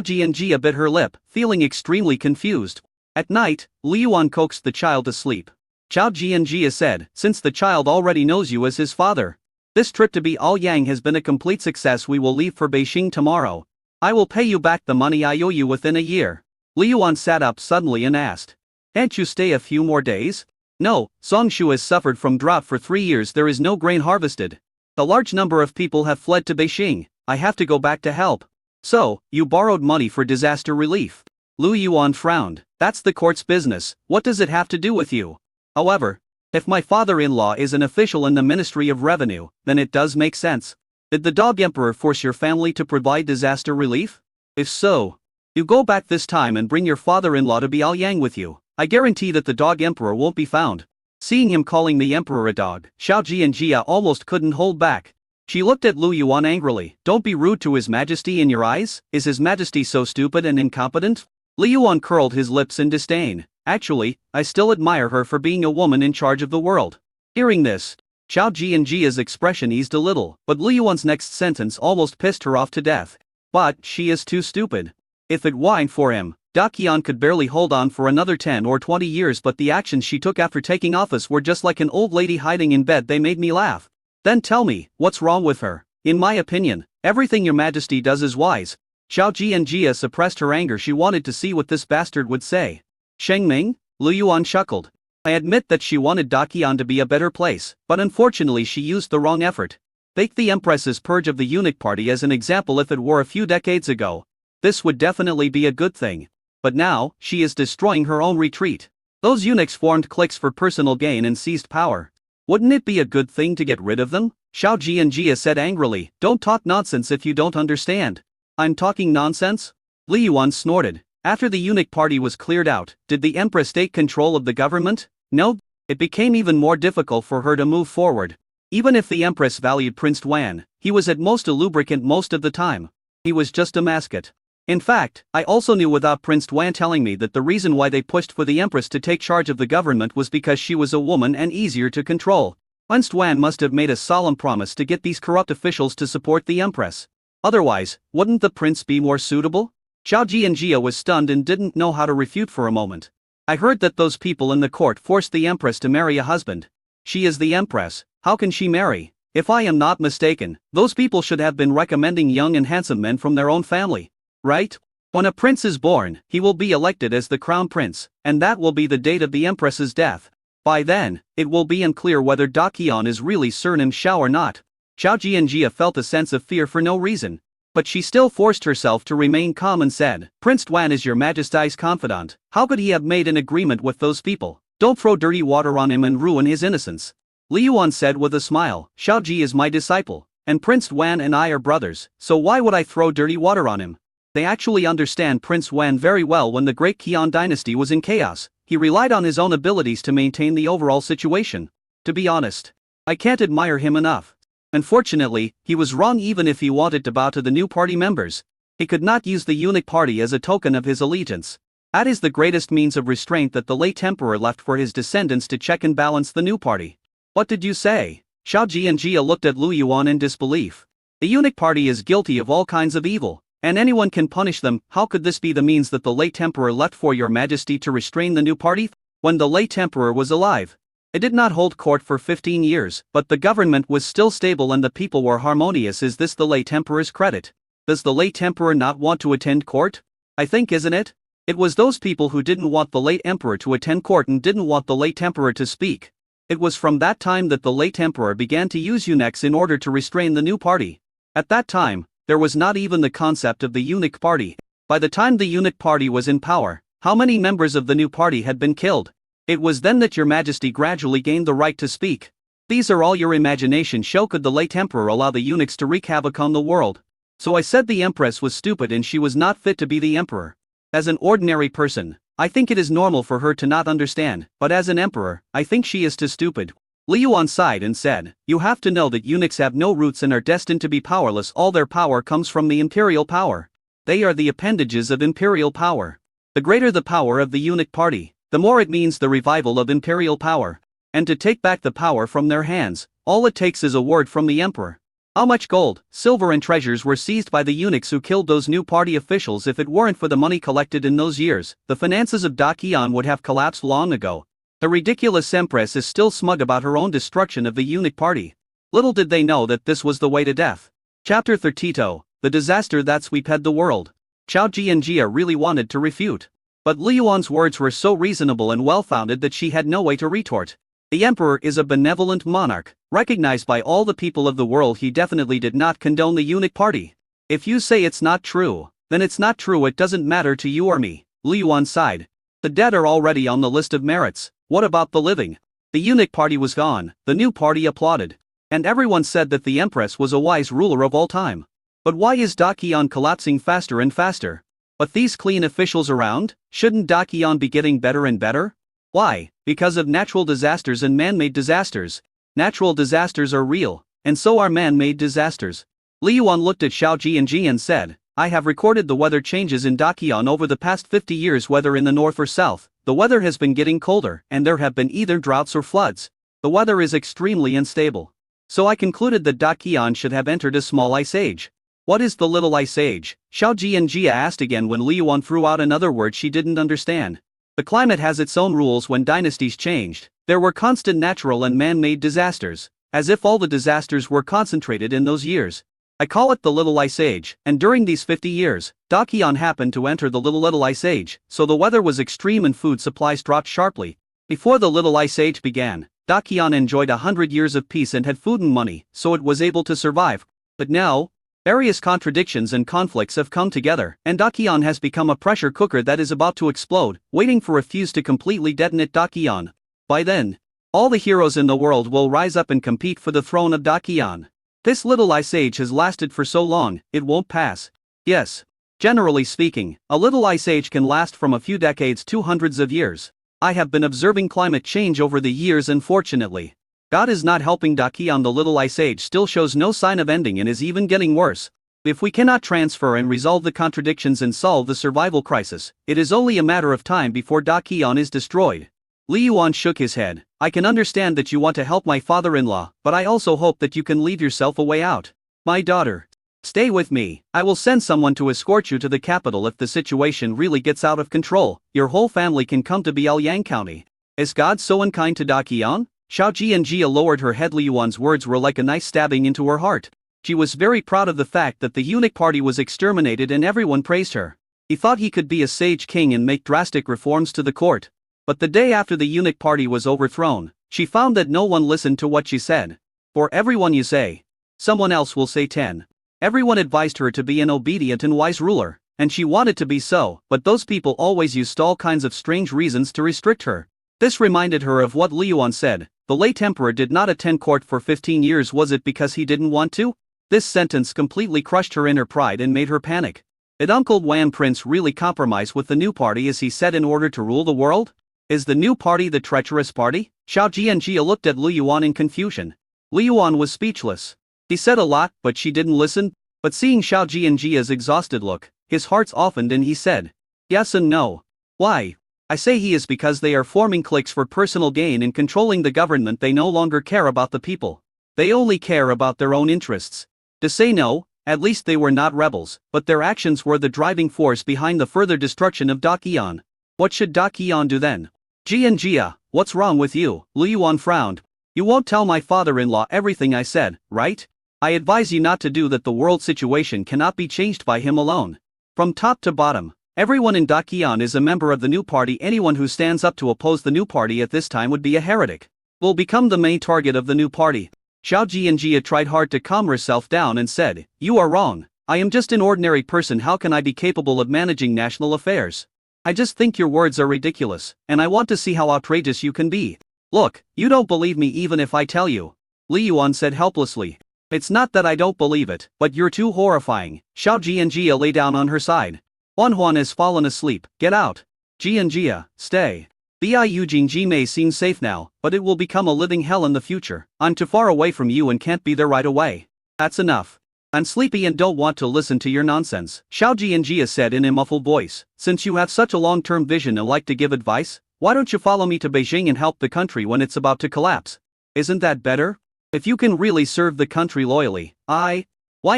Jianjia bit her lip, feeling extremely confused. At night, Li Yuan coaxed the child to sleep. Xiao Jianjia said, since the child already knows you as his father, this trip to Biaoyang has been a complete success. We will leave for Beijing tomorrow. I will pay you back the money I owe you within a year. Li Yuan sat up suddenly and asked, can't you stay a few more days? No, Songshu has suffered from drought for 3 years. There is no grain harvested. A large number of people have fled to Beijing. I have to go back to help. So, you borrowed money for disaster relief. Lu Yuan frowned. That's the court's business. What does it have to do with you? However, if my father-in-law is an official in the Ministry of Revenue, then it does make sense. Did the dog emperor force your family to provide disaster relief? If so, you go back this time and bring your father-in-law to Biaoyang with you. I guarantee that the dog emperor won't be found. Seeing him calling the emperor a dog, Xiao Jianjia almost couldn't hold back. She looked at Lu Yuan angrily. Don't be rude to His Majesty in your eyes? Is His Majesty so stupid and incompetent? Lu Yuan curled his lips in disdain. Actually, I still admire her for being a woman in charge of the world. Hearing this, Xiao Jianjia's expression eased a little, but Lu Yuan's next sentence almost pissed her off to death. But she is too stupid. If it weren't for him, Daqian could barely hold on for another 10 or 20 years, but the actions she took after taking office were just like an old lady hiding in bed. They made me laugh. Then tell me, what's wrong with her? In my opinion, everything your majesty does is wise. Xiao Jianjia suppressed her anger. She wanted to see what this bastard would say. Shengming? Lu Yuan chuckled. I admit that she wanted Daqian to be a better place, but unfortunately she used the wrong effort. Take the Empress's purge of the eunuch party as an example. If it were a few decades ago, this would definitely be a good thing. But now, she is destroying her own retreat. Those eunuchs formed cliques for personal gain and seized power. Wouldn't it be a good thing to get rid of them? Xiao Jianjia said angrily. Don't talk nonsense if you don't understand. I'm talking nonsense? Li Yuan snorted. After the eunuch party was cleared out, did the empress take control of the government? No. It became even more difficult for her to move forward. Even if the empress valued Prince Duan, he was at most a lubricant most of the time. He was just a mascot. In fact, I also knew without Prince Duan telling me that the reason why they pushed for the empress to take charge of the government was because she was a woman and easier to control. Prince Duan must have made a solemn promise to get these corrupt officials to support the empress. Otherwise, wouldn't the prince be more suitable? Xiao Jianjia was stunned and didn't know how to refute for a moment. I heard that those people in the court forced the empress to marry a husband. She is the empress, how can she marry? If I am not mistaken, those people should have been recommending young and handsome men from their own family. Right? When a prince is born, he will be elected as the crown prince, and that will be the date of the empress's death. By then, it will be unclear whether Daqian is really surnamed Xiao or not. Xiao Jianjia felt a sense of fear for no reason. But she still forced herself to remain calm and said, Prince Duan is your majesty's confidant. How could he have made an agreement with those people? Don't throw dirty water on him and ruin his innocence. Li Yuan said with a smile, Xiao Ji is my disciple, and Prince Duan and I are brothers, so why would I throw dirty water on him? They actually understand Prince Duan very well. When the great Qian dynasty was in chaos, he relied on his own abilities to maintain the overall situation. To be honest, I can't admire him enough. Unfortunately, he was wrong. Even if he wanted to bow to the new party members, he could not use the eunuch party as a token of his allegiance. That is the greatest means of restraint that the late emperor left for his descendants to check and balance the new party. What did you say? Xiao Jianjia looked at Lu Yuan in disbelief. The eunuch party is guilty of all kinds of evil, and anyone can punish them. How could this be the means that the late emperor left for your majesty to restrain the new party? when the late emperor was alive. It did not hold court for 15 years, but the government was still stable and the people were harmonious. Is this the late emperor's credit? Does the late emperor not want to attend court? I think, isn't it? It was those people who didn't want the late emperor to attend court and didn't want the late emperor to speak. It was from that time that the late emperor began to use eunuchs in order to restrain the new party. At that time, there was not even the concept of the eunuch party. By the time the eunuch party was in power, how many members of the new party had been killed? It was then that your majesty gradually gained the right to speak. These are all your imagination. Show could the late emperor allow the eunuchs to wreak havoc on the world? So I said the empress was stupid and she was not fit to be the emperor. As an ordinary person, I think it is normal for her to not understand, but as an emperor, I think she is too stupid. Li Yuan sighed and said, you have to know that eunuchs have no roots and are destined to be powerless. All their power comes from the imperial power. They are the appendages of imperial power. The greater the power of the eunuch party, the more it means the revival of imperial power. And to take back the power from their hands, all it takes is a word from the emperor. How much gold, silver and treasures were seized by the eunuchs who killed those new party officials? If it weren't for the money collected in those years, the finances of Dakian would have collapsed long ago. The ridiculous empress is still smug about her own destruction of the eunuch party. Little did they know that this was the way to death. Chapter 32, the disaster that swept the world. Xiao Ji and Jia really wanted to refute. But Li Yuan's words were so reasonable and well-founded that she had no way to retort. The emperor is a benevolent monarch, recognized by all the people of the world. He definitely did not condone the eunuch party. If you say it's not true, then it's not true. It doesn't matter to you or me. Li Yuan sighed. The dead are already on the list of merits. What about the living? The eunuch party was gone, the new party applauded. And everyone said that the empress was a wise ruler of all time. But why is Dakian collapsing faster and faster? But these clean officials around, shouldn't Dakian be getting better and better? Why? Because of natural disasters and man-made disasters. Natural disasters are real, and so are man-made disasters. Li Yuan looked at Xiao Ji and Ji and said, I have recorded the weather changes in Dakian over the past 50 years. Whether in the north or south, the weather has been getting colder, and there have been either droughts or floods. The weather is extremely unstable. So I concluded that Dakian should have entered a small ice age. What is the little ice age? Xiao Ji and Jia asked again when Li Yuan threw out another word she didn't understand. The climate has its own rules. When dynasties changed, there were constant natural and man-made disasters, as if all the disasters were concentrated in those years. I call it the little ice age, and during these 50 years, Dakian happened to enter the little ice age, so the weather was extreme and food supplies dropped sharply. Before the little ice age began, Dakian enjoyed 100 years of peace and had food and money, so it was able to survive. But now, various contradictions and conflicts have come together, and Dakian has become a pressure cooker that is about to explode, waiting for a fuse to completely detonate Dakian. By then, all the heroes in the world will rise up and compete for the throne of Dakian. This little ice age has lasted for so long, it won't pass. Yes. Generally speaking, a little ice age can last from a few decades to hundreds of years. I have been observing climate change over the years, and fortunately, God is not helping. Dakian. The little ice age still shows no sign of ending and is even getting worse. If we cannot transfer and resolve the contradictions and solve the survival crisis, it is only a matter of time before Dakian is destroyed. Li Yuan shook his head. I can understand that you want to help my father-in-law, but I also hope that you can leave yourself a way out. My daughter, stay with me. I will send someone to escort you to the capital. If the situation really gets out of control, your whole family can come to Biaoyang County. Is God so unkind to Dakian? Xiao Ji and Jia lowered her head. Li Yuan's words were like a knife stabbing into her heart. She was very proud of the fact that the eunuch party was exterminated and everyone praised her. He thought he could be a sage king and make drastic reforms to the court. But the day after the eunuch party was overthrown, she found that no one listened to what she said. For everyone you say, someone else will say 10. Everyone advised her to be an obedient and wise ruler, and she wanted to be so, but those people always used all kinds of strange reasons to restrict her. This reminded her of what Li Yuan said. The late emperor did not attend court for 15 years. Was it because he didn't want to? This sentence completely crushed her inner pride and made her panic. Did Uncle Wan Prince really compromise with the new party as he said in order to rule the world? Is the new party the treacherous party? Xiao Ji and Jia looked at Li Yuan in confusion. Li Yuan was speechless. He said a lot, but she didn't listen. But seeing Xiao Ji and Jia's exhausted look, his heart softened and he said, yes and no. Why? I say he is because they are forming cliques for personal gain and controlling the government. They no longer care about the people. They only care about their own interests. To say no, at least they were not rebels, but their actions were the driving force behind the further destruction of Dakian. What should Dakian do then? Jia, what's wrong with you? Lu Yuan frowned. You won't tell my father-in-law everything I said, right? I advise you not to do that. The world situation cannot be changed by him alone. From top to bottom, everyone in Dakian is a member of the new party. Anyone who stands up to oppose the new party at this time would be a heretic. Will become the main target of the new party. Xiao Jianjia tried hard to calm herself down and said, "You are wrong. I am just an ordinary person. How can I be capable of managing national affairs? I just think your words are ridiculous, and I want to see how outrageous you can be." "Look, you don't believe me even if I tell you," Li Yuan said helplessly. "It's not that I don't believe it, but you're too horrifying." Xiao Jianjia lay down on her side. "Huan has fallen asleep, get out." "Jianjia, stay. Biu Jingji may seem safe now, but it will become a living hell in the future. I'm too far away from you and can't be there right away." "That's enough. I'm sleepy and don't want to listen to your nonsense," Xiao Jianjia said in a muffled voice. "Since you have such a long-term vision and like to give advice, why don't you follow me to Beijing and help the country when it's about to collapse? Isn't that better? If you can really serve the country loyally, why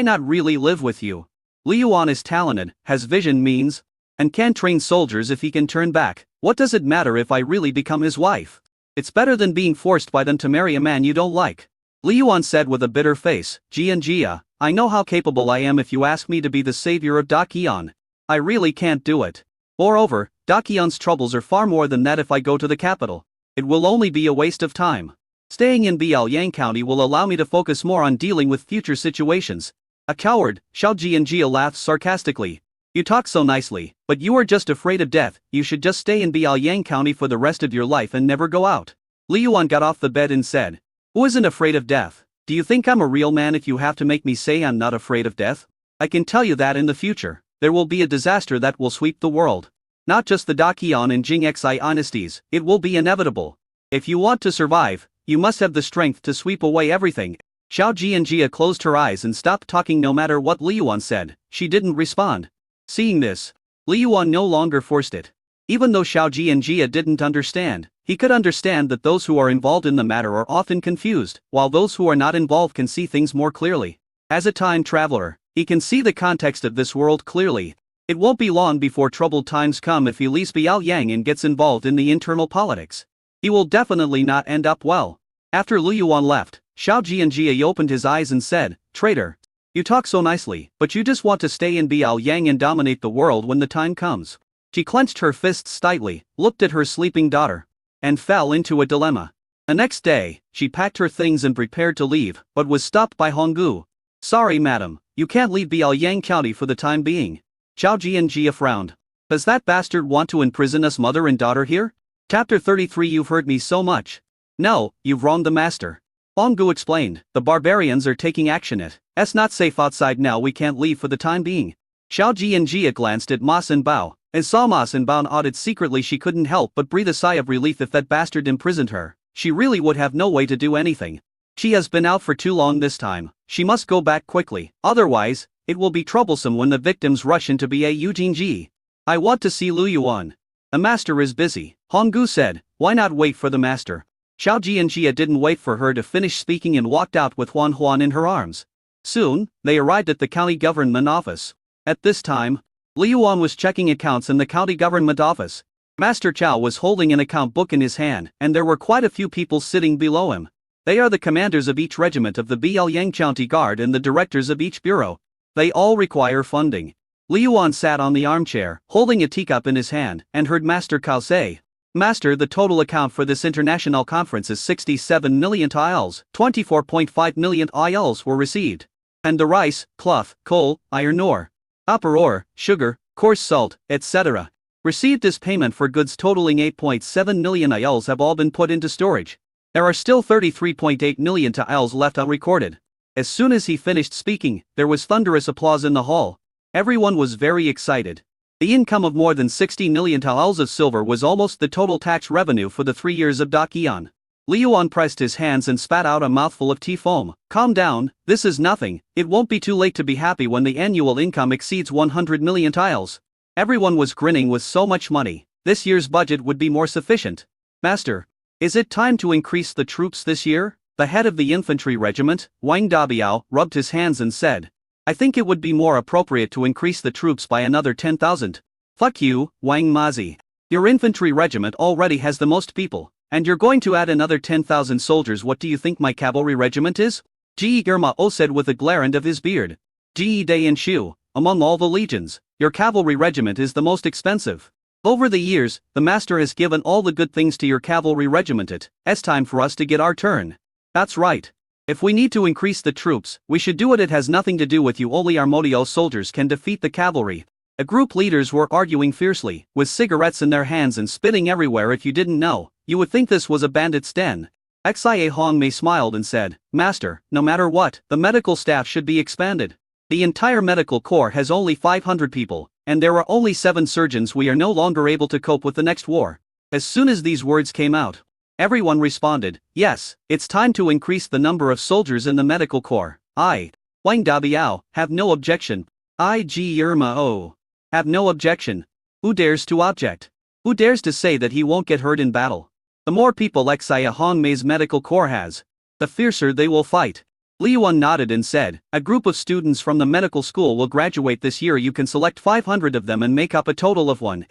not really live with you? Li Yuan is talented, has vision, means, and can train soldiers if he can turn back. What does it matter if I really become his wife? It's better than being forced by them to marry a man you don't like." Li Yuan said with a bitter face. "Jianjia, I know how capable I am if you ask me to be the savior of Dakian. I really can't do it. Moreover, Dakian's troubles are far more than that. If I go to the capital, it will only be a waste of time. Staying in Biaoyang County will allow me to focus more on dealing with future situations." "A coward," Xiao Jianjia laughed sarcastically. "You talk so nicely, but you are just afraid of death. You should just stay in Biaoyang County for the rest of your life and never go out." Li Yuan got off the bed and said, "Who isn't afraid of death? Do you think I'm a real man if you have to make me say I'm not afraid of death? I can tell you that in the future, there will be a disaster that will sweep the world. Not just the Dakian and Jingxi dynasties, it will be inevitable. If you want to survive, you must have the strength to sweep away everything." Xiao Jianjia closed her eyes and stopped talking. No matter what Li Yuan said, she didn't respond. Seeing this, Li Yuan no longer forced it. Even though Xiao Jianjia didn't understand, he could understand that those who are involved in the matter are often confused, while those who are not involved can see things more clearly. As a time traveler, he can see the context of this world clearly. It won't be long before troubled times come if he leaves Biaoyang and gets involved in the internal politics. He will definitely not end up well. After Li Yuan left, Xiao Jianjia opened his eyes and said, "Traitor. You talk so nicely, but you just want to stay in Biaoyang and dominate the world when the time comes." She clenched her fists tightly, looked at her sleeping daughter, and fell into a dilemma. The next day, she packed her things and prepared to leave, but was stopped by Honggu. "Sorry madam, you can't leave Biaoyang County for the time being." Xiao Jianjia frowned. "Does that bastard want to imprison us mother and daughter here?" Chapter 33. You've heard me so much. "No, you've wronged the master." Honggu explained, "The barbarians are taking action. It's not safe outside now. We can't leave for the time being." Xiao Jianjia glanced at Ma Sin Bao, and saw Ma Sin Bao nodded secretly. She couldn't help but breathe a sigh of relief. If that bastard imprisoned her, she really would have no way to do anything. She has been out for too long this time. She must go back quickly, otherwise, it will be troublesome when the victims rush into Biaoyang Jingji. "I want to see Lu Yuan. The master is busy," Honggu said. "Why not wait for the master?" Xiao Jianjia didn't wait for her to finish speaking and walked out with Huan in her arms. Soon, they arrived at the county government office. At this time, Li Yuan was checking accounts in the county government office. Master Chow was holding an account book in his hand, and there were quite a few people sitting below him. They are the commanders of each regiment of the Biaoyang County Guard and the directors of each bureau. They all require funding. Li Yuan sat on the armchair, holding a teacup in his hand, and heard Master Cao say, "Master, the total account for this international conference is 67 million taels, 24.5 million taels were received. And the rice, cloth, coal, iron ore, copper ore, sugar, coarse salt, etc. received as payment for goods totaling 8.7 million taels have all been put into storage. There are still 33.8 million taels left unrecorded." As soon as he finished speaking, there was thunderous applause in the hall. Everyone was very excited. The income of more than 60 million taels of silver was almost the total tax revenue for the 3 years of Dakian. Li Yuan pressed his hands and spat out a mouthful of tea foam. "Calm down, this is nothing. It won't be too late to be happy when the annual income exceeds 100 million taels." Everyone was grinning. With so much money, this year's budget would be more sufficient. "Master, is it time to increase the troops this year?" The head of the infantry regiment, Wang Dabiao, rubbed his hands and said, "I think it would be more appropriate to increase the troops by another 10,000. "Fuck you, Wang Mazi. Your infantry regiment already has the most people, and you're going to add another 10,000 soldiers. What do you think my cavalry regiment is? Ge Irma O said with a glare end of his beard. Ge Day and Shu, among all the legions, your cavalry regiment is the most expensive. Over the years, the master has given all the good things to your cavalry regiment. It's time for us to get our turn. That's right. If we need to increase the troops, we should do it. It has nothing to do with you. Only our Modio soldiers can defeat the cavalry. A group leaders were arguing fiercely, with cigarettes in their hands and spitting everywhere. If you didn't know, you would think this was a bandit's den. Xia Hongmei smiled and said, Master, no matter what, the medical staff should be expanded. The entire medical corps has only 500 people, and there are only 7 surgeons. We are no longer able to cope with the next war. As soon as these words came out, everyone responded, yes, it's time to increase the number of soldiers in the medical corps. I, Wang Dabiao, have no objection. I G Irma O. Have no objection. Who dares to object? Who dares to say that he won't get hurt in battle? The more people Xia Hongmei's medical corps has, the fiercer they will fight. Li Yuan nodded and said, a group of students from the medical school will graduate this year. You can select 500 of them and make up a total of 10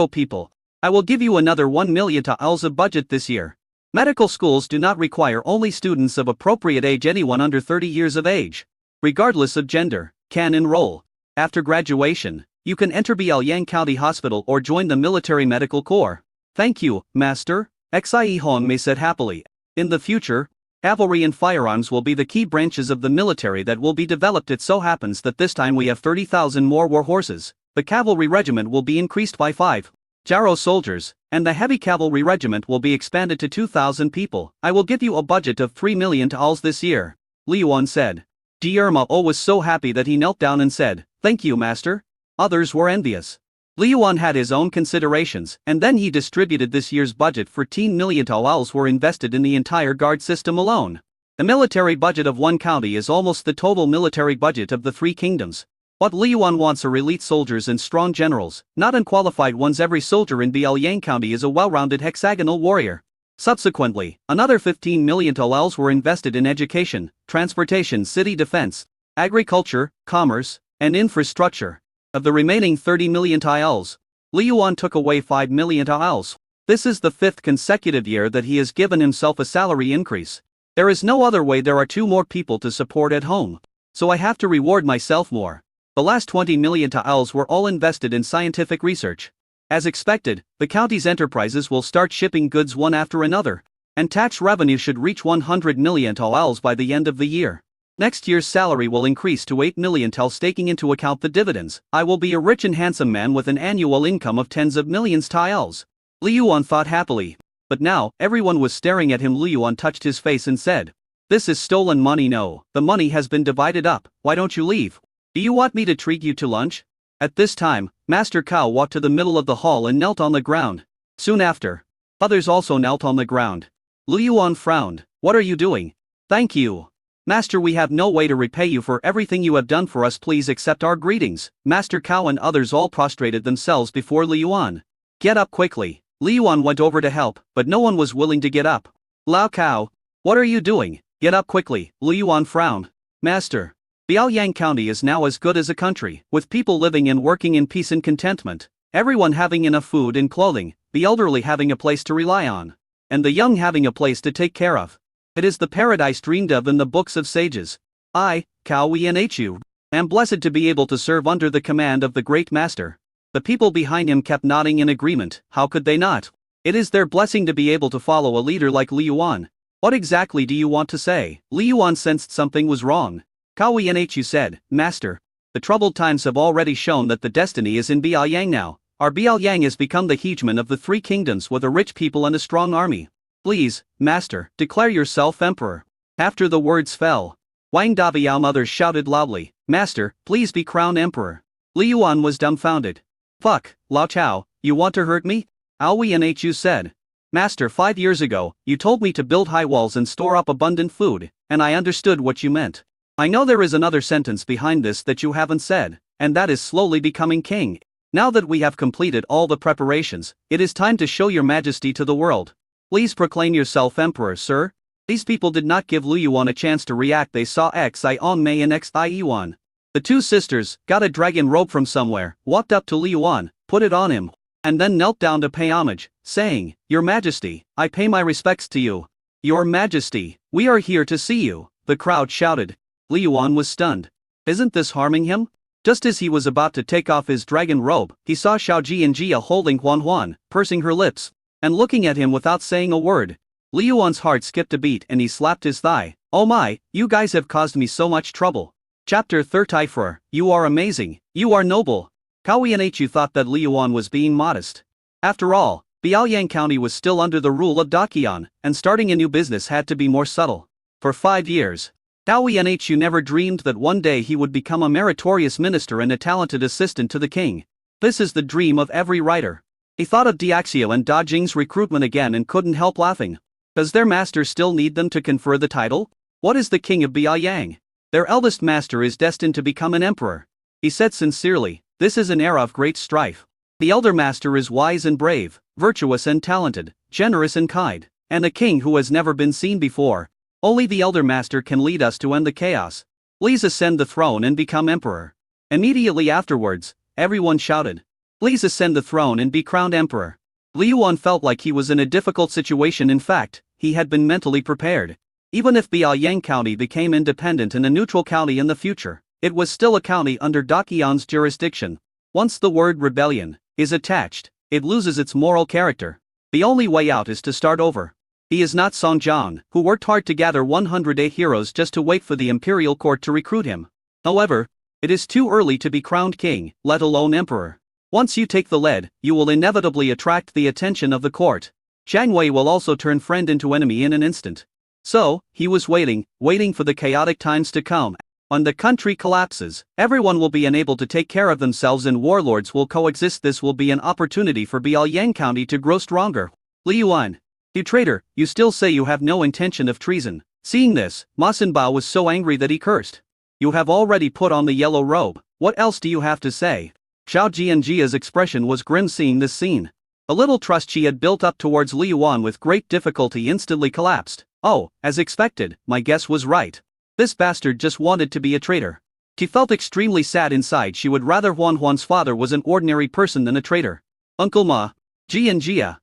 people. I will give you another 1 million taels of budget this year. Medical schools do not require only students of appropriate age. Anyone under 30 years of age, regardless of gender, can enroll. After graduation, you can enter Biaoyang County Hospital or join the military medical corps. Thank you, Master, Xie Hongmei said happily. In the future, cavalry and firearms will be the key branches of the military that will be developed. It so happens that this time we have 30,000 more war horses. The cavalry regiment will be increased by 5 Jaro soldiers, and the heavy cavalry regiment will be expanded to 2,000 people. I will give you a budget of 3 million taels this year, Li Yuan said. Irma O was so happy that he knelt down and said, thank you, Master. Others were envious. Li Yuan had his own considerations, and then he distributed this year's budget. 14 million taels were invested in the entire guard system alone. The military budget of one county is almost the total military budget of the 3 kingdoms. What Li Yuan wants are elite soldiers and strong generals, not unqualified ones. Every soldier in Biaoyang County is a well-rounded hexagonal warrior. Subsequently, another 15 million taels were invested in education, transportation, city defense, agriculture, commerce, and infrastructure. Of the remaining 30 million taels, Li Yuan took away 5 million taels. This is the 5th consecutive year that he has given himself a salary increase. There is no other way. There are 2 more people to support at home, so I have to reward myself more. The last 20 million taels were all invested in scientific research. As expected, the county's enterprises will start shipping goods one after another, and tax revenue should reach 100 million taels by the end of the year. Next year's salary will increase to 8 million taels. Taking into account the dividends, I will be a rich and handsome man with an annual income of tens of millions taels. Li Yuan thought happily. But now, everyone was staring at him. Li Yuan touched his face and said, this is stolen money. No, the money has been divided up. Why don't you leave? Do you want me to treat you to lunch? At this time, Master Cao walked to the middle of the hall and knelt on the ground. Soon after, others also knelt on the ground. Li Yuan frowned. What are you doing? Thank you, Master. We have no way to repay you for everything you have done for us. Please accept our greetings. Master Cao and others all prostrated themselves before Li Yuan. Get up quickly. Li Yuan went over to help, but no one was willing to get up. Lao Cao, what are you doing? Get up quickly. Li Yuan frowned. Master, Biaoyang County is now as good as a country, with people living and working in peace and contentment, everyone having enough food and clothing, the elderly having a place to rely on, and the young having a place to take care of. It is the paradise dreamed of in the books of sages. I, Cao Wenhu, am blessed to be able to serve under the command of the great master. The people behind him kept nodding in agreement. How could they not? It is their blessing to be able to follow a leader like Li Yuan. What exactly do you want to say? Li Yuan sensed something was wrong. Cao Wenhu said, Master, the troubled times have already shown that the destiny is in Biaoyang now. Our Biaoyang has become the hegemon of the 3 kingdoms with a rich people and a strong army. Please, Master, declare yourself emperor. After the words fell, Wang Dabiao others shouted loudly, Master, please be crowned emperor. Li Yuan was dumbfounded. Fuck, Lao Chao, you want to hurt me? Cao Wenhu said. Master, 5 years ago, you told me to build high walls and store up abundant food, and I understood what you meant. I know there is another sentence behind this that you haven't said, and that is slowly becoming king. Now that we have completed all the preparations, it is time to show your majesty to the world. Please proclaim yourself emperor, sir. These people did not give Li Yuan a chance to react. They saw Xi Hongmei and Xi Yuan. The 2 sisters got a dragon robe from somewhere, walked up to Li Yuan, put it on him. and then knelt down to pay homage, saying, "Your Majesty, I pay my respects to you." "Your Majesty, we are here to see you," the crowd shouted. Li Yuan was stunned. Isn't this harming him? Just as he was about to take off his dragon robe, he saw Xiao and Jia holding Huan Huan, pursing her lips, and looking at him without saying a word. Li Yuan's heart skipped a beat and he slapped his thigh. "Oh my, you guys have caused me so much trouble." Chapter 34, You are amazing, you are noble. Cao Yanhu thought that Li Yuan was being modest. After all, Biaoyang County was still under the rule of Daqian, and starting a new business had to be more subtle. For 5 years, Cao Yanhu never dreamed that one day he would become a meritorious minister and a talented assistant to the king. This is the dream of every writer. He thought of Diaxio and Da Jing's recruitment again and couldn't help laughing. Does their master still need them to confer the title? What is the king of Biaoyang? Their eldest master is destined to become an emperor. He said sincerely, this is an era of great strife. The elder master is wise and brave, virtuous and talented, generous and kind, and a king who has never been seen before. Only the elder master can lead us to end the chaos. Please ascend the throne and become emperor. Immediately afterwards, everyone shouted, please ascend the throne and be crowned emperor. Li Yuan felt like he was in a difficult situation. In fact, he had been mentally prepared. Even if Biaoyang County became independent and a neutral county in the future, it was still a county under Daqian's jurisdiction. Once the word rebellion is attached, it loses its moral character. The only way out is to start over. He is not Song Jiang, who worked hard to gather 108 heroes just to wait for the imperial court to recruit him. However, it is too early to be crowned king, let alone emperor. Once you take the lead, you will inevitably attract the attention of the court. Zhang Wei will also turn friend into enemy in an instant. So, he was waiting for the chaotic times to come. When the country collapses, everyone will be unable to take care of themselves and warlords will coexist. This will be an opportunity for Biaoyang County to grow stronger. Li Yuan, you traitor, you still say you have no intention of treason. Seeing this, Ma Sinbao was so angry that he cursed. You have already put on the yellow robe, what else do you have to say? Xiao Jianjia's expression was grim seeing this scene. A little trust she had built up towards Li Yuan with great difficulty instantly collapsed. Oh, as expected, my guess was right. This bastard just wanted to be a traitor. She felt extremely sad inside. She would rather Huan Huan's father was an ordinary person than a traitor. Uncle Ma, Ji and Jia,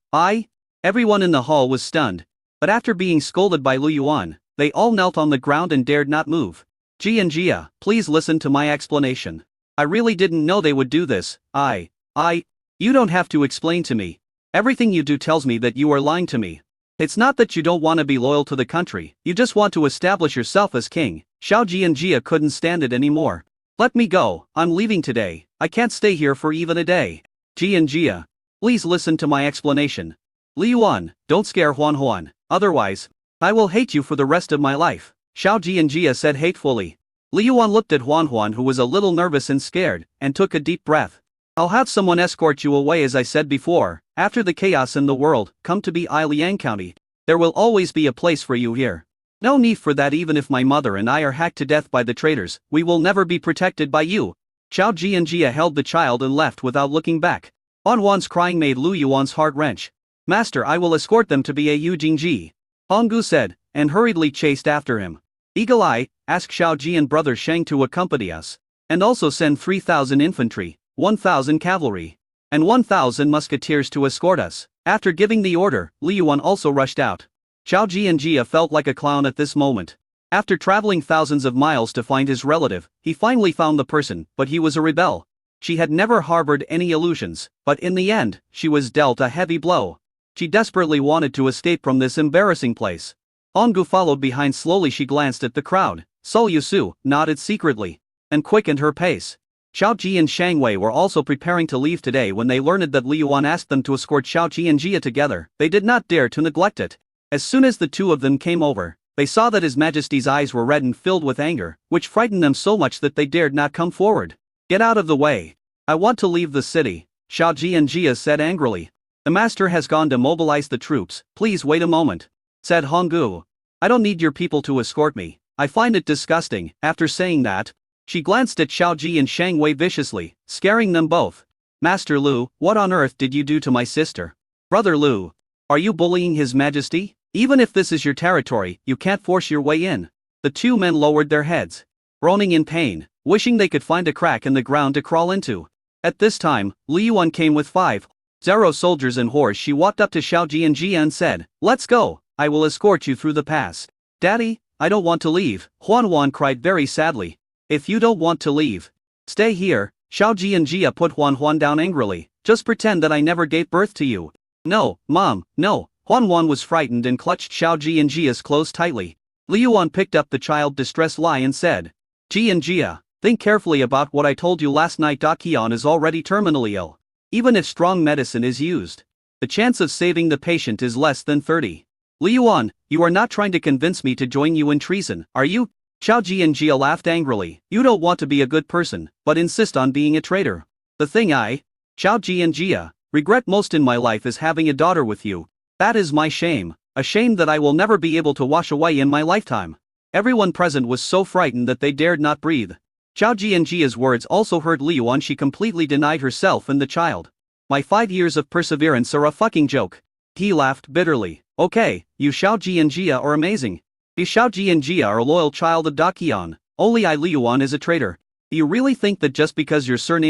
everyone in the hall was stunned. But after being scolded by Li Yuan, they all knelt on the ground and dared not move. Ji and Jia, please listen to my explanation. I really didn't know they would do this. You don't have to explain to me. Everything you do tells me that you are lying to me. It's not that you don't want to be loyal to the country, you just want to establish yourself as king. Xiao Jianjia couldn't stand it anymore. Let me go, I'm leaving today, I can't stay here for even a day. Jianjia, please listen to my explanation. Li Yuan, don't scare Huan Huan, otherwise, I will hate you for the rest of my life, Xiao Jianjia said hatefully. Li Yuan looked at Huan Huan, who was a little nervous and scared, and took a deep breath. I'll have someone escort you away. As I said before, after the chaos in the world, come to Biaoyang County. There will always be a place for you here. No need for that. Even if my mother and I are hacked to death by the traitors, we will never be protected by you. Xiao Jianjia held the child and left without looking back. Huan Huan's crying made Lu Yuan's heart wrench. Master, I will escort them to Biao Jingji, Honggu said, and hurriedly chased after him. Eagle Eye, ask Xiao Ji and brother Sheng to accompany us. And also send 3,000 infantry, 1,000 cavalry, and 1,000 musketeers to escort us. After giving the order, Li Yuan also rushed out. Xiao Jianjia felt like a clown at this moment. After traveling thousands of miles to find his relative, he finally found the person, but he was a rebel. She had never harbored any illusions, but in the end, she was dealt a heavy blow. She desperately wanted to escape from this embarrassing place. Honggu followed behind slowly. She glanced at the crowd. Sol Yusu nodded secretly and quickened her pace. Xiao Ji and Shang Wei were also preparing to leave today when they learned that Li Yuan asked them to escort Xiao Ji and Jia together. They did not dare to neglect it. As soon as the two of them came over, they saw that His Majesty's eyes were red and filled with anger, which frightened them so much that they dared not come forward. Get out of the way. I want to leave the city, Xiao Ji and Jia said angrily. The master has gone to mobilize the troops. Please wait a moment, said Honggu. I don't need your people to escort me. I find it disgusting. After saying that, she glanced at Xiao Ji and Shang Wei viciously, scaring them both. Master Lu, what on earth did you do to my sister? Brother Lu, are you bullying His Majesty? Even if this is your territory, you can't force your way in. The two men lowered their heads, groaning in pain, wishing they could find a crack in the ground to crawl into. At this time, Li Yuan came with 5 Zero soldiers and horse. She walked up to Xiao Jianjia and said, "Let's go, I will escort you through the pass." "Daddy, I don't want to leave," Huan cried very sadly. "If you don't want to leave, stay here." Xiao Jianjia put Huan down angrily. "Just pretend that I never gave birth to you." "No, Mom, no." Huan was frightened and clutched Xiao Jianjia's clothes tightly. Liuan picked up the child distress lie and said, "Jianjia, think carefully about what I told you last night. Qian is already terminally ill. Even if strong medicine is used, the chance of saving the patient is less than 30. Liuan, you are not trying to convince me to join you in treason, are you?" Xiao Jianjia laughed angrily. "You don't want to be a good person, but insist on being a traitor. The thing I, Xiao Jianjia, regret most in my life is having a daughter with you. That is my shame, a shame that I will never be able to wash away in my lifetime." Everyone present was so frightened that they dared not breathe. Xiao Jianjia's words also hurt Liuan. She completely denied herself and the child. "My 5 years of perseverance are a fucking joke." He laughed bitterly. "Okay, you Xiao Jianjia are amazing. You Xiao Jianjia are a loyal child of Qian. Only I Liuan is a traitor. Do you really think that just because your surname